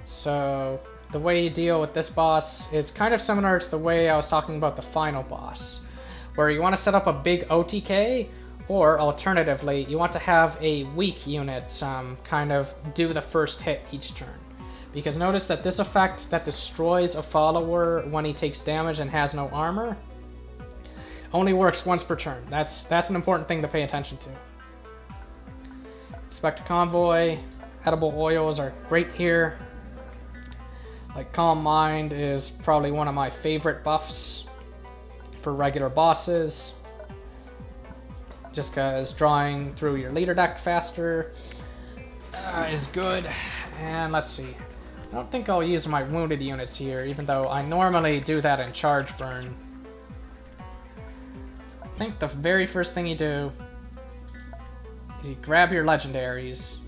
So the way you deal with this boss is kind of similar to the way I was talking about the final boss, where you want to set up a big OTK, or alternatively, you want to have a weak unit kind of do the first hit each turn. Because notice that this effect that destroys a follower when he takes damage and has no armor only works once per turn. That's an important thing to pay attention to. Expect Convoy. Edible oils are great here. Like Calm Mind is probably one of my favorite buffs for regular bosses. Just because drawing through your leader deck faster is good. And let's see. I don't think I'll use my wounded units here, even though I normally do that in charge burn. I think the very first thing you do is you grab your legendaries.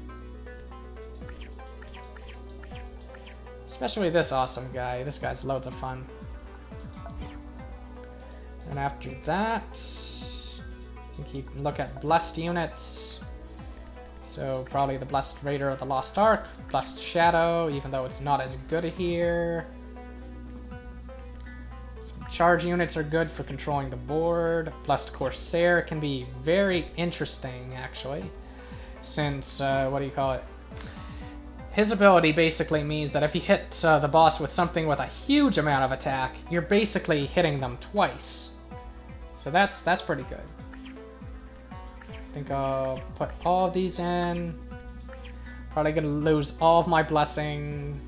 Especially this awesome guy. This guy's loads of fun. And after that, you can look at blessed units. So probably the Blessed Raider of the Lost Ark, Blessed Shadow, even though it's not as good here. Some charge units are good for controlling the board. Blessed Corsair can be very interesting, actually, since, what do you call it? His ability basically means that if you hit the boss with something with a huge amount of attack, you're basically hitting them twice. So that's pretty good. I think I'll put all of these in. Probably gonna lose all of my blessings,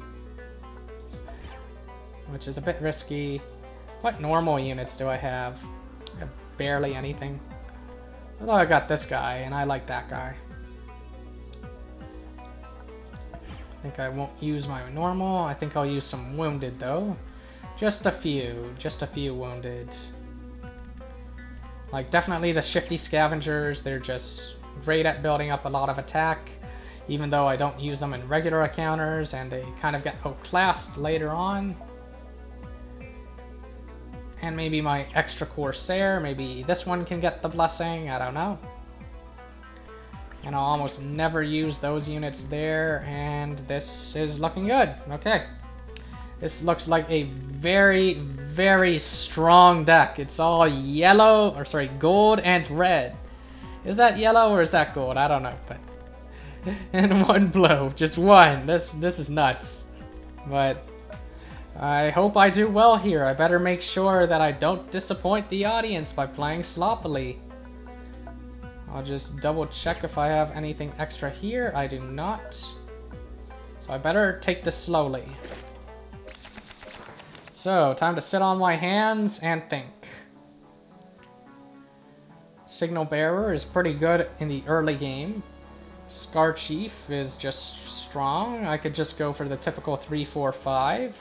which is a bit risky. What normal units do I have? I have barely anything. Although I got this guy, and I like that guy. I think I won't use my normal. I think I'll use some wounded though. Just a few wounded. Like, definitely the shifty scavengers, they're just great at building up a lot of attack, even though I don't use them in regular encounters, and they kind of get outclassed later on. And maybe my extra Corsair, maybe this one can get the blessing, I don't know. And I'll almost never use those units there, and this is looking good. Okay. This looks like a very, very strong deck. It's all yellow, or sorry, gold and red. Is that yellow or is that gold? I don't know, but in one blow, just one. This is nuts. But I hope I do well here. I better make sure that I don't disappoint the audience by playing sloppily. I'll just double check if I have anything extra here. I do not. So I better take this slowly. So, time to sit on my hands and think. Signal Bearer is pretty good in the early game. Scar Chief is just strong. I could just go for the typical 3-4-5.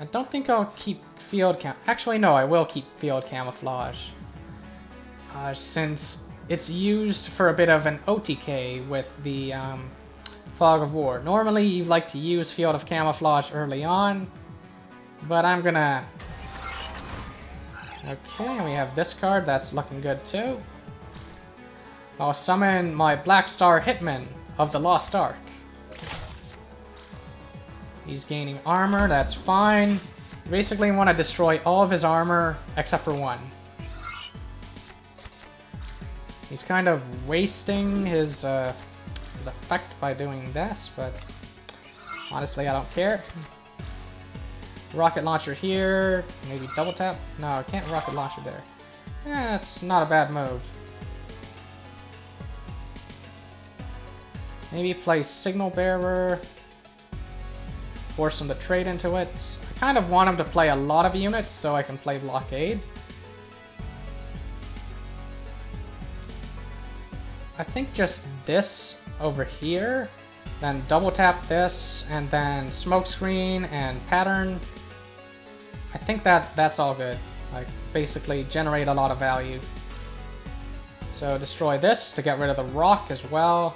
I don't think I'll keep Field Cam. Actually, no, I will keep Field Camouflage. Since it's used for a bit of an OTK with the Fog of War. Normally, you like to use Field of Camouflage early on. But I'm gonna... Okay, we have this card, that's looking good too. I'll summon my Black Star Hitman of the Lost Ark. He's gaining armor, that's fine. Basically want to destroy all of his armor except for one. He's kind of wasting his effect by doing this, but honestly I don't care. Rocket launcher here, maybe double tap? No, I can't rocket launcher there. That's not a bad move. Maybe play Signal Bearer. Force him to trade into it. I kind of want him to play a lot of units so I can play Blockade. I think just this over here, then double tap this, and then Smokescreen and Pattern. I think that's all good. Like, basically generate a lot of value. So destroy this to get rid of the rock as well.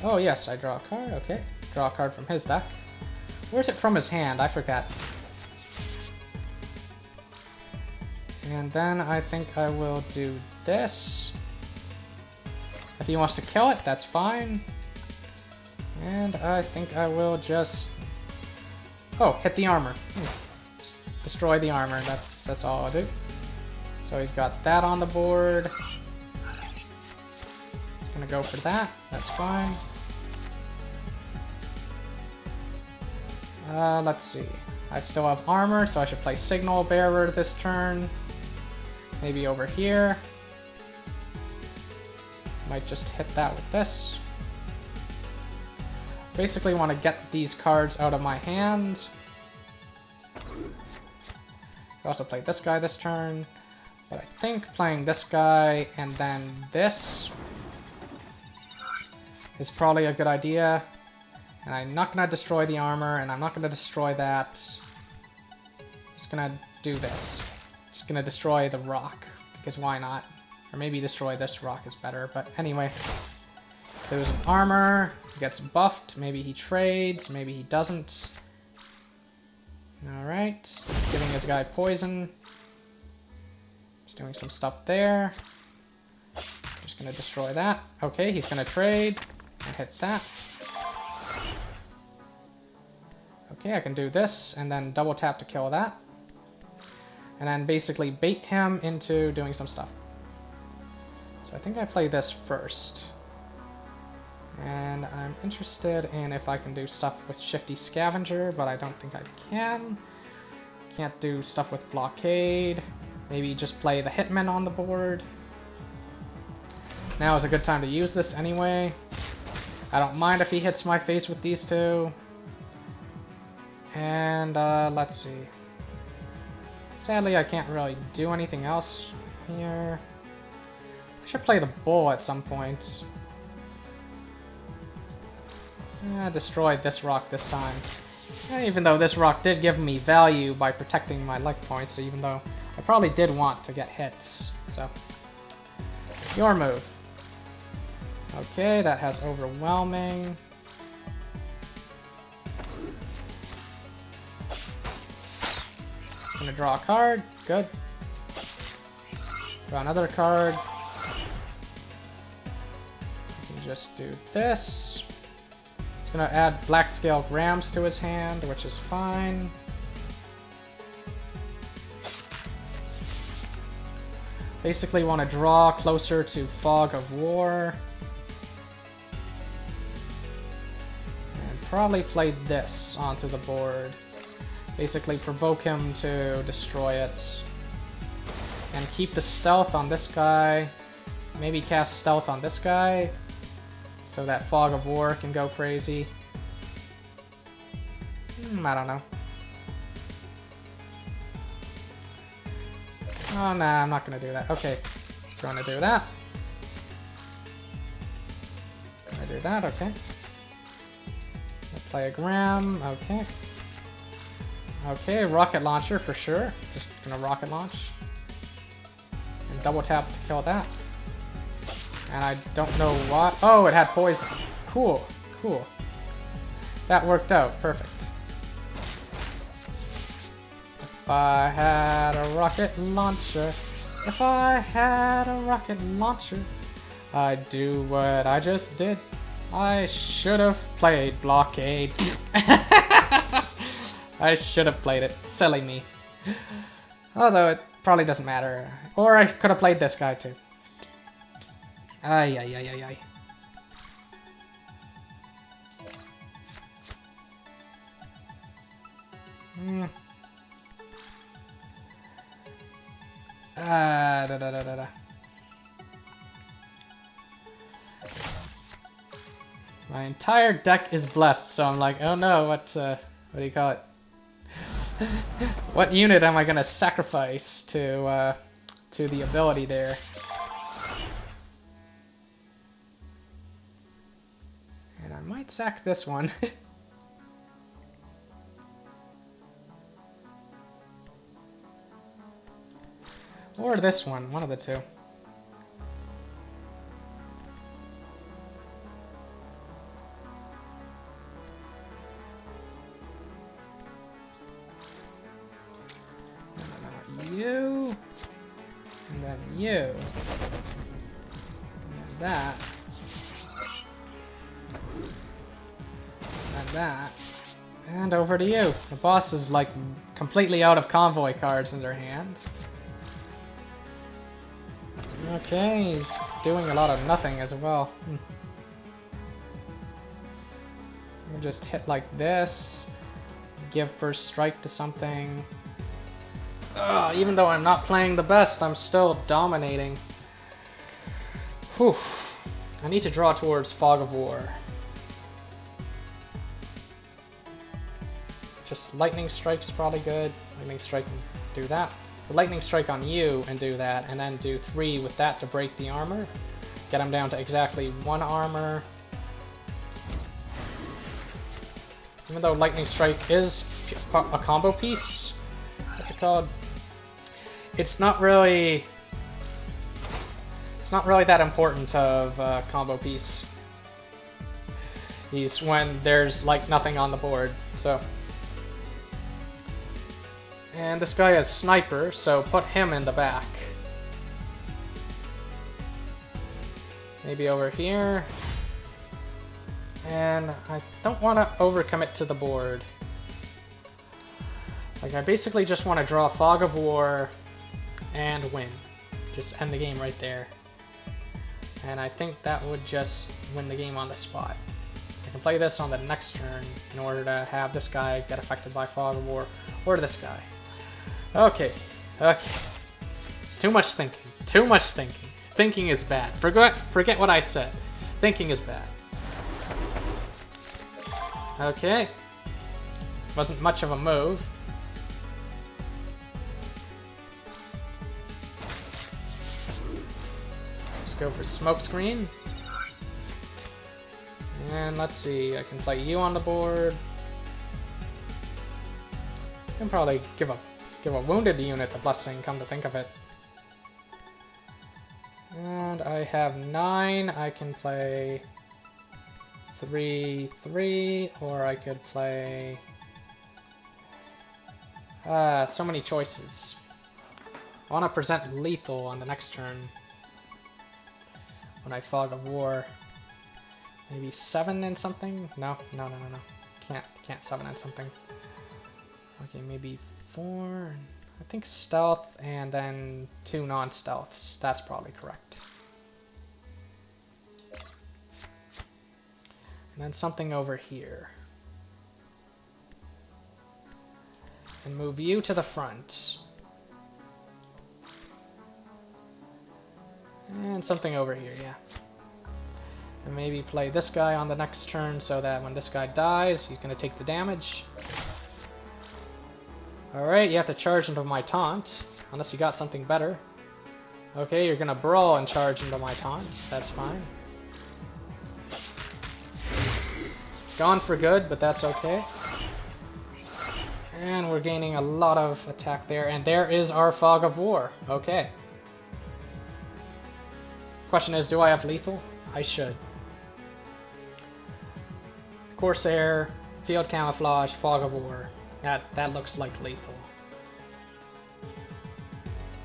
Oh yes, I draw a card, okay. Draw a card from his deck. Where's it from his hand? I forgot. And then I think I will do this. If he wants to kill it, that's fine. And I think I will just... Oh, hit the armor. Just destroy the armor, that's all I'll do. So he's got that on the board. Gonna go for that, that's fine. Let's see. I still have armor, so I should play Signal Bearer this turn. Maybe over here. Might just hit that with this. Basically want to get these cards out of my hand. I also played this guy this turn. But I think playing this guy and then this is probably a good idea. And I'm not going to destroy the armor, and I'm not going to destroy that. Just going to do this. Just going to destroy the rock, because why not? Or maybe destroy this rock is better, but anyway. There's an armor, he gets buffed, maybe he trades, maybe he doesn't. Alright, he's giving his guy poison. He's doing some stuff there. Just gonna destroy that. Okay, he's gonna trade. And hit that. Okay, I can do this, and then double tap to kill that. And then basically bait him into doing some stuff. So I think I play this first. And I'm interested in if I can do stuff with Shifty Scavenger, but I don't think I can. Can't do stuff with Blockade. Maybe just play the Hitman on the board. Now is a good time to use this anyway. I don't mind if he hits my face with these two. And let's see. Sadly, I can't really do anything else here. I should play the bull at some point. Destroyed this rock this time. And even though this rock did give me value by protecting my luck points, so even though I probably did want to get hits. So, your move. Okay, that has overwhelming. Gonna draw a card. Good. Draw another card. I can just do this. It's gonna add Black Scale Grams to his hand, which is fine. Basically want to draw closer to Fog of War. And probably play this onto the board. Basically provoke him to destroy it. And keep the stealth on this guy. Maybe cast stealth on this guy. So that Fog of War can go crazy. I don't know. Oh, nah, I'm not gonna do that. Okay, just gonna do that. Gonna do that, okay. I'll play a Gram, okay. Okay, rocket launcher for sure. Just gonna rocket launch. And double tap to kill that. And I don't know what. Oh, it had poison. Cool, cool. That worked out, perfect. If I had a rocket launcher, if I had a rocket launcher, I'd do what I just did. I should have played Blockade. I should have played it. Silly me. Although it probably doesn't matter. Or I could have played this guy too. Ay, ay, ay, ay, ay. Da, da, da, da, da. My entire deck is blessed, so I'm like, oh no, what do you call it? What unit am I gonna sacrifice to the ability there? And I might sack this one. Or this one of the two. You, and then you, and then that, and that, and over to you. The boss is like completely out of Convoy cards in their hand. Okay, he's doing a lot of nothing as well. We'll just hit like this, give first strike to something. Even though I'm not playing the best, I'm still dominating. Whew. I need to draw towards Fog of War. Just Lightning Strike's probably good. Lightning Strike can do that. Lightning Strike on you and do that, and then do 3 with that to break the armor. Get him down to exactly 1 armor. Even though Lightning Strike is a combo piece, what's it called? It's not really that important of a combo piece. He's when there's like nothing on the board, so. And this guy has Sniper, so put him in the back. Maybe over here. And I don't want to overcommit to the board. Like, I basically just want to draw Fog of War and win. Just end the game right there. And I think that would just win the game on the spot. I can play this on the next turn in order to have this guy get affected by Fog of War, or this guy. Okay, okay. It's too much thinking. Too much thinking. Thinking is bad. Forget what I said. Thinking is bad. Okay. Wasn't much of a move. Let's go for Smokescreen. And let's see, I can play you on the board. I can probably give a wounded unit the blessing, come to think of it. And I have 9, I can play 3/3, or I could play so many choices. I want to present lethal on the next turn when I Fog of War. Maybe 7 and something? No. Can't 7 and something. Okay, maybe 4. I think stealth and then 2 non-stealths. That's probably correct. And then something over here. And move you to the front. And something over here, yeah. And maybe play this guy on the next turn so that when this guy dies, he's going to take the damage. Alright, you have to charge into my taunt, unless you got something better. Okay, you're going to brawl and charge into my taunts, that's fine. It's gone for good, but that's okay. And we're gaining a lot of attack there, and there is our Fog of War. Okay. Question is, do I have lethal? I should. Corsair, Field Camouflage, Fog of War. That looks like lethal.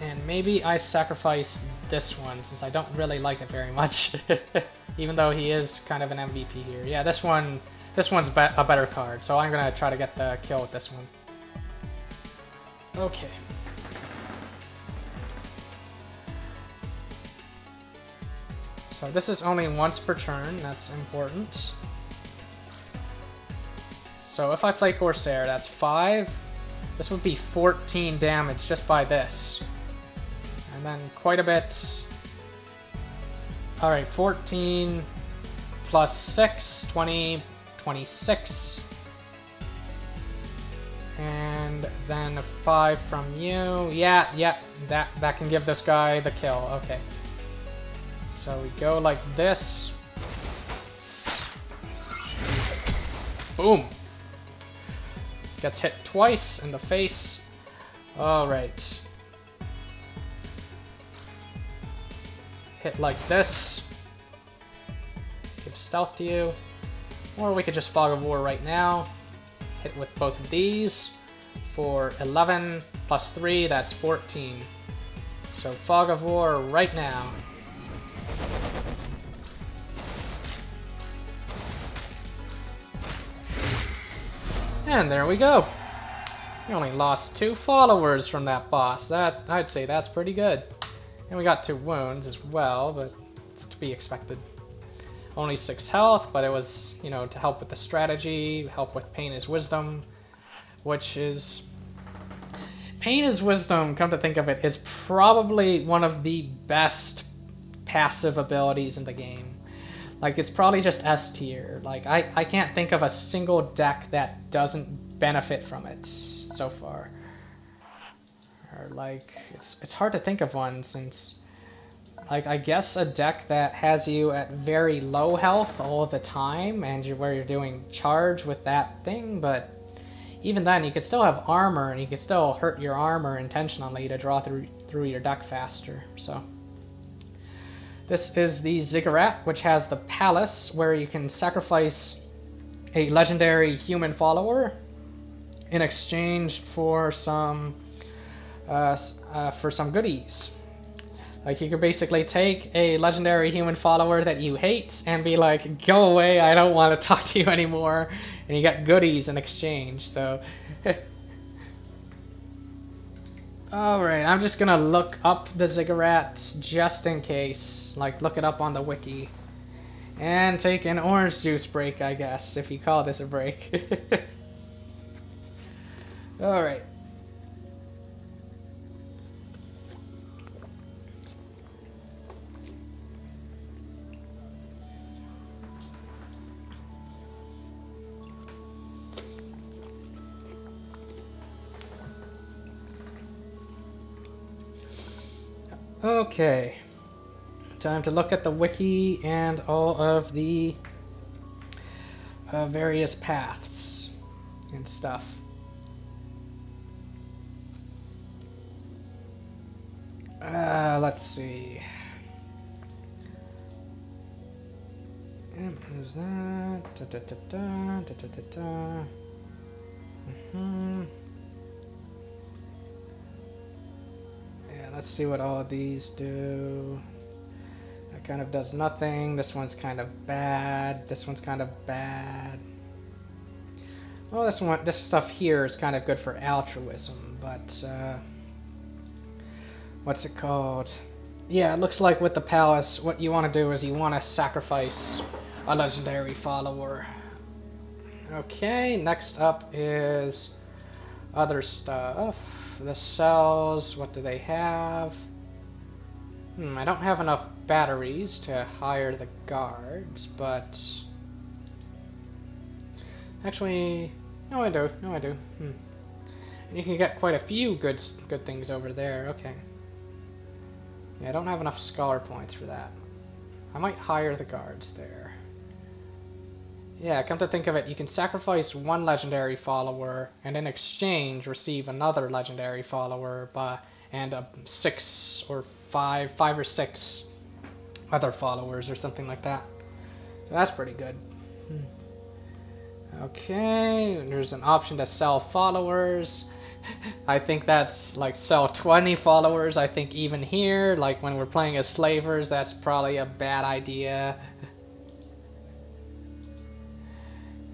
And maybe I sacrifice this one, since I don't really like it very much. Even though he is kind of an MVP here. Yeah, this one's a better card, so I'm gonna try to get the kill with this one. Okay. So this is only once per turn, that's important. So if I play Corsair, that's 5. This would be 14 damage just by this. And then quite a bit. Alright, 14 plus 6, 20, 26. And then 5 from you. Yeah, that can give this guy the kill. Okay. So we go like this. Boom! Gets hit twice in the face. Alright. Hit like this. Give stealth to you. Or we could just Fog of War right now. Hit with both of these. For 11 plus 3, that's 14. So Fog of War right now. And there we go. We only lost 2 followers from that boss. I'd say that's pretty good. And we got 2 wounds as well, but it's to be expected. Only 6 health, but it was, you know, to help with the strategy, help with Pain is Wisdom, which is Pain is Wisdom, come to think of it, is probably one of the best passive abilities in the game. Like, it's probably just S tier. Like, I can't think of a single deck that doesn't benefit from it so far. Or, like, it's hard to think of one since, like, I guess a deck that has you at very low health all the time and where you're doing charge with that thing, but even then, you could still have armor, and you could still hurt your armor intentionally to draw through your deck faster. So, this is the Ziggurat, which has the Palace, where you can sacrifice a legendary human follower in exchange for some goodies. Like, you could basically take a legendary human follower that you hate and be like, go away, I don't want to talk to you anymore. And you get goodies in exchange, so... Alright, I'm just gonna look up the Ziggurat just in case. Like, look it up on the wiki. And take an orange juice break, I guess, if you call this a break. Alright. Okay, time to look at the wiki and all of the various paths and stuff. Let's see. Who's that? Da, da, da, da, da, da, da, da. Let's see what all of these do. That kind of does nothing. This one's kind of bad. This one's kind of bad. Well, this stuff here is kind of good for altruism, but what's it called? Yeah, it looks like with the Palace, what you want to do is you want to sacrifice a legendary follower. Okay, next up is other stuff. The cells, what do they have? I don't have enough batteries to hire the guards, but... Actually, no I do, And you can get quite a few good things over there, okay. Yeah, I don't have enough scholar points for that. I might hire the guards there. Yeah, come to think of it, you can sacrifice one legendary follower and in exchange receive another legendary follower and 6 or 5 or 6 other followers or something like that. So that's pretty good. Okay, there's an option to sell followers. I think that's like sell 20 followers. I think even here, like when we're playing as slavers, that's probably a bad idea.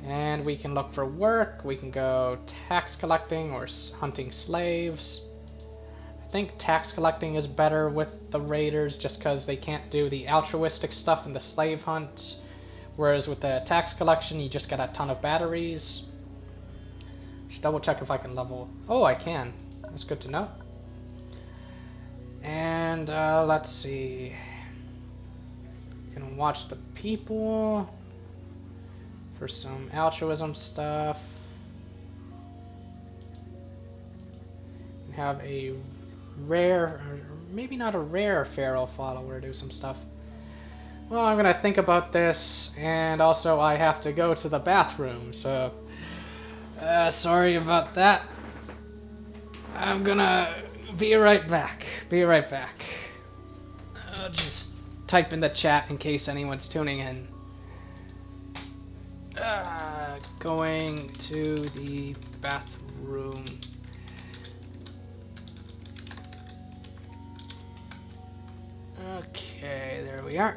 And we can look for work. We can go tax collecting or hunting slaves. I think tax collecting is better with the raiders just because they can't do the altruistic stuff in the slave hunt. Whereas with the tax collection, you just get a ton of batteries. Should double check if I can level. Oh, I can. That's good to know. And let's see. You can watch the people for some altruism stuff. You have a rare, or maybe not a rare feral follower do some stuff. Well, I'm gonna think about this, and also I have to go to the bathroom, so sorry about that. I'm gonna be right back. I'll just type in the chat in case anyone's tuning in. Going to the bathroom. Okay, there we are.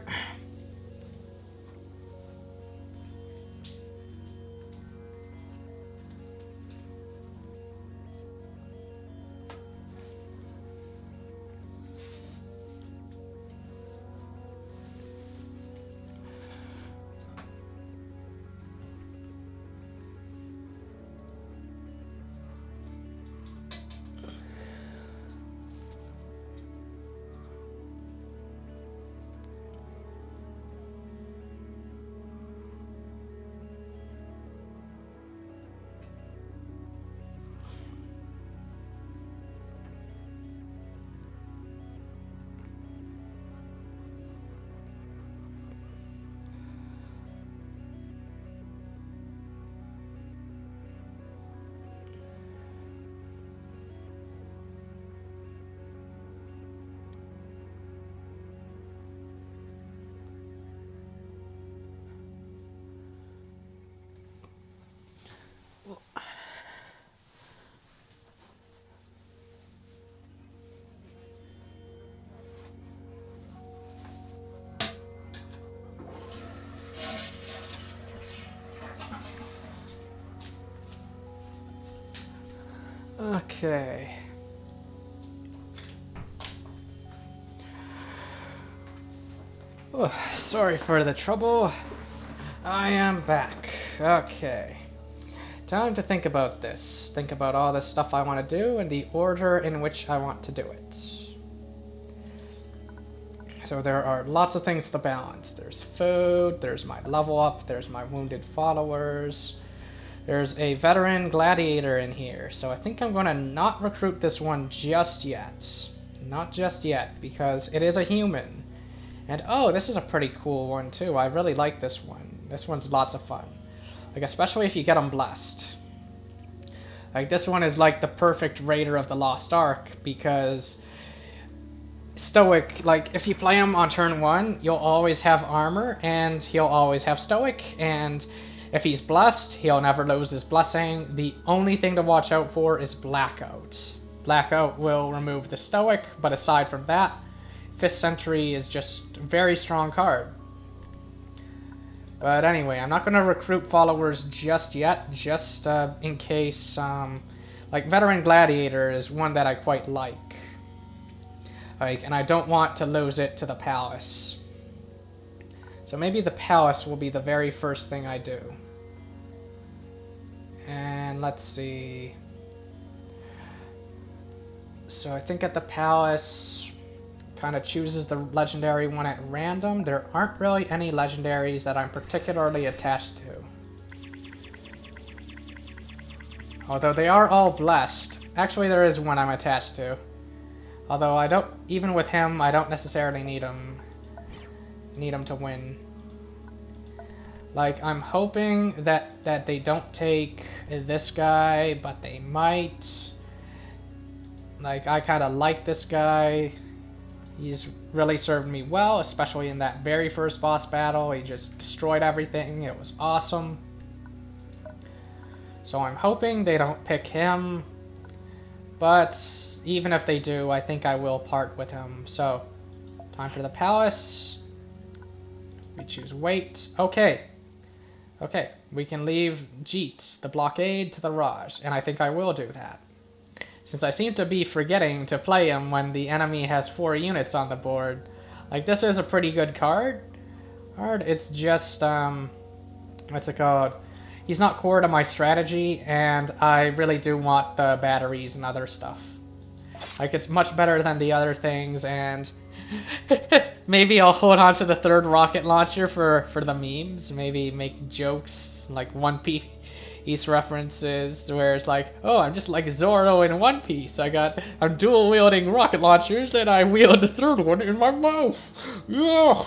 Okay. Oh, sorry for the trouble. I am back. Okay. Time to think about this. Think about all the stuff I want to do and the order in which I want to do it. So there are lots of things to balance. There's food, there's my level up, there's my wounded followers. There's a veteran gladiator in here, so I think I'm going to not recruit this one just yet. Not just yet, because it is a human. And oh, this is a pretty cool one too. I really like this one. This one's lots of fun. Like, especially if you get them blessed. Like, this one is like the perfect Raider of the Lost Ark, because Stoic, like, if you play him on turn 1, you'll always have armor, and he'll always have Stoic, and if he's blessed, he'll never lose his blessing. The only thing to watch out for is Blackout. Blackout will remove the Stoic, but aside from that, 5th Century is just a very strong card. But anyway, I'm not going to recruit followers just yet, just in case, like, Veteran Gladiator is one that I quite like. And I don't want to lose it to the Palace. So maybe the Palace will be the very first thing I do. And let's see. So I think at the Palace, kind of chooses the legendary one at random. There aren't really any legendaries that I'm particularly attached to. Although they are all blessed. Actually, there is one I'm attached to. Although I don't, even with him, I don't necessarily need him to win. Like, I'm hoping that they don't take this guy, but they might. Like, I kind of like this guy. He's really served me well, especially in that very first boss battle. He just destroyed everything. It was awesome. So I'm hoping they don't pick him. But even if they do, I think I will part with him. So, time for the Palace. We choose Wait. Okay. Okay, we can leave Jeet, the blockade, to the Raj, and I think I will do that. Since I seem to be forgetting to play him when the enemy has 4 units on the board. Like, this is a pretty good card. It's just, what's it called? He's not core to my strategy, and I really do want the batteries and other stuff. Like, it's much better than the other things, and maybe I'll hold on to the 3rd rocket launcher for the memes. Maybe make jokes, like One Piece references, where it's like, oh, I'm just like Zoro in One Piece. I'm dual wielding rocket launchers, and I wield the 3rd one in my mouth. Yeah.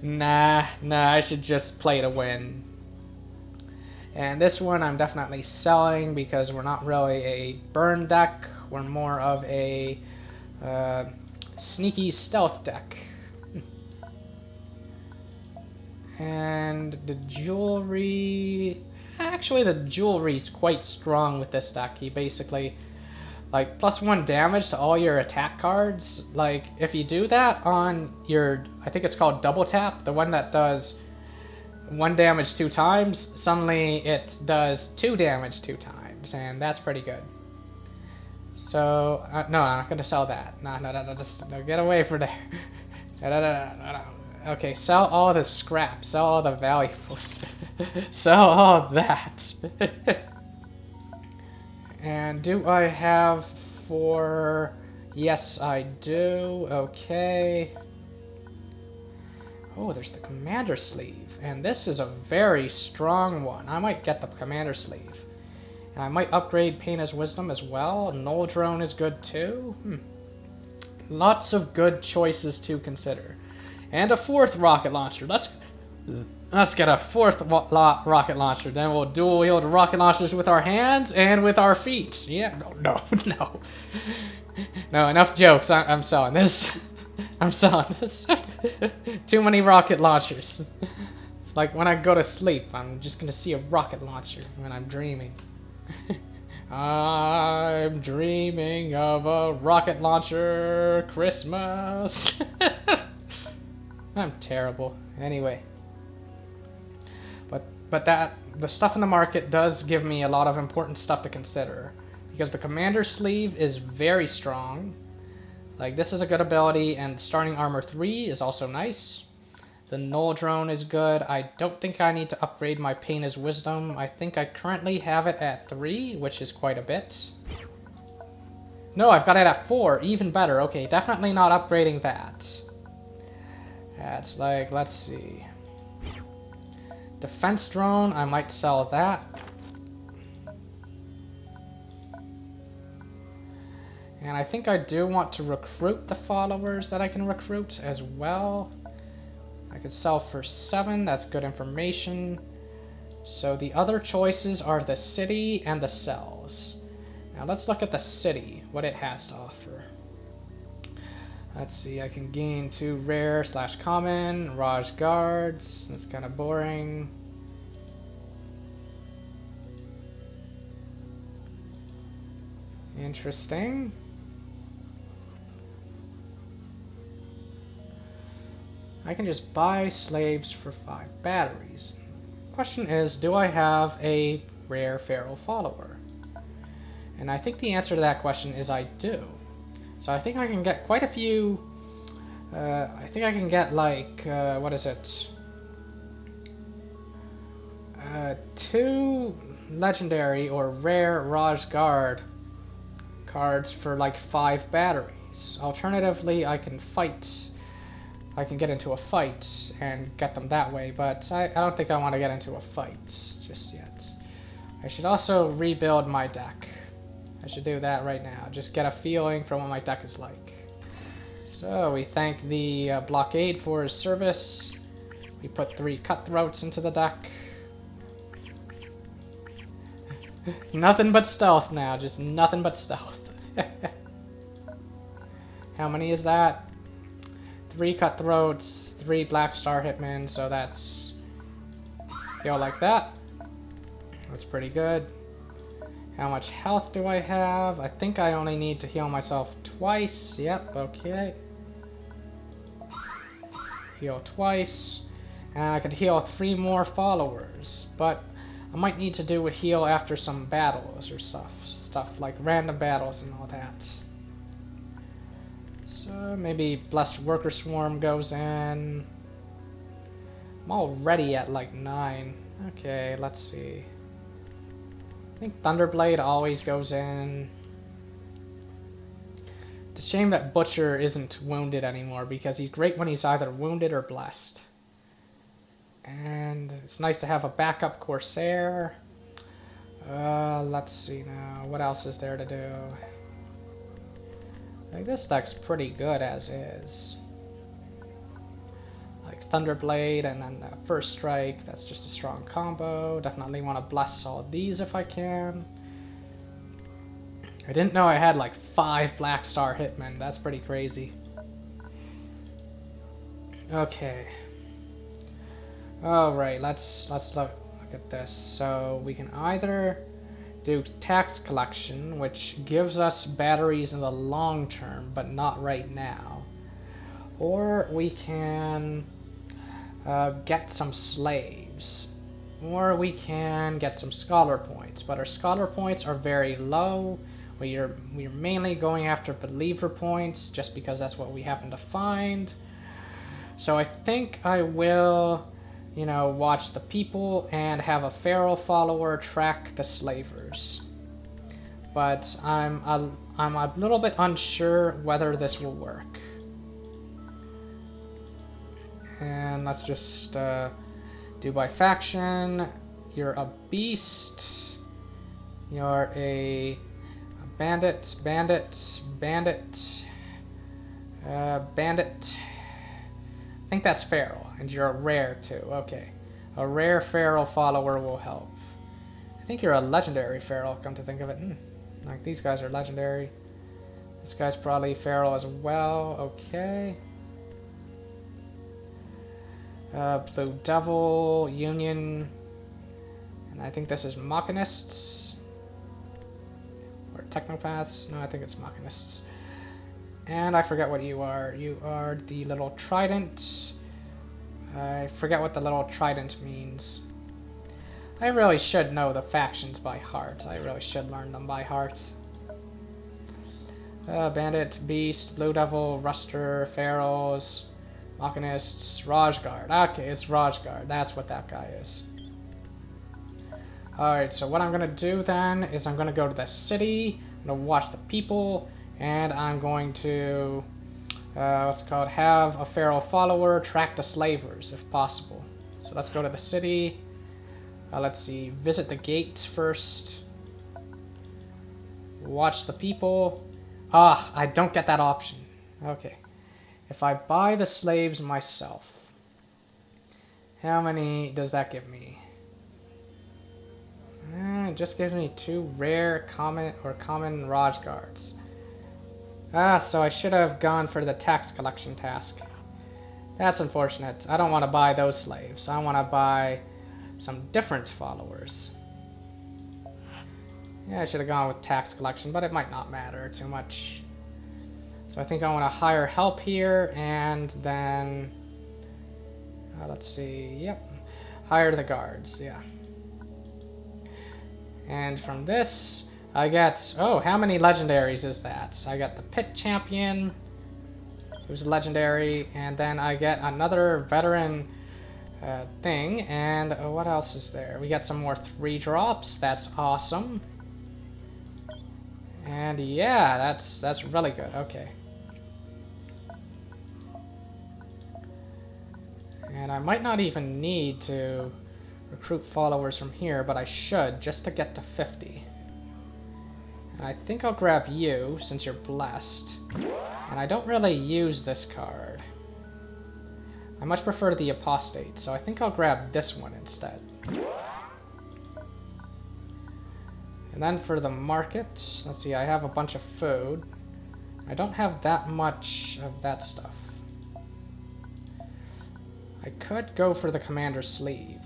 Nah, I should just play to win. And this one I'm definitely selling because we're not really a burn deck. We're more of a sneaky stealth deck. And the jewelry... Actually, the jewelry's quite strong with this deck. He basically... like, +1 damage to all your attack cards. Like, if you do that on your, I think it's called double tap, the one that does 1 damage 2 times, suddenly it does 2 damage 2 times, and that's pretty good. So, no, I'm not going to sell that. No, get away from there. No. Okay, sell all the scrap, sell all the valuables, sell all that. And do I have 4? Yes, I do. Okay. Oh, there's the commander sleeve. And this is a very strong one. I might get the commander sleeve. And I might upgrade Paina's Wisdom as well. Null Drone is good too. Lots of good choices to consider. And a 4th rocket launcher. Let's get a 4th rocket launcher. Then we'll dual wield rocket launchers with our hands and with our feet. Yeah, no. No, enough jokes. I'm selling this. I'm selling this. Too many rocket launchers. It's like when I go to sleep, I'm just gonna see a rocket launcher when I'm dreaming. I'm dreaming of a rocket launcher Christmas. I'm terrible. Anyway. But the stuff in the market does give me a lot of important stuff to consider. Because the Commander Sleeve is very strong. Like, this is a good ability, and starting armor 3 is also nice. The Null Drone is good. I don't think I need to upgrade my Pain as Wisdom. I think I currently have it at 3, which is quite a bit. No, I've got it at 4, even better. Okay, definitely not upgrading that. That's like, let's see. Defense Drone, I might sell that. And I think I do want to recruit the followers that I can recruit as well. I could sell for 7, that's good information. So the other choices are the city and the cells. Now let's look at the city, what it has to offer. Let's see, I can gain 2 rare / common, Raj Guards, that's kind of boring. Interesting. I can just buy slaves for 5 batteries. Question is, do I have a rare feral follower? And I think the answer to that question is I do. So I think I can get quite a few, I think I can get like, what is it? 2 legendary or rare Raj Guard cards for like 5 batteries. Alternatively, I can get into a fight and get them that way, but I don't think I want to get into a fight just yet. I should also rebuild my deck. I should do that right now, just get a feeling for what my deck is like. So we thank the Blockade for his service. We put 3 Cutthroats into the deck. Nothing but stealth now, just nothing but stealth. How many is that? 3 Cutthroats, 3 Black Star Hitmen, so that's... Go like that. That's pretty good. How much health do I have? I think I only need to heal myself twice. Yep, okay. Heal twice. And I could heal 3 more followers, but I might need to do a heal after some battles or stuff like random battles and all that. So maybe Blessed Worker Swarm goes in. I'm already at like 9. Okay, let's see. I think Thunderblade always goes in. It's a shame that Butcher isn't wounded anymore, because he's great when he's either wounded or blessed. And it's nice to have a backup Corsair. Let's see now. What else is there to do? Like, this deck's pretty good as is. Like Thunderblade and then the First Strike, that's just a strong combo. Definitely want to bless all these if I can. I didn't know I had like 5 Black Star Hitmen, that's pretty crazy. Okay. Alright, let's look at this. So we can either do tax collection, which gives us batteries in the long term, but not right now. Or we can get some slaves. Or we can get some scholar points, but our scholar points are very low. We're mainly going after believer points, just because that's what we happen to find. So I think I will, you know, watch the people and have a feral follower track the slavers. But I'm a little bit unsure whether this will work. And let's just do by faction. You're a beast. You're a bandit, bandit, bandit, bandit. I think that's feral, and you're a rare too. Okay, a rare feral follower will help. I think you're a legendary feral, come to think of it. Like, these guys are legendary. This guy's probably feral as well. Okay. Blue Devil, Union, and I think this is Machinists. Or Technopaths. No, I think it's Machinists. And I forget what you are. You are the little trident. I forget what the little trident means. I really should know the factions by heart. I really should learn them by heart. Bandit, Beast, Blue Devil, Ruster, Pharaohs, Machinists, Rajguard. Okay, it's Rajguard. That's what that guy is. Alright, so what I'm going to do then is I'm going to go to the city, I'm going to watch the people, and I'm going to, what's it called, have a Pharaoh follower track the slavers if possible. So let's go to the city. Let's see, visit the gate first. Watch the people. Ah, I don't get that option. Okay. If I buy the slaves myself, how many does that give me? It just gives me 2 rare common Rajguards. Ah, so I should have gone for the tax collection task. That's unfortunate. I don't want to buy those slaves. I want to buy some different followers. Yeah, I should have gone with tax collection, but it might not matter too much. So I think I want to hire help here, and then let's see. Yep, hire the guards. Yeah. And from this, I get, oh, how many legendaries is that? I got the Pit Champion, who's legendary, and then I get another veteran thing, and what else is there? We got some more 3-drops, that's awesome. And yeah, that's really good, okay. And I might not even need to recruit followers from here, but I should, just to get to 50. And I think I'll grab you, since you're blessed. And I don't really use this card. I much prefer the Apostate, so I think I'll grab this one instead. And then for the market, let's see, I have a bunch of food. I don't have that much of that stuff. I could go for the Commander's Sleeve,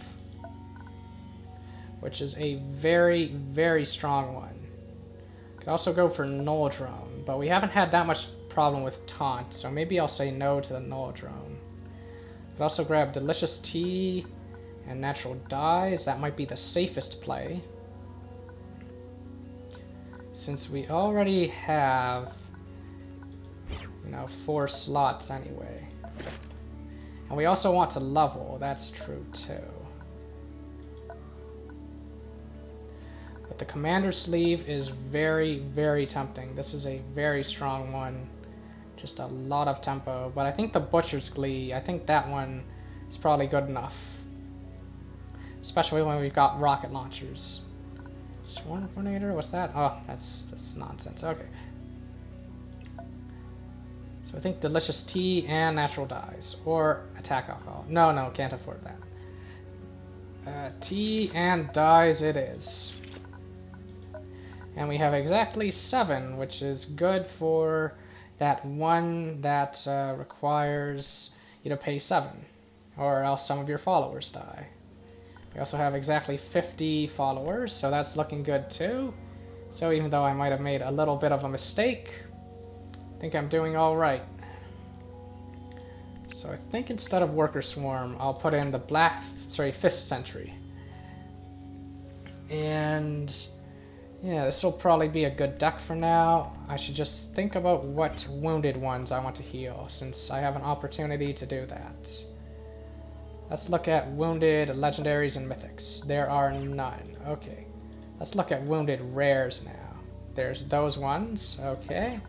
which is a very, very strong one. Could also go for Null Drone, but we haven't had that much problem with Taunt, so maybe I'll say no to the Null Drone. Could also grab Delicious Tea and Natural Dyes. That might be the safest play, since we already have, 4 slots anyway. And we also want to level, that's true too. But the Commander's Sleeve is very, very tempting. This is a very strong one. Just a lot of tempo. But I think the Butcher's Glee, I think that one is probably good enough. Especially when we've got rocket launchers. Swarm Tornado, what's that? Oh, that's nonsense. Okay. So I think Delicious Tea and Natural Dyes. Or Attack Alcohol. No, can't afford that. Tea and Dyes it is. And we have exactly 7, which is good for that one that requires you to pay 7. Or else some of your followers die. We also have exactly 50 followers, so that's looking good too. So even though I might have made a little bit of a mistake, I think I'm doing alright. So I think instead of Worker Swarm, I'll put in the 5th Sentry. And yeah, this will probably be a good deck for now. I should just think about what wounded ones I want to heal, since I have an opportunity to do that. Let's look at wounded legendaries and mythics. There are none. Okay. Let's look at wounded rares now. There's those ones. Okay.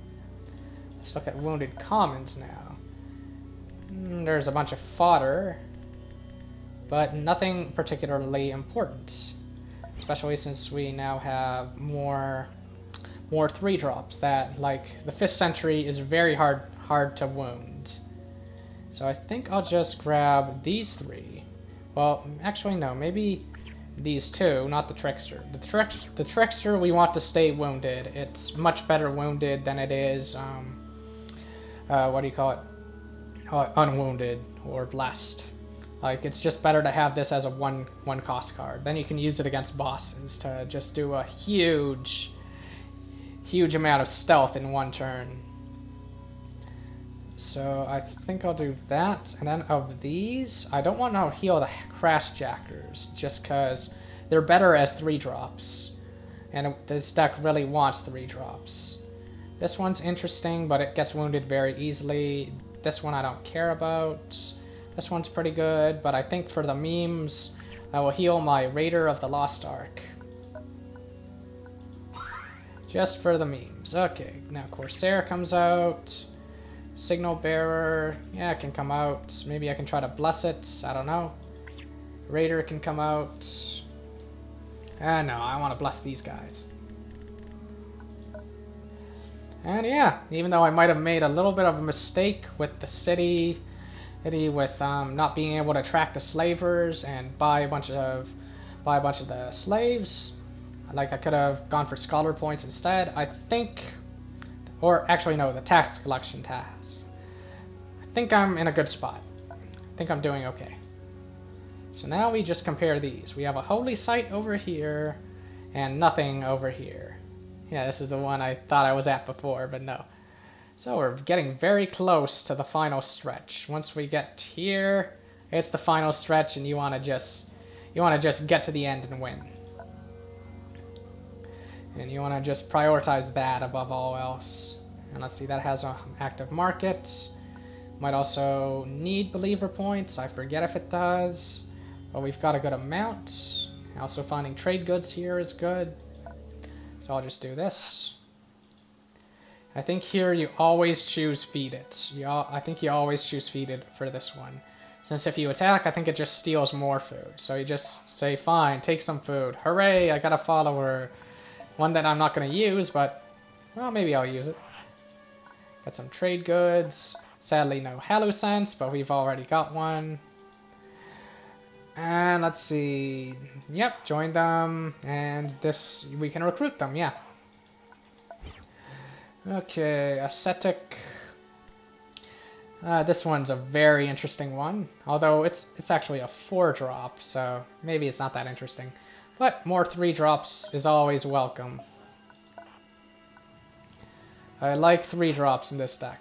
Let's look at wounded commons now. There's a bunch of fodder, but nothing particularly important. Especially since we now have more 3-drops that, like, the 5th Sentry is very hard to wound. So I think I'll just grab these 3. Well, actually no, maybe these 2, not the Trickster. The Trickster we want to stay wounded. It's much better wounded than it is, what do you call it? Unwounded or blessed. Like, it's just better to have this as a one cost card. Then you can use it against bosses to just do a huge amount of stealth in one turn. So I think I'll do that. And then of these, I don't want to heal the Crashjackers, just because they're better as 3-drops. And this deck really wants 3-drops. This one's interesting, but it gets wounded very easily. This one I don't care about. This one's pretty good, but I think for the memes, I will heal my Raider of the Lost Ark. Just for the memes. Okay, now Corsair comes out. Signal Bearer, yeah, it can come out. Maybe I can try to bless it, I don't know. Raider can come out. No, I want to bless these guys. And yeah, even though I might have made a little bit of a mistake with the city with not being able to track the slavers and buy a bunch of the slaves, like I could have gone for scholar points instead. I think, or actually no, the tax collection task. I think I'm in a good spot. I think I'm doing okay. So now we just compare these. We have a holy site over here and nothing over here. Yeah, this is the one I thought I was at before, but no. So we're getting very close to the final stretch. Once we get here, it's the final stretch, and you want to just get to the end and win. And you want to just prioritize that above all else. And let's see, that has an active market. Might also need believer points. I forget if it does. But we've got a good amount. Also finding trade goods here is good. So I'll just do this. I think here you always choose feed it. I think you always choose feed it for this one. Since if you attack, I think it just steals more food. So you just say, fine, take some food. Hooray, I got a follower. One that I'm not going to use, but, well, maybe I'll use it. Got some trade goods. Sadly, no Hallucents, but we've already got one. And let's see. Yep, join them. And this, we can recruit them, yeah. Okay, Ascetic. This one's a very interesting one. Although it's actually a 4-drop, so maybe it's not that interesting. But more 3-drops is always welcome. I like 3-drops in this deck.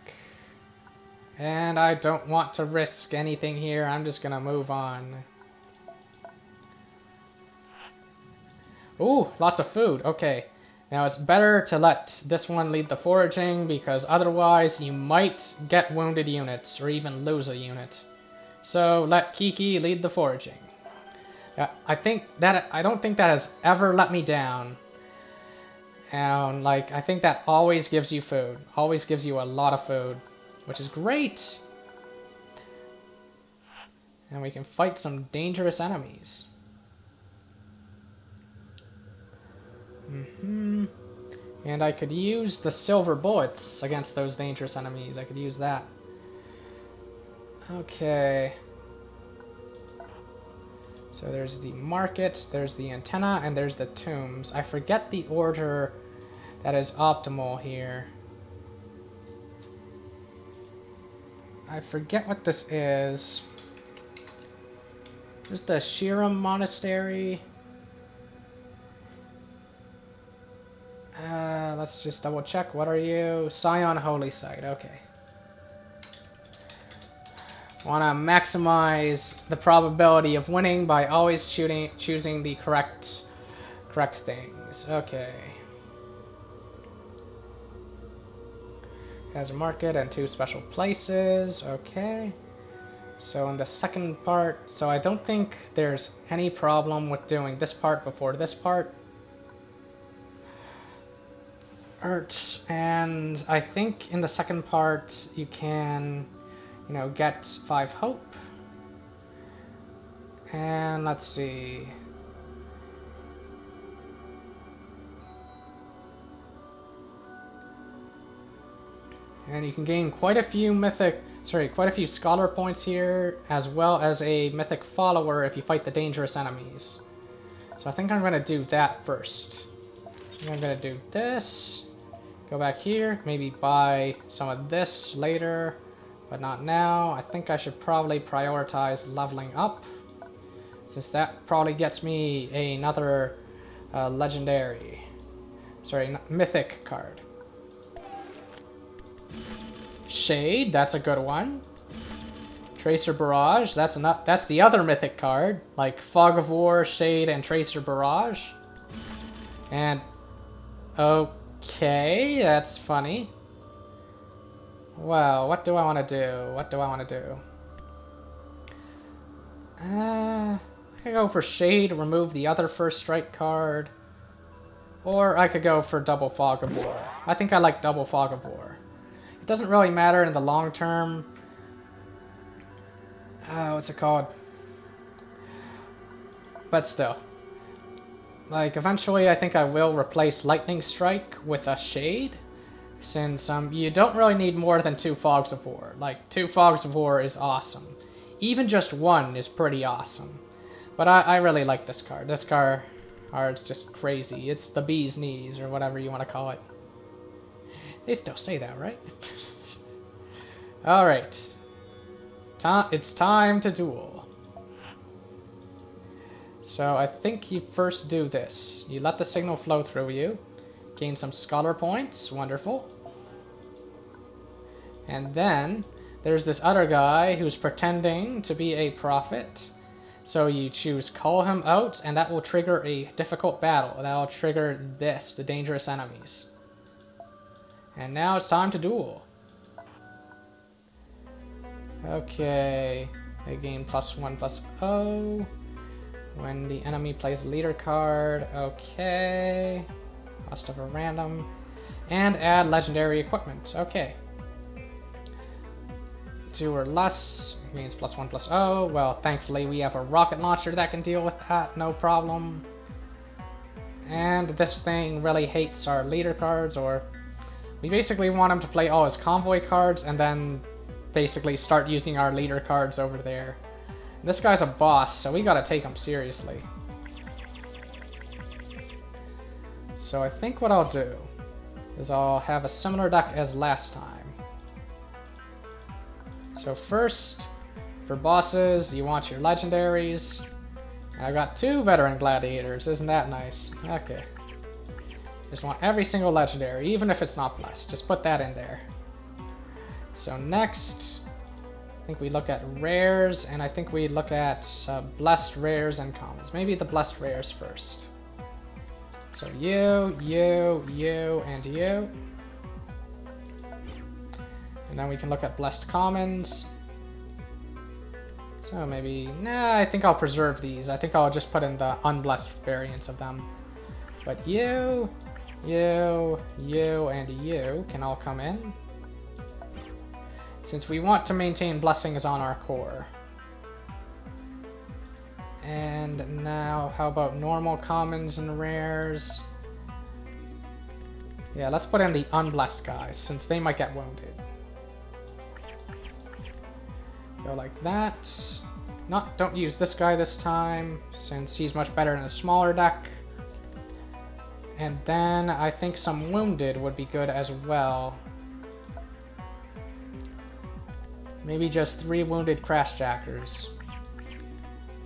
And I don't want to risk anything here. I'm just gonna move on. Ooh, lots of food. Okay. Now it's better to let this one lead the foraging, because otherwise you might get wounded units or even lose a unit. So let Kiki lead the foraging. I don't think that has ever let me down. And like, I think that always gives you food. Always gives you a lot of food, which is great. And we can fight some dangerous enemies. And I could use the silver bullets against those dangerous enemies. I could use that. Okay. So there's the market, there's the antenna, and there's the tombs. I forget the order that is optimal here. I forget what this is. This is the Shiram Monastery. Let's just double check. What are you? Scion Holy Site. Okay. Want to maximize the probability of winning by always choosing the correct things. Okay. Has a market and 2 special places. Okay. So in the second part, so I don't think there's any problem with doing this part before this part. And I think in the second part you can, get 5 hope. And let's see. And you can gain quite a few scholar points here, as well as a mythic follower if you fight the dangerous enemies. So I think I'm going to do that first. I'm going to do this. Go back here, maybe buy some of this later, but not now. I think I should probably prioritize leveling up, since that probably gets me another mythic card. Shade, that's a good one. Tracer Barrage, that's the other mythic card, like Fog of War, Shade, and Tracer Barrage. And okay, that's funny. Well, what do I want to do? What do I want to do? I could go for Shade, remove the other first strike card. Or I could go for double Fog of War. I think I like double Fog of War. It doesn't really matter in the long term. What's it called? But still. Like, eventually I think I will replace Lightning Strike with a Shade. Since you don't really need more than 2 Fogs of War. Like, 2 Fogs of War is awesome. Even just 1 is pretty awesome. But I really like this card. This card is just crazy. It's the bee's knees, or whatever you want to call it. They still say that, right? Alright. It's time to duel. So I think you first do this. You let the signal flow through you. Gain some scholar points. Wonderful. And then there's this other guy who's pretending to be a prophet. So you choose Call Him Out, and that will trigger a difficult battle. That'll trigger this, the dangerous enemies. And now it's time to duel. Okay. They gain +1/+0. When the enemy plays a leader card. Okay. Cost of a random. And add legendary equipment. Okay. 2 or less means +1/+0. Well, thankfully we have a rocket launcher that can deal with that, no problem. And this thing really hates our leader cards, or we basically want him to play all his convoy cards and then basically start using our leader cards over there. And this guy's a boss, so we gotta take him seriously. So I think what I'll do is I'll have a similar deck as last time. So first, for bosses, you want your legendaries. I got 2 veteran gladiators, isn't that nice? Okay. Just want every single legendary, even if it's not blessed. Just put that in there. So next, I think we look at rares, and I think we look at blessed rares and commons. Maybe the blessed rares first. So you, and you. And then we can look at blessed commons. So maybe, nah, I think I'll preserve these. I think I'll just put in the unblessed variants of them. But you, and you can all come in. Since we want to maintain blessings on our core. And now, how about normal commons and rares? Yeah, let's put in the unblessed guys, since they might get wounded. Go like that. Don't use this guy this time, since he's much better in a smaller deck. And then I think some wounded would be good as well. Maybe just 3 wounded crashjackers.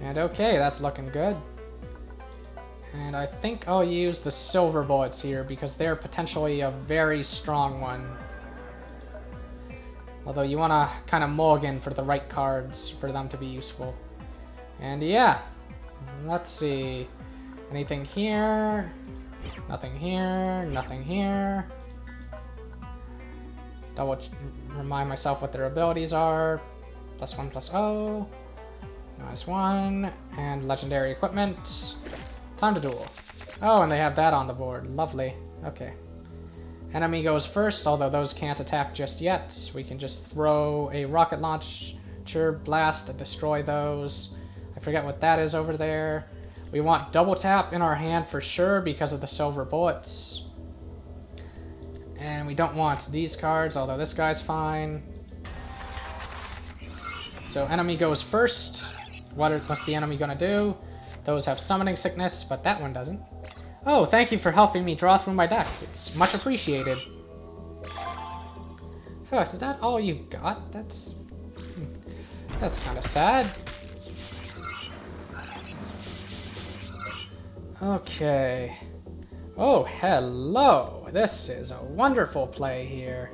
And okay, that's looking good. And I think I'll use the silver bullets here because they're potentially a very strong one. Although you want to kind of mulligan for the right cards for them to be useful. And yeah, let's see. Anything here? Nothing here, nothing here. Remind myself what their abilities are. +1/+0. -1. And legendary equipment. Time to duel. Oh, and they have that on the board. Lovely. Okay. Enemy goes first, although those can't attack just yet. We can just throw a rocket launcher, blast, and destroy those. I forget what that is over there. We want double tap in our hand for sure because of the silver bullets. And we don't want these cards, although this guy's fine. So enemy goes first. What's the enemy gonna do? Those have summoning sickness, but that one doesn't. Oh, thank you for helping me draw through my deck. It's much appreciated. Oh, is that all you got? That's kind of sad. Okay. Oh, hello. This is a wonderful play here.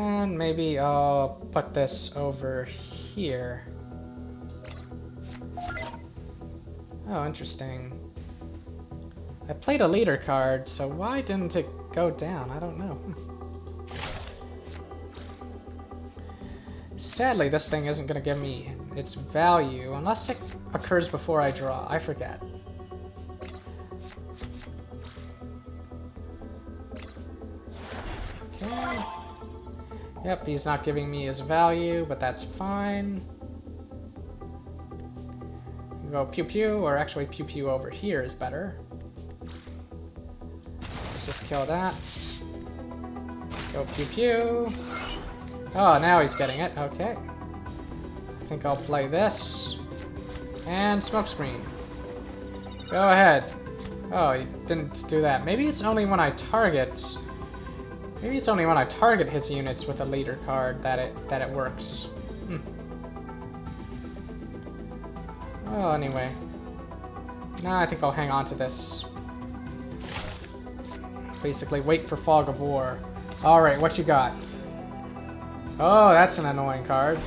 And maybe I'll put this over here. Oh, interesting. I played a leader card, so why didn't it go down? I don't know. Sadly, this thing isn't going to give me its value unless it occurs before I draw. I forget. Okay. Yep, he's not giving me his value, but that's fine. Go pew pew, or actually pew pew over here is better. Let's just kill that. Go pew pew. Oh, now he's getting it. Okay. I think I'll play this. And smokescreen. Go ahead. Oh, he didn't do that. Maybe it's only when I target... Maybe it's only when I target his units with a leader card that it works. Oh, anyway. Nah, I think I'll hang on to this. Basically, wait for Fog of War. Alright, what you got? Oh, that's an annoying card.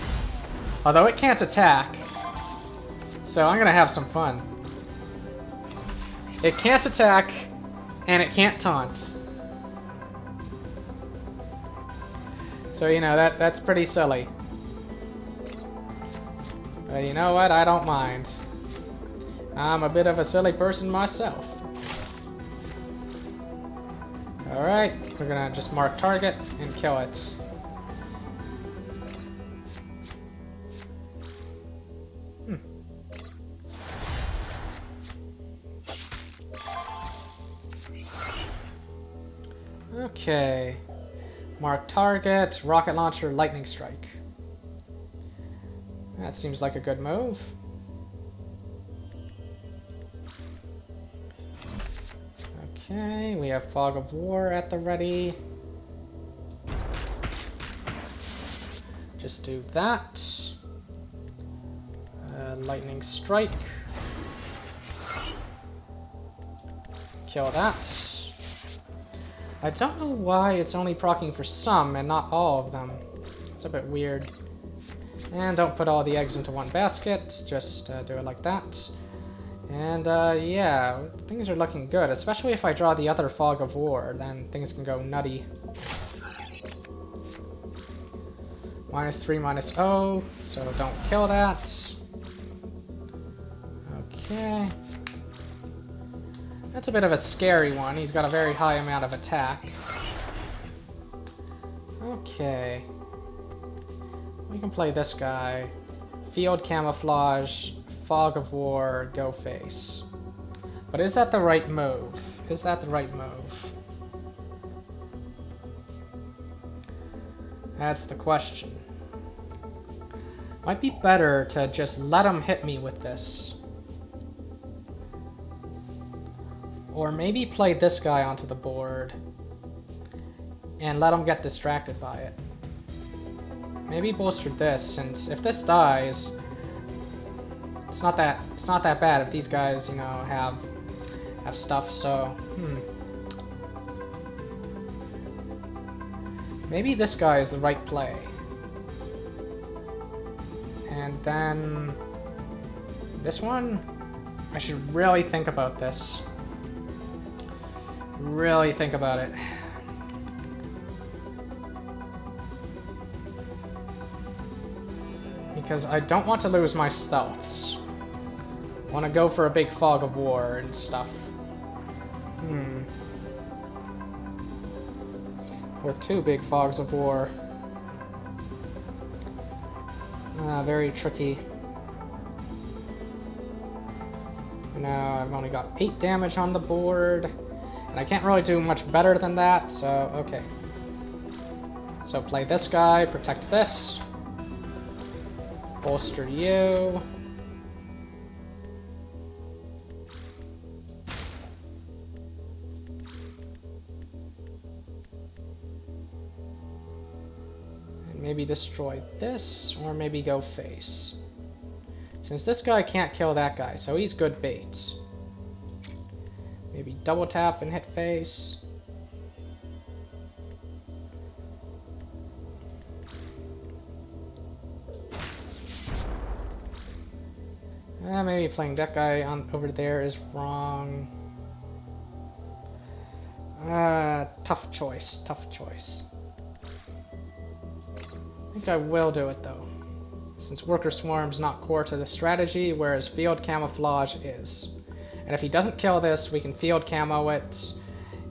Although it can't attack. So I'm gonna have some fun. It can't attack, and it can't taunt. So, you know, that's pretty silly. But you know what? I don't mind. I'm a bit of a silly person myself. Alright, we're gonna just mark target and kill it. Okay. Mark target, rocket launcher, lightning strike. That seems like a good move. Okay, we have Fog of War at the ready. Just do that. Lightning strike. Kill that. I don't know why it's only proccing for some and not all of them. It's a bit weird. And don't put all the eggs into one basket, just do it like that. And yeah, things are looking good, especially if I draw the other Fog of War, then things can go nutty. -3, -0, so don't kill that. Okay. That's a bit of a scary one, he's got a very high amount of attack. Okay. We can play this guy. Field Camouflage, Fog of War, Go Face. But is that the right move? Is that the right move? That's the question. Might be better to just let him hit me with this. Or maybe play this guy onto the board and let him get distracted by it. Maybe bolster this, since if this dies, it's not that bad if these guys, you know, have stuff. So maybe this guy is the right play. And then this one, I should really think about this. Really think about it. Because I don't want to lose my stealths. I want to go for a big Fog of War and stuff. Or 2 big Fogs of War. Very tricky. Now I've only got 8 damage on the board. And I can't really do much better than that, so okay. So play this guy, protect this. Bolster you. And maybe destroy this, or maybe go face. Since this guy can't kill that guy, so he's good bait. Maybe double tap and hit face. Maybe playing that guy on over there is wrong. Tough choice, tough choice. I think I will do it though, since Worker Swarm's not core to the strategy, whereas Field Camouflage is. And if he doesn't kill this, we can Field Camo it,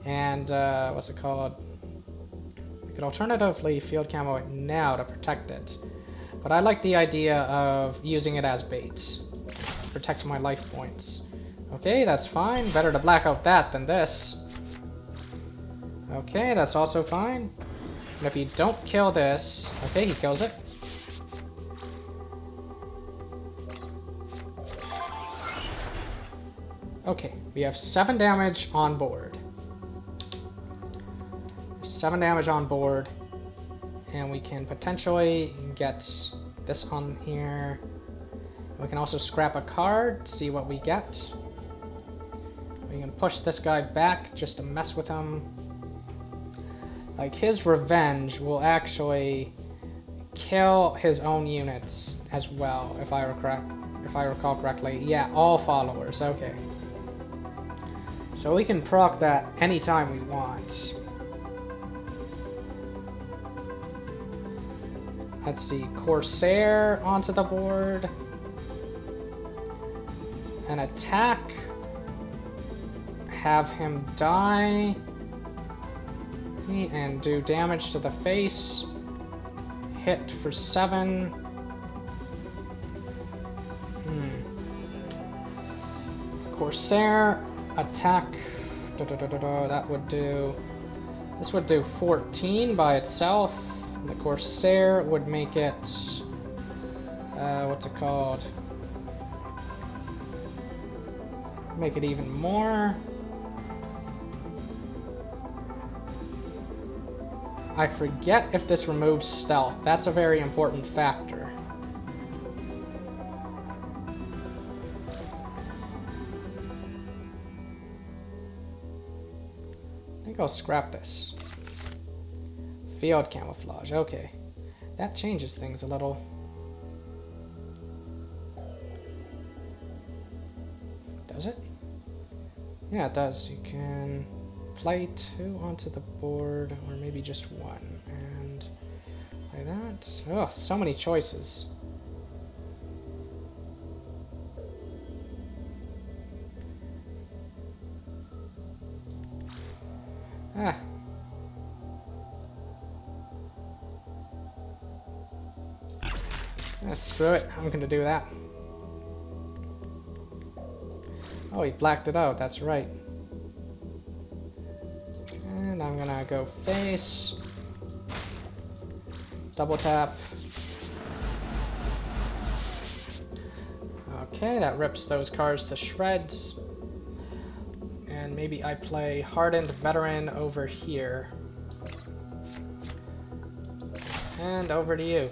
and what's it called? We could alternatively Field Camo it now to protect it. But I like the idea of using it as bait. Protect my life points. Okay, that's fine. Better to black out that than this. Okay, that's also fine. And if you don't kill this... Okay, he kills it. Okay, we have 7 damage on board. 7 damage on board. And we can potentially get this on here. We can also scrap a card, see what we get. We can push this guy back just to mess with him. Like, his revenge will actually kill his own units as well, if I recall correctly. Yeah, all followers, okay. So we can proc that anytime we want. Let's see, Corsair onto the board. An attack. Have him die. And do damage to the face. Hit for 7. Corsair attack. That would do. This would do 14 by itself. The Corsair would make it. What's it called? Make it even more. I forget if this removes stealth. That's a very important factor. I think I'll scrap this. Field Camouflage, okay. That changes things a little. Does it? Yeah, it does. You can play 2 onto the board, or maybe just 1, and play that. Oh, so many choices. Ah. Screw it, I'm gonna do that. Oh, he blacked it out, that's right. And I'm gonna go face. Double tap. Okay, that rips those cards to shreds. And maybe I play Hardened Veteran over here. And over to you.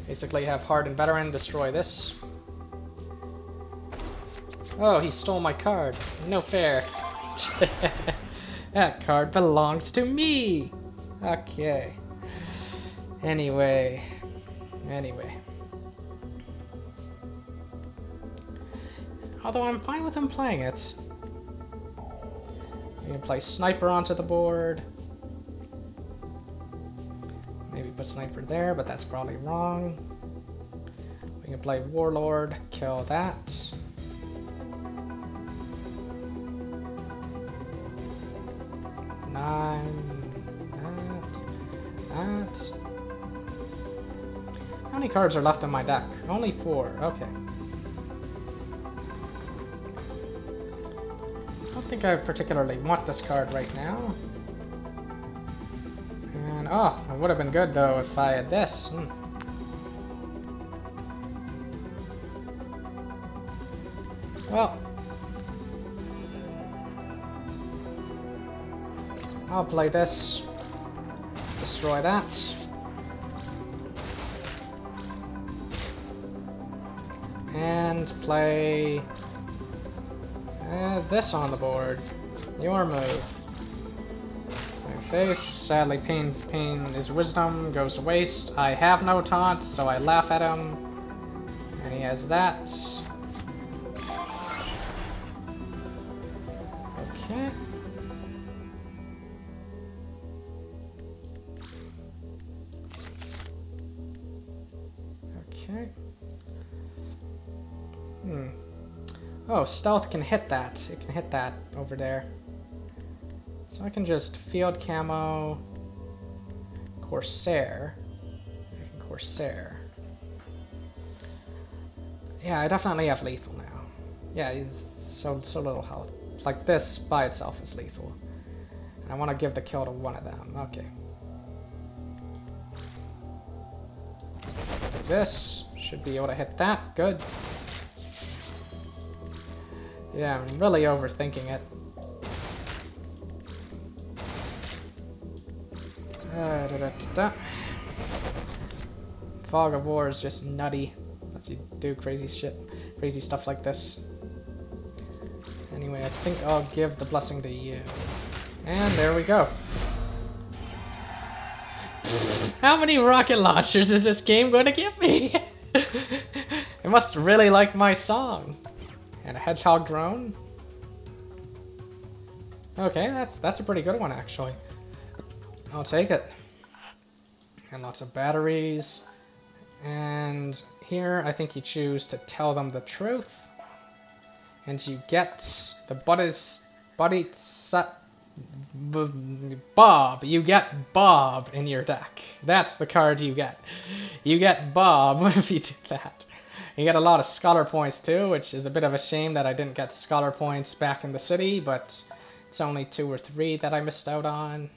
Basically have Hardened Veteran destroy this. Oh, he stole my card. No fair. That card belongs to me! Okay. Anyway. Although I'm fine with him playing it. We can play Sniper onto the board. Maybe put Sniper there, but that's probably wrong. We can play Warlord, kill that. That. How many cards are left in my deck? Only 4, okay. I don't think I particularly want this card right now. And, oh, it would have been good though if I had this. Well, I'll play this. Destroy that. And play this on the board. Your move. My face. Sadly, pain is wisdom. Goes to waste. I have no taunt, so I laugh at him. And he has that. Okay. Okay. Oh, stealth can hit that. It can hit that over there. So I can just field camo, Corsair. I can Corsair. Yeah, I definitely have lethal now. Yeah, it's so little health. Like this by itself is lethal. And I want to give the kill to one of them. Okay. Do this. Should be able to hit that. Good. Yeah, I'm really overthinking it. Fog of War is just nutty. Lets you do crazy shit, crazy stuff like this. Anyway, I think I'll give the blessing to you. And there we go. How many rocket launchers is this game going to give me? It must really like my song. And a hedgehog drone. Okay, that's a pretty good one actually. I'll take it. And lots of batteries. And here I think you choose to tell them the truth. And you get the Bob. You get Bob in your deck. That's the card you get. You get Bob if you do that. You get a lot of scholar points too, which is a bit of a shame that I didn't get scholar points back in the city, but it's only 2 or 3 that I missed out on.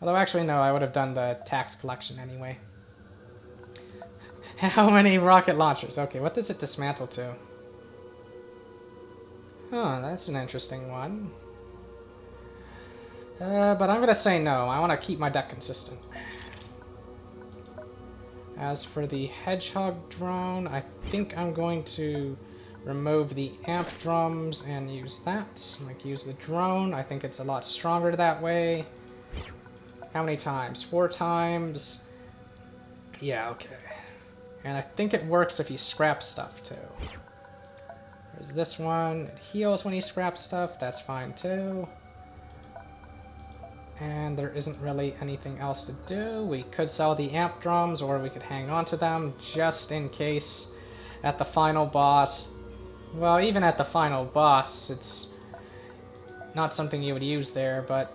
Although actually no, I would have done the tax collection anyway. How many rocket launchers? Okay, what does it dismantle to? Huh, that's an interesting one. But I'm gonna say no. I want to keep my deck consistent. As for the hedgehog drone, I think I'm going to remove the amp drums and use that. Like use the drone. I think it's a lot stronger that way. How many times? 4 times. Yeah, okay. And I think it works if you scrap stuff too. There's this one. It heals when you scrap stuff. That's fine too. And there isn't really anything else to do. We could sell the amp drums, or we could hang on to them just in case at the final boss. Well, even at the final boss, it's not something you would use there, but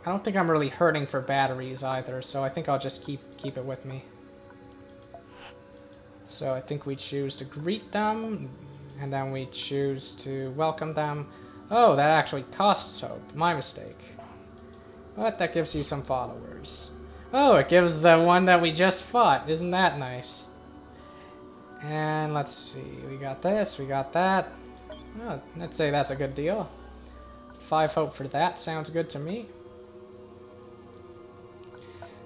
I don't think I'm really hurting for batteries either, so I think I'll just keep it with me. So I think we choose to greet them, and then we choose to welcome them. Oh, that actually costs hope. My mistake. But that gives you some followers. Oh, it gives the one that we just fought. Isn't that nice? And let's see. We got this. We got that. Oh, let's say that's a good deal. 5 hope for that. Sounds good to me.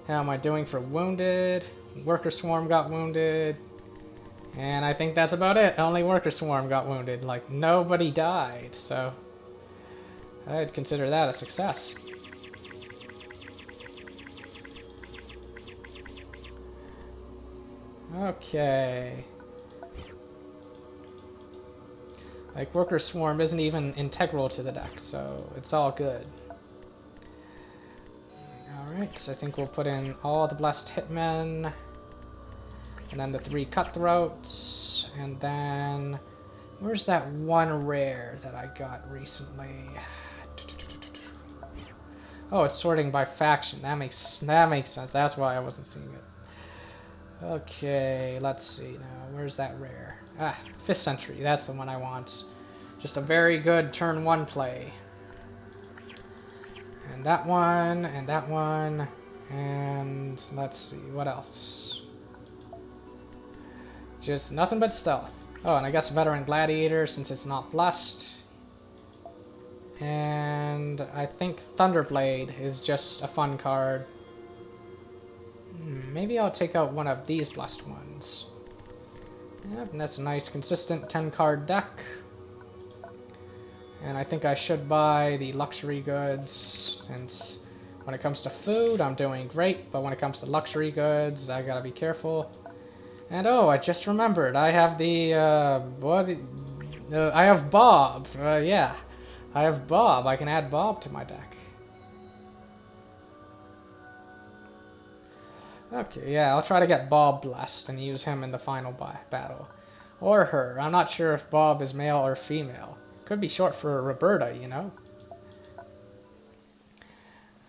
How am I doing for wounded? Worker Swarm got wounded. And I think that's about it. Only Worker Swarm got wounded. Like, nobody died. So I'd consider that a success. Okay. Like, Worker Swarm isn't even integral to the deck, so it's all good. Alright, so I think we'll put in all the Blessed Hitmen, and then the 3 Cutthroats, and then where's that one rare that I got recently? Oh, it's sorting by faction. That makes sense. That's why I wasn't seeing it. Okay, let's see now. Where's that rare? Ah, 5th Century. That's the one I want. Just a very good turn 1 play. And that one, and that one, and let's see, what else? Just nothing but stealth. Oh, and I guess Veteran Gladiator since it's not blessed. And I think Thunderblade is just a fun card. Maybe I'll take out one of these blessed ones. Yep, and that's a nice consistent 10-card deck. And I think I should buy the luxury goods, since when it comes to food I'm doing great, but when it comes to luxury goods I gotta be careful. And oh, I just remembered, I have the I have Bob. Yeah, I have Bob. I can add Bob to my deck. Okay, yeah, I'll try to get Bob blessed and use him in the final battle. Or her. I'm not sure if Bob is male or female. Could be short for Roberta, you know?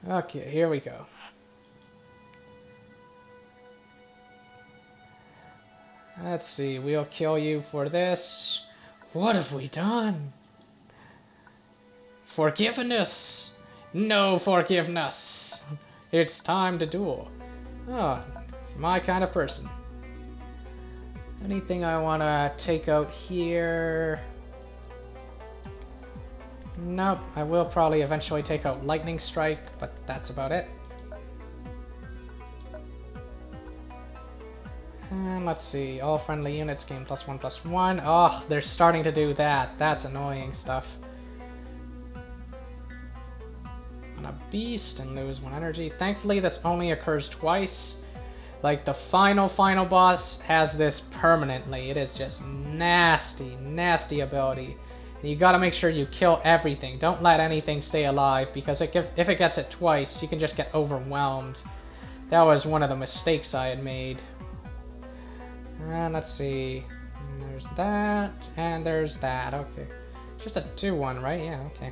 Okay, here we go. Let's see, we'll kill you for this. What have we done? Forgiveness! No forgiveness! It's time to duel. Oh, it's my kind of person. Anything I want to take out here? Nope, I will probably eventually take out Lightning Strike, but that's about it. And let's see, all friendly units gain +1/+1. Oh, they're starting to do that. That's annoying stuff. On a beast and lose 1 energy. Thankfully, this only occurs twice. Like, the final boss has this permanently. It is just nasty, nasty ability. You gotta make sure you kill everything. Don't let anything stay alive, because if it gets it twice, you can just get overwhelmed. That was one of the mistakes I had made. And let's see. There's that, and there's that. Okay. Just a 2-1, right? Yeah, okay.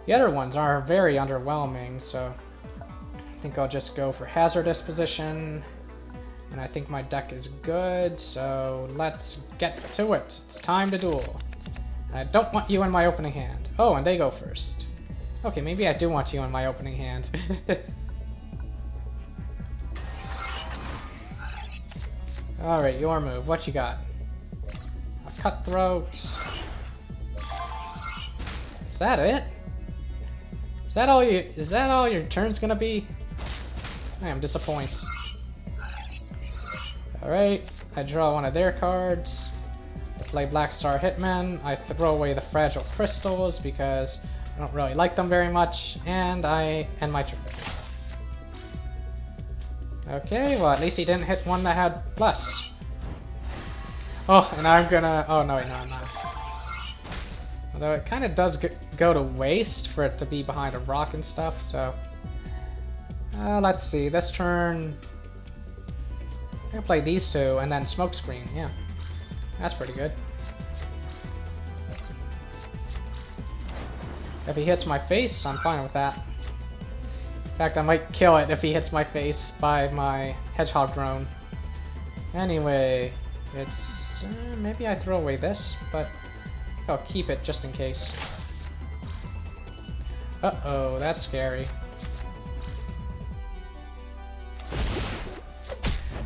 The other ones are very underwhelming, so I think I'll just go for Hazardous Position. And I think my deck is good, so let's get to it. It's time to duel. I don't want you in my opening hand. Oh, and they go first. Okay, maybe I do want you in my opening hand. Alright, your move. What you got? A Cutthroat. Is that it? Is that all your turn's gonna be? I am disappointed. Alright, I draw one of their cards. I play Black Star Hitman. I throw away the Fragile Crystals because I don't really like them very much, and I end my turn. Okay, well at least he didn't hit one that had plus. Oh, and I'm gonna... Oh no, wait, no, I'm not. Although it kind of does go to waste for it to be behind a rock and stuff, so... let's see, this turn... I'm gonna play these two, and then Smokescreen, yeah. That's pretty good. If he hits my face, I'm fine with that. In fact, I might kill it if he hits my face by my Hedgehog Drone. Anyway, it's... maybe I throw away this, but I'll keep it just in case. Uh-oh, that's scary.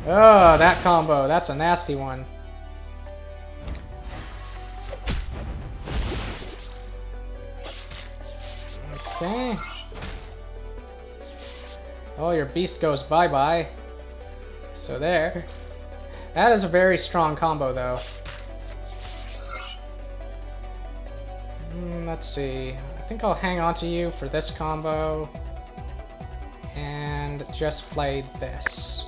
Oh, that combo, that's a nasty one. Okay. Oh, your beast goes bye-bye. So there. That is a very strong combo, though. Let's see. I think I'll hang on to you for this combo. And just play this.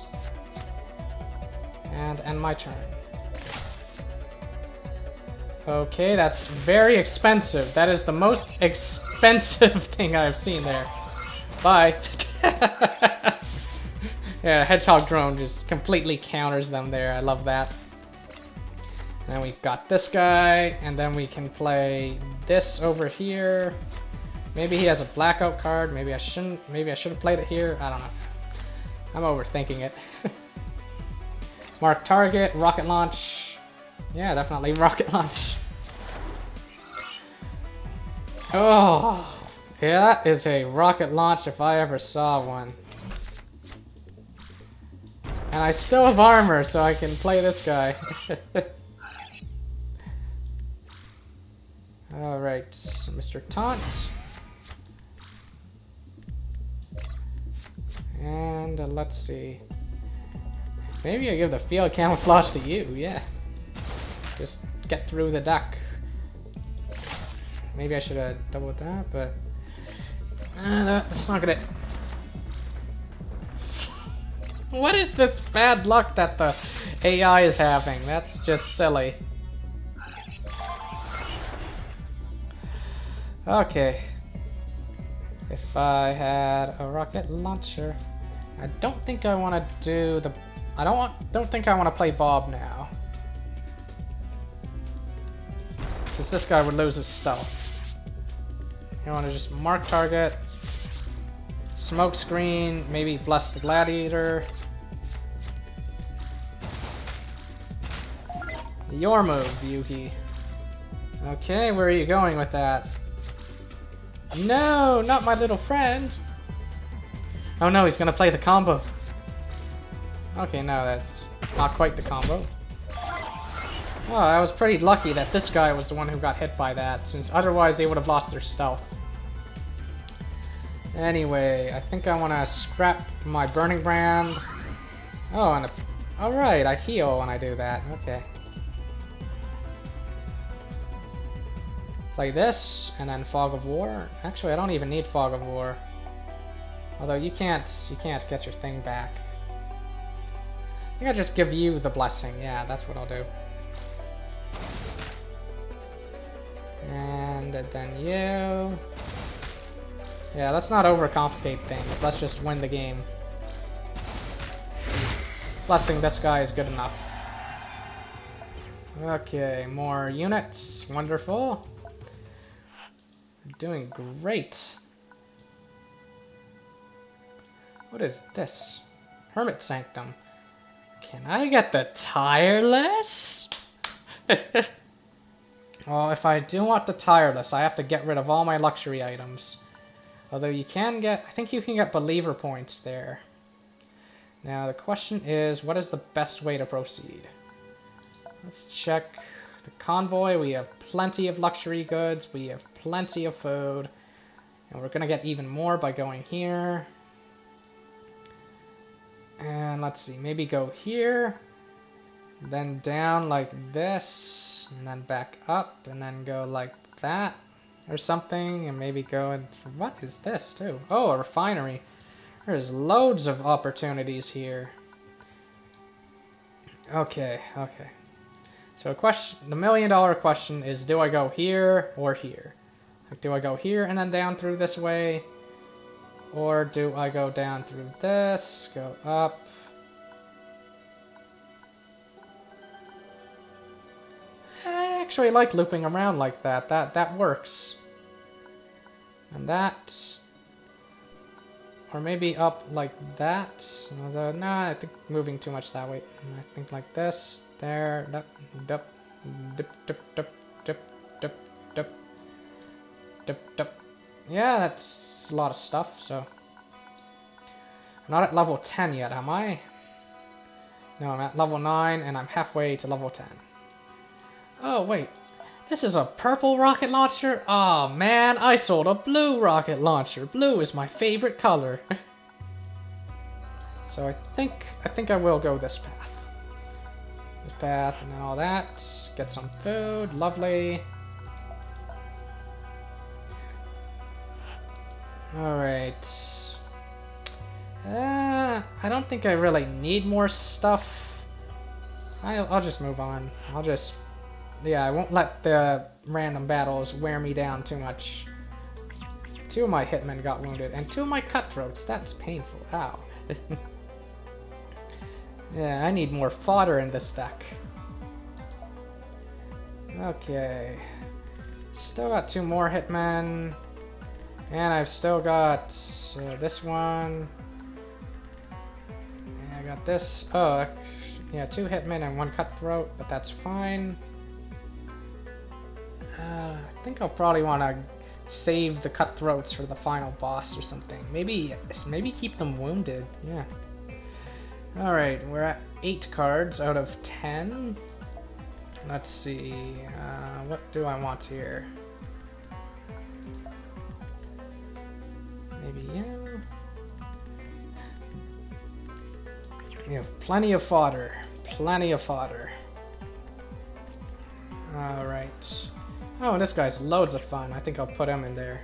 And end my turn. Okay, that's very expensive. That is the most expensive thing I've seen there. Bye. Yeah, Hedgehog Drone just completely counters them there. I love that. Then we've got this guy, and then we can play this over here. Maybe he has a blackout card. Maybe I shouldn't. Maybe I should have played it here. I don't know. I'm overthinking it. Mark target, rocket launch. Yeah, definitely rocket launch. Oh, yeah, that is a rocket launch if I ever saw one. And I still have armor, so I can play this guy. Alright, Mr. Taunt. And let's see. Maybe I give the field camouflage to you, yeah. Just get through the deck. Maybe I should have doubled that, but... that's not gonna... What is this bad luck that the AI is having? That's just silly. Okay. If I had a rocket launcher, I don't think I want to do the. Don't think I want to play Bob now, because this guy would lose his stealth. You want to just mark target, smoke screen, maybe bless the gladiator. Your move, Yuki. Okay, where are you going with that? No, not my little friend. Oh no, he's gonna play the combo. Okay, no, that's not quite the combo. Oh, I was pretty lucky that this guy was the one who got hit by that, since otherwise they would have lost their stealth. Anyway, I think I want to scrap my Burning Brand. Oh, and alright, I heal when I do that. Okay. Play this, and then Fog of War. Actually, I don't even need Fog of War. Although you can't get your thing back. I think I'll just give you the blessing. Yeah, that's what I'll do. And then you. Yeah, let's not overcomplicate things. Let's just win the game. Blessing this guy is good enough. Okay, more units. Wonderful. Doing great. What is this? Hermit Sanctum. Can I get the Tireless? Well, if I do want the Tireless, I have to get rid of all my luxury items. Although you can get, I think you can get Believer points there. Now the question is, what is the best way to proceed? Let's check the Convoy. We have plenty of luxury goods. We have plenty of food. And we're going to get even more by going here. And let's see, maybe go here. Then down like this. And then back up. And then go like that. Or something. And maybe go in... What is this too? Oh, a refinery. There's loads of opportunities here. Okay, okay. So the $1 million question is, do I go here or here? Like, do I go here and then down through this way? Or do I go down through this, go up? I actually like looping around like that. That works. And that. Or maybe up like that. Although, no, I think moving too much that way. I think like this, there, dip, dip, dip, dip, dip, dip, dip, dip, dip, dip. Yeah, that's a lot of stuff, so. I'm not at level 10 yet, am I? No, I'm at level 9, and I'm halfway to level 10. Oh, wait. This is a purple rocket launcher? Aw, man, I sold a blue rocket launcher. Blue is my favorite color. So I think I will go this path. This path and then all that. Get some food. Lovely. Alright. I don't think I really need more stuff. I'll just move on. Yeah, I won't let the random battles wear me down too much. 2 of my hitmen got wounded, and 2 of my cutthroats. That's painful. Ow. Yeah, I need more fodder in this deck. Okay. Still got 2 more hitmen. And I've still got this one. And I got this. Oh, yeah, 2 hitmen and 1 cutthroat, but that's fine. I think I'll probably want to save the cutthroats for the final boss or something. Maybe keep them wounded. Yeah. All right, we're at 8 cards out of 10. Let's see. What do I want here? Maybe yeah. We have plenty of fodder. Plenty of fodder. All right. Oh, and this guy's loads of fun. I think I'll put him in there.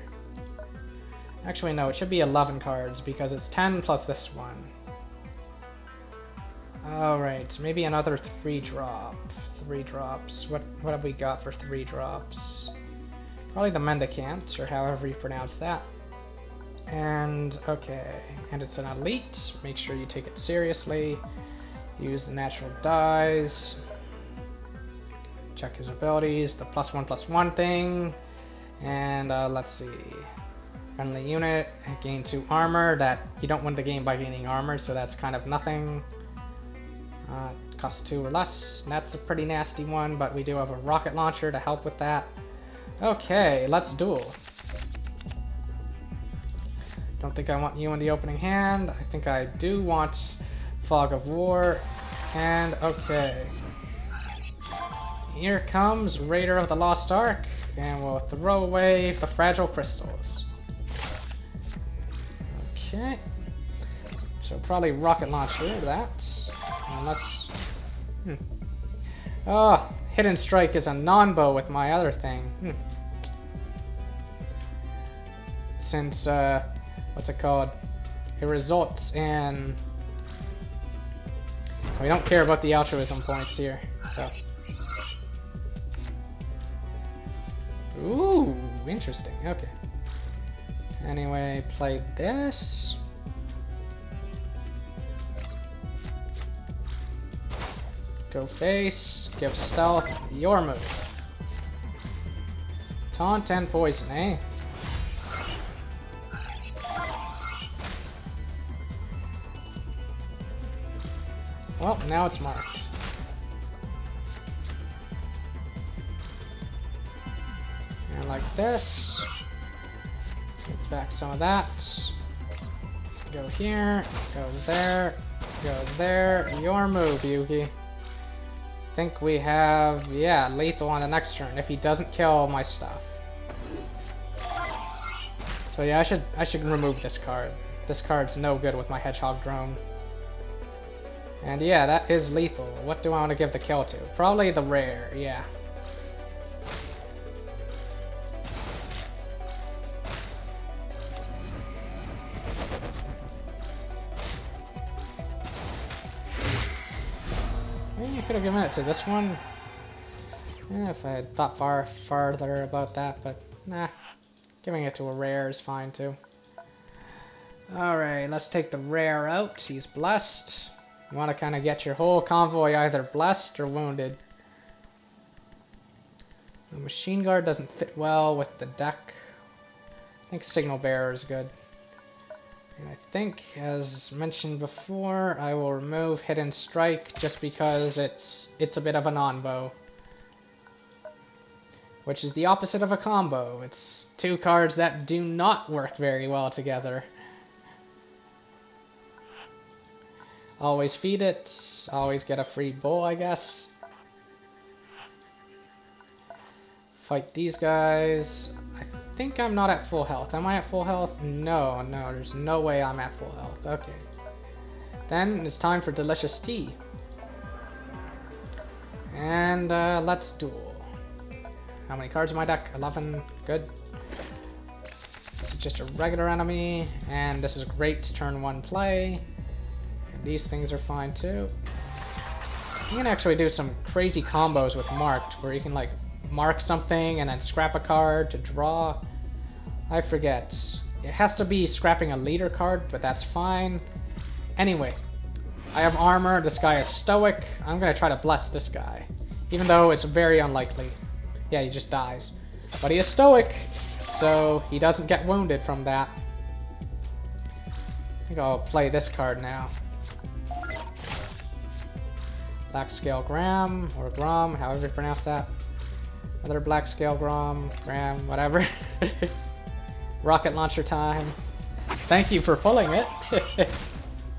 Actually, no, it should be 11 cards because it's 10 plus this one. Alright, maybe another 3-drop. 3 drops. What have we got for 3 drops? Probably the Mendicant, or however you pronounce that. And, okay, and it's an elite. Make sure you take it seriously. Use the natural dies. Check his abilities, the +1/+1 thing. And, let's see. Friendly unit, gain 2 armor. That you don't win the game by gaining armor, so that's kind of nothing. Costs 2 or less. That's a pretty nasty one, but we do have a rocket launcher to help with that. Okay, let's duel. Don't think I want you in the opening hand. I think I do want Fog of War. And okay. Here comes Raider of the Lost Ark, and we'll throw away the fragile crystals. Okay. So probably rocket launcher that. Unless... Oh, Hidden Strike is a non-bow with my other thing. Since, what's it called? It results in... We don't care about the altruism points here, so... Ooh, interesting, okay. Anyway, play this. Go face, give stealth, your move. Taunt and poison, eh? Well, now it's marked. And like this. Get back some of that. Go here, go there, your move, Yugi. Think we have, yeah, lethal on the next turn if he doesn't kill my stuff. So yeah, I should remove this card. This card's no good with my hedgehog drone. And yeah, that is lethal. What do I want to give the kill to? Probably the rare, yeah. Maybe I could have given it to this one. Yeah, if I had thought farther about that, but nah. Giving it to a rare is fine too. Alright, let's take the rare out. He's blessed. You want to kind of get your whole convoy either blessed or wounded. The machine guard doesn't fit well with the deck. I think signal bearer is good. And I think, as mentioned before, I will remove Hidden Strike just because it's a bit of a non-bow. Which is the opposite of a combo. It's 2 cards that do not work very well together. Always feed it, always get a free bow, I guess. Fight these guys. I think I'm not at full health. Am I at full health? No, there's no way I'm at full health. Okay. Then it's time for delicious tea. And let's duel. How many cards in my deck? 11. Good. This is just a regular enemy, and this is a great turn 1 play. And these things are fine too. You can actually do some crazy combos with marked, where you can like mark something and then scrap a card to draw. I forget. It has to be scrapping a leader card, but that's fine. Anyway, I have armor. This guy is stoic. I'm gonna try to bless this guy, even though it's very unlikely. Yeah, he just dies. But he is stoic, so he doesn't get wounded from that. I think I'll play this card now. Black Scale Gram, or Grom, however you pronounce that. Another Black Scale Gram, whatever. Rocket launcher time. Thank you for pulling it.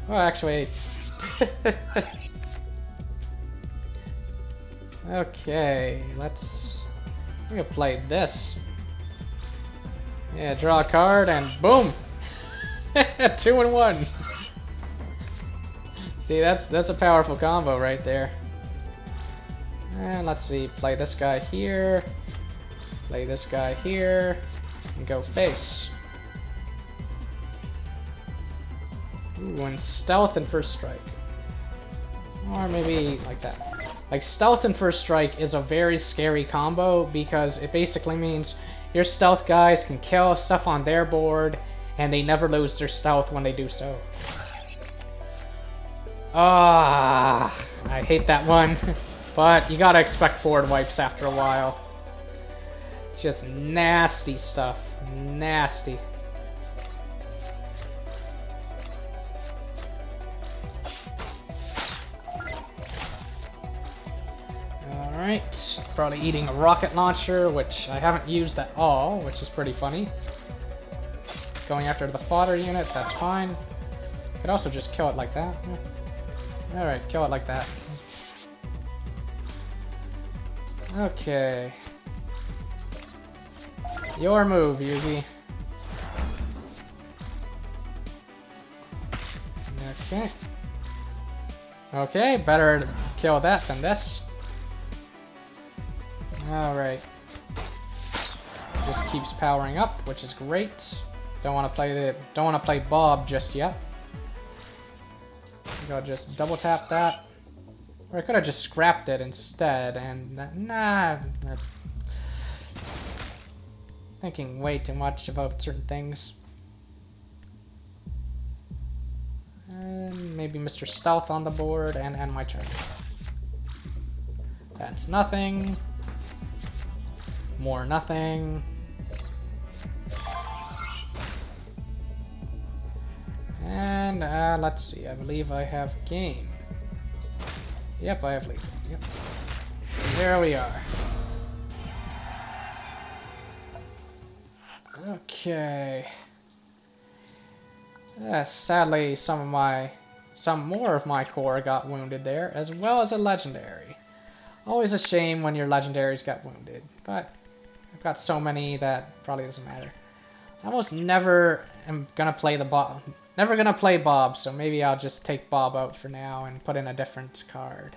Well, actually... Okay, I'm gonna play this. Yeah, draw a card and boom! 2 in 1. See, that's a powerful combo right there. And let's see, play this guy here, play this guy here, and go face. Ooh, and stealth and first strike. Or maybe like that. Like, stealth and first strike is a very scary combo because it basically means Your stealth guys can kill stuff on their board, and they never lose their stealth when they do so. Ah, I hate that one. But you gotta expect board wipes after a while. It's just nasty stuff. Nasty. Alright, probably eating a rocket launcher, which I haven't used at all, which is pretty funny. Going after the fodder unit, that's fine. Could also just kill it like that. Yeah. Alright, kill it like that. Okay. Your move, Yugi. Okay. Okay, better kill that than this. Alright. This keeps powering up, which is great. Don't want to play Bob just yet. I think I'll just double tap that. Or I could have just scrapped it instead, and nah. Thinking way too much about certain things. And maybe Mr. Stealth on the board and end my turn. That's nothing. More nothing. And let's see, I believe I have game. Yep, I have lethal. Yep. There we are. Okay. Sadly, some more of my core got wounded there, as well as a legendary. Always a shame when your legendaries get wounded, but I've got so many that probably doesn't matter. I almost never am gonna play the Bob. Never gonna play Bob, so maybe I'll just take Bob out for now and put in a different card.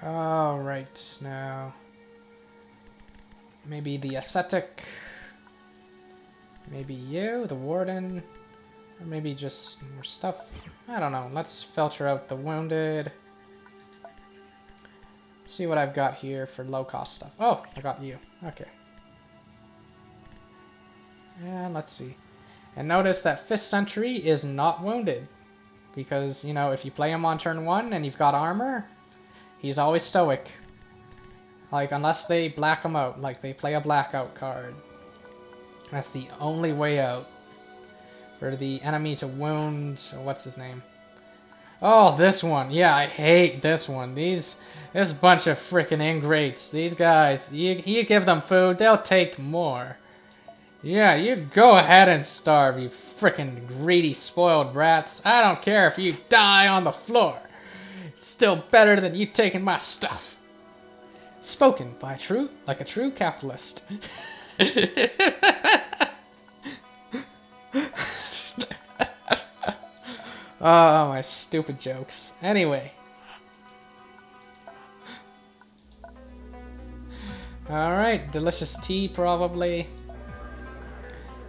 Alright, now maybe the Ascetic, maybe you, the Warden, or maybe just more stuff. I don't know, let's filter out the wounded. See what I've got here for low cost stuff. Oh, I got you, okay. And let's see. And notice that 5th Sentry is not wounded. Because, you know, if you play him on turn 1 and you've got armor, he's always stoic. Like, unless they black him out, like they play a blackout card. That's the only way out. For the enemy to wound, what's his name? Oh, this one. Yeah, I hate this one. This bunch of freaking ingrates. These guys, you give them food, they'll take more. Yeah, you go ahead and starve, you frickin' greedy, spoiled rats. I don't care if you die on the floor. It's still better than you taking my stuff. Spoken by like a true capitalist. Oh, my stupid jokes. Anyway. Alright, delicious tea probably.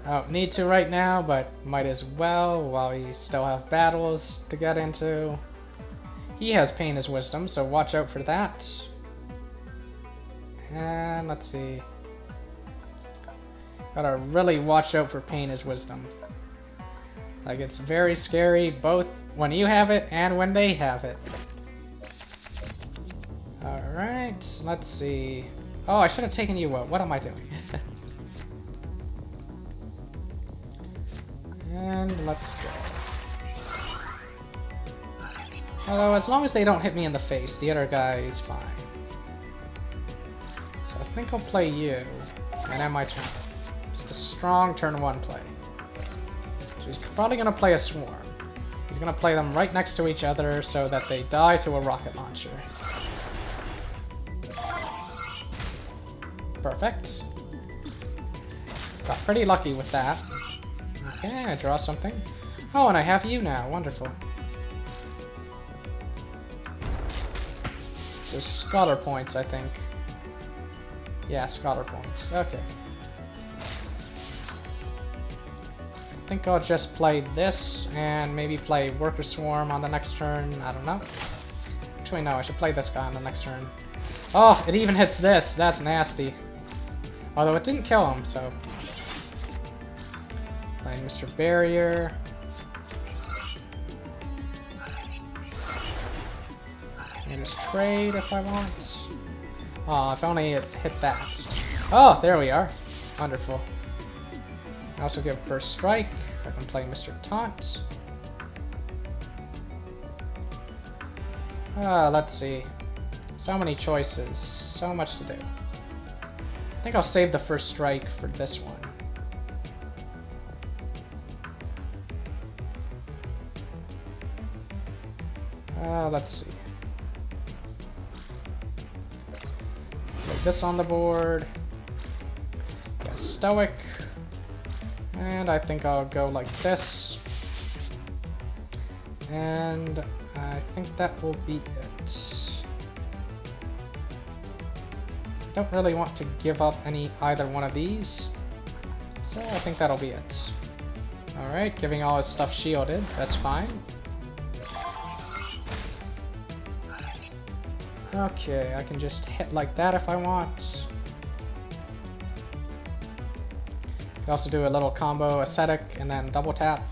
I don't need to right now, but might as well while we still have battles to get into. He has Pain as Wisdom, so watch out for that. And let's see. Gotta really watch out for Pain as Wisdom. Like, it's very scary both when you have it and when they have it. Alright, let's see. Oh, I should have taken you out. What am I doing? And let's go. Although, as long as they don't hit me in the face, the other guy is fine. So I think I'll play you, and end my turn. Just a strong turn 1 play. So he's probably going to play a swarm. He's going to play them right next to each other so that they die to a rocket launcher. Perfect. Got pretty lucky with that. Okay, I draw something. Oh, and I have you now. Wonderful. So scholar points, I think. Yeah, scholar points. Okay. I think I'll just play this and maybe play Worker Swarm on the next turn. I don't know. Actually, no, I should play this guy on the next turn. Oh, it even hits this. That's nasty. Although it didn't kill him, so... Playing Mr. Barrier. And just trade if I want. Oh, if only it hit that. Oh, there we are. Wonderful. I also give first strike. I can play Mr. Taunt. Let's see. So many choices. So much to do. I think I'll save the first strike for this one. Let's see. Put this on the board. Got Stoic. And I think I'll go like this. And I think that will be it. Don't really want to give up either one of these. So I think that'll be it. Alright, giving all his stuff shielded. That's fine. Okay, I can just hit like that if I want. Could also do a little combo ascetic and then double tap.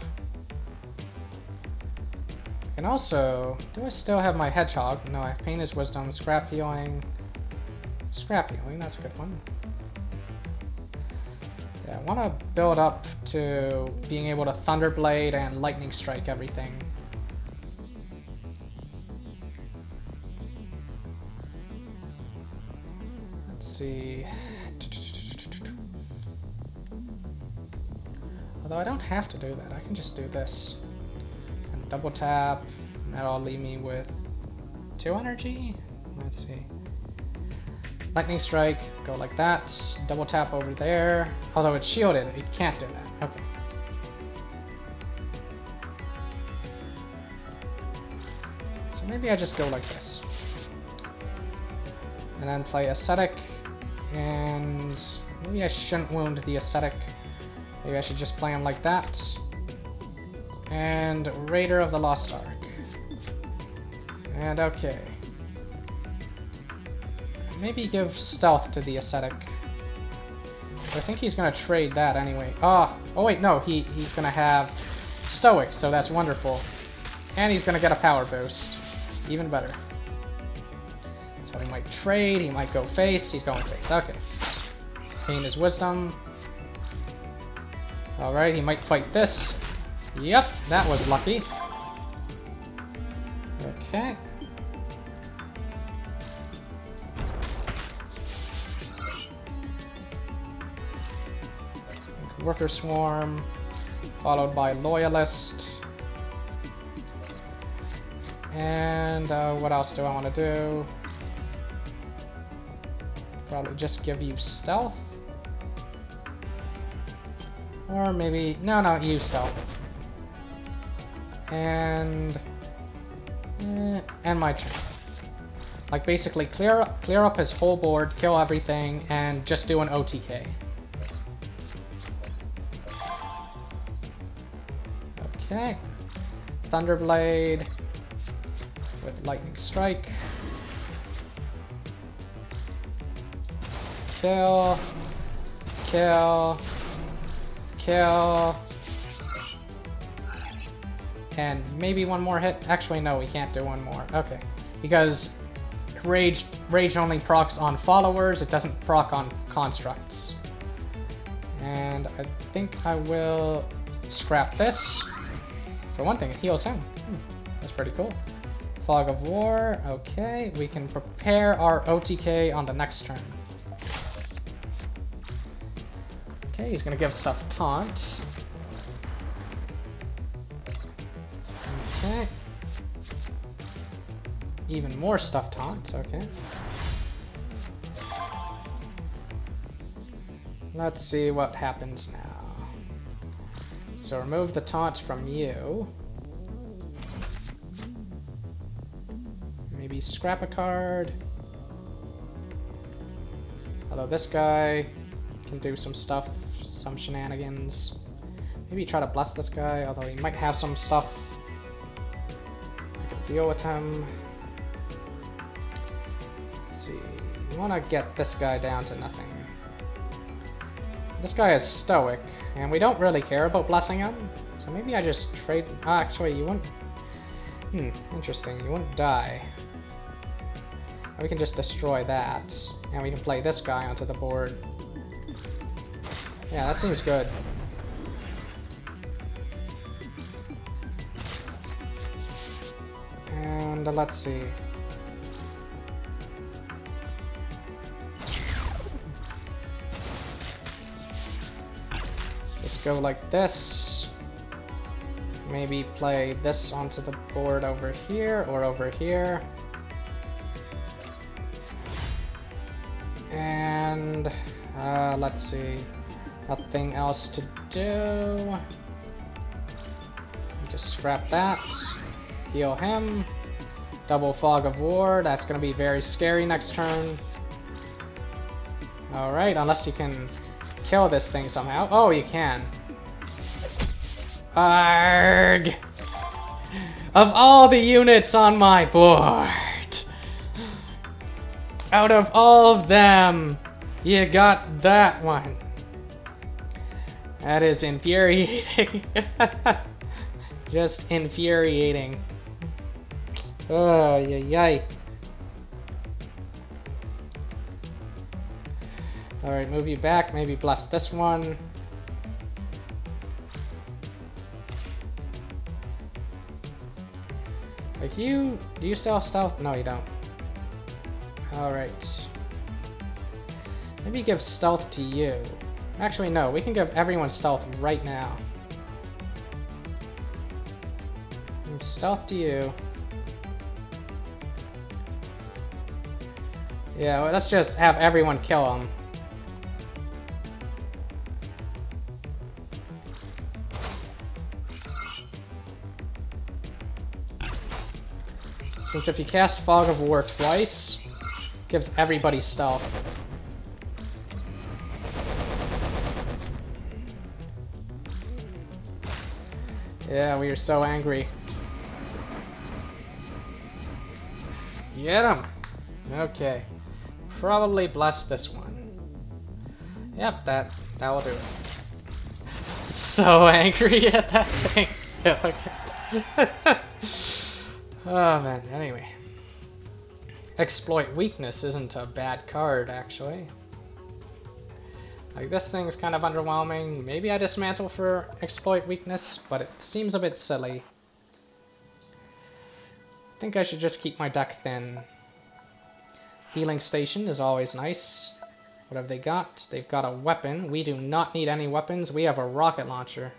I can also... Do I still have my hedgehog? No, I have Painter's Wisdom, Scrap Healing. Scrap Healing, that's a good one. Yeah, I want to build up to being able to Thunderblade and Lightning Strike everything. Let's see... Although I don't have to do that, I can just do this. And double tap, and that'll leave me with 2 energy? Let's see. Lightning Strike, go like that. Double tap over there. Although it's shielded, it can't do that. Okay. So maybe I just go like this. And then play Ascetic, and maybe I shouldn't wound the Ascetic. Maybe I should just play him like that. And Raider of the Lost Ark. And okay. Maybe give Stealth to the Ascetic. But I think he's gonna trade that anyway. Oh wait, no, he's gonna have Stoic, so that's wonderful. And he's gonna get a power boost. Even better. So he might trade, he might go face, he's going face, okay. Gain his Wisdom. Alright, he might fight this. Yep, that was lucky. Okay. Worker Swarm, followed by Loyalist. And what else do I want to do? Probably just give you Stealth. Or maybe... No, use Stealth. And my turn. Like, basically clear up his whole board, kill everything, and just do an OTK. Okay. Thunderblade with Lightning Strike. Kill. Kill. Kill. And maybe one more hit. Actually, no, we can't do one more. Okay. Because Rage only procs on followers, it doesn't proc on constructs. And I think I will scrap this. For one thing, it heals him. That's pretty cool. Fog of War. Okay, we can prepare our OTK on the next turn. Okay, he's gonna give stuff Taunt. Okay. Even more stuff Taunt, okay. Let's see what happens now. So remove the Taunt from you. Maybe scrap a card. Although this guy can do some stuff, some shenanigans. Maybe try to bless this guy, although he might have some stuff. I can deal with him. You want to get this guy down to nothing. This guy is stoic, and we don't really care about blessing him. So maybe I just trade... actually, you wouldn't... interesting. You wouldn't die. We can just destroy that. And we can play this guy onto the board. Yeah, that seems good. And let's see. Just go like this. Maybe play this onto the board over here or over here. And let's see. Nothing else to do. Just scrap that. Heal him. Double Fog of War. That's going to be very scary next turn. Alright, unless you can kill this thing somehow. Oh, you can. Arg! Of all the units on my board, out of all of them, you got that one. That is infuriating. Just infuriating. Oh, yay. Alright, move you back. Maybe bless this one. Like do you still have stealth? No, you don't. Alright. Maybe give stealth to you. Actually, no, we can give everyone stealth right now. Give stealth to you. Yeah, well, let's just have everyone kill him. Since if you cast Fog of War twice, gives everybody stealth. Yeah, we are so angry. Get him! Okay. Probably bless this one. Yep, that will do it. So angry at that thing. Oh man, anyway. Exploit Weakness isn't a bad card, actually. Like, this thing's kind of underwhelming. Maybe I dismantle for Exploit Weakness, but it seems a bit silly. I think I should just keep my deck thin. Healing Station is always nice. What have they got? They've got a weapon. We do not need any weapons. We have a rocket launcher.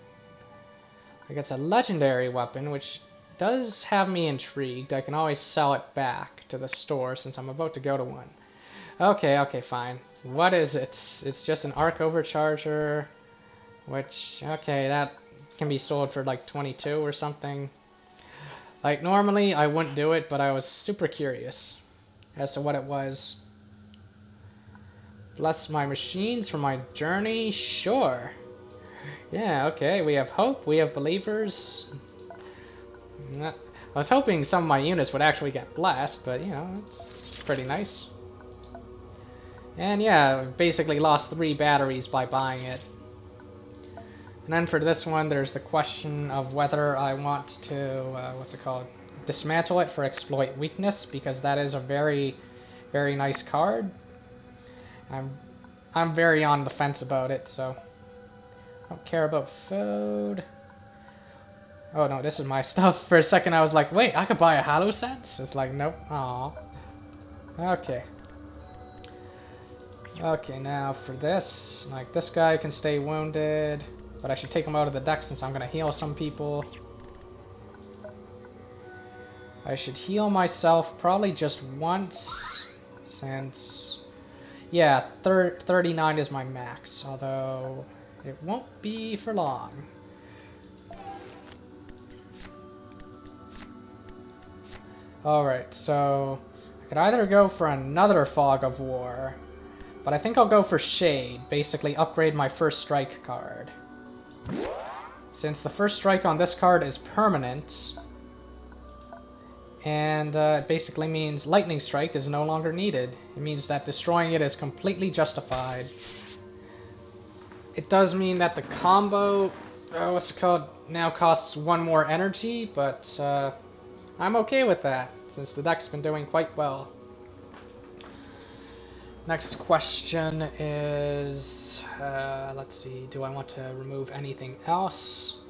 Like, it's a legendary weapon, which does have me intrigued. I can always sell it back to the store since I'm about to go to one. Okay, fine. What is it? It's just an Arc Overcharger, which, okay, that can be sold for like 22 or something. Like, normally I wouldn't do it, but I was super curious as to what it was. Bless my machines for my journey? Sure. Yeah, okay, we have hope, we have believers. I was hoping some of my units would actually get blessed, but, you know, it's pretty nice. And yeah, basically lost 3 batteries by buying it. And then for this one, there's the question of whether I want to, dismantle it for Exploit Weakness, because that is a very, very nice card. I'm very on the fence about it, so I don't care about food. Oh no, this is my stuff. For a second I was like, wait, I could buy a Halo Sense? It's like, nope. Aww. Okay. Okay, now for this, like, this guy can stay wounded, but I should take him out of the deck since I'm gonna heal some people. I should heal myself probably just once, since, yeah, 39 is my max, although it won't be for long. Alright, so I could either go for another Fog of War, but I think I'll go for Shade, basically upgrade my First Strike card. Since the First Strike on this card is permanent, And it basically means Lightning Strike is no longer needed. It means that destroying it is completely justified. It does mean that the combo, what's it called, now costs 1 more energy, but I'm okay with that, since the deck's been doing quite well. Next question is, let's see, do I want to remove anything else?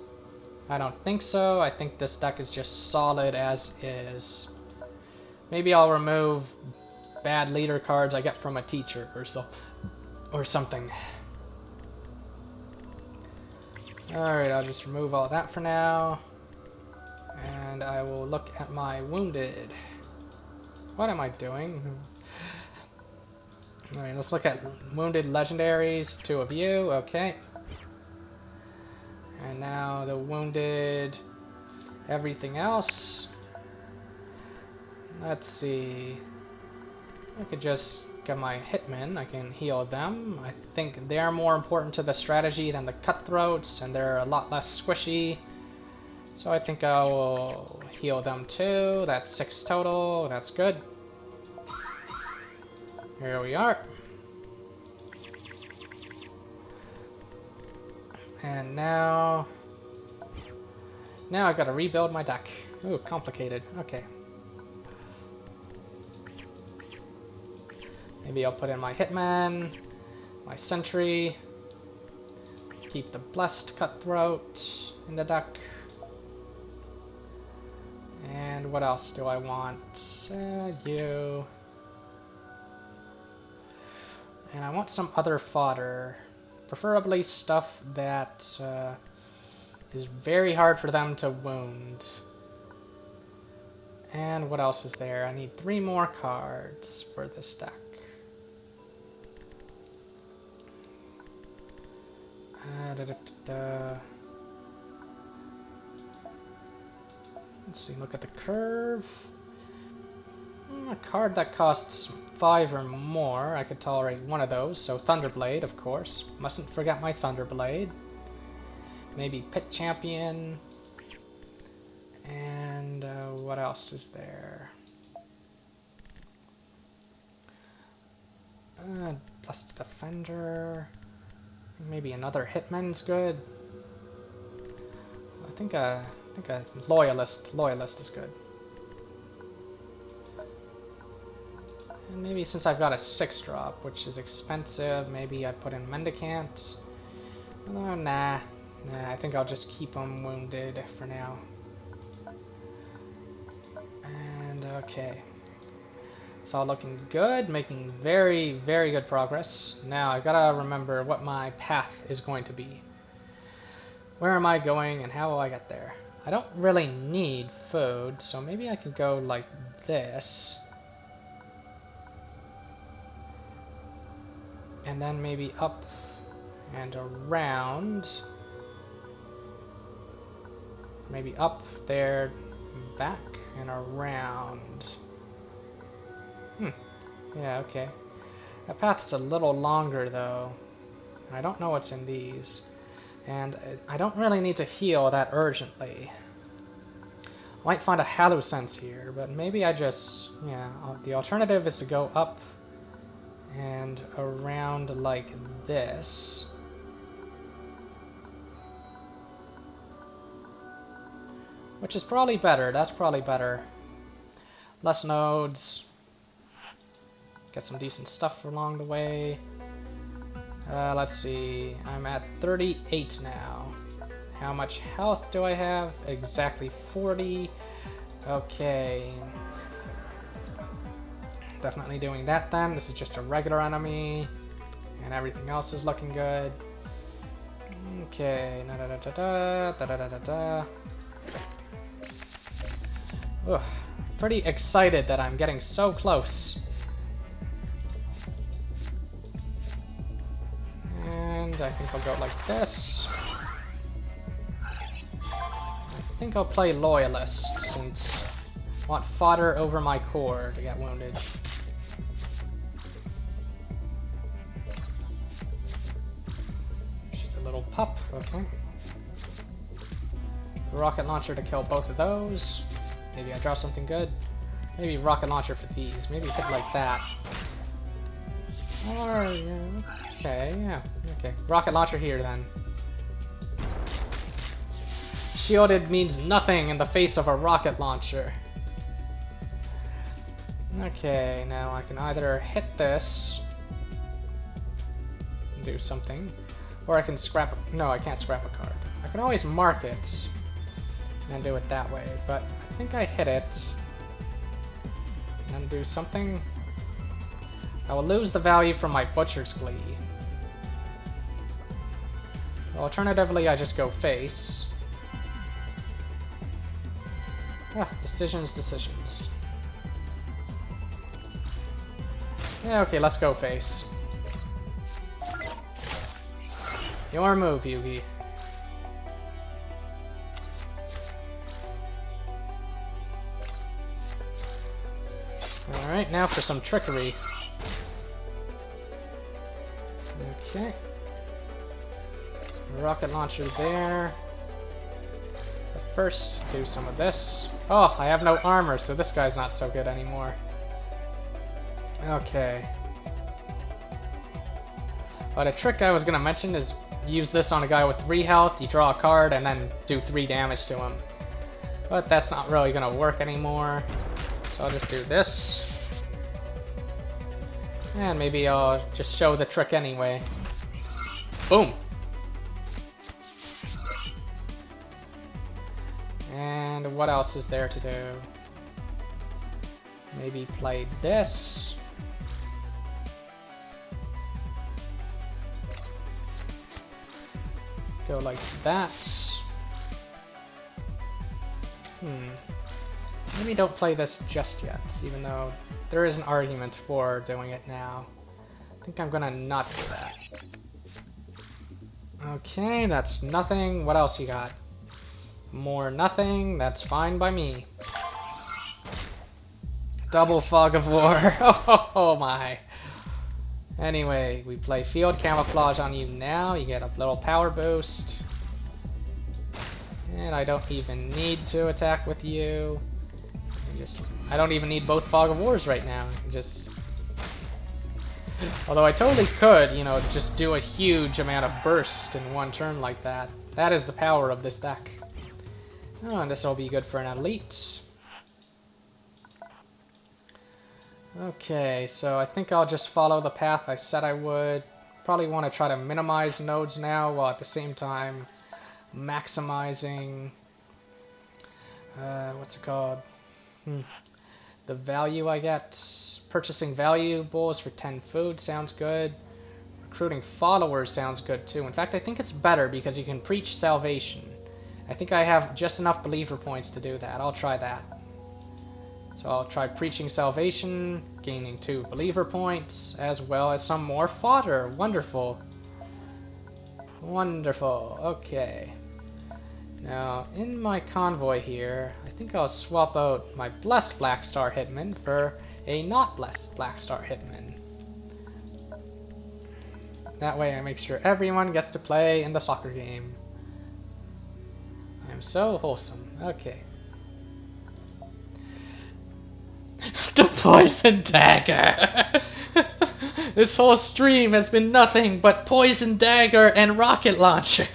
I don't think so. I think this deck is just solid as is. Maybe I'll remove bad leader cards I get from a teacher or something. Alright, I'll just remove all that for now. And I will look at my wounded. What am I doing? Alright, let's look at wounded legendaries. 2 of you, okay. And now the wounded everything else. Let's see. I could just get my hitmen. I can heal them. I think they're more important to the strategy than the cutthroats, and they're a lot less squishy. So I think I will heal them too. That's 6 total. That's good. Here we are. And now I've got to rebuild my deck. Ooh, complicated. Okay. Maybe I'll put in my Hitman, my Sentry, keep the Blessed Cutthroat in the deck. And what else do I want? You. And I want some other fodder. Preferably stuff that is very hard for them to wound. And what else is there? I need 3 more cards for this deck. Let's see, look at the curve. A card that costs 5 or more, I could tolerate one of those. So Thunderblade, of course. Mustn't forget my Thunderblade. Maybe Pit Champion. And what else is there? Blessed Defender. Maybe another Hitman's good. I think a Loyalist is good. And maybe since I've got a 6-drop, which is expensive, maybe I put in Mendicant. Oh, nah, I think I'll just keep them wounded for now. And okay. It's all looking good, making very, very good progress. Now I've got to remember what my path is going to be. Where am I going and how will I get there? I don't really need food, so maybe I could go like this. And then maybe up and around. Maybe up there, back and around. Yeah, okay. That path's a little longer though. I don't know what's in these. And I don't really need to heal that urgently. Might find a Hallucense here, but maybe I just, yeah, the alternative is to go up and around like this. Which is probably better, that's probably better. Less nodes. Get some decent stuff along the way. Let's see, I'm at 38 now. How much health do I have? Exactly 40. Okay. Definitely doing that then. This is just a regular enemy. And everything else is looking good. Okay. Ugh. Pretty excited that I'm getting so close. And I think I'll go like this. I think I'll play Loyalist since I want fodder over my core to get wounded. She's a little pup, okay. Rocket launcher to kill both of those. Maybe I draw something good. Maybe rocket launcher for these. Maybe hit like that. Or, yeah, okay, yeah, okay. Rocket launcher here then. Shielded means nothing in the face of a rocket launcher. Okay, now I can either hit this and do something, or I can scrap a, no, I can't scrap a card. I can always mark it and do it that way, but I think I hit it and do something. I will lose the value from my Butcher's Glee. Alternatively, I just go face. Decisions. Yeah, okay, let's go face. Your move, Yugi. Alright, now for some trickery. Okay. Rocket launcher there. But first, do some of this. Oh, I have no armor, so this guy's not so good anymore. Okay. But a trick I was gonna mention is use this on a guy with 3 health, you draw a card, and then do 3 damage to him. But that's not really gonna work anymore. So I'll just do this. And maybe I'll just show the trick anyway. Boom! And what else is there to do? Maybe play this. Go like that. Maybe don't play this just yet, even though there is an argument for doing it now. I think I'm gonna not do that. Okay, that's nothing. What else you got? More nothing. That's fine by me. Double Fog of War. Oh my. Anyway, we play Field Camouflage on you now. You get a little power boost. And I don't even need to attack with you. I don't even need both Fog of Wars right now. Although I totally could, you know, just do a huge amount of burst in one turn like that. That is the power of this deck. Oh, and this will be good for an elite. Okay, so I think I'll just follow the path I said I would. Probably want to try to minimize nodes now, while at the same time maximizing... what's it called? The value I get. Purchasing valuables for 10 food sounds good. Recruiting followers sounds good too. In fact, I think it's better because you can preach salvation. I think I have just enough believer points to do that. I'll try that. So I'll try preaching salvation, gaining 2 believer points, as well as some more fodder. Wonderful. Wonderful. Okay. Now, in my convoy here, I think I'll swap out my Blessed Black Star Hitman for a not Blessed Black Star Hitman. That way I make sure everyone gets to play in the soccer game. I'm so wholesome. Okay. The Poison Dagger! This whole stream has been nothing but Poison Dagger and Rocket Launcher.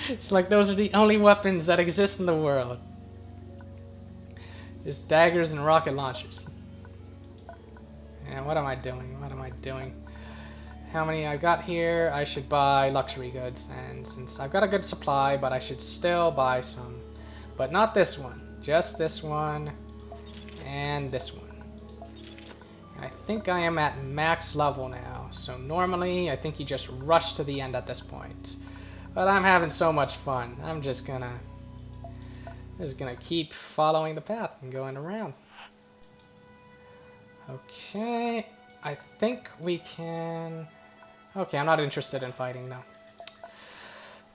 It's like those are the only weapons that exist in the world. Just daggers and rocket launchers. And what am I doing? What am I doing? How many I've got here? I should buy luxury goods, and since I've got a good supply, but I should still buy some. But not this one. Just this one. And this one. And I think I am at max level now. So normally, I think you just rush to the end at this point. But I'm having so much fun. I'm just gonna keep following the path and going around. Okay, I think we can... Okay, I'm not interested in fighting now.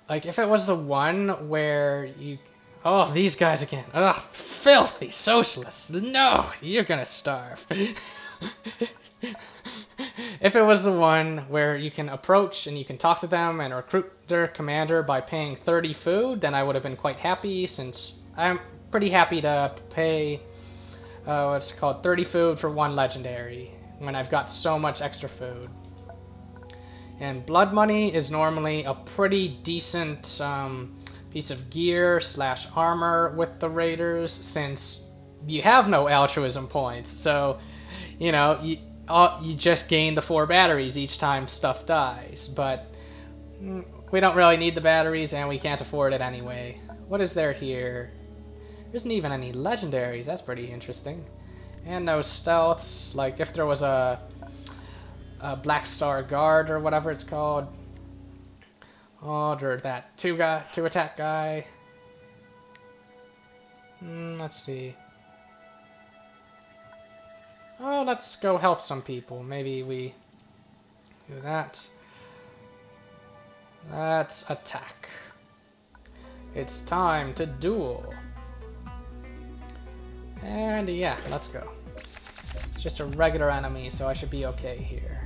Like, if it was the one where you... Oh, these guys again. Ugh, filthy socialists. No, you're gonna starve. If it was the one where you can approach and you can talk to them and recruit their commander by paying 30 food, then I would have been quite happy, since I'm pretty happy to pay, what's it called, 30 food for 1 legendary when I've got so much extra food. And blood money is normally a pretty decent piece of gear / armor with the raiders, since you have no altruism points. So, you know, you just gain the 4 batteries each time stuff dies. But we don't really need the batteries, and we can't afford it anyway. What is there here? There isn't even any legendaries. That's pretty interesting. And no stealths. Like, if there was a Black Star Guard or whatever it's called. Oh, or that 2 attack guy. Let's see. Oh, let's go help some people. Maybe we do that. Let's attack. It's time to duel. And yeah, let's go. It's just a regular enemy, so I should be okay here.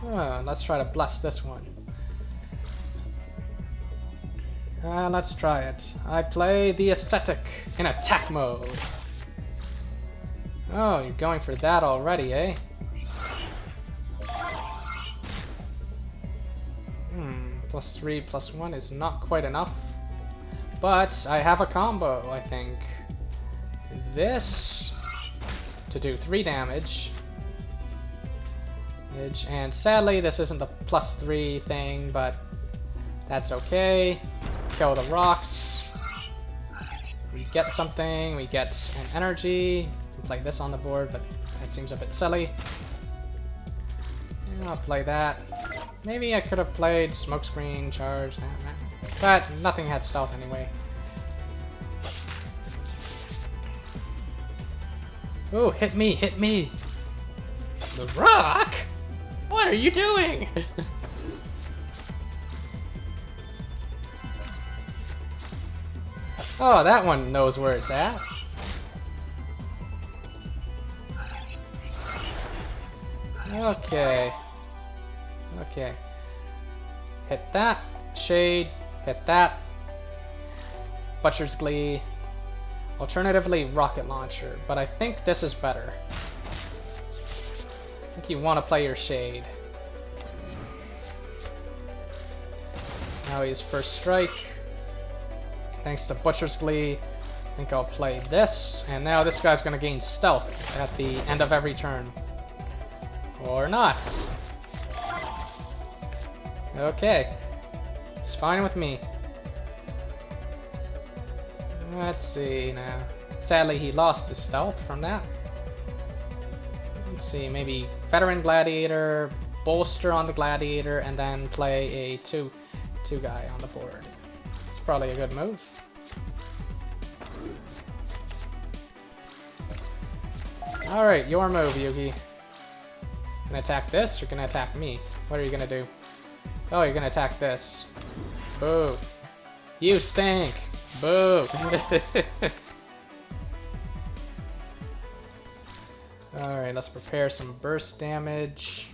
Let's try to bless this one. Let's try it. I play the Ascetic in attack mode. Oh, you're going for that already, eh? +3 +1 is not quite enough. But I have a combo, I think. This to do 3 damage. And sadly, this isn't the +3 thing, but that's okay. Kill the rocks. We get something, we get an energy. We can play this on the board, but that seems a bit silly. And I'll play that. Maybe I could have played Smokescreen, Charge, but nothing had stealth anyway. Ooh, hit me, hit me! The rock? What are you doing? Oh, that one knows where it's at. Okay. Okay. Hit that. Shade. Hit that. Butcher's Glee. Alternatively, Rocket Launcher. But I think this is better. I think you want to play your Shade. Now he's first strike. Thanks to Butcher's Glee. I think I'll play this. And now this guy's going to gain stealth at the end of every turn. Or not. Okay. It's fine with me. Let's see now. Sadly, he lost his stealth from that. Let's see, maybe Veteran Gladiator, bolster on the Gladiator, and then play a 2 guy on the board. It's probably a good move. Alright, your move, Yugi. Gonna attack this, or gonna attack me? What are you gonna do? Oh, you're gonna attack this. Boo. You stink! Boo! Alright, let's prepare some burst damage.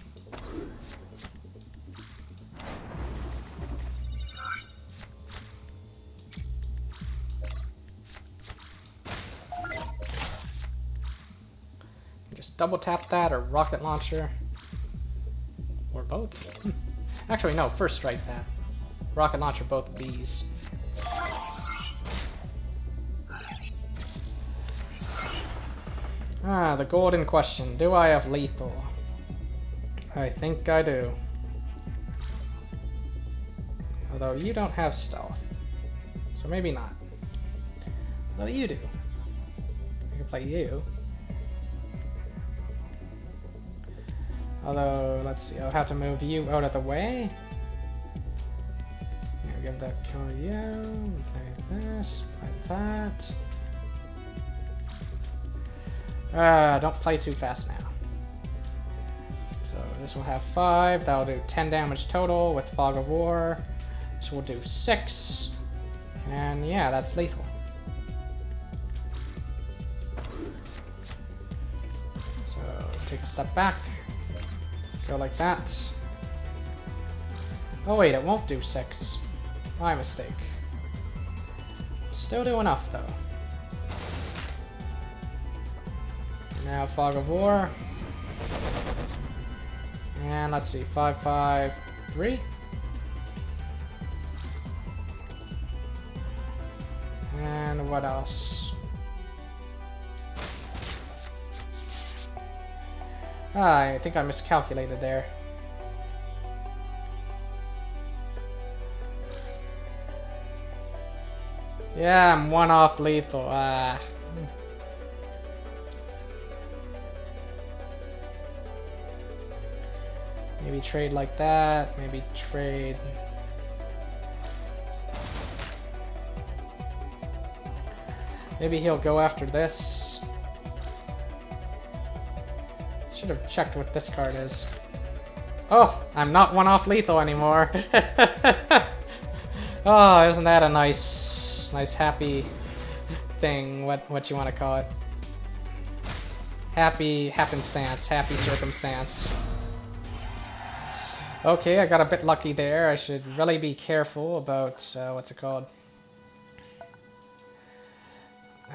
Just double tap that or rocket launcher. Or both. Actually, no, first strike that. Rocket launcher both of these. Ah, the golden question. Do I have lethal? I think I do. Although you don't have stealth. So maybe not. Although you do. I can play you. Although, let's see, I'll have to move you out of the way. I'll give that kill you. Play this. Play that. Don't play too fast now. So this will have 5. That'll do 10 damage total with Fog of War. This will do 6. And yeah, that's lethal. So take a step back. Go like that. Oh wait, it won't do 6. My mistake. Still do enough though. Now Fog of War. And let's see, 5, 5, 3. And what else? I think I miscalculated there. Yeah, I'm 1 off lethal. Maybe trade like that. Maybe trade. Maybe he'll go after this. Should have checked what this card is. Oh, I'm not 1 off lethal anymore. Oh, isn't that a nice happy thing? What you want to call it? Happy happenstance, happy circumstance. Okay, I got a bit lucky there. I should really be careful about what's it called?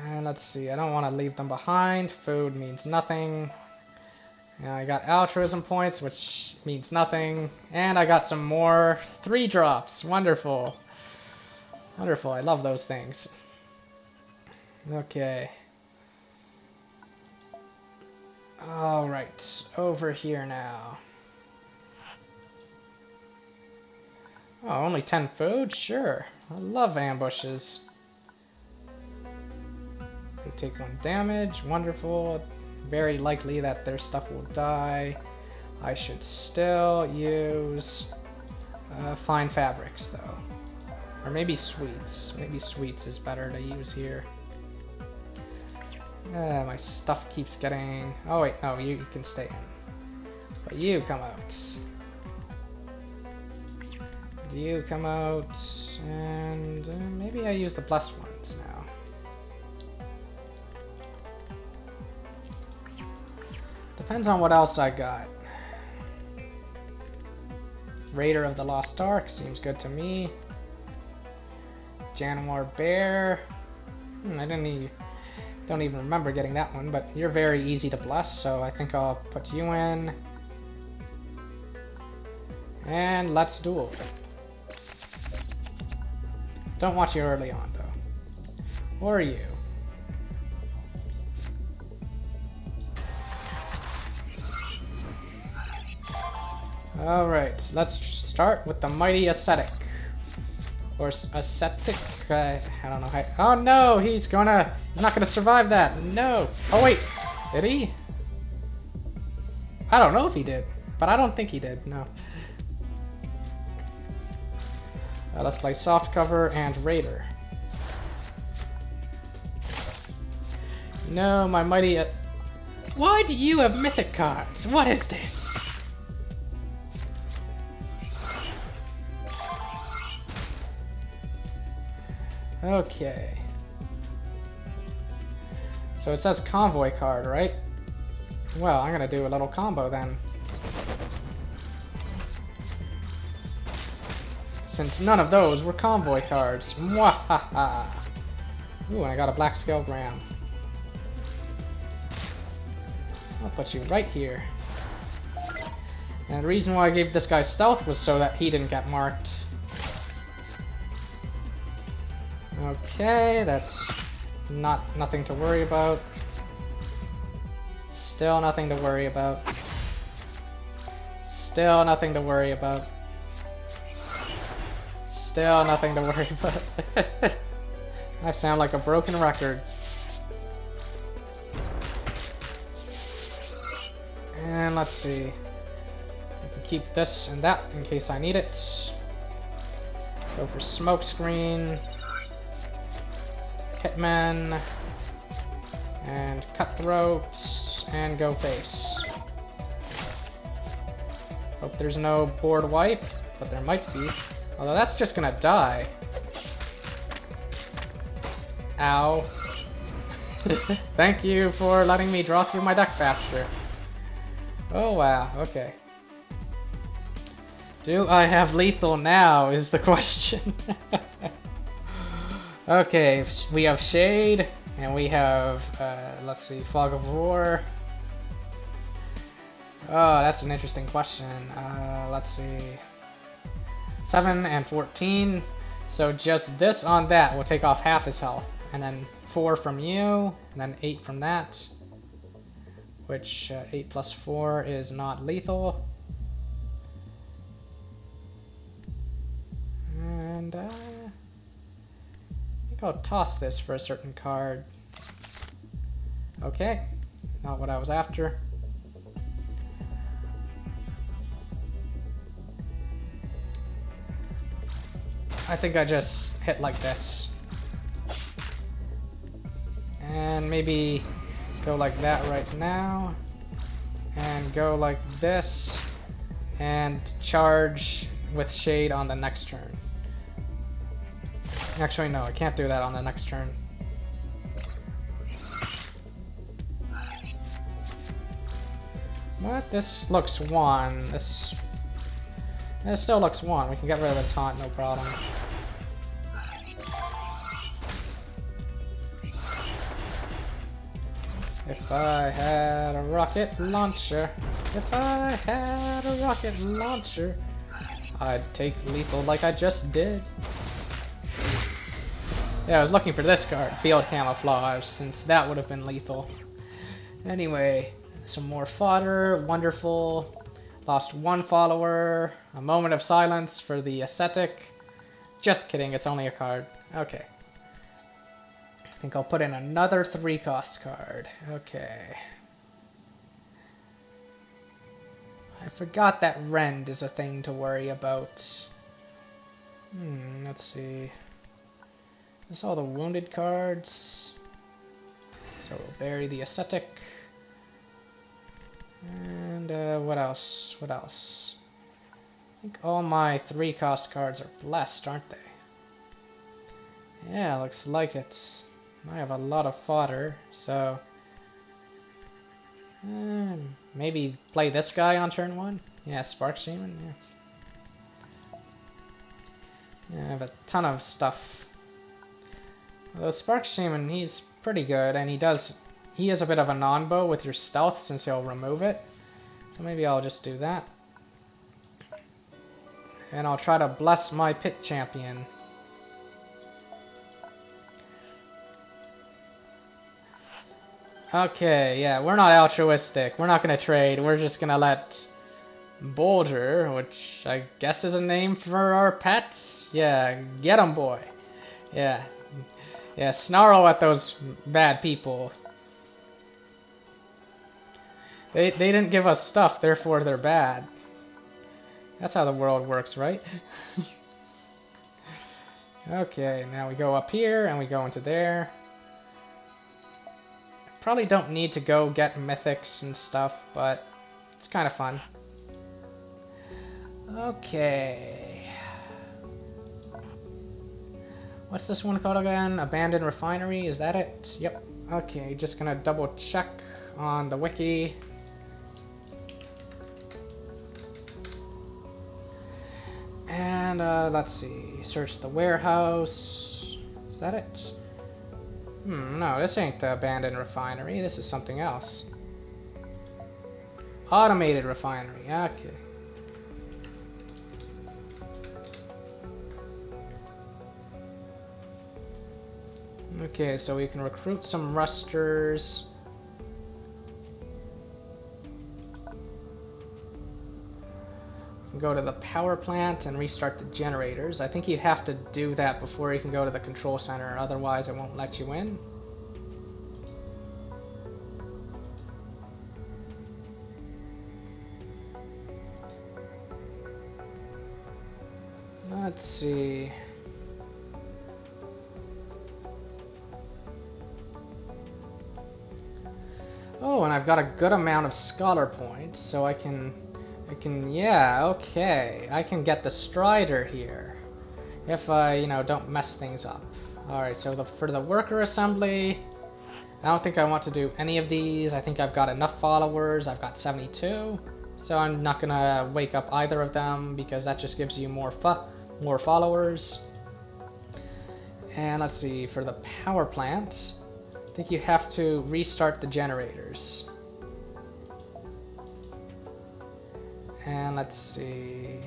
And let's see, I don't want to leave them behind. Food means nothing. Now I got altruism points, which means nothing. And I got some more 3 drops. Wonderful. Wonderful, I love those things. Okay. Alright, over here now. Oh, only 10 food? Sure. I love ambushes. They take 1 damage. Wonderful. Very likely that their stuff will die. I should still use fine fabrics, though. Or maybe sweets. Maybe sweets is better to use here. My stuff keeps getting... Oh wait, no, you can stay in. But you come out. You come out, and maybe I use the blessed ones now. Depends on what else I got. Raider of the Lost Ark seems good to me. Januar Bear. I don't even remember getting that one, but you're very easy to bless, so I think I'll put you in. And let's duel. Don't want you early on, though. Or you. Alright, let's start with the Mighty Ascetic. Or Ascetic? I don't know how... Oh no, he's not gonna survive that. No. Oh wait, did he? I don't know if he did, but I don't think he did, no. Let's play Soft Cover and Raider. No, my Mighty... Why do you have Mythic cards? What is this? Okay. So it says Convoy card, right? Well, I'm gonna do a little combo then. Since none of those were Convoy cards. Mwahaha! Ooh, and I got a Black Scalegram. I'll put you right here. And the reason why I gave this guy stealth was so that he didn't get marked. Okay, that's nothing to worry about. Still nothing to worry about. Still nothing to worry about. Still nothing to worry about. I sound like a broken record. And let's see. I can keep this and that in case I need it. Go for Smokescreen. Hitman, and Cutthroat, and go face. Hope there's no board wipe, but there might be. Although that's just gonna die. Ow. Thank you for letting me draw through my deck faster. Oh wow, okay. Do I have lethal now is the question. Okay, we have Shade, and we have, let's see, Fog of War. Oh, that's an interesting question. Let's see. 7 and 14. So just this on that will take off half his health. And then 4 from you, and then 8 from that. Which 8 plus 4 is not lethal. And I think I'll toss this for a certain card. Okay, not what I was after. I think I just hit like this. And maybe go like that right now. And go like this. And charge with Shade on the next turn. Actually, no, I can't do that on the next turn. But this looks 1. This still looks 1. We can get rid of the taunt, no problem. If I had a rocket launcher, I'd take lethal like I just did. Yeah, I was looking for this card, Field Camouflage, since that would have been lethal. Anyway, some more fodder, wonderful. Lost 1 follower, a moment of silence for the ascetic. Just kidding, it's only a card. Okay. I think I'll put in another 3-cost card. Okay. I forgot that rend is a thing to worry about. Let's see. This is all the wounded cards. So we'll bury the ascetic. And what else? What else? I think all my 3-cost cards are blessed, aren't they? Yeah, looks like it. I have a lot of fodder, so maybe play this guy on turn 1. Yeah, Spark Shaman. Yeah, I have a ton of stuff. Although Spark Shaman, he's pretty good, and he is a bit of a non-bow with your stealth since he'll remove it. So maybe I'll just do that. And I'll try to bless my pit champion. Okay, yeah, we're not altruistic. We're not gonna trade. We're just gonna let Bulger, which I guess is a name for our pets. Yeah, get 'em, boy. Yeah. Yeah, snarl at those bad people. They didn't give us stuff, therefore they're bad. That's how the world works, right? Okay, now we go up here and we go into there. Probably don't need to go get mythics and stuff, but it's kind of fun. Okay. What's this one called again? Abandoned Refinery, is that it? Yep. Okay, just gonna double check on the wiki. And let's see, search the warehouse. Is that it? No, this ain't the abandoned refinery. This is something else. Automated refinery, okay. Okay, so we can recruit some rusters. Go to the power plant and restart the generators. I think you have to do that before you can go to the control center, otherwise it won't let you in. Let's see. Oh, and I've got a good amount of scholar points, so I can, yeah, okay. I can get the Strider here. If I, you know, don't mess things up. Alright, so for the worker assembly, I don't think I want to do any of these. I think I've got enough followers. I've got 72. So I'm not gonna wake up either of them because that just gives you more followers. And let's see, for the power plant, I think you have to restart the generators. And let's see.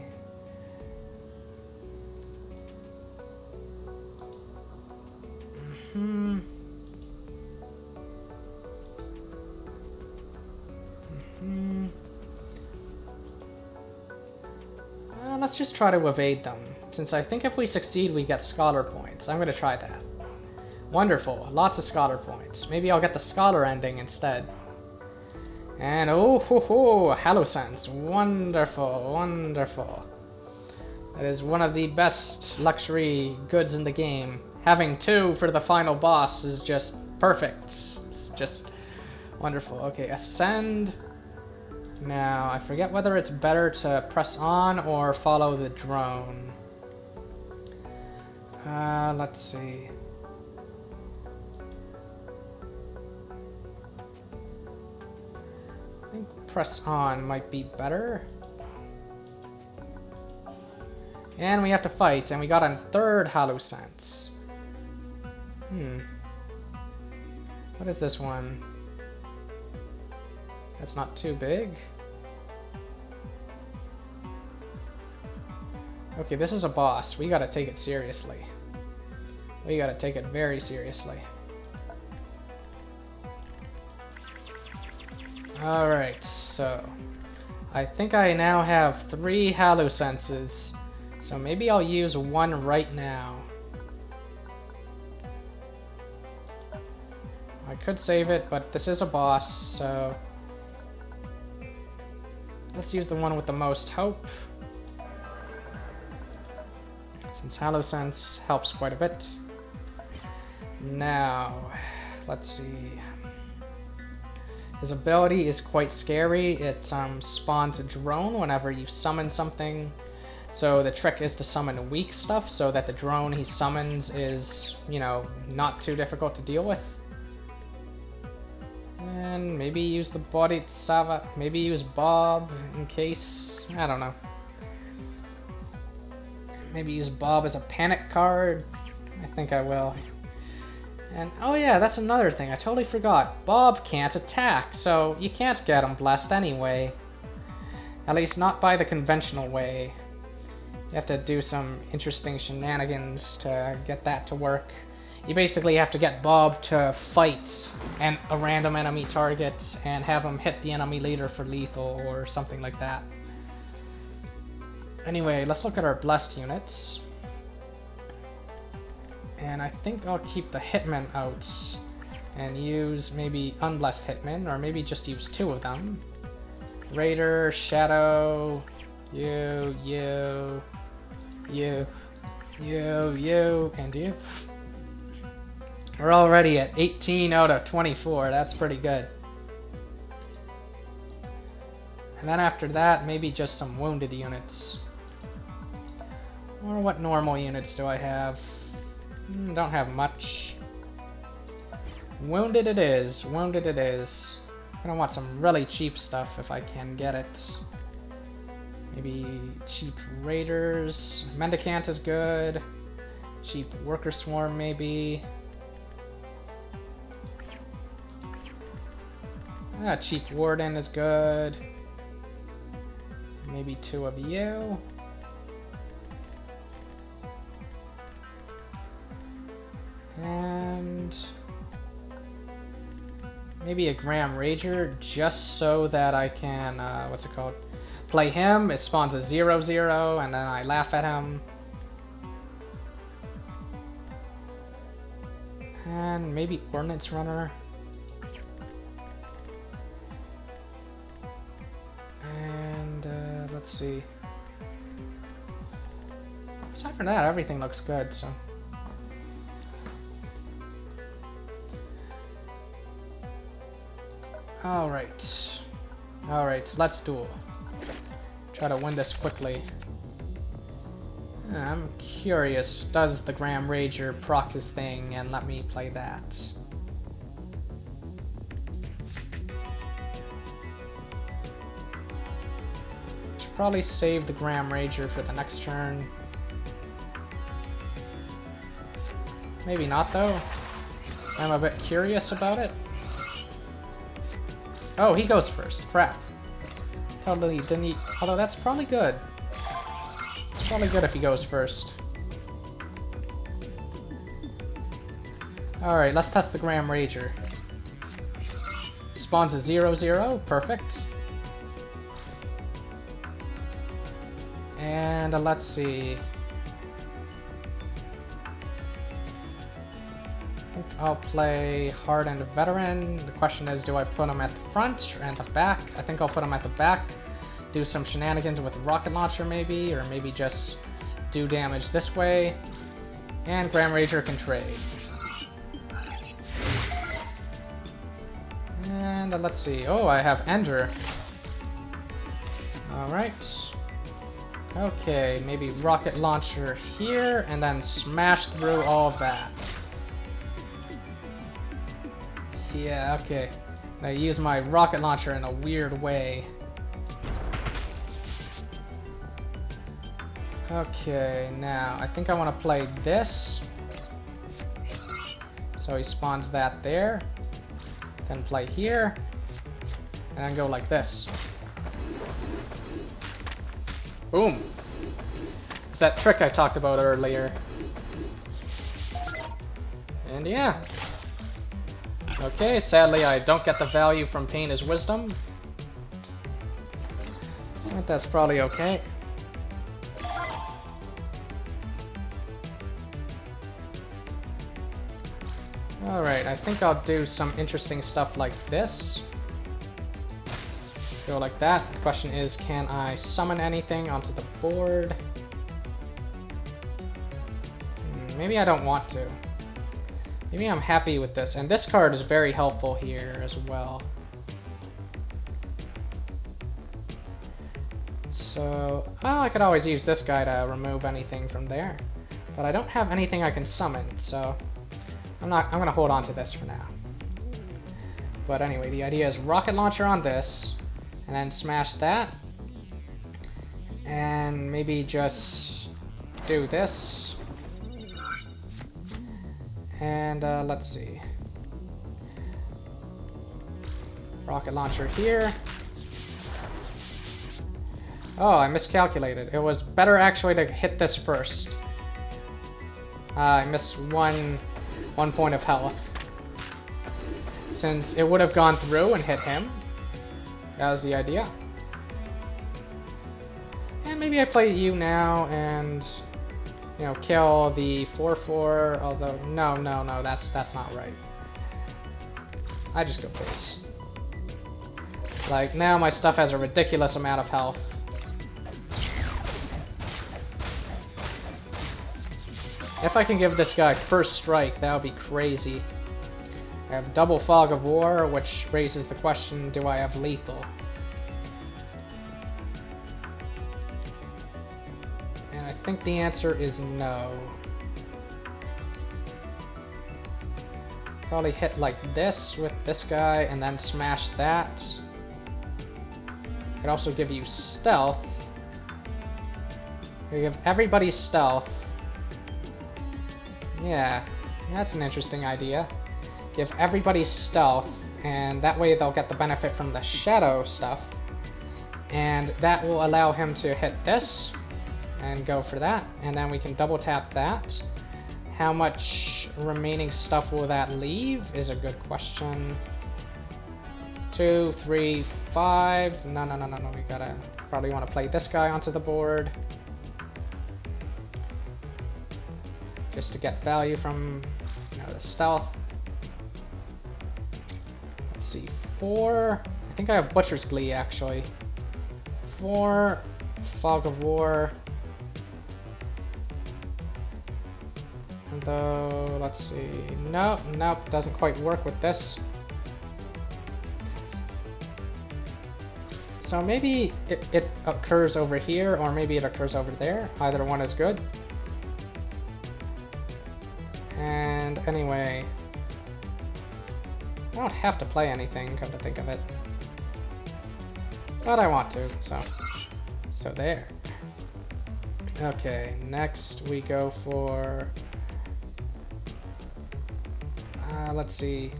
Let's just try to evade them, since I think if we succeed we get scholar points. I'm going to try that. Wonderful, lots of scholar points. Maybe I'll get the scholar ending instead. And oh ho ho, Halosense. Wonderful, wonderful. That is one of the best luxury goods in the game. Having 2 for the final boss is just perfect. It's just wonderful. Okay, ascend. Now, I forget whether it's better to press on or follow the drone. Let's see. I think press on might be better. And we have to fight, and we got a 3rd Halosense. What is this one? That's not too big. Okay, this is a boss. We gotta take it seriously. We gotta take it very seriously. Alright, so I think I now have 3 Halosenses. So maybe I'll use 1 right now. I could save it, but this is a boss, so let's use the one with the most hope, since Halosense helps quite a bit. Now, let's see. His ability is quite scary. It spawns a drone whenever you summon something. So the trick is to summon weak stuff so that the drone he summons is, you know, not too difficult to deal with. And maybe use the Bodhisattva, maybe use Bob in case, I don't know. Maybe use Bob as a panic card. I think I will. And oh yeah, that's another thing, I totally forgot. Bob can't attack, so you can't get him blessed anyway. At least not by the conventional way. You have to do some interesting shenanigans to get that to work. You basically have to get Bob to fight a random enemy target and have him hit the enemy leader for lethal or something like that. Anyway, let's look at our blessed units. And I think I'll keep the Hitmen out and use maybe unblessed Hitmen, or maybe just use 2 of them. Raider, Shadow, you, and you. We're already at 18 out of 24, that's pretty good. And then after that, maybe just some wounded units. Or what normal units do I have? Don't have much. Wounded it is, wounded it is. I don't want some really cheap stuff if I can get it. Maybe cheap raiders. Mendicant is good. Cheap worker swarm maybe. Cheap warden is good. Maybe 2 of you. And maybe a Graham Rager, just so that I can, what's it called? Play him. It spawns a 0/0, and then I laugh at him. And maybe Ordnance Runner. And let's see. Aside from that, everything looks good, so. Alright. Alright, let's duel. Try to win this quickly. I'm curious, does the Graham Rager proc his thing and let me play that? probably save the Graham Rager for the next turn. Maybe not though. I'm a bit curious about it. Oh, he goes first. Crap. Totally didn't. Although that's probably good. It's probably good if he goes first. Alright, let's test the Graham Rager. Spawns a 0/0. Perfect. And let's see. I think I'll play Hardened Veteran. The question is, do I put him at the front or at the back? I think I'll put him at the back. Do some shenanigans with the rocket launcher maybe, or maybe just do damage this way. And Graham Rager can trade. And let's see. Oh, I have Ender. Alright. Okay, maybe rocket launcher here, and then smash through all of that. Yeah, okay. I use my rocket launcher in a weird way. Okay, now I think I want to play this. So he spawns that there. Then play here. And then go like this. Boom! It's that trick I talked about earlier. And yeah. Okay, sadly I don't get the value from Pain is Wisdom. But that's probably okay. Alright, I think I'll do some interesting stuff like this. Go like that. The question is, can I summon anything onto the board? Maybe I don't want to. Maybe I'm happy with this. And this card is very helpful here as well. So, oh, I could always use this guy to remove anything from there. But I don't have anything I can summon, so I'm gonna hold on to this for now. But anyway, the idea is rocket launcher on this, and then smash that. And maybe just do this. And let's see. Rocket launcher here. Oh, I miscalculated. It was better actually to hit this first. I missed one point of health. Since it would have gone through and hit him. That was the idea. And maybe I play you now and, you know, kill the 4/4, although no, that's not right. I just go face. Like, now my stuff has a ridiculous amount of health. If I can give this guy first strike, that would be crazy. I have double Fog of War, which raises the question, do I have lethal? And I think the answer is no. Probably hit like this with this guy and then smash that. Could also give you stealth. We give everybody stealth. Yeah, that's an interesting idea. Give everybody stealth, and that way they'll get the benefit from the shadow stuff. And that will allow him to hit this, and go for that, and then we can double tap that. How much remaining stuff will that leave is a good question. 2, 3, 5. No, we gotta probably want to play this guy onto the board. Just to get value from, you know, the stealth. Let's see, 4. I think I have Butcher's Glee actually. 4, Fog of War. Though, let's see. Nope, doesn't quite work with this. So maybe it occurs over here, or maybe it occurs over there. Either one is good. And anyway, I don't have to play anything, come to think of it. But I want to, so So there. Okay, next we go for... let's see.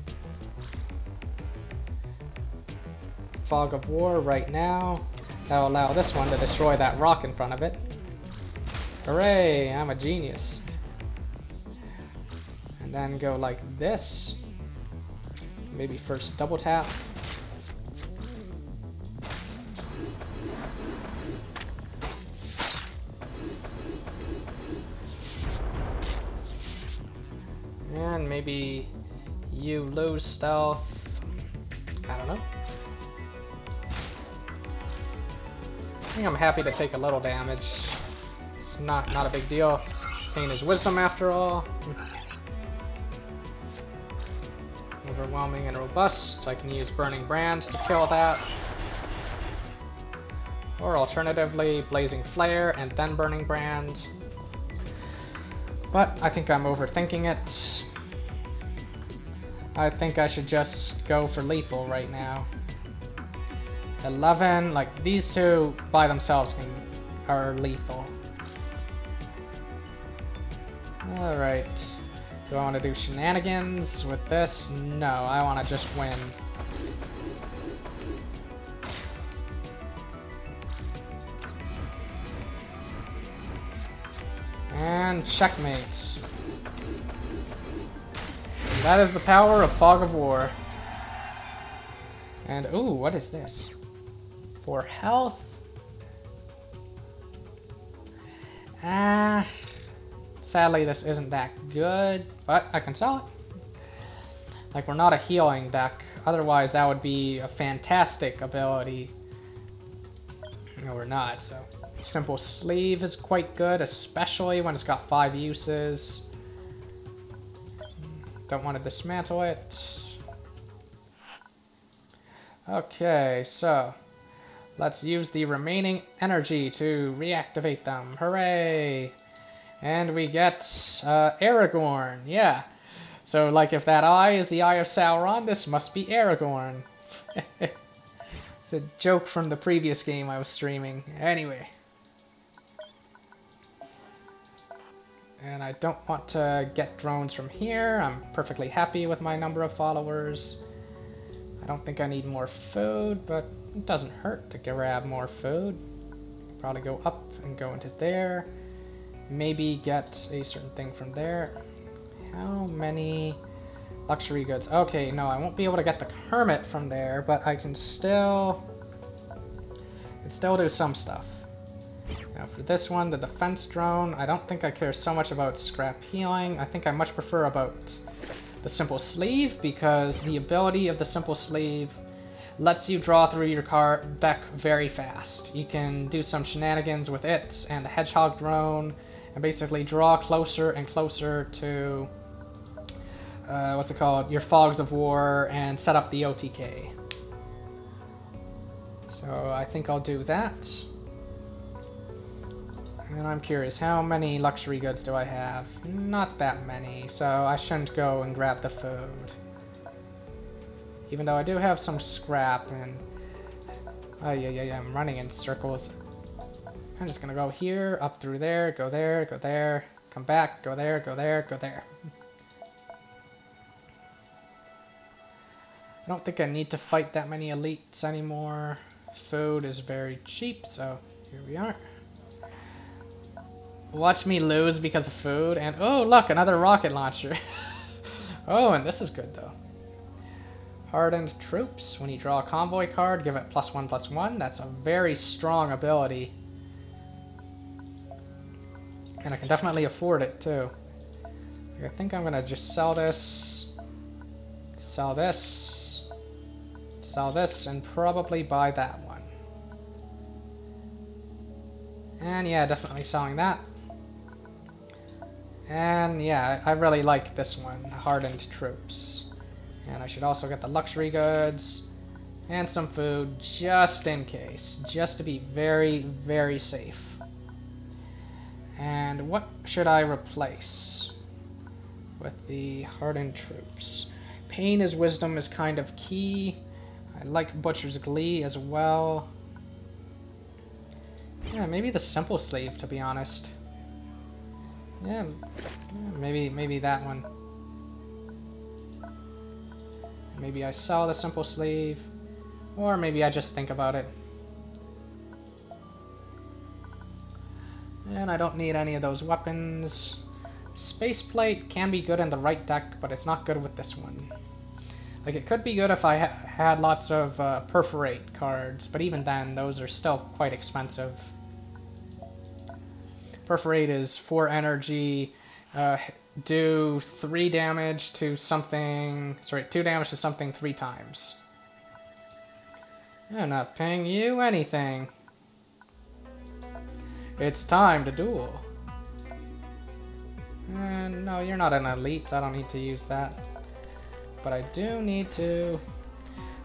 Fog of War right now. That'll allow this one to destroy that rock in front of it. Hooray, I'm a genius. And then go like this. Maybe first double tap. And maybe you lose stealth. I don't know. I think I'm happy to take a little damage. It's not a big deal. Pain is wisdom after all. Overwhelming and robust. I can use Burning Brand to kill that. Or alternatively, Blazing Flare and then Burning Brand. But I think I'm overthinking it. I think I should just go for lethal right now. 11, like these two by themselves are lethal. Alright. Do I want to do shenanigans with this? No, I want to just win. And checkmate. That is the power of Fog of War. And ooh, what is this? For health? Sadly this isn't that good, but I can sell it. Like, we're not a healing deck, otherwise that would be a fantastic ability. No, we're not, so... Simple Sleeve is quite good, especially when it's got 5 uses. Don't want to dismantle it. Okay, so let's use the remaining energy to reactivate them. Hooray! And we get Aragorn. Yeah. So, like, if that eye is the Eye of Sauron, this must be Aragorn. It's a joke from the previous game I was streaming. Anyway. And I don't want to get drones from here. I'm perfectly happy with my number of followers. I don't think I need more food, but it doesn't hurt to grab more food. Probably go up and go into there. Maybe get a certain thing from there. How many luxury goods? Okay, no, I won't be able to get the Hermit from there, but I can still do some stuff. Now for this one, the defense drone, I don't think I care so much about scrap healing. I think I much prefer about the Simple Sleeve, because the ability of the Simple Sleeve lets you draw through your card deck very fast. You can do some shenanigans with it and the Hedgehog drone, and basically draw closer and closer to what's it called? Your Fogs of War, and set up the OTK. So I think I'll do that. And I'm curious, how many luxury goods do I have? Not that many, so I shouldn't go and grab the food. Even though I do have some scrap, and... I'm running in circles. I'm just gonna go here, up through there, go there, come back, go there, go there, go there. I don't think I need to fight that many elites anymore. Food is very cheap, so here we are. Watch me lose because of food, and oh look, another rocket launcher. Oh, and this is good though. Hardened Troops. When you draw a Convoy card, give it +1/+1. That's a very strong ability. And I can definitely afford it too. I think I'm gonna just sell this, sell this, sell this, and probably buy that one. And yeah, definitely selling that. And yeah, I really like this one, Hardened Troops. And I should also get the luxury goods and some food just in case, just to be very, very safe. And what should I replace with the Hardened Troops? Pain is Wisdom is kind of key. I like Butcher's Glee as well. Yeah, maybe the simple sleeve, to be honest. Yeah, maybe that one. Maybe I sell the simple sleeve, or maybe I just think about it. And I don't need any of those weapons. Space plate can be good in the right deck, but it's not good with this one. Like, it could be good if I had lots of perforate cards, but even then, those are still quite expensive. Perforate is 4 energy, do 3 damage to something, sorry, 2 damage to something 3 times. I'm not paying you anything. It's time to duel. No, you're not an elite, I don't need to use that. But I do need to...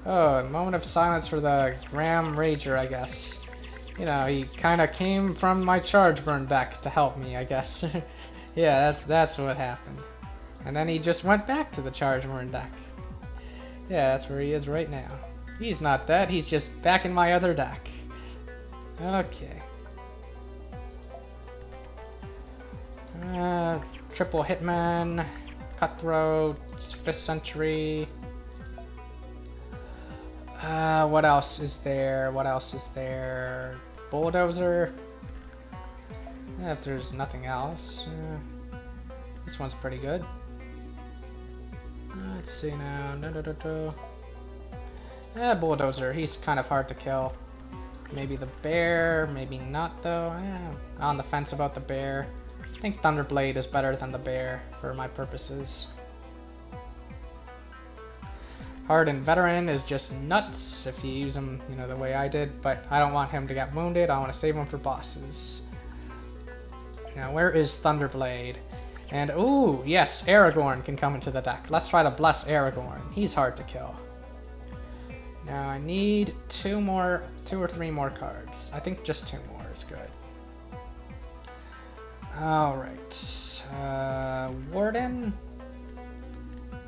Oh, a moment of silence for the Graham Rager, I guess. You know, he kind of came from my charge burn deck to help me, I guess. Yeah, that's what happened. And then he just went back to the charge burn deck. Yeah, that's where he is right now. He's not dead, he's just back in my other deck. Okay. Triple Hitman, Cutthroat, 5th Century. What else is there? What else is there? Bulldozer. If there's nothing else. This one's pretty good. Let's see now. Bulldozer. He's kind of hard to kill. Maybe the bear, maybe not though. On the fence about the bear. I think Thunderblade is better than the bear for my purposes. Hardened Veteran is just nuts if you use him, you know, the way I did, but I don't want him to get wounded. I want to save him for bosses. Now, where is Thunderblade? And, ooh, yes, Aragorn can come into the deck. Let's try to bless Aragorn. He's hard to kill. Now, I need 2 or 3 more cards. I think just 2 more is good. Alright. Warden.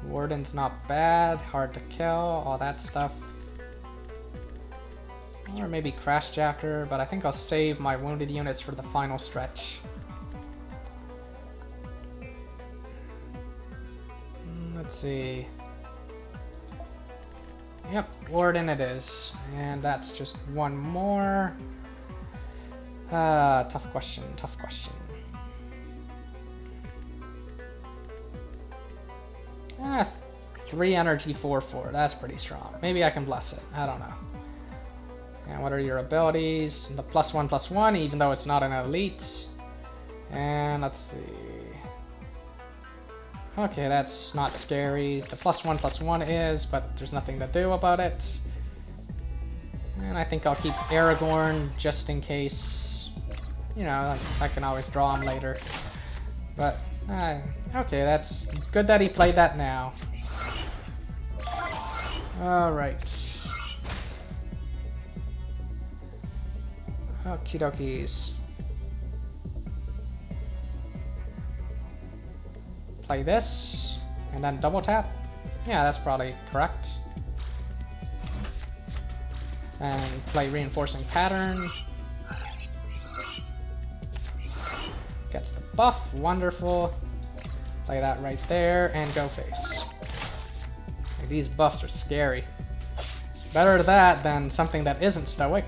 Warden's not bad, hard to kill, all that stuff. Or maybe Crashjacker, but I think I'll save my wounded units for the final stretch. Let's see. Yep, Warden it is. And that's just 1 more. Tough question, tough question. 3 energy, 4/4. That's pretty strong. Maybe I can bless it. I don't know. And what are your abilities? The +1/+1, even though it's not an elite. And let's see. Okay, that's not scary. The +1/+1 is, but there's nothing to do about it. And I think I'll keep Aragorn just in case. You know, I can always draw him later. But okay, that's good that he played that now. Alright. Okie dokies. Play this, and then double tap. Yeah, that's probably correct. And play Reinforcing Pattern. Gets the buff, wonderful. Play that right there, and go face. Like, these buffs are scary. Better that than something that isn't stoic.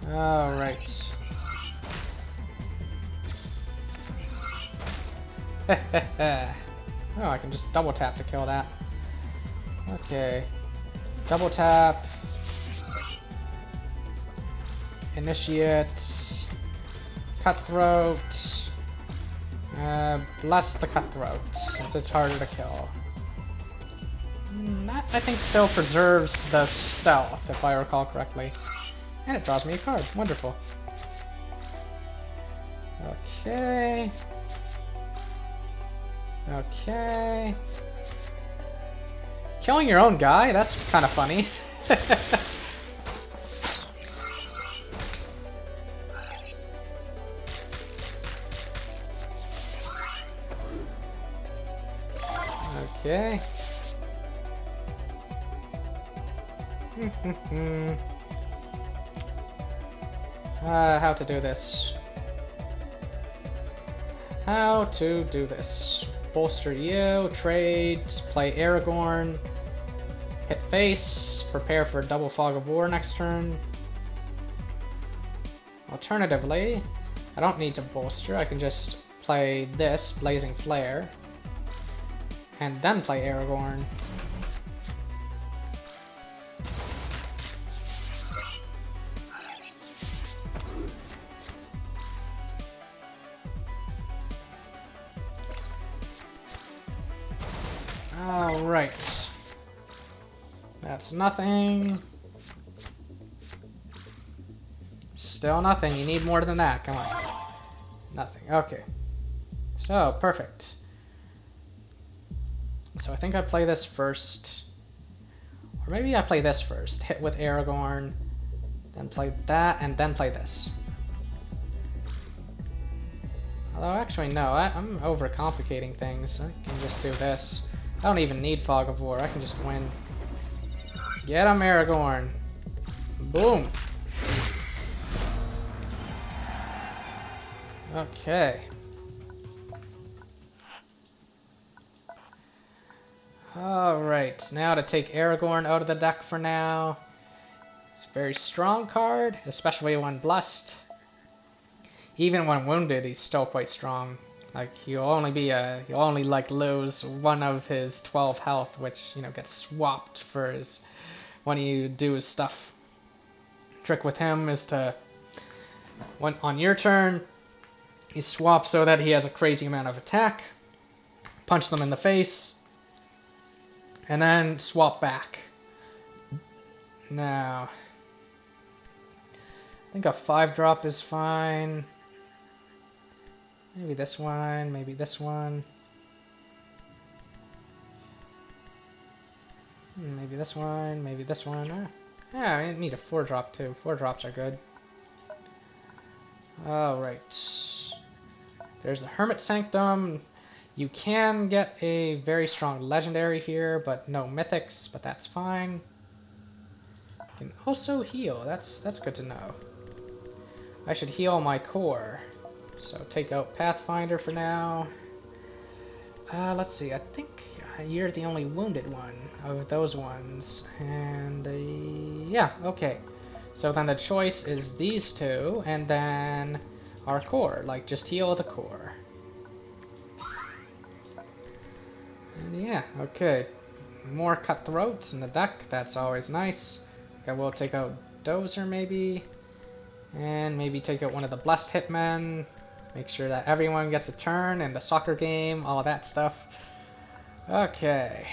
Alright. Oh, I can just double tap to kill that. Okay. Double tap. Initiate. Cutthroat. Bless the Cutthroat, since it's harder to kill. That, I think, still preserves the stealth, if I recall correctly. And it draws me a card. Wonderful. Okay. Okay. Killing your own guy? That's kind of funny. Okay. How to do this. How to do this. Bolster you, trade, play Aragorn, hit face, prepare for a double Fog of War next turn. Alternatively, I don't need to bolster, I can just play this, Blazing Flare, and then play Aragorn. Alright. That's nothing. Still nothing. You need more than that. Come on. Nothing. Okay. So, perfect. So I think I play this first. Or maybe I play this first. Hit with Aragorn. Then play that, and then play this. Although, actually, no. I'm overcomplicating things. I can just do this. I don't even need Fog of War. I can just win. Get him, Aragorn. Boom. Okay. Alright, now to take Aragorn out of the deck for now. It's a very strong card, especially when blessed. Even when wounded, he's still quite strong. Like, he'll only like lose one of his 12 health, which, you know, gets swapped for his, when you do his stuff. Trick with him is to, when on your turn, he swaps so that he has a crazy amount of attack, punch them in the face, and then swap back. Now, I think a 5-drop is fine. Maybe this one, maybe this one. Maybe this one, maybe this one. Yeah, I need a 4-drop too. 4-drops are good. Alright. There's the Hermit Sanctum. You can get a very strong legendary here, but no mythics, but that's fine. You can also heal. That's good to know. I should heal my core. So take out Pathfinder for now. Let's see, I think you're the only wounded one of those ones. And yeah, okay. So then the choice is these two, and then our core. Like, just heal the core. And yeah, okay. More cutthroats in the deck, that's always nice. Okay, we'll take out Dozer maybe. And maybe take out one of the Blessed Hitmen. Make sure that everyone gets a turn in the soccer game, all that stuff. Okay.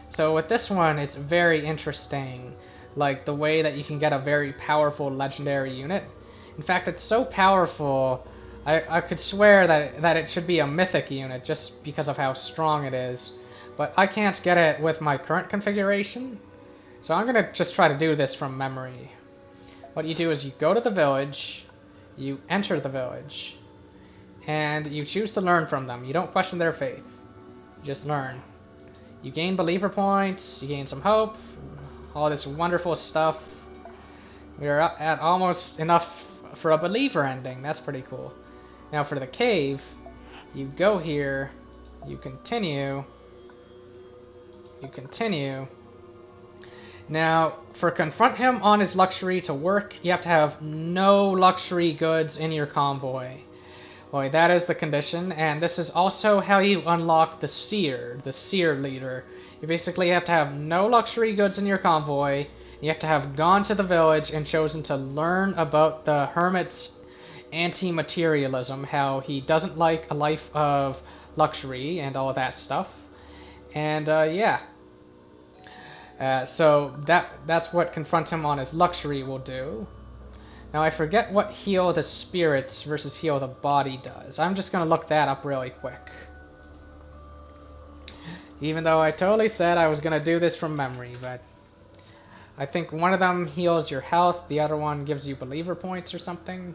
So with this one, it's very interesting. Like, the way that you can get a very powerful legendary unit. In fact, it's so powerful, I could swear that it should be a mythic unit just because of how strong it is. But I can't get it with my current configuration. So I'm going to just try to do this from memory. What you do is you go to the village, you enter the village, and you choose to learn from them. You don't question their faith. You just learn. You gain believer points, you gain some hope, all this wonderful stuff. We're at almost enough for a believer ending. That's pretty cool. Now for the cave, you go here, you continue. Now, for confront him on his luxury to work, you have to have no luxury goods in your convoy. Boy, that is the condition, and this is also how you unlock the seer leader. You basically have to have no luxury goods in your convoy. You have to have gone to the village and chosen to learn about the hermit's anti-materialism, how he doesn't like a life of luxury and all of that stuff. And yeah. So that's what confront him on his luxury will do. Now I forget what heal the spirits versus heal the body does. I'm just going to look that up really quick. Even though I totally said I was going to do this from memory, but I think one of them heals your health, the other one gives you believer points or something.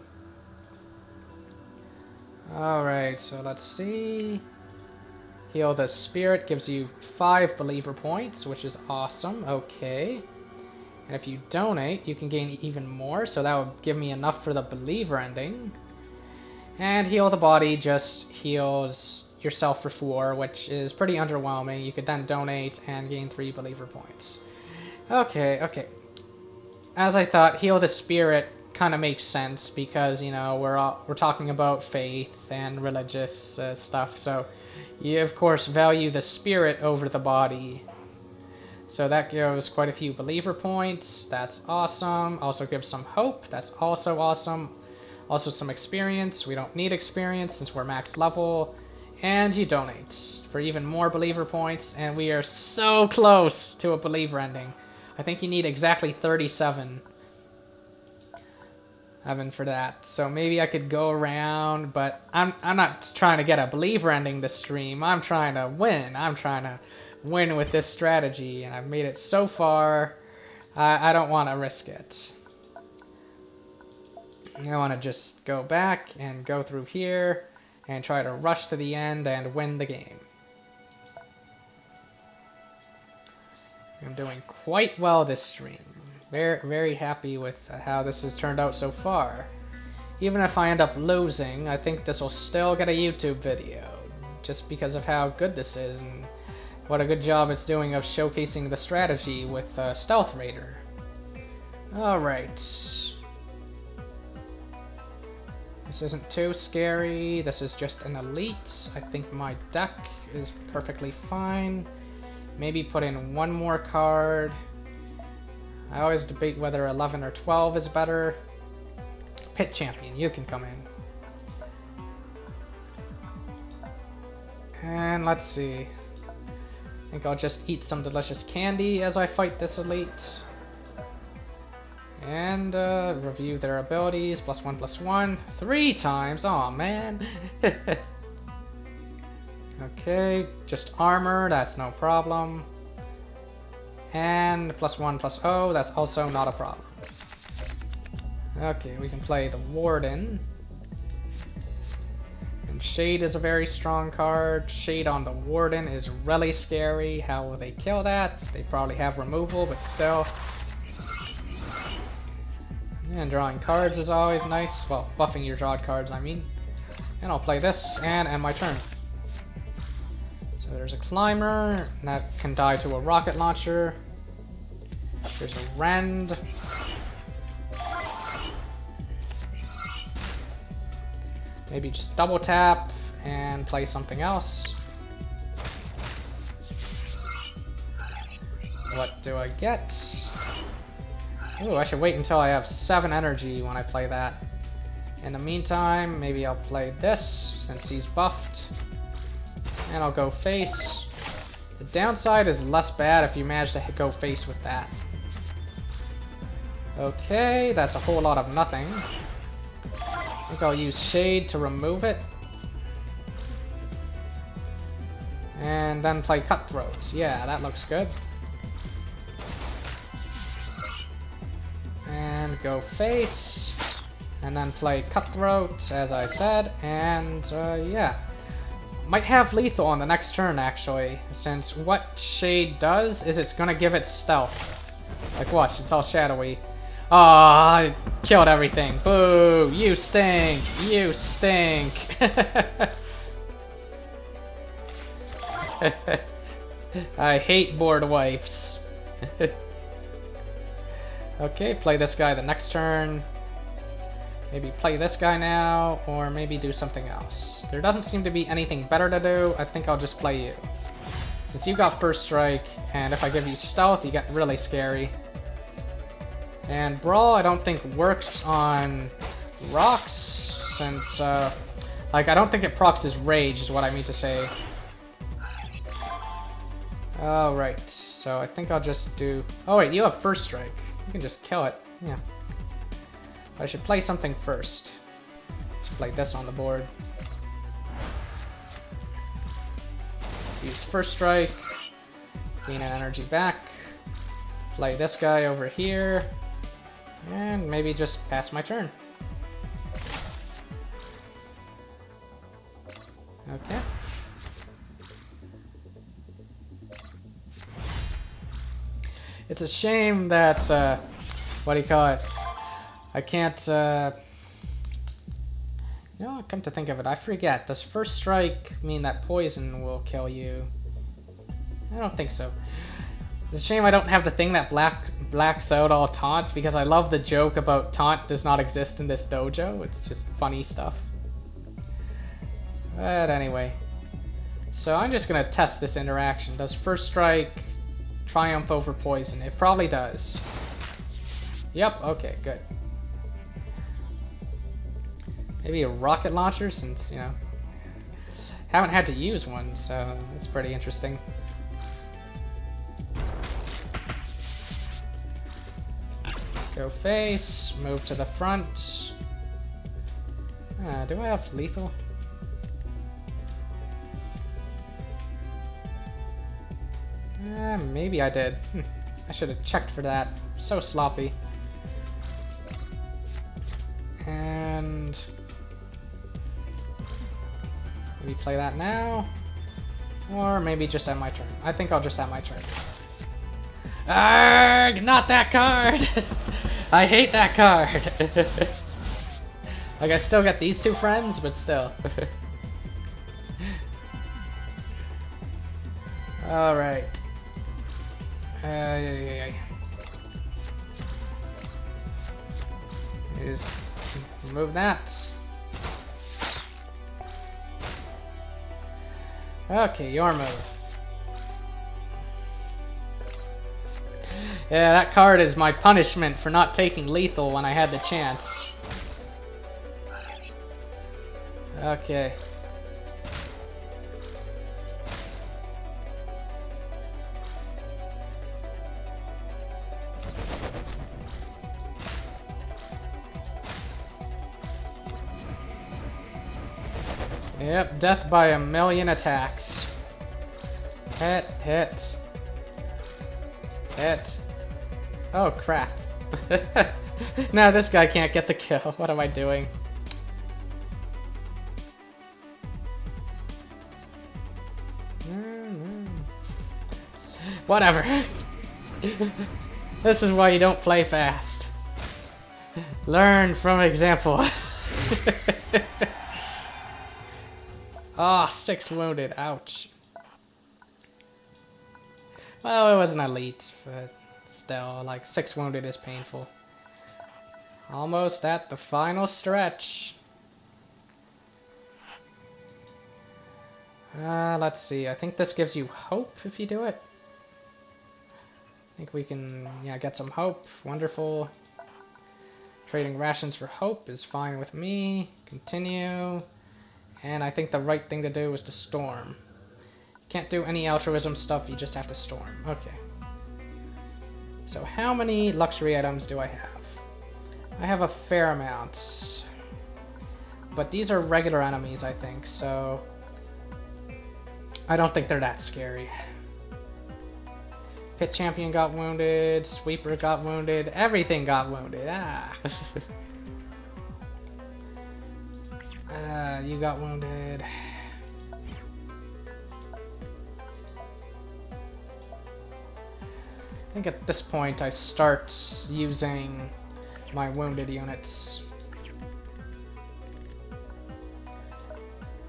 Alright, so let's see. Heal the spirit gives you 5 believer points, which is awesome. Okay. And if you donate, you can gain even more, so that would give me enough for the Believer ending. And heal the body just heals yourself for 4, which is pretty underwhelming. You could then donate and gain 3 Believer points. Okay. As I thought, heal the spirit kind of makes sense because, you know, we're talking about faith and religious stuff, so you of course value the spirit over the body. So that gives quite a few Believer points. That's awesome. Also gives some hope. That's also awesome. Also some experience. We don't need experience since we're max level. And you donate for even more Believer points, and we are so close to a Believer ending. I think you need exactly 37 Heaven for that. So maybe I could go around, but I'm not trying to get a Believer ending this stream. I'm trying to win. I'm trying to win with this strategy, and I've made it so far. I don't want to risk it. I want to just go back and go through here and try to rush to the end and win the game. I'm doing quite well this stream. Very happy with how this has turned out so far. Even if I end up losing, I think this will still get a YouTube video, just because of how good this is and what a good job it's doing of showcasing the strategy with Stealth Raider. Alright. This isn't too scary, this is just an elite. I think my deck is perfectly fine. Maybe put in one more card. I always debate whether 11 or 12 is better. Pit Champion, you can come in. And let's see. I think I'll just eat some delicious candy as I fight this elite. And review their abilities. +1/+1. 3 times! Aw, man! Okay, just armor, that's no problem. And +1/+0, that's also not a problem. Okay, we can play the Warden. And Shade is a very strong card. Shade on the Warden is really scary. How will they kill that? They probably have removal, but still. And drawing cards is always nice. Well, buffing your drawed cards, I mean. And I'll play this and end my turn. So there's a Climber, and that can die to a rocket launcher. There's a Rend. Maybe just double tap and play something else. What do I get? Ooh, I should wait until I have 7 energy when I play that. In the meantime, maybe I'll play this since he's buffed. And I'll go face. The downside is less bad if you manage to go face with that. Okay, that's a whole lot of nothing. I think I'll use Shade to remove it. And then play Cutthroat. Yeah, that looks good. And go face. And then play Cutthroat, as I said. And, yeah. Might have lethal on the next turn, actually, since what Shade does is it's gonna give it stealth. Like, watch, it's all shadowy. Aw, I killed everything. Boo! You stink! You stink! I hate board wipes. Okay, play this guy the next turn. Maybe play this guy now, or maybe do something else. There doesn't seem to be anything better to do. I think I'll just play you. Since you got first strike, and if I give you stealth, you get really scary. And Brawl I don't think works on rocks, since, like, I don't think it procs his rage, is what I mean to say. Alright, so I think I'll just do... Oh wait, you have first strike. You can just kill it, yeah. I should play something first. Just play this on the board. Use first strike. Gain an energy back. Play this guy over here. And maybe just pass my turn. Okay. It's a shame that, what do you call it? I can't, you know, come to think of it, I forget. Does first strike mean that poison will kill you? I don't think so. It's a shame I don't have the thing that blacks out all taunts, because I love the joke about taunt does not exist in this dojo. It's just funny stuff. But anyway. So I'm just gonna test this interaction. Does first strike triumph over poison? It probably does. Yep, okay, good. Maybe a rocket launcher, since, you know, haven't had to use one, so that's pretty interesting. Go face, move to the front. Do I have lethal? Maybe I did. I should have checked for that. So sloppy. And maybe play that now, or maybe just end my turn. I think I'll just end my turn. Arrgh, not that card! I hate that card! Like, I still get these two friends, but still. Alright. Just remove that. Okay, your move. Yeah, that card is my punishment for not taking lethal when I had the chance. Okay. Yep, death by a million attacks. Hit, hit. Hit. Oh crap. No, this guy can't get the kill. What am I doing? Whatever. This is why you don't play fast. Learn from example. Ah, 6 wounded. Ouch. Well, it wasn't elite, but still, like, 6 wounded is painful. Almost at the final stretch. Let's see. I think this gives you hope if you do it. I think we can, yeah, get some hope. Wonderful. Trading rations for hope is fine with me. Continue. And I think the right thing to do is to storm. You can't do any altruism stuff, you just have to storm. Okay. So how many luxury items do I have? I have a fair amount. But these are regular enemies, I think, so I don't think they're that scary. Pit Champion got wounded, Sweeper got wounded, everything got wounded. Ah. You got wounded. I think at this point I start using my wounded units.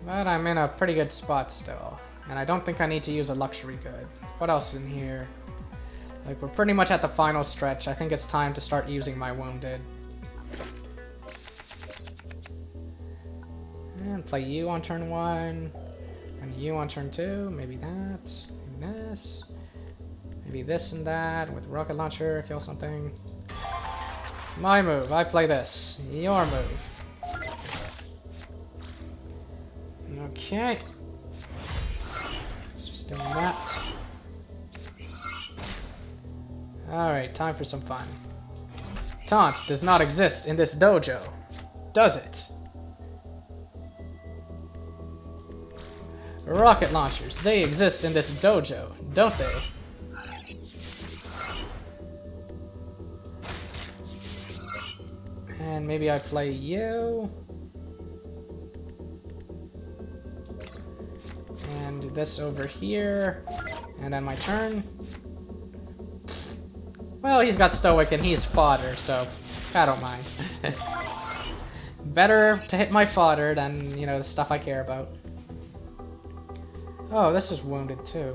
But I'm in a pretty good spot still. And I don't think I need to use a luxury good. What else in here? Like, we're pretty much at the final stretch. I think it's time to start using my wounded. And play you on turn 1. And you on turn 2. Maybe that. Maybe this. Maybe this and that with rocket launcher, kill something. My move, I play this. Your move. Okay. Just doing that. Alright, time for some fun. Taunt does not exist in this dojo, does it? Rocket launchers, they exist in this dojo, don't they? And maybe I play you. And this over here. And then my turn. Well, he's got Stoic and he's fodder, so I don't mind. Better to hit my fodder than, you know, the stuff I care about. Oh, this is wounded too.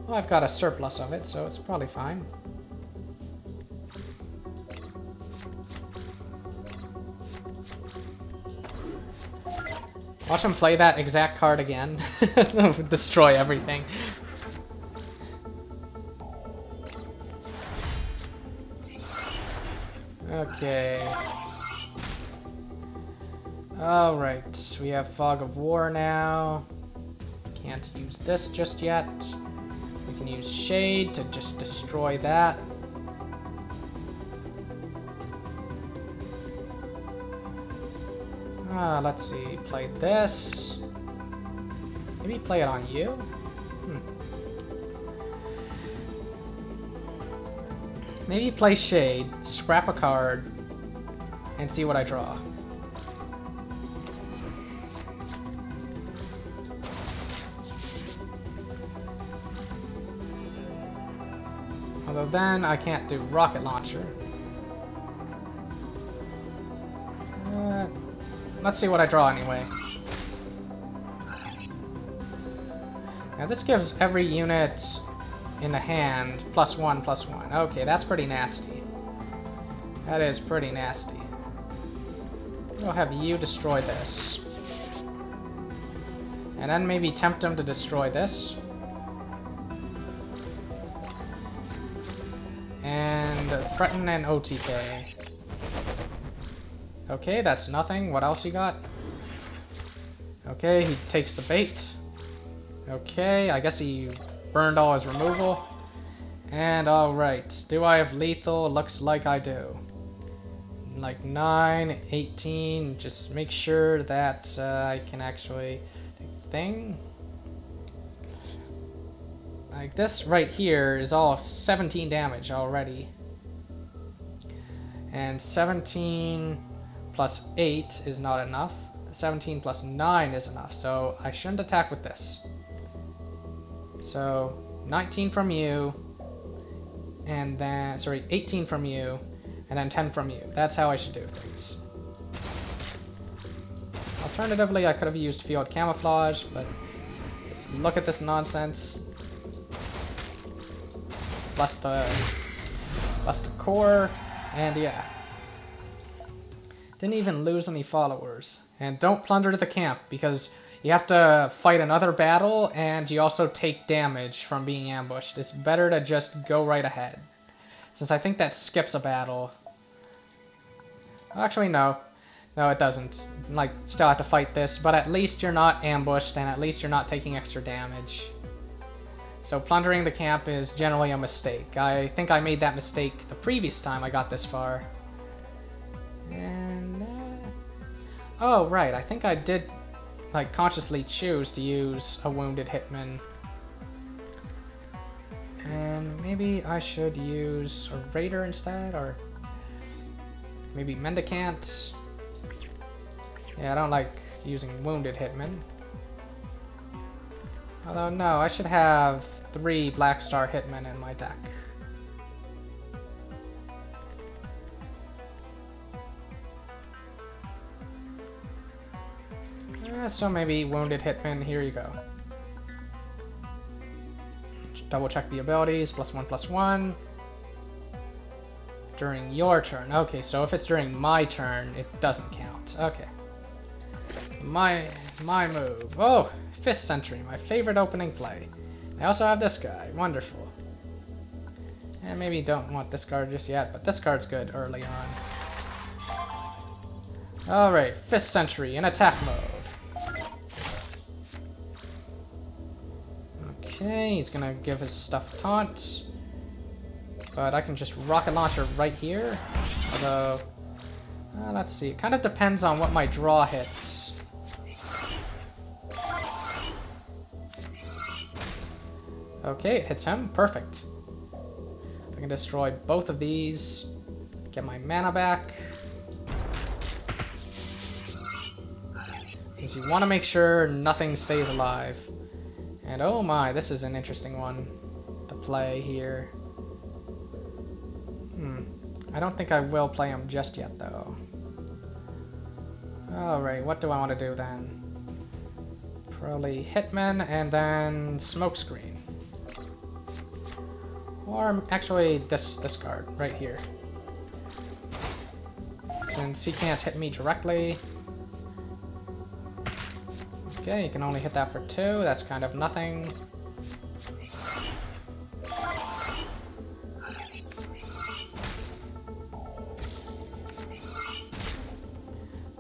Well, I've got a surplus of it, so it's probably fine. Watch him play that exact card again. Destroy everything. Okay. Alright, we have Fog of War now. Can't use this just yet. We can use Shade to just destroy that. Let's see, play this. Maybe play it on you? Maybe play Shade, scrap a card, and see what I draw. Although then I can't do Rocket Launcher. Let's see what I draw anyway. Now this gives every unit in the hand +1/+1. Okay, that's pretty nasty. That is pretty nasty. We'll have you destroy this. And then maybe tempt him to destroy this. And threaten an OTK. Okay, that's nothing. What else you got? Okay, he takes the bait. Okay, I guess he burned all his removal. And alright, do I have lethal? Looks like I do. Like 9, 18, just make sure that I can actually take the thing. Like this right here is all 17 damage already. And 17 plus 8 is not enough. 17 plus 9 is enough, so I shouldn't attack with this. So 19 from you, and then, sorry, 18 from you, and then 10 from you. That's how I should do things. Alternatively, I could have used Field Camouflage, but just look at this nonsense. Plus the core, and yeah. Didn't even lose any followers. And don't plunder the camp, because you have to fight another battle, and you also take damage from being ambushed. It's better to just go right ahead. Since I think that skips a battle. Actually, no. No, it doesn't. Like, still have to fight this, but at least you're not ambushed, and at least you're not taking extra damage. So plundering the camp is generally a mistake. I think I made that mistake the previous time I got this far. And, oh, right, I think I did, like, consciously choose to use a wounded hitman. And maybe I should use a raider instead, or maybe mendicant. Yeah, I don't like using wounded hitmen. Although, no, I should have 3 Black Star hitmen in my deck. So maybe wounded hitman, here you go. Double check the abilities, +1/+1. During your turn. Okay, so if it's during my turn, it doesn't count. Okay. My move. Oh, Fist Sentry, my favorite opening play. I also have this guy. Wonderful. And maybe don't want this card just yet, but this card's good early on. Alright, Fist Sentry in attack mode. Okay, he's gonna give his stuff Taunt. But I can just Rocket Launcher right here. Although, let's see, it kind of depends on what my draw hits. Okay, it hits him. Perfect. I can destroy both of these. Get my mana back. Since you want to make sure nothing stays alive. And oh my, this is an interesting one to play here. I don't think I will play him just yet, though. Alright, what do I want to do then? Probably Hitman and then Smokescreen. Or actually this card, right here. Since he can't hit me directly. Okay, you can only hit that for 2, that's kind of nothing.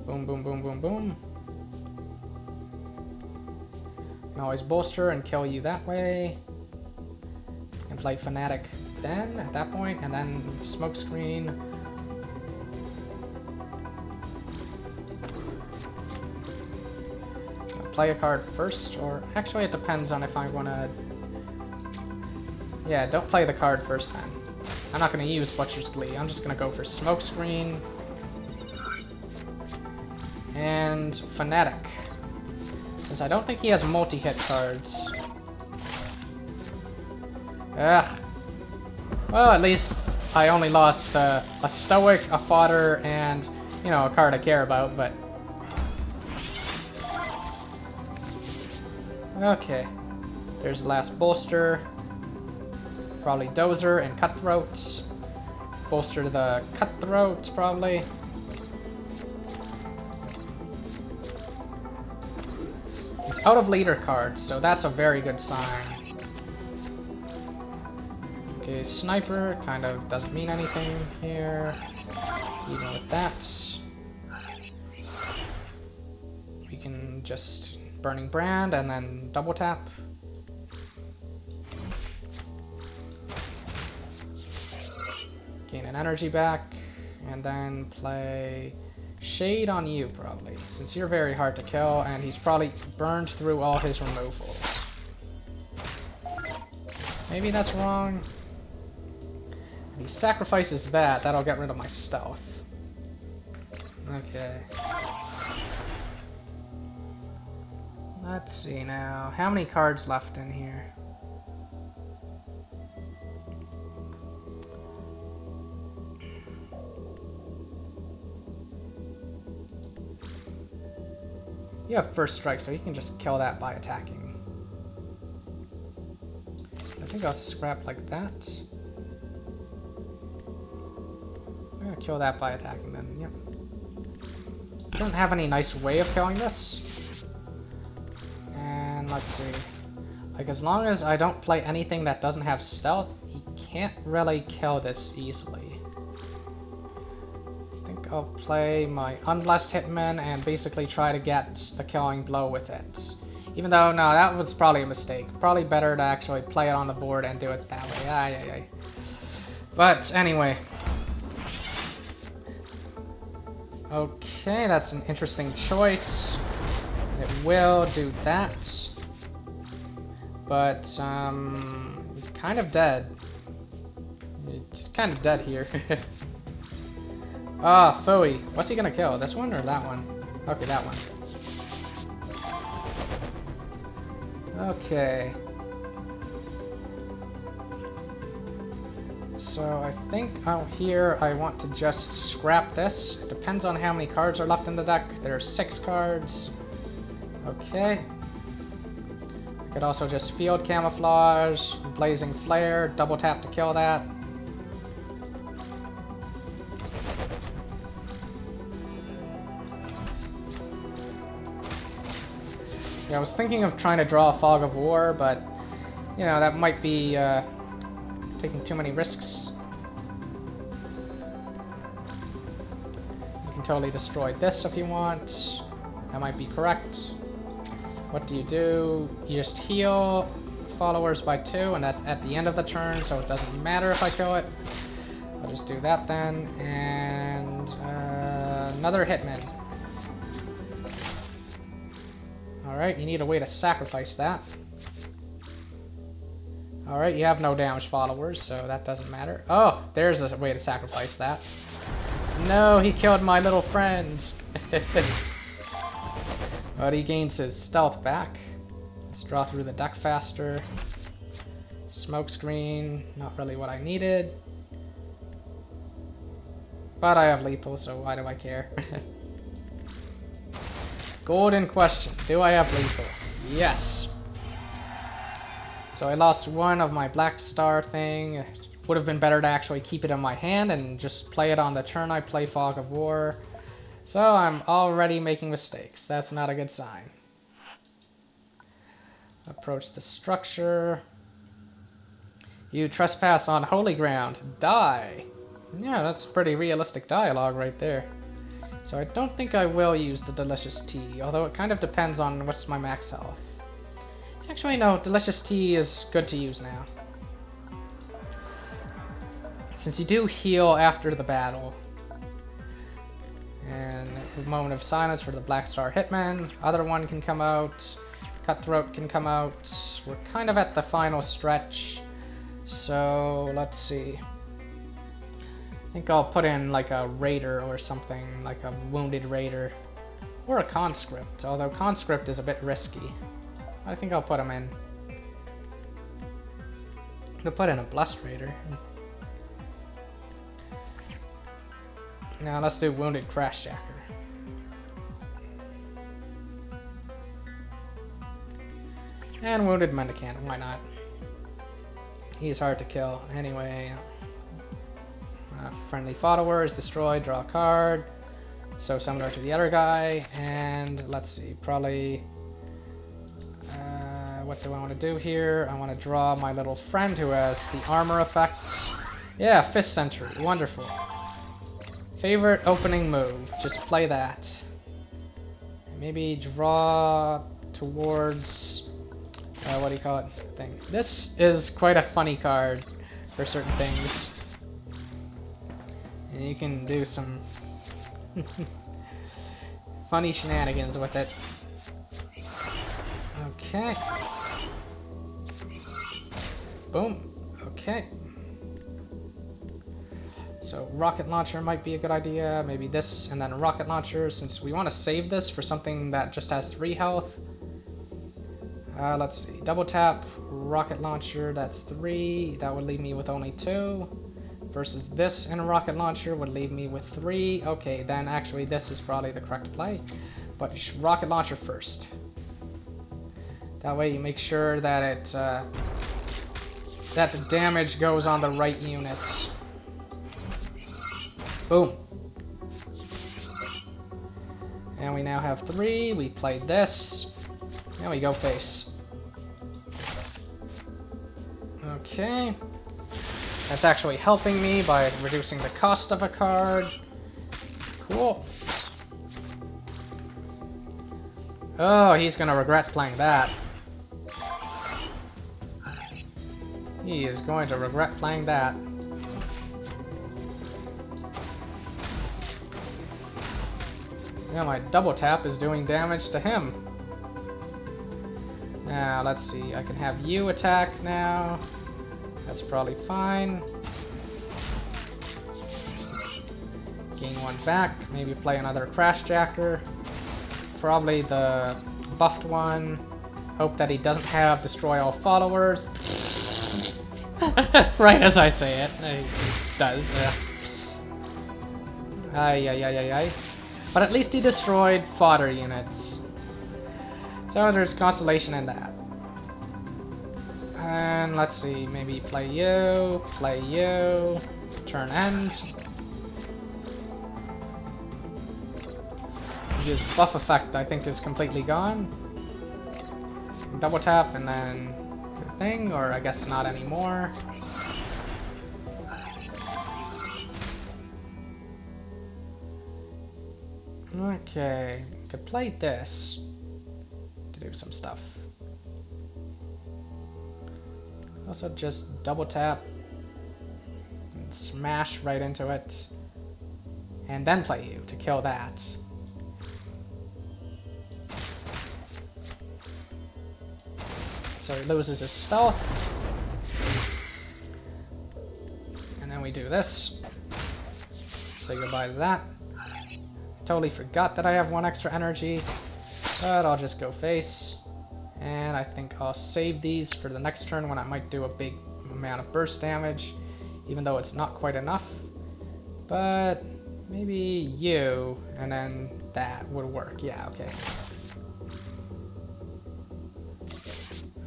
Boom, boom, boom, boom, boom. Can always bolster and kill you that way. And play Fanatic then, at that point, and then Smokescreen. Play a card first, or actually it depends on if I want to... Yeah, don't play the card first then. I'm not going to use Butcher's Glee, I'm just going to go for Smokescreen. And Fanatic. Since I don't think he has multi-hit cards. Ugh. Well, at least I only lost a Stoic, a Fodder, and, you know, a card I care about, but... Okay. There's the last bolster. Probably Dozer and Cutthroat. Bolster to the Cutthroat, probably. He's out of leader cards, so that's a very good sign. Okay, Sniper kind of doesn't mean anything here, even with that. We can just Burning Brand and then double tap. Gain an energy back, and then play Shade on you, probably, since you're very hard to kill, and he's probably burned through all his removal. Maybe that's wrong. If he sacrifices that, that'll get rid of my stealth. Okay. Let's see now. How many cards left in here? You have first strike, so you can just kill that by attacking. I think I'll scrap like that. I'm gonna kill that by attacking then, yep. Doesn't have any nice way of killing this. And let's see. Like, as long as I don't play anything that doesn't have stealth, he can't really kill this easily. I'll play my Unblessed Hitman and basically try to get the killing blow with it. Even though, no, that was probably a mistake. Probably better to actually play it on the board and do it that way. Ay. But anyway. Okay, that's an interesting choice. It will do that. But, kind of dead. It's kind of dead here. Ah, Phooey. What's he gonna kill? This one or that one? Okay, that one. Okay. So I think out here I want to just scrap this. It depends on how many cards are left in the deck. There are 6 cards. Okay. I could also just Field Camouflage, Blazing Flare, double tap to kill that. Yeah, I was thinking of trying to draw a Fog of War, but, you know, that might be taking too many risks. You can totally destroy this if you want. That might be correct. What do? You just heal followers by 2, and that's at the end of the turn, so it doesn't matter if I kill it. I'll just do that then, and another Hitman. Alright, you need a way to sacrifice that. Alright, you have no damage followers, so that doesn't matter. Oh, there's a way to sacrifice that. No, he killed my little friend. But he gains his stealth back. Let's draw through the deck faster. Smokescreen, not really what I needed. But I have lethal, so why do I care? Golden question. Do I have lethal? Yes. So I lost one of my black star thing. Would have been better to actually keep it in my hand and just play it on the turn I play Fog of War. So I'm already making mistakes. That's not a good sign. Approach the structure. You trespass on holy ground. Die. Yeah, that's pretty realistic dialogue right there. So I don't think I will use the Delicious Tea, although it kind of depends on what's my max health. Actually, no, Delicious Tea is good to use now. Since you do heal after the battle. And a moment of silence for the Black Star Hitman. Other one can come out. Cutthroat can come out. We're kind of at the final stretch. So, let's see. I think I'll put in like a raider or something, like a wounded raider. Or a conscript, although conscript is a bit risky. I think I'll put him in. I'll put in a blessed raider. Now let's do wounded crashjacker. And wounded mendicant, why not? He's hard to kill. Anyway, friendly follower is destroyed, draw a card. So similar to the other guy. And let's see, probably... what do I want to do here? I want to draw my little friend who has the armor effect. Yeah, Fist Sentry, wonderful. Favorite opening move, just play that. Maybe draw towards... what do you call it? Thing. This is quite a funny card for certain things. And you can do some funny shenanigans with it. Okay. Boom. Okay. So rocket launcher might be a good idea. Maybe this and then a rocket launcher, since we want to save this for something that just has 3 health. Let's see. Double tap, rocket launcher, that's 3. That would leave me with only 2. Versus this and a rocket launcher would leave me with 3. Okay, then actually this is probably the correct play. But rocket launcher first. That way you make sure that it that the damage goes on the right units. Boom. And we now have 3. We play this. Now we go face. Okay. That's actually helping me by reducing the cost of a card. Cool. Oh, he's gonna regret playing that. He is going to regret playing that. Now my double tap is doing damage to him. Now let's see, I can have you attack now. That's probably fine. Gain 1 back, maybe play another crashjacker. Probably the buffed one. Hope that he doesn't have destroy all followers. Right as I say it, he just does. Yeah. Ay. But at least he destroyed fodder units. So there's consolation in that. And let's see, maybe play you, turn end. His buff effect, I think, is completely gone. Double tap and then do a thing, or I guess not anymore. Okay, could play this to do some stuff. Also just double tap and smash right into it, and then play you to kill that. So he loses his stealth, and then we do this. Say goodbye to that. Totally forgot that I have 1 extra energy, but I'll just go face. And I think I'll save these for the next turn when I might do a big amount of burst damage, even though it's not quite enough. But Maybe you, and then that would work. Yeah, okay.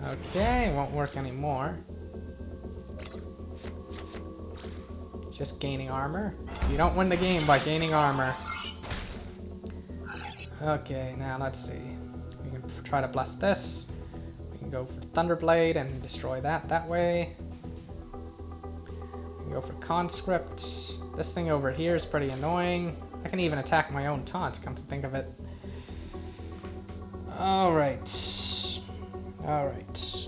Okay, won't work anymore. Just gaining armor. You don't win the game by gaining armor. Okay, now let's see. We can try to bless this. We can go for Thunderblade and destroy that way. We can go for Conscript. This thing over here is pretty annoying. I can even attack my own taunt, come to think of it. Alright. Alright.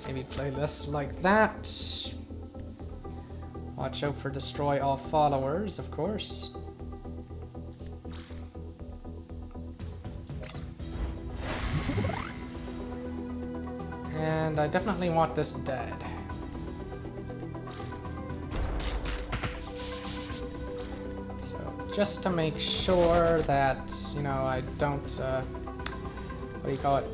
Maybe play this like that. Watch out for destroy all followers, of course. And I definitely want this dead. So, just to make sure that, you know, I don't, what do you call it?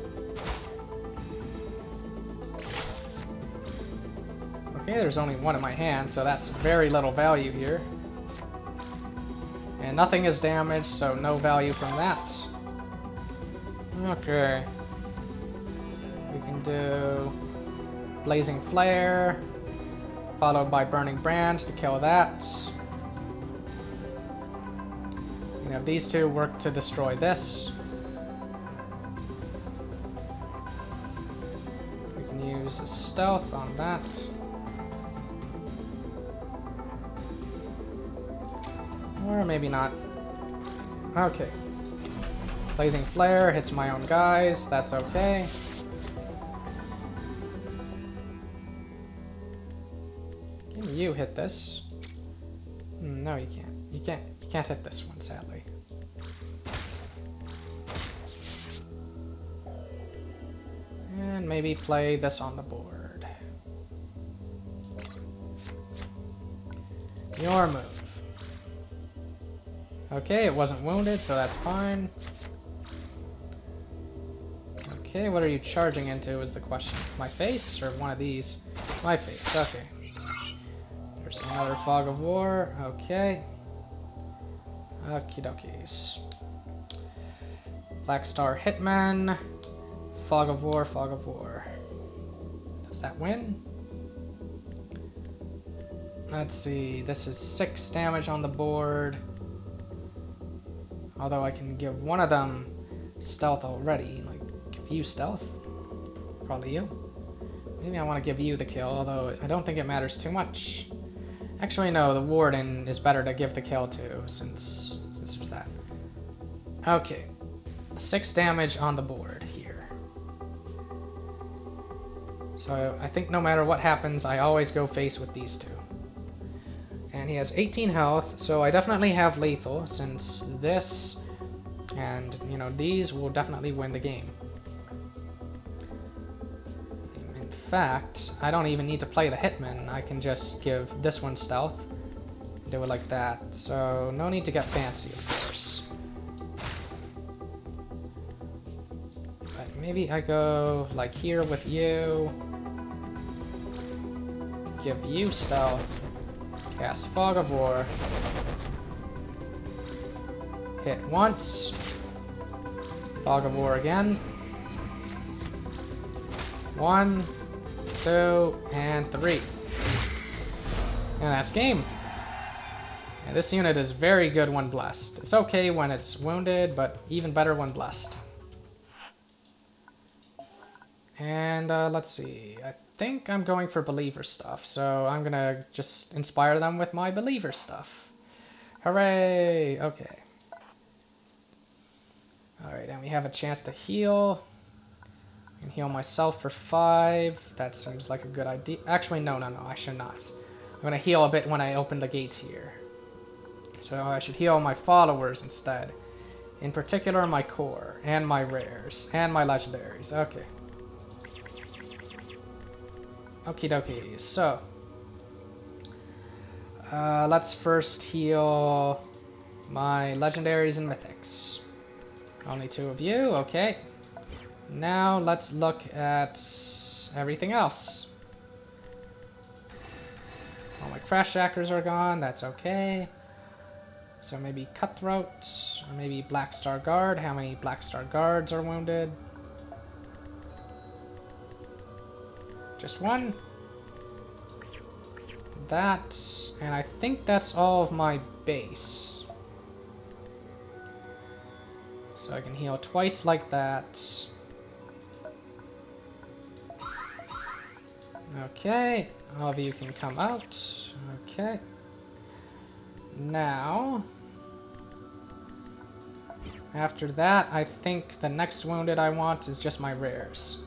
Okay, there's only one in my hand, so that's very little value here. And nothing is damaged, so no value from that. Okay. We can do Blazing Flare, followed by Burning Brand to kill that. You know, these two work to destroy this. We can use a Stealth on that. Or maybe not. Okay. Blazing Flare hits my own guys, that's okay. Can you hit this? No, you can't. You can't hit this one, sadly. And maybe play this on the board. Your move. Okay, it wasn't wounded, so that's fine. Okay, what are you charging into is the question. My face, or one of these? My face, okay. There's another Fog of War, okay. Okie dokies. Black Star Hitman. Fog of War, Fog of War. Does that win? Let's see, this is 6 damage on the board. Although I can give one of them stealth already, like give you stealth, probably you. Maybe I want to give you the kill, although I don't think it matters too much. Actually no, the Warden is better to give the kill to, since this was that. Okay, 6 damage on the board here. So I think no matter what happens, I always go face with these two. And he has 18 health, so I definitely have lethal, since this and, you know, these will definitely win the game. In fact, I don't even need to play the Hitman, I can just give this one stealth, do it like that, so no need to get fancy, of course. But maybe I go, like, here with you, give you stealth, cast Fog of War, hit once, Fog of War again, 1, 2, and 3. And that's game. And this unit is very good when blessed. It's okay when it's wounded, but even better when blessed. And let's see, I think I'm going for believer stuff, so I'm gonna just inspire them with my believer stuff. Hooray! Okay. Alright, and we have a chance to heal. I can heal myself for 5. That seems like a good idea. Actually, no, I should not. I'm gonna heal a bit when I open the gates here. So I should heal my followers instead. In particular, my core, and my rares, and my legendaries. Okay. Okie dokie, so let's first heal my legendaries and mythics. Only 2 of you, okay. Now let's look at everything else. All my crash jackers are gone, that's okay. So maybe Cutthroat, or maybe Black Star Guard. How many Black Star Guards are wounded? Just one. That, and I think that's all of my base. So I can heal twice like that. Okay, all of you can come out. Okay. Now, after that, I think the next wounded I want is just my rares.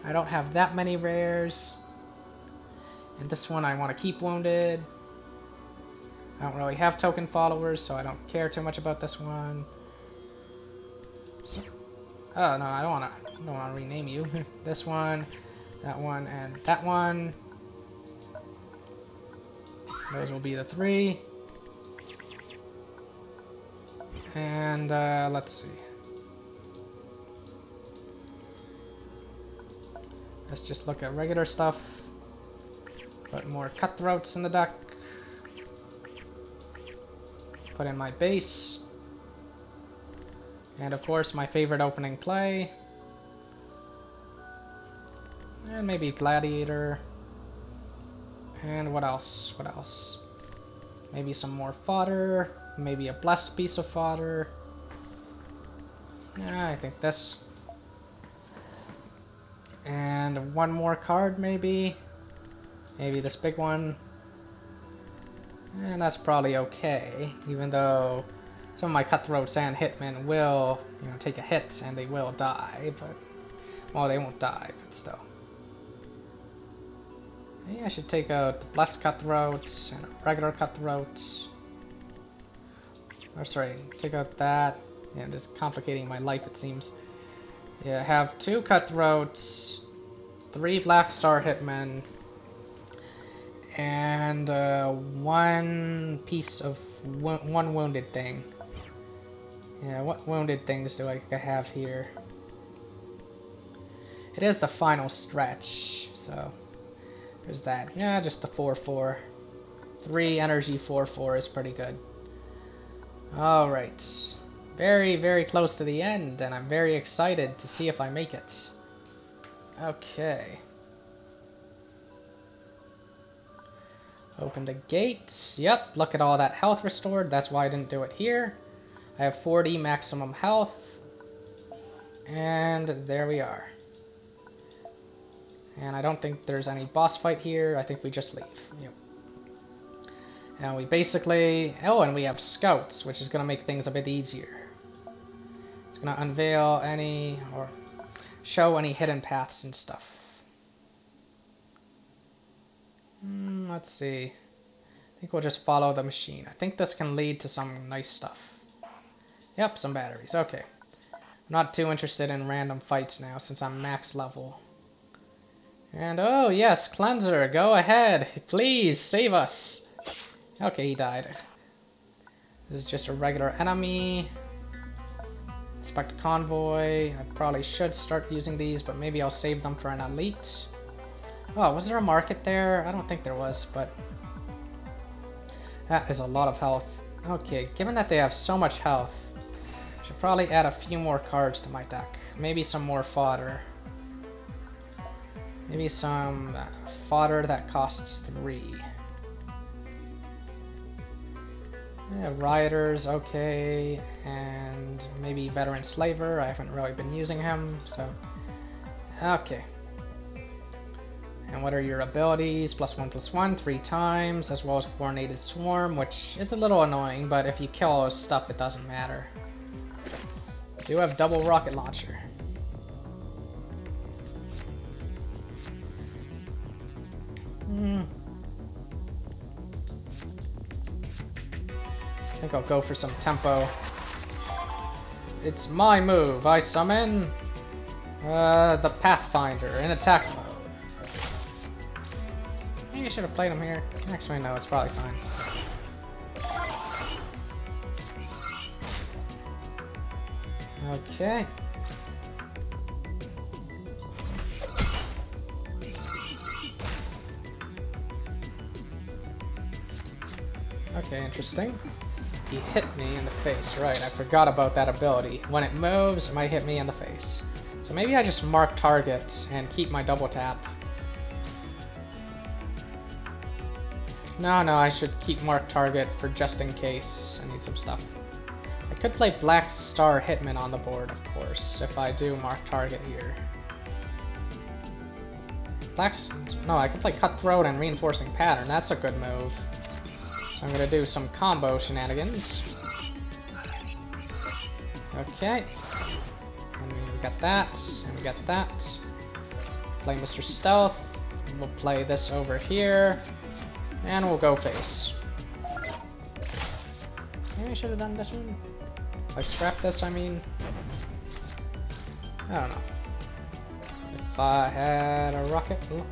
I don't have that many rares. And this one I want to keep wounded. I don't really have token followers, so I don't care too much about this one. So, oh no, I don't want to rename you. This one, and that one. Those will be the 3. And let's see. Let's just look at regular stuff. Put more Cutthroats in the deck. Put in my base. And of course my favorite opening play. And maybe Gladiator. And what else? What else? Maybe some more fodder. Maybe a blessed piece of fodder. Yeah, I think this. And one more card maybe. Maybe this big one. And that's probably okay. Even though some of my Cutthroats and Hitmen will, take a hit and they will die. But, well, they won't die, but still. Maybe I should take out the Blessed Cutthroat and a regular Cutthroat. Or sorry, take out that. Yeah, I'm just complicating my life, it seems. Yeah, I have 2 Cutthroats, 3 Black Star Hitmen, and 1 piece of one wounded thing. Yeah, what wounded things do I have here? It is the final stretch, so there's that. Yeah, just the 4/4. 3 energy 4/4 is pretty good. Alright. Very, very close to the end, and I'm very excited to see if I make it. Okay. Open the gate. Yep, look at all that health restored. That's why I didn't do it here. I have 40 maximum health. And there we are. And I don't think there's any boss fight here. I think we just leave. Yep. And we basically... Oh, and we have scouts, which is going to make things a bit easier. It's going to unveil any... or show any hidden paths and stuff. Let's see. I think we'll just follow the machine. I think this can lead to some nice stuff. Yep, some batteries. Okay. I'm not too interested in random fights now since I'm max level. And oh yes, Cleanser, go ahead. Please, save us. Okay, he died. This is just a regular enemy. Inspect Convoy. I probably should start using these, but maybe I'll save them for an elite. Oh, was there a market there? I don't think there was, but... that is a lot of health. Okay, given that they have so much health, I should probably add a few more cards to my deck. Maybe some more fodder. Maybe some fodder that costs 3. Yeah, Rioters, okay, and maybe Veteran Slaver. I haven't really been using him, so... okay. And what are your abilities? +1/+1, 3 times, as well as Coordinated Swarm, which is a little annoying, but if you kill all this stuff, it doesn't matter. I do have double rocket launcher. I think I'll go for some tempo. It's my move. I summon the Pathfinder in attack mode. Maybe I should have played him here. Actually, no, it's probably fine. Okay. Okay, interesting. He hit me in the face, right, I forgot about that ability. When it moves, it might hit me in the face. So maybe I just mark target and keep my double tap. No, I should keep mark target for just in case I need some stuff. I could play Black Star Hitman on the board, of course, if I do mark target here. No, I could play Cutthroat and Reinforcing Pattern, that's a good move. I'm gonna do some combo shenanigans. Okay. And we got that, and we got that. Play Mr. Stealth. We'll play this over here. And we'll go face. Maybe I should have done this one. If I scrap this, I mean. I don't know. If I had a rocket. Oh.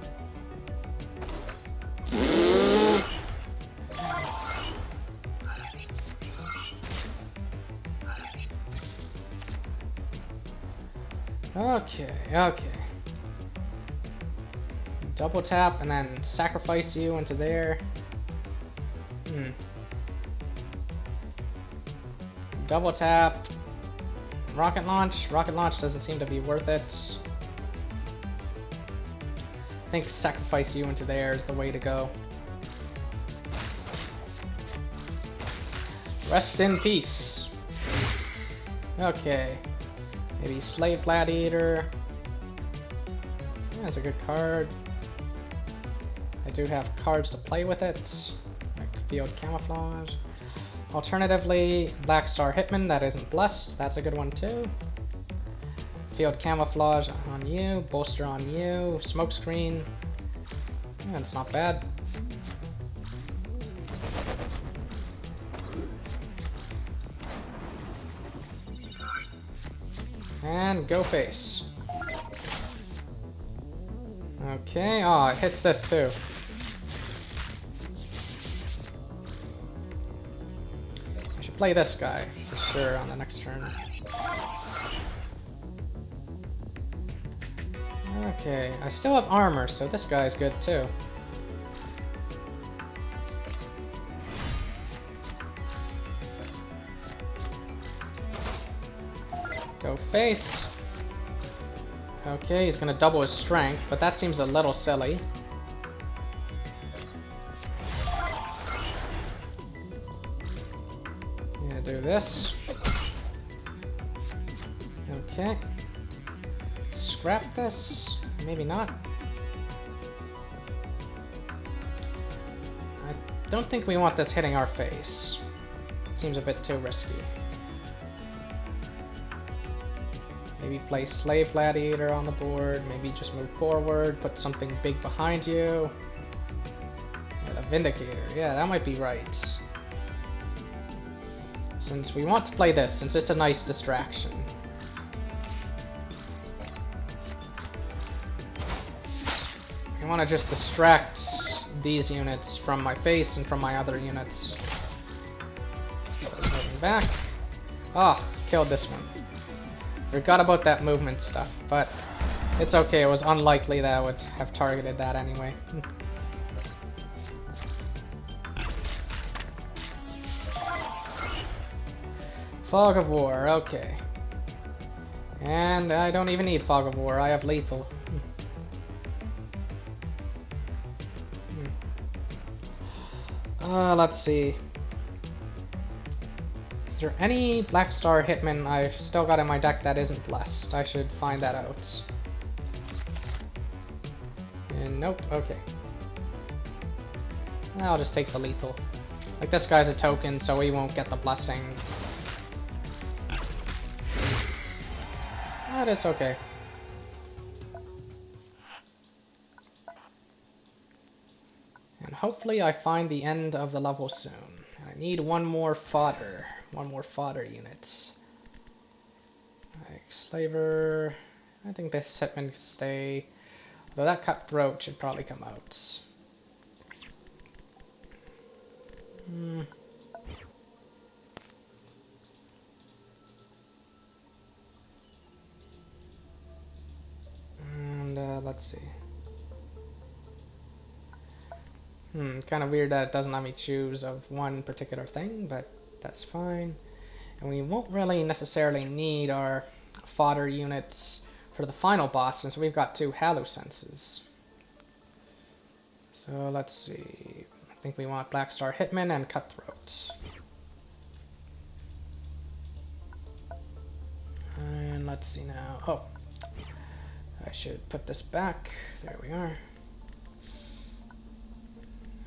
Okay. Double tap and then sacrifice you into there. Double tap. Rocket launch. Rocket launch doesn't seem to be worth it. I think sacrifice you into there is the way to go. Rest in peace. Okay. Maybe Slave Gladiator. Yeah, that's a good card. I do have cards to play with it, like Field Camouflage. Alternatively, Black Star Hitman, that isn't blessed, that's a good one too. Field Camouflage on you, Bolster on you, Smokescreen. Yeah, that's not bad. And go face. Okay, oh, it hits this too. I should play this guy for sure on the next turn. Okay, I still have armor, so this guy's good too. Go face. Okay, he's gonna double his strength, but that seems a little silly. Yeah, do this. Okay. Scrap this. Maybe not. I don't think we want this hitting our face. It seems a bit too risky. Maybe play Slave Gladiator on the board, maybe just move forward, put something big behind you. Yeah, the Vindicator, yeah, that might be right. Since we want to play this, since it's a nice distraction. I want to just distract these units from my face and from my other units. So moving back. Oh, killed this one. Forgot about that movement stuff, but it's okay, it was unlikely that I would have targeted that anyway. Fog of War, okay. And I don't even need Fog of War, I have lethal. Let's see. Is there any Black Star Hitman I've still got in my deck that isn't blessed? I should find that out. And nope, okay. I'll just take the lethal. Like, this guy's a token, so he won't get the blessing. That is okay. And hopefully I find the end of the level soon. I need one more fodder. One more fodder unit. Like Slaver. I think this Hitman can stay. Although that Cutthroat should probably come out. And let's see. Kind of weird that it doesn't let me choose of one particular thing, but that's fine. And we won't really necessarily need our fodder units for the final boss since we've got 2 Halusenses. So let's see. I think we want Black Star Hitman and Cutthroat. And let's see now. Oh, I should put this back. There we are.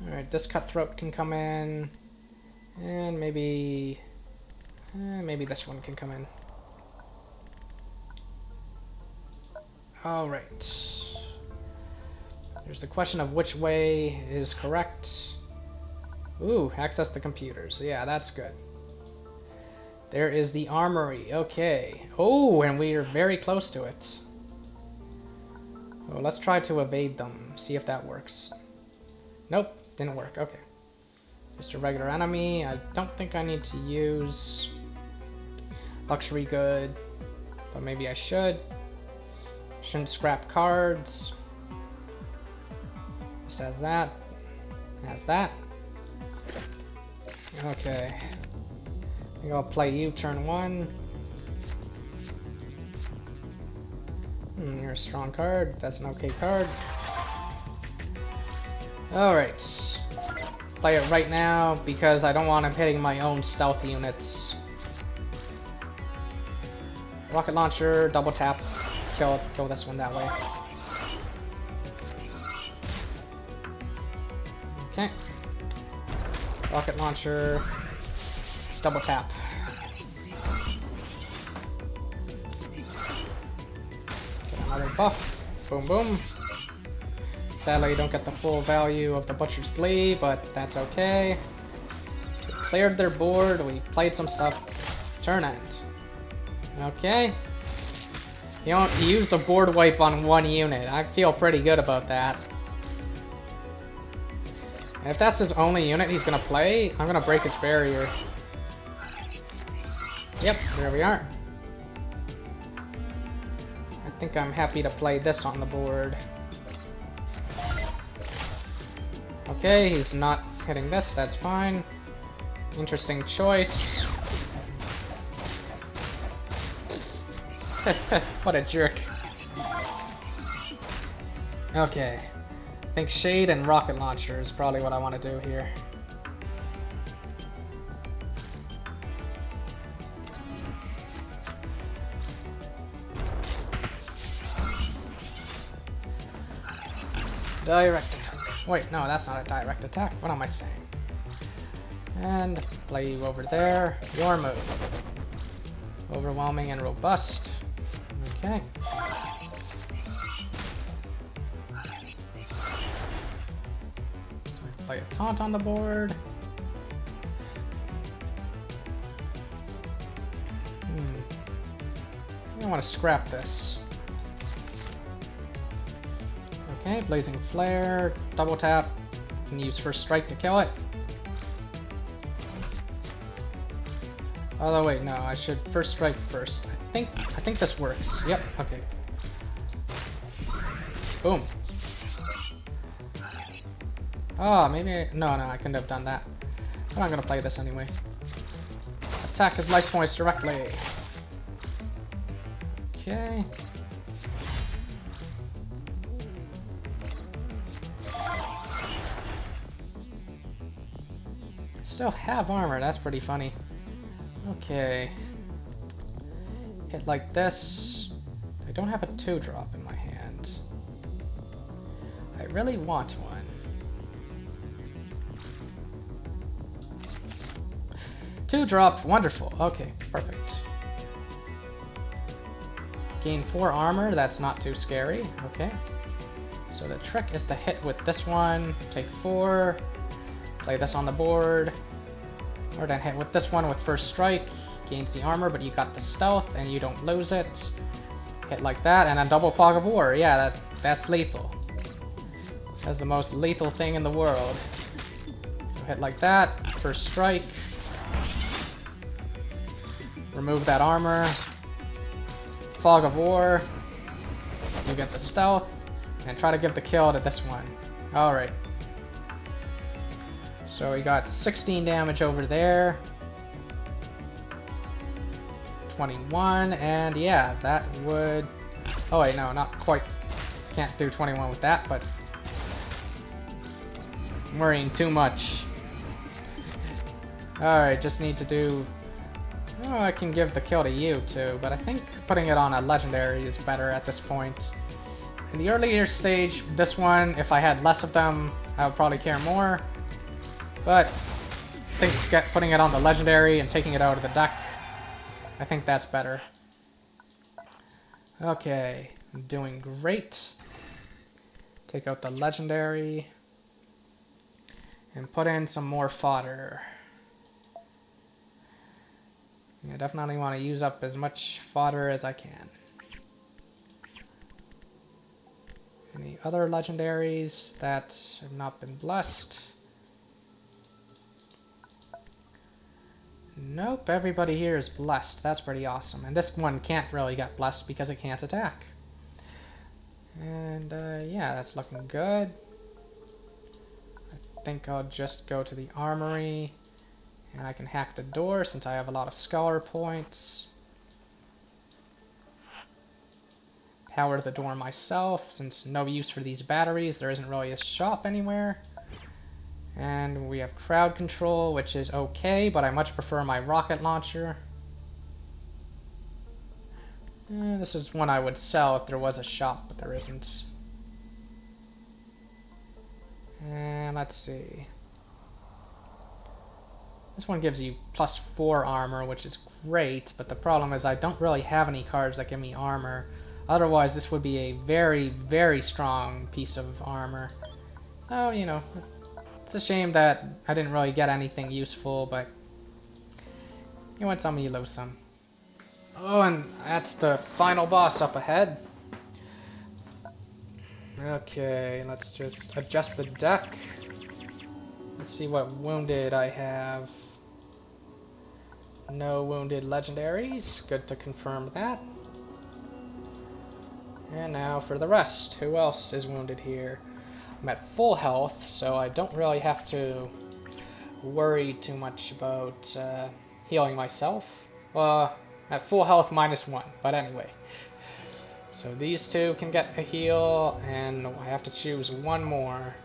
Alright, this Cutthroat can come in. And maybe this one can come in. Alright. There's the question of which way is correct. Ooh, access the computers. Yeah, that's good. There is the armory. Okay. Oh, and we are very close to it. Oh, let's try to evade them. See if that works. Nope, didn't work. Okay. Just a regular enemy. I don't think I need to use luxury good, but maybe I should. Shouldn't scrap cards. Just has that. Has that. Okay. I think I'll play you turn 1. You're a strong card. That's an okay card. Alright. Play it right now because I don't want him hitting my own stealth units. Rocket launcher, double tap, kill this one that way. Okay. Rocket launcher, double tap. Get another buff. Boom, boom. Sadly, you don't get the full value of the Butcher's Glee, but that's okay. We cleared their board, we played some stuff. Turn end. Okay. He used a board wipe on 1 unit. I feel pretty good about that. And if that's his only unit he's gonna play, I'm gonna break his barrier. Yep, there we are. I think I'm happy to play this on the board. Okay, he's not hitting this, that's fine. Interesting choice. What a jerk. Okay. I think Shade and Rocket Launcher is probably what I want to do here. Direct attack. Wait, no, that's not a direct attack. What am I saying? And play you over there. Your move. Overwhelming and robust. Okay. So I play a taunt on the board. I want to scrap this. Okay, Blazing Flare, double tap, and use First Strike to kill it. Oh wait, no, I should First Strike first. I think this works. Yep, okay. Boom. Oh, maybe no, I couldn't have done that. But I'm gonna play this anyway. Attack his life points directly. Okay. Still have armor, that's pretty funny. Okay. Hit like this. I don't have a 2-drop in my hand. I really want one. 2-drop, wonderful. Okay, perfect. Gain 4 armor, that's not too scary. Okay. So the trick is to hit with this one, take 4, play this on the board, or then hit with this one with First Strike, gains the armor, but you got the stealth and you don't lose it. Hit like that, and a double Fog of War. Yeah, that's lethal. That's the most lethal thing in the world. So hit like that, First Strike, remove that armor, Fog of War, you get the stealth, and try to give the kill to this one. Alright. So we got 16 damage over there. 21, and yeah, that would... Oh wait, no, not quite. Can't do 21 with that, but... I'm worrying too much. Alright, just need to do... Oh, I can give the kill to you too, but I think putting it on a legendary is better at this point. In the earlier stage, this one, if I had less of them, I would probably care more. But I think putting it on the legendary and taking it out of the deck, I think that's better. Okay, I'm doing great. Take out the legendary and put in some more fodder. I definitely want to use up as much fodder as I can. Any other legendaries that have not been blessed? Nope, everybody here is blessed. That's pretty awesome. And this one can't really get blessed because it can't attack. And yeah, that's looking good. I think I'll just go to the armory. And I can hack the door since I have a lot of scholar points. Power the door myself since no use for these batteries. There isn't really a shop anywhere. And we have crowd control, which is okay, but I much prefer my rocket launcher. This is one I would sell if there was a shop, but there isn't. And let's see. This one gives you +4 armor, which is great, but the problem is I don't really have any cards that give me armor. Otherwise, this would be a very, very strong piece of armor. So, you know, it's a shame that I didn't really get anything useful, but you win some, you lose some. Oh, and that's the final boss up ahead. Okay, let's just adjust the deck. Let's see what wounded I have. No wounded legendaries. Good to confirm that. And now for the rest. Who else is wounded here? I'm at full health, so I don't really have to worry too much about healing myself. Well, at full health -1, but anyway. So these two can get a heal, and I have to choose one more.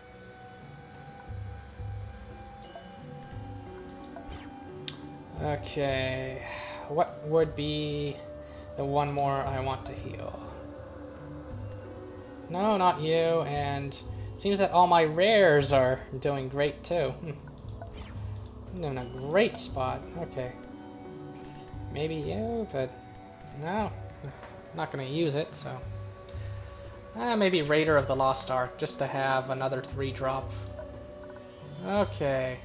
Okay, what would be the one more I want to heal? No, not you, and it seems that all my rares are doing great too. I'm in a great spot. Okay. Maybe you, but no, I'm not going to use it, so... maybe Raider of the Lost Ark, just to have another 3-drop. Okay.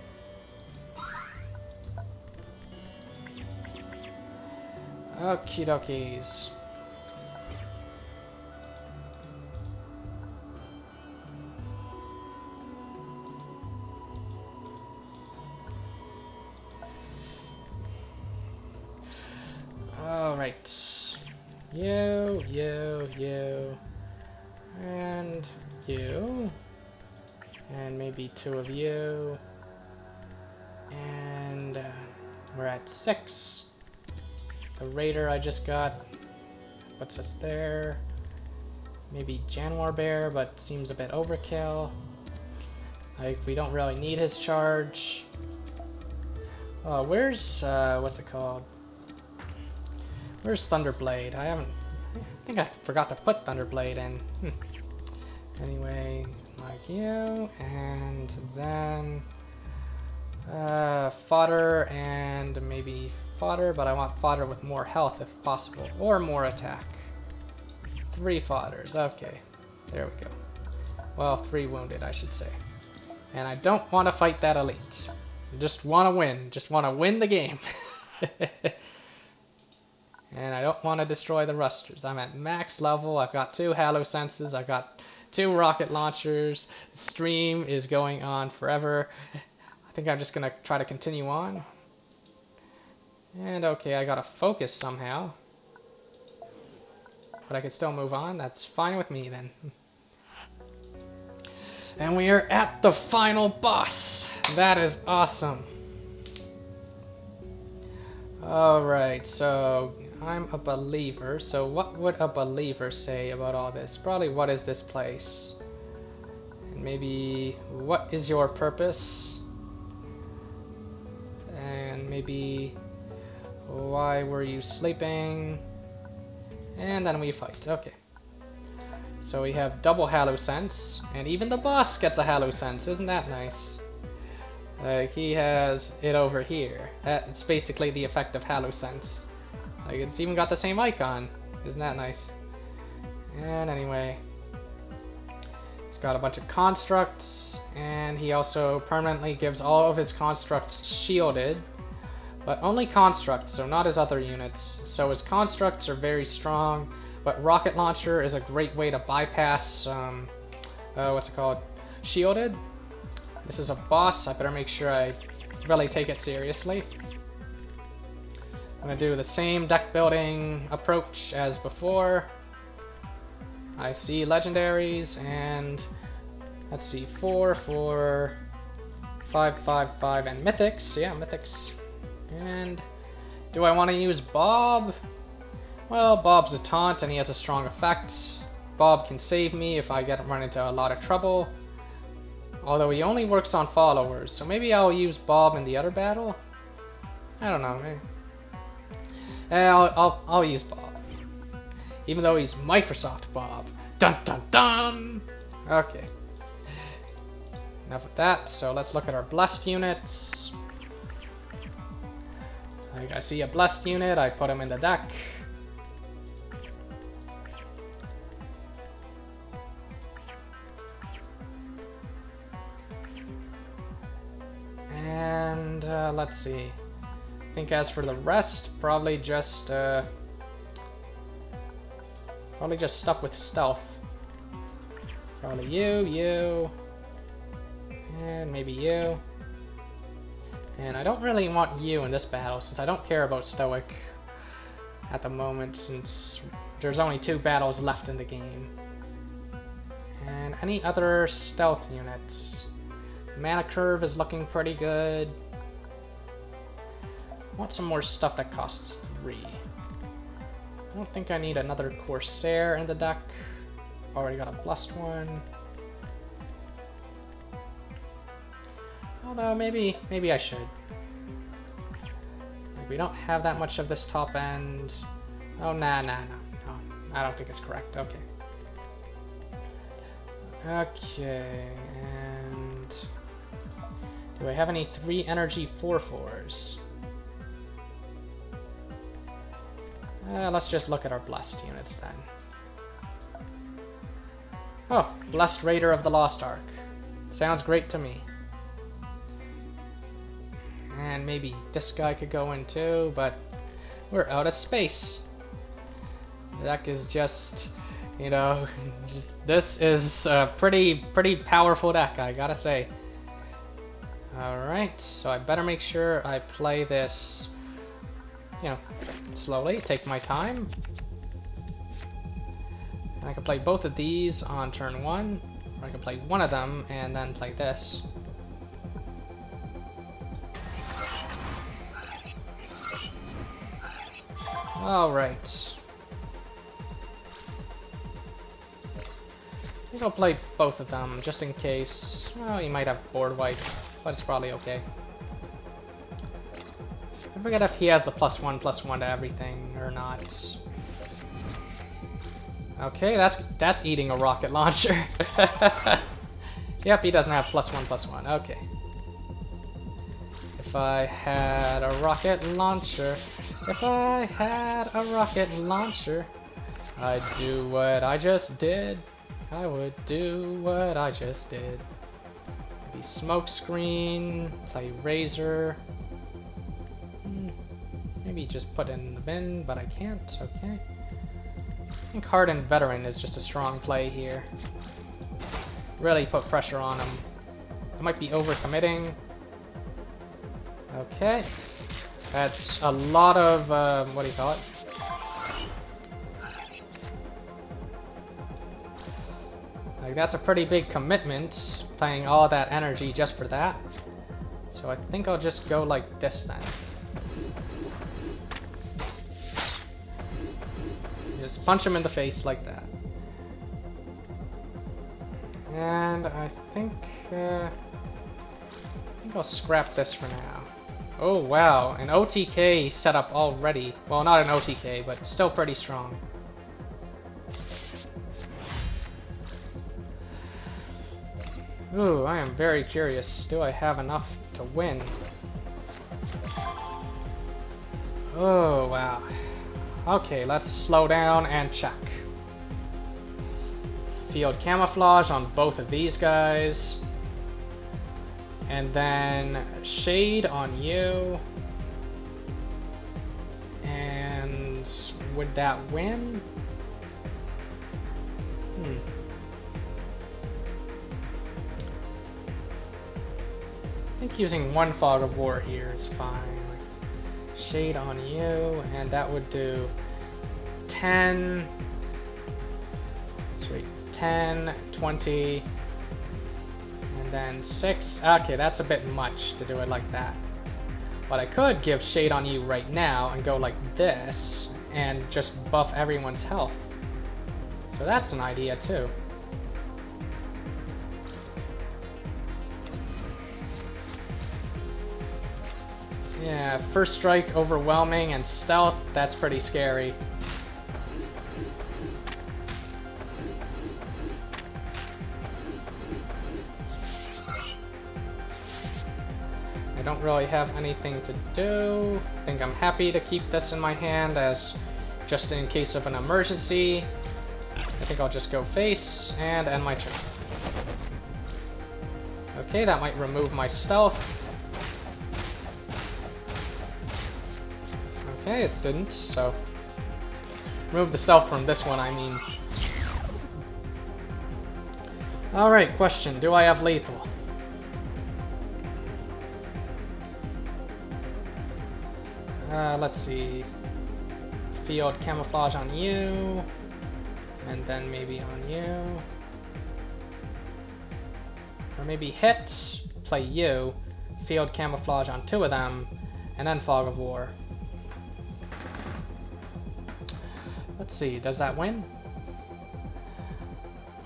Okie dokies. Alright. You, and you. And maybe 2 of you. And we're at 6. The Raider I just got puts us there. Maybe Januar Bear, but seems a bit overkill. Like, we don't really need his charge. Oh, where's, what's it called? Where's Thunderblade? I think I forgot to put Thunderblade in. Anyway, like you, and then fodder and maybe fodder, but I want fodder with more health if possible, or more attack. 3 fodders, okay, there we go. Well, 3 wounded, I should say. And I don't want to fight that elite. I just want to win. Just want to win the game. And I don't want to destroy the rusters. I'm at max level. I've got 2 halo senses. I've got 2 rocket launchers. The stream is going on forever. I think I'm just going to try to continue on. And okay, I got to focus somehow. But I can still move on. That's fine with me then. And we are at the final boss. That is awesome. Alright, so I'm a believer. So what would a believer say about all this? Probably, what is this place? And maybe, what is your purpose? And maybe, why were you sleeping? And then we fight. Okay. So we have double Hallusense, and even the boss gets a Hallusense. Isn't that nice? He has it over here. It's basically the effect of Hallusense. Like, it's even got the same icon. Isn't that nice? And anyway, he's got a bunch of constructs, and he also permanently gives all of his constructs shielded, but only constructs, so not his other units. So his constructs are very strong, but rocket launcher is a great way to bypass, what's it called? Shielded? This is a boss, I better make sure I really take it seriously. I'm gonna do the same deck building approach as before. I see legendaries, and let's see, 4, 4, 5, 5, 5, and mythics. Yeah, mythics. And do I want to use Bob? Well, Bob's a taunt and he has a strong effect. Bob can save me if I run into a lot of trouble. Although he only works on followers, so maybe I'll use Bob in the other battle? I don't know, maybe. I'll use Bob. Even though he's Microsoft Bob. Dun dun dun! Okay. Enough of that, so let's look at our blessed units. Like, I see a blessed unit, I put him in the deck. And let's see. I think as for the rest, probably just stuff with stealth. Probably you, and maybe you. And I don't really want you in this battle, since I don't care about Stoic at the moment, since there's only 2 battles left in the game. And any other stealth units? Mana curve is looking pretty good. I want some more stuff that costs 3. I don't think I need another Corsair in the deck. Already got a blessed one. Although maybe I should. Like, we don't have that much of this top end. Oh, no. I don't think it's correct. Okay. Okay, and do I have any 3 energy 4/4s? Let's just look at our blessed units then. Oh, Blessed Raider of the Lost Ark. Sounds great to me. And maybe this guy could go in too, but we're out of space. The deck is just, you know, this is a pretty powerful deck, I gotta say. Alright, so I better make sure I play this, you know, slowly, take my time. And I can play both of these on turn 1, or I can play one of them and then play this. Alright. I think I'll play both of them just in case. Well, you might have board wipe, but it's probably okay. I forget if he has the +1/+1 to everything or not. Okay, that's eating a rocket launcher. Yep, he doesn't have +1/+1. Okay. If I had a rocket launcher, I'd do what I just did. I would do what I just did. Maybe smoke screen, play Razor. Maybe just put it in the bin, but I can't. Okay. I think Hardened Veteran is just a strong play here. Really put pressure on him. I might be overcommitting. Okay. That's a lot of, what do you call it? Like, that's a pretty big commitment, playing all that energy just for that. So I think I'll just go like this then. Just punch him in the face like that. And I think I'll scrap this for now. Oh wow, an OTK set up already. Well, not an OTK, but still pretty strong. Ooh, I am very curious. Do I have enough to win? Oh wow. Okay, let's slow down and check. Field camouflage on both of these guys. And then shade on you. And would that win? I think using one Fog of War here is fine. Shade on you, and that would do 10, sorry, 10, 20, and then 6. Okay, that's a bit much to do it like that. But I could give Shade on you right now and go like this, and just buff everyone's health. So that's an idea too. Yeah, first strike, overwhelming, and stealth, that's pretty scary. I don't really have anything to do. I think I'm happy to keep this in my hand as just in case of an emergency. I think I'll just go face and end my turn. Okay, that might remove my stealth. Okay, it didn't, so remove the stealth from this one, I mean. Alright, question, do I have lethal? Let's see. Field camouflage on you, and then maybe on you. Or maybe hit, play you, field camouflage on 2 of them, and then Fog of War. Let's see, does that win?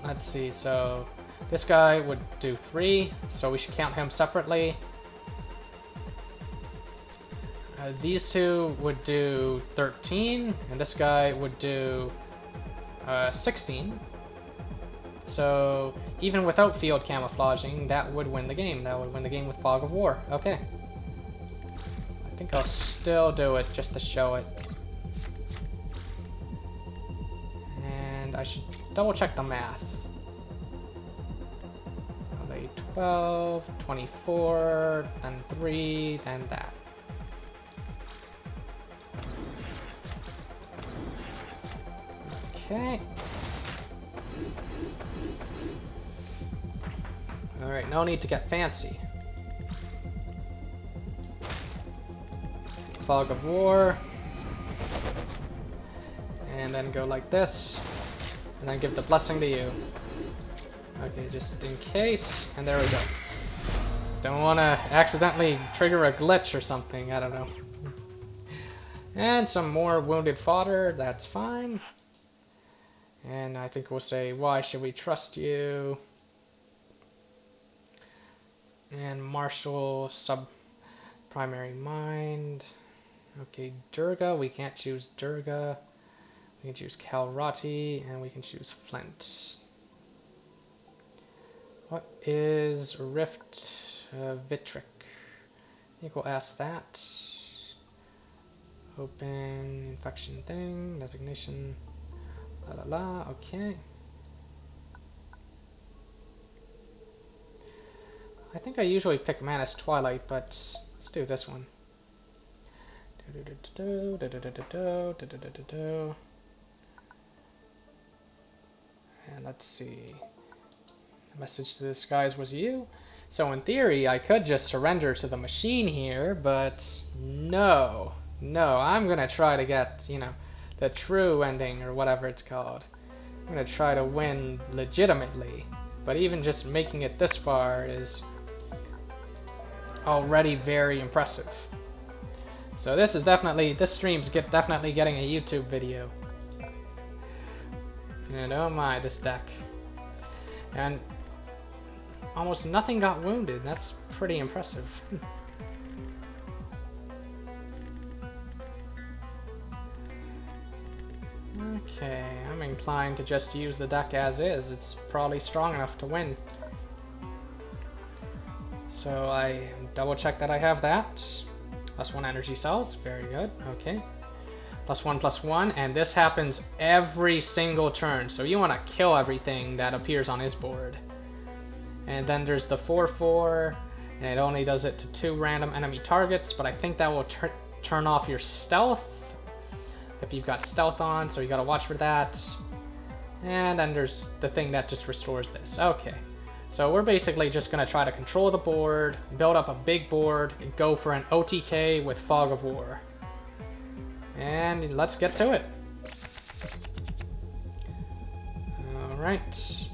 Let's see, so this guy would do 3, so we should count him separately. These 2 would do 13, and this guy would do 16. So even without field camouflaging, that would win the game. That would win the game with Fog of War. Okay. I think I'll still do it just to show it. And I should double check the math. Okay, 12, 24, then 3, then that. Okay. Alright, no need to get fancy. Fog of War. And then go like this. And then give the blessing to you. Okay, just in case. And there we go. Don't want to accidentally trigger a glitch or something, I don't know. And some more wounded fodder, that's fine. And I think we'll say, why should we trust you? And Marshal, sub-primary mind. Okay, Durga, we can't choose Durga. We can choose Kaalrati, and we can choose Flint. What is Rift Vitric? I think we'll ask that. Open infection thing, designation. La la la, okay. I think I usually pick Manus Twilight, but let's do this one. And let's see. The message to the skies was you. So in theory, I could just surrender to the machine here, but no. No, I'm gonna try to get, you know, the true ending, or whatever it's called. I'm gonna try to win legitimately, but even just making it this far is already very impressive. So this stream's definitely getting a YouTube video. And oh my, this deck. And almost nothing got wounded. That's pretty impressive. Okay, I'm inclined to just use the deck as is. It's probably strong enough to win. So I double check that I have that. +1 energy cells, very good, okay. +1/+1, and this happens every single turn, so you want to kill everything that appears on his board. And then there's the 4/4, and it only does it to 2 random enemy targets, but I think that will turn off your stealth if you've got stealth on, so you gotta watch for that. And then there's the thing that just restores this. Okay, so we're basically just gonna try to control the board, build up a big board, and go for an OTK with Fog of War. And let's get to it. Alright.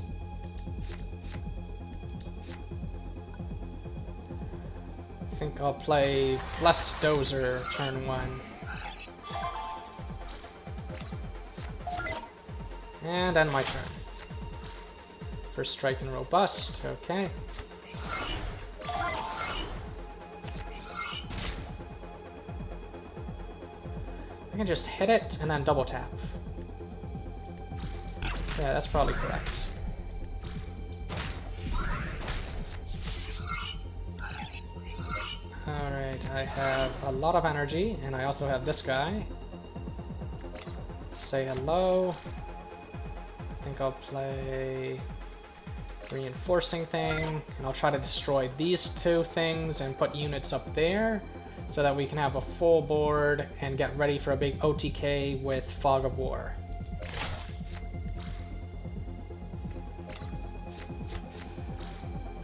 I think I'll play Blessed Dozer turn 1. And then my turn. First strike and robust, okay. I can just hit it and then double tap. Yeah, that's probably correct. Alright, I have a lot of energy, and I also have this guy. Say hello. I think I'll play reinforcing thing, and I'll try to destroy these 2 things and put units up there so that we can have a full board and get ready for a big OTK with Fog of War.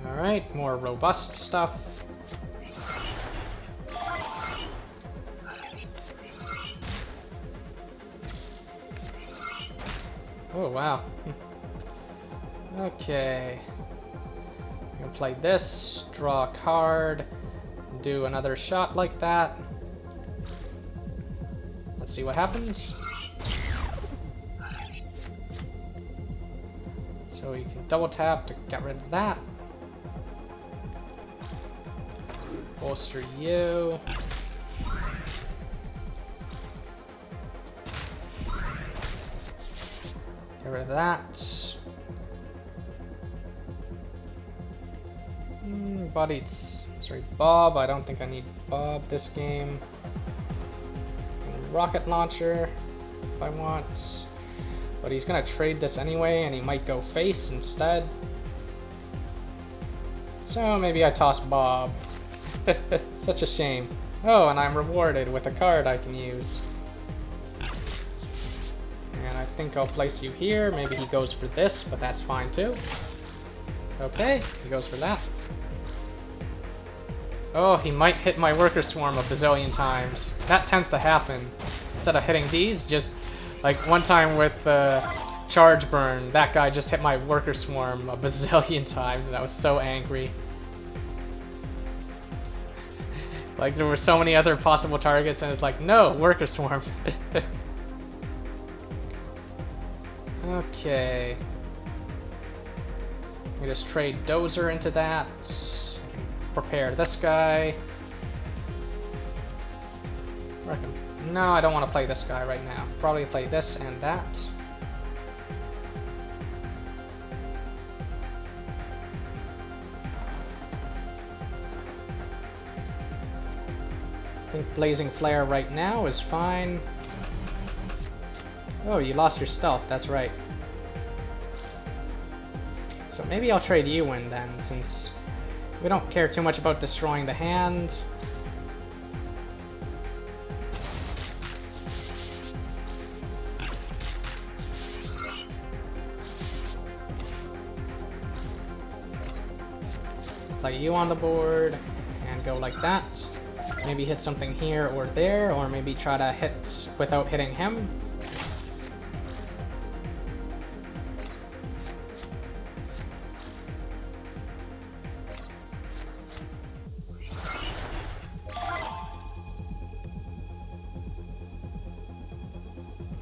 Alright, more robust stuff. Oh wow. Okay. I'm gonna play this, draw a card, do another shot like that. Let's see what happens. So you can double tap to get rid of that. Bolster you. Get rid of that. Bob. I don't think I need Bob this game. Rocket launcher if I want. But he's gonna trade this anyway, and he might go face instead. So maybe I toss Bob. Such a shame. Oh, and I'm rewarded with a card I can use. And I think I'll place you here. Maybe he goes for this, but that's fine too. Okay, he goes for that. Oh, he might hit my worker swarm a bazillion times. That tends to happen. Instead of hitting these, just like one time with charge burn, that guy just hit my worker swarm a bazillion times, and I was so angry. Like there were so many other possible targets, and it's like, no, worker swarm. Okay. We just trade Dozer into that. Prepare this guy. No, I don't want to play this guy right now. Probably play this and that. I think Blazing Flare right now is fine. Oh, you lost your stealth, that's right. So maybe I'll trade you in then, since we don't care too much about destroying the hand. Play you on the board and go like that. Maybe hit something here or there, or maybe try to hit without hitting him.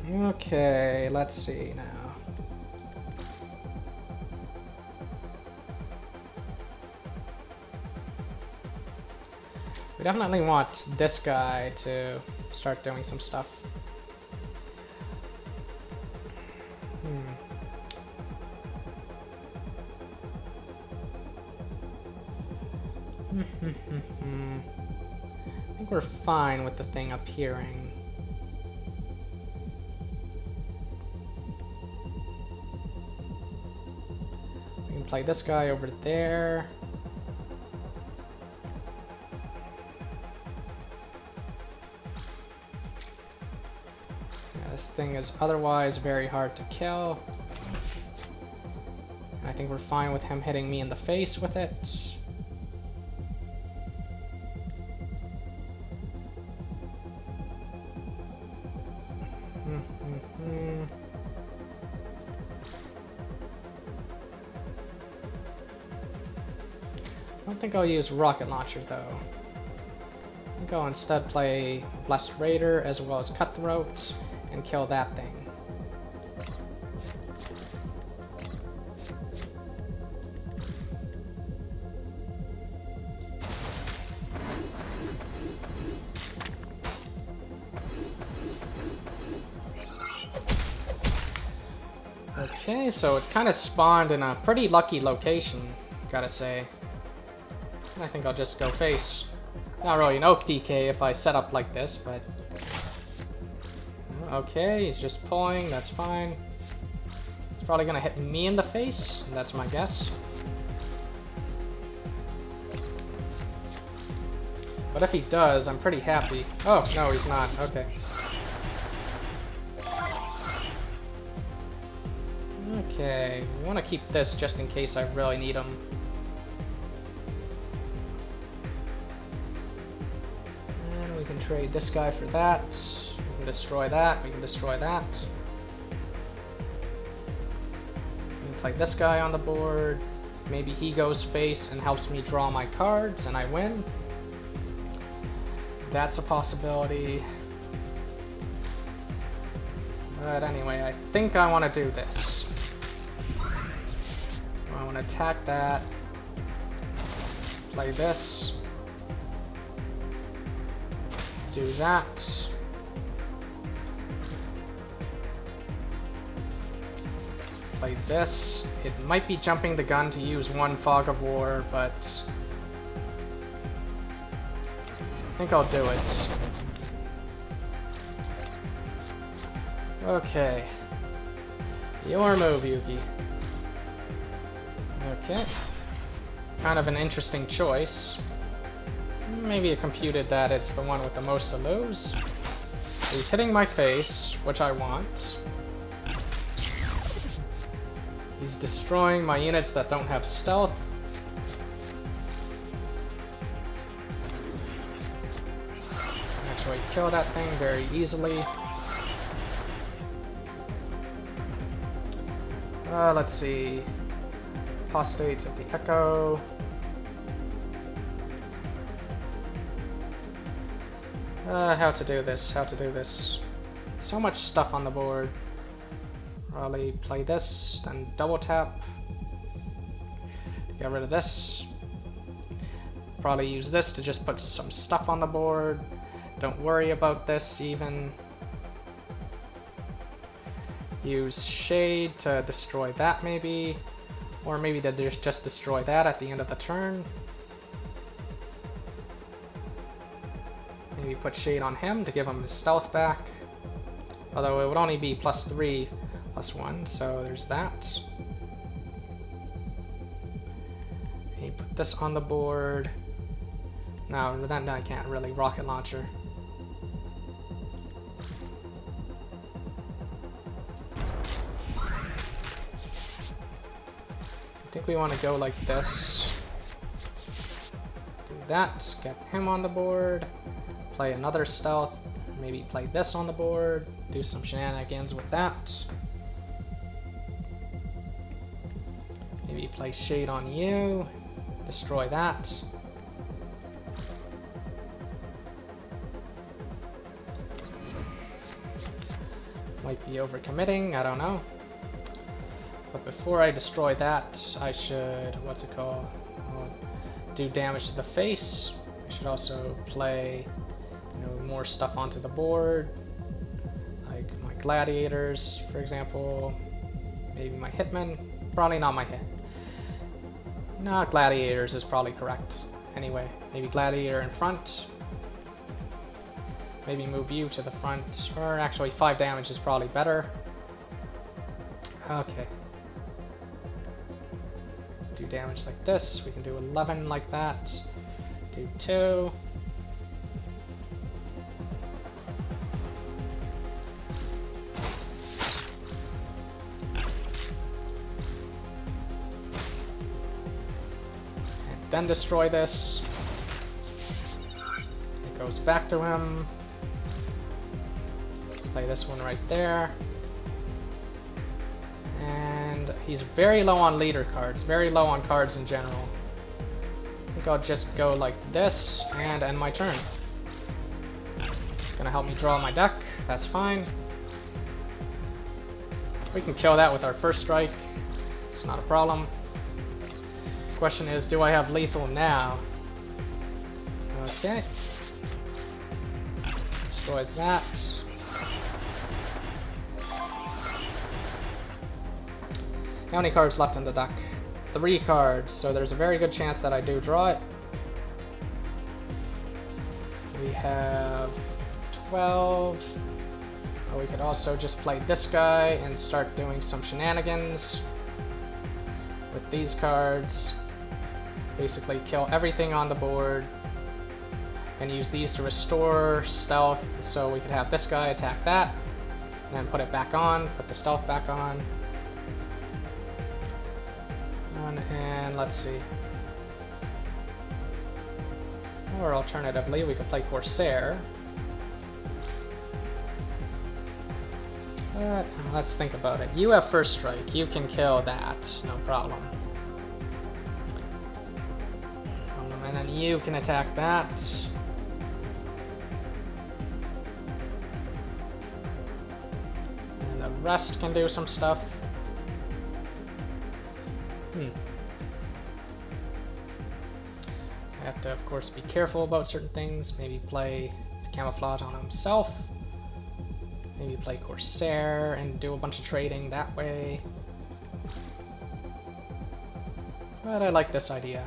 Okay, let's see now. We definitely want this guy to start doing some stuff. I think we're fine with the thing appearing. We can play this guy over there. Yeah, this thing is otherwise very hard to kill. I think we're fine with him hitting me in the face with it. I don't think I'll use Rocket Launcher though. I think I'll instead play Blessed Raider as well as Cutthroat and kill that thing. Okay, so it kind of spawned in a pretty lucky location, gotta say. I think I'll just go face. Not really an Oak DK if I set up like this, but... Okay, he's just pulling, that's fine. He's probably gonna hit me in the face, that's my guess. But if he does, I'm pretty happy. Oh, no, he's not. Okay. Okay, we want to keep this just in case I really need him. And we can trade this guy for that. We can destroy that. We can destroy that. We can play this guy on the board. Maybe he goes face and helps me draw my cards and I win. That's a possibility. But anyway, I think I want to do this. I want to attack that. Play this. Do that. Play this. It might be jumping the gun to use one Fog of War, but I think I'll do it. Okay. Your move, Yugi. Okay. Kind of an interesting choice. Maybe it computed that it's the one with the most to lose. He's hitting my face, which I want. He's destroying my units that don't have stealth. Actually kill that thing very easily. Let's see. Apostates of the Echo. How to do this, how to do this. So much stuff on the board. Probably play this, then double tap. Get rid of this. Probably use this to just put some stuff on the board. Don't worry about this even. Use Shade to destroy that maybe. Or maybe to just destroy that at the end of the turn. Maybe put Shade on him to give him his stealth back. Although it would only be +3, +1, so there's that. Maybe put this on the board. No, then I can't really. Rocket Launcher. I think we want to go like this. Do that, get him on the board, play another stealth, maybe play this on the board, do some shenanigans with that. Maybe play Shade on you, destroy that. Might be overcommitting, I don't know. But before I destroy that, I should, what's it called? Do damage to the face. I should also play, more stuff onto the board. Like my gladiators, for example. Maybe my hitmen. Probably not my hit. No, gladiators is probably correct. Anyway, maybe gladiator in front. Maybe move you to the front. Or actually 5 damage is probably better. Okay. Do damage like this. We can do 11 like that. Do 2. And then destroy this. It goes back to him. Play this one right there. And he's very low on leader cards, very low on cards in general. I think I'll just go like this and end my turn. Gonna help me draw my deck, that's fine. We can kill that with our first strike, it's not a problem. Question is, do I have lethal now? Okay. Destroys that. How many cards left in the deck? 3 cards, so there's a very good chance that I do draw it. We have 12. Oh, we could also just play this guy and start doing some shenanigans with these cards. Basically kill everything on the board and use these to restore stealth, so we could have this guy attack that and then put it back on, put the stealth back on. And let's see. Or alternatively, we could play Corsair. But let's think about it. You have first strike. You can kill that. No problem. And then you can attack that. And the rest can do some stuff. I have to, of course, be careful about certain things. Maybe play Camouflage on himself. Maybe play Corsair and do a bunch of trading that way. But I like this idea.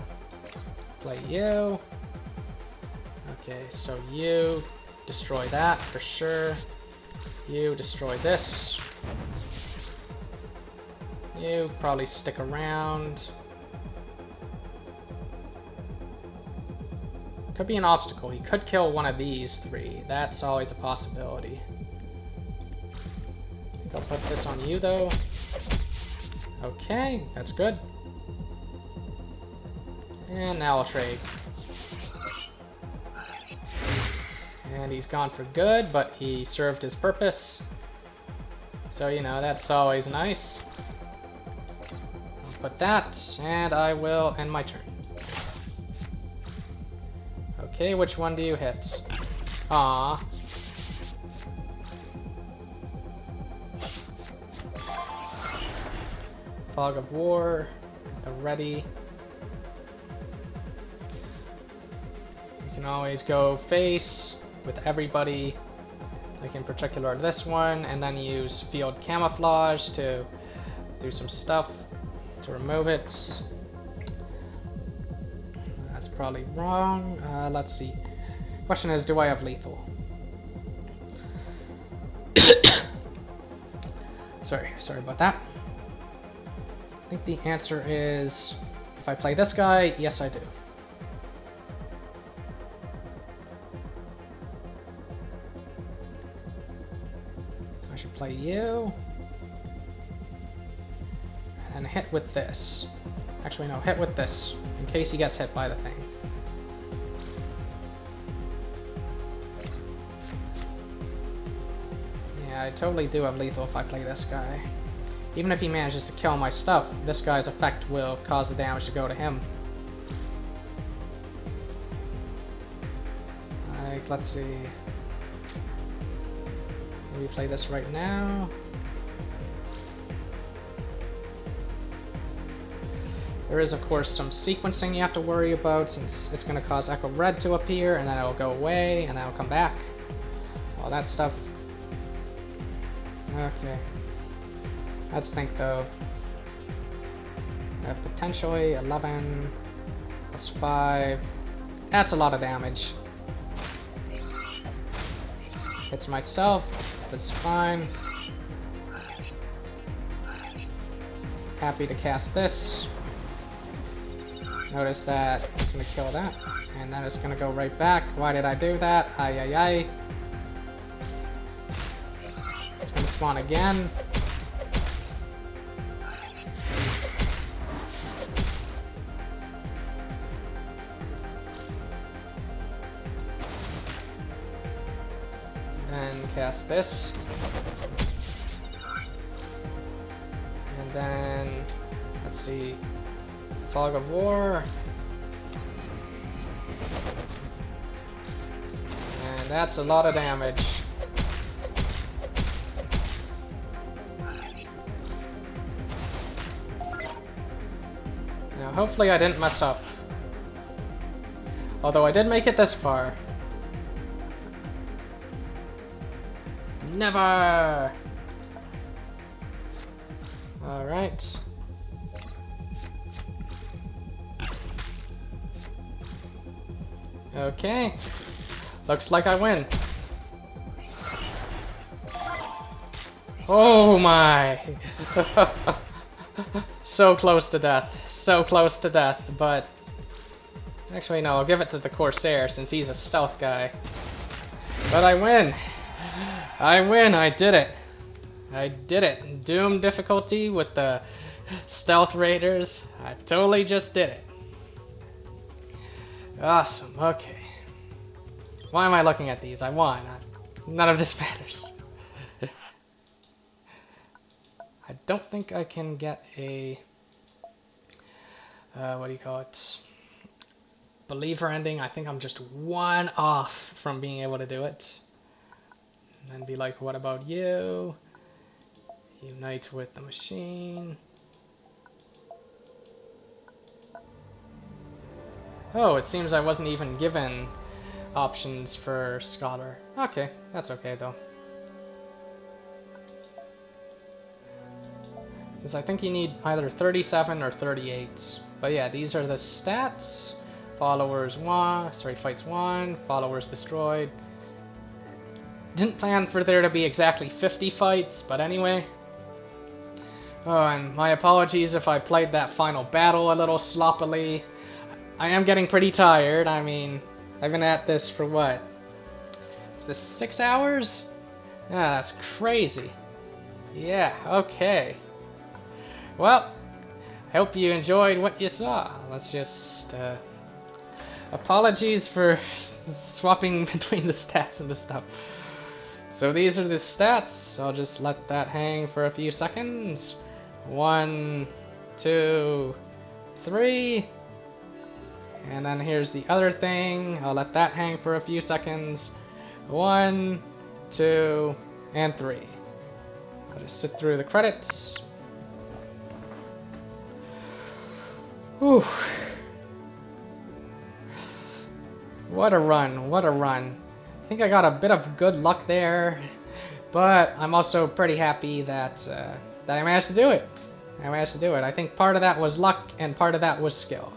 Play you. Okay, so you destroy that for sure. You destroy this. You probably stick around. Could be an obstacle. He could kill one of these 3. That's always a possibility. I think I'll put this on you though. Okay, that's good. And now I'll trade. And he's gone for good, but he served his purpose. So, that's always nice. Put that, and I will end my turn. Okay, which one do you hit? Ah. Fog of War, the ready. You can always go face with everybody, like in particular this one, and then use Field Camouflage to do some stuff. To remove it. That's probably wrong. Let's see. Question is, do I have lethal? Sorry about that. I think the answer is, if I play this guy, yes I do. So I should play you. And hit with this. Actually, no, hit with this, in case he gets hit by the thing. Yeah, I totally do have lethal if I play this guy. Even if he manages to kill my stuff, this guy's effect will cause the damage to go to him. Like, let's see. replay this right now. There is, of course, some sequencing you have to worry about, since it's going to cause Echo Red to appear, and then it'll go away, and then it'll come back. All that stuff. Okay. Let's think, though. Potentially 11 plus 5. That's a lot of damage. Hits myself. That's fine. Happy to cast this. Notice that it's going to kill that, and then it's going to go right back. Why did I do that? Ay ay ay. It's going to spawn again. Then cast this. And then, let's see. Fog of War. And that's a lot of damage. Now, hopefully I didn't mess up. Although I did make it this far. Never! Alright. Okay. Looks like I win. Oh my! So close to death. So close to death, but... Actually, no, I'll give it to the Corsair since he's a stealth guy. But I win! I win! I did it! I did it! Doom difficulty with the Stealth Raiders. I totally just did it. Awesome, okay. Why am I looking at these? I won. None of this matters. I don't think I can get a... what do you call it? Believer ending. I think I'm just one off from being able to do it. And then be like, what about you? Unite with the machine. Oh, it seems I wasn't even given options for Scholar. Okay, that's okay though. Since I think you need either 37 or 38. But yeah, these are the stats. Followers 1, sorry, fights 1, followers destroyed. Didn't plan for there to be exactly 50 fights, but anyway. Oh, and my apologies if I played that final battle a little sloppily. I am getting pretty tired. I mean, I've been at this for what? Is this 6 hours? Ah, that's crazy. Yeah, okay. Well, I hope you enjoyed what you saw. Let's just, apologies for swapping between the stats and the stuff. So these are the stats. I'll just let that hang for a few seconds. 1, 2, 3. And then here's the other thing. I'll let that hang for a few seconds. 1, 2, and 3. I'll just sit through the credits. Whew. What a run, what a run. I think I got a bit of good luck there, but I'm also pretty happy that, that I managed to do it. I think part of that was luck and part of that was skill.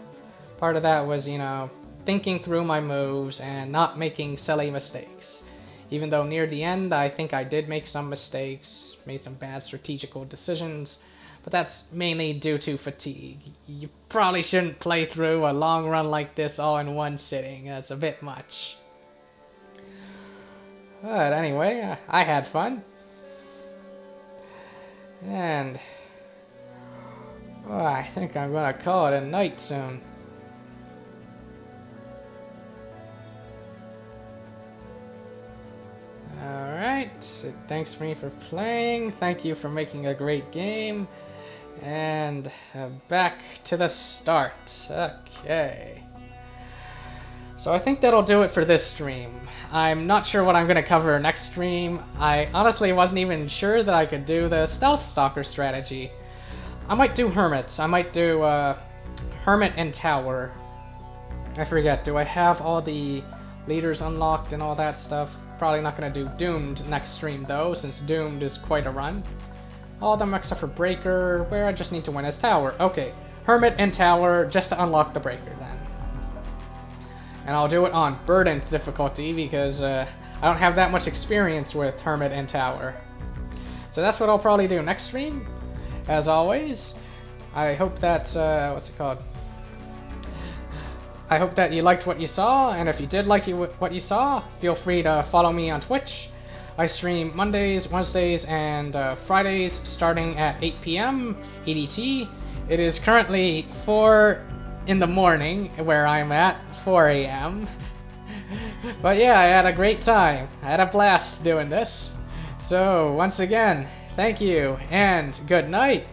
Part of that was, you know, thinking through my moves and not making silly mistakes. Even though near the end I think I did make some mistakes, made some bad strategical decisions, but that's mainly due to fatigue. You probably shouldn't play through a long run like this all in one sitting. That's a bit much. But anyway, I had fun. And oh, I think I'm gonna call it a night soon. Alright, thanks for me for playing. Thank you for making a great game. And back to the start. Okay. So I think that'll do it for this stream. I'm not sure what I'm going to cover next stream. I honestly wasn't even sure that I could do the Stealth Stalker strategy. I might do Hermit. I might do Hermit and Tower. I forget, do I have all the leaders unlocked and all that stuff? Probably not going to do Doomed next stream though, since Doomed is quite a run. All of them except for Breaker, where I just need to win as Tower. Okay, Hermit and Tower just to unlock the Breaker then. And I'll do it on Burdened difficulty because I don't have that much experience with Hermit and Tower. So that's what I'll probably do next stream. As always, I hope that, what's it called? I hope that you liked what you saw, and if you did like what you saw, feel free to follow me on Twitch. I stream Mondays, Wednesdays, and Fridays starting at 8 p.m. EDT. It is currently 4 in the morning where I'm at, 4 a.m. But yeah, I had a great time. I had a blast doing this. So, once again, thank you, and good night.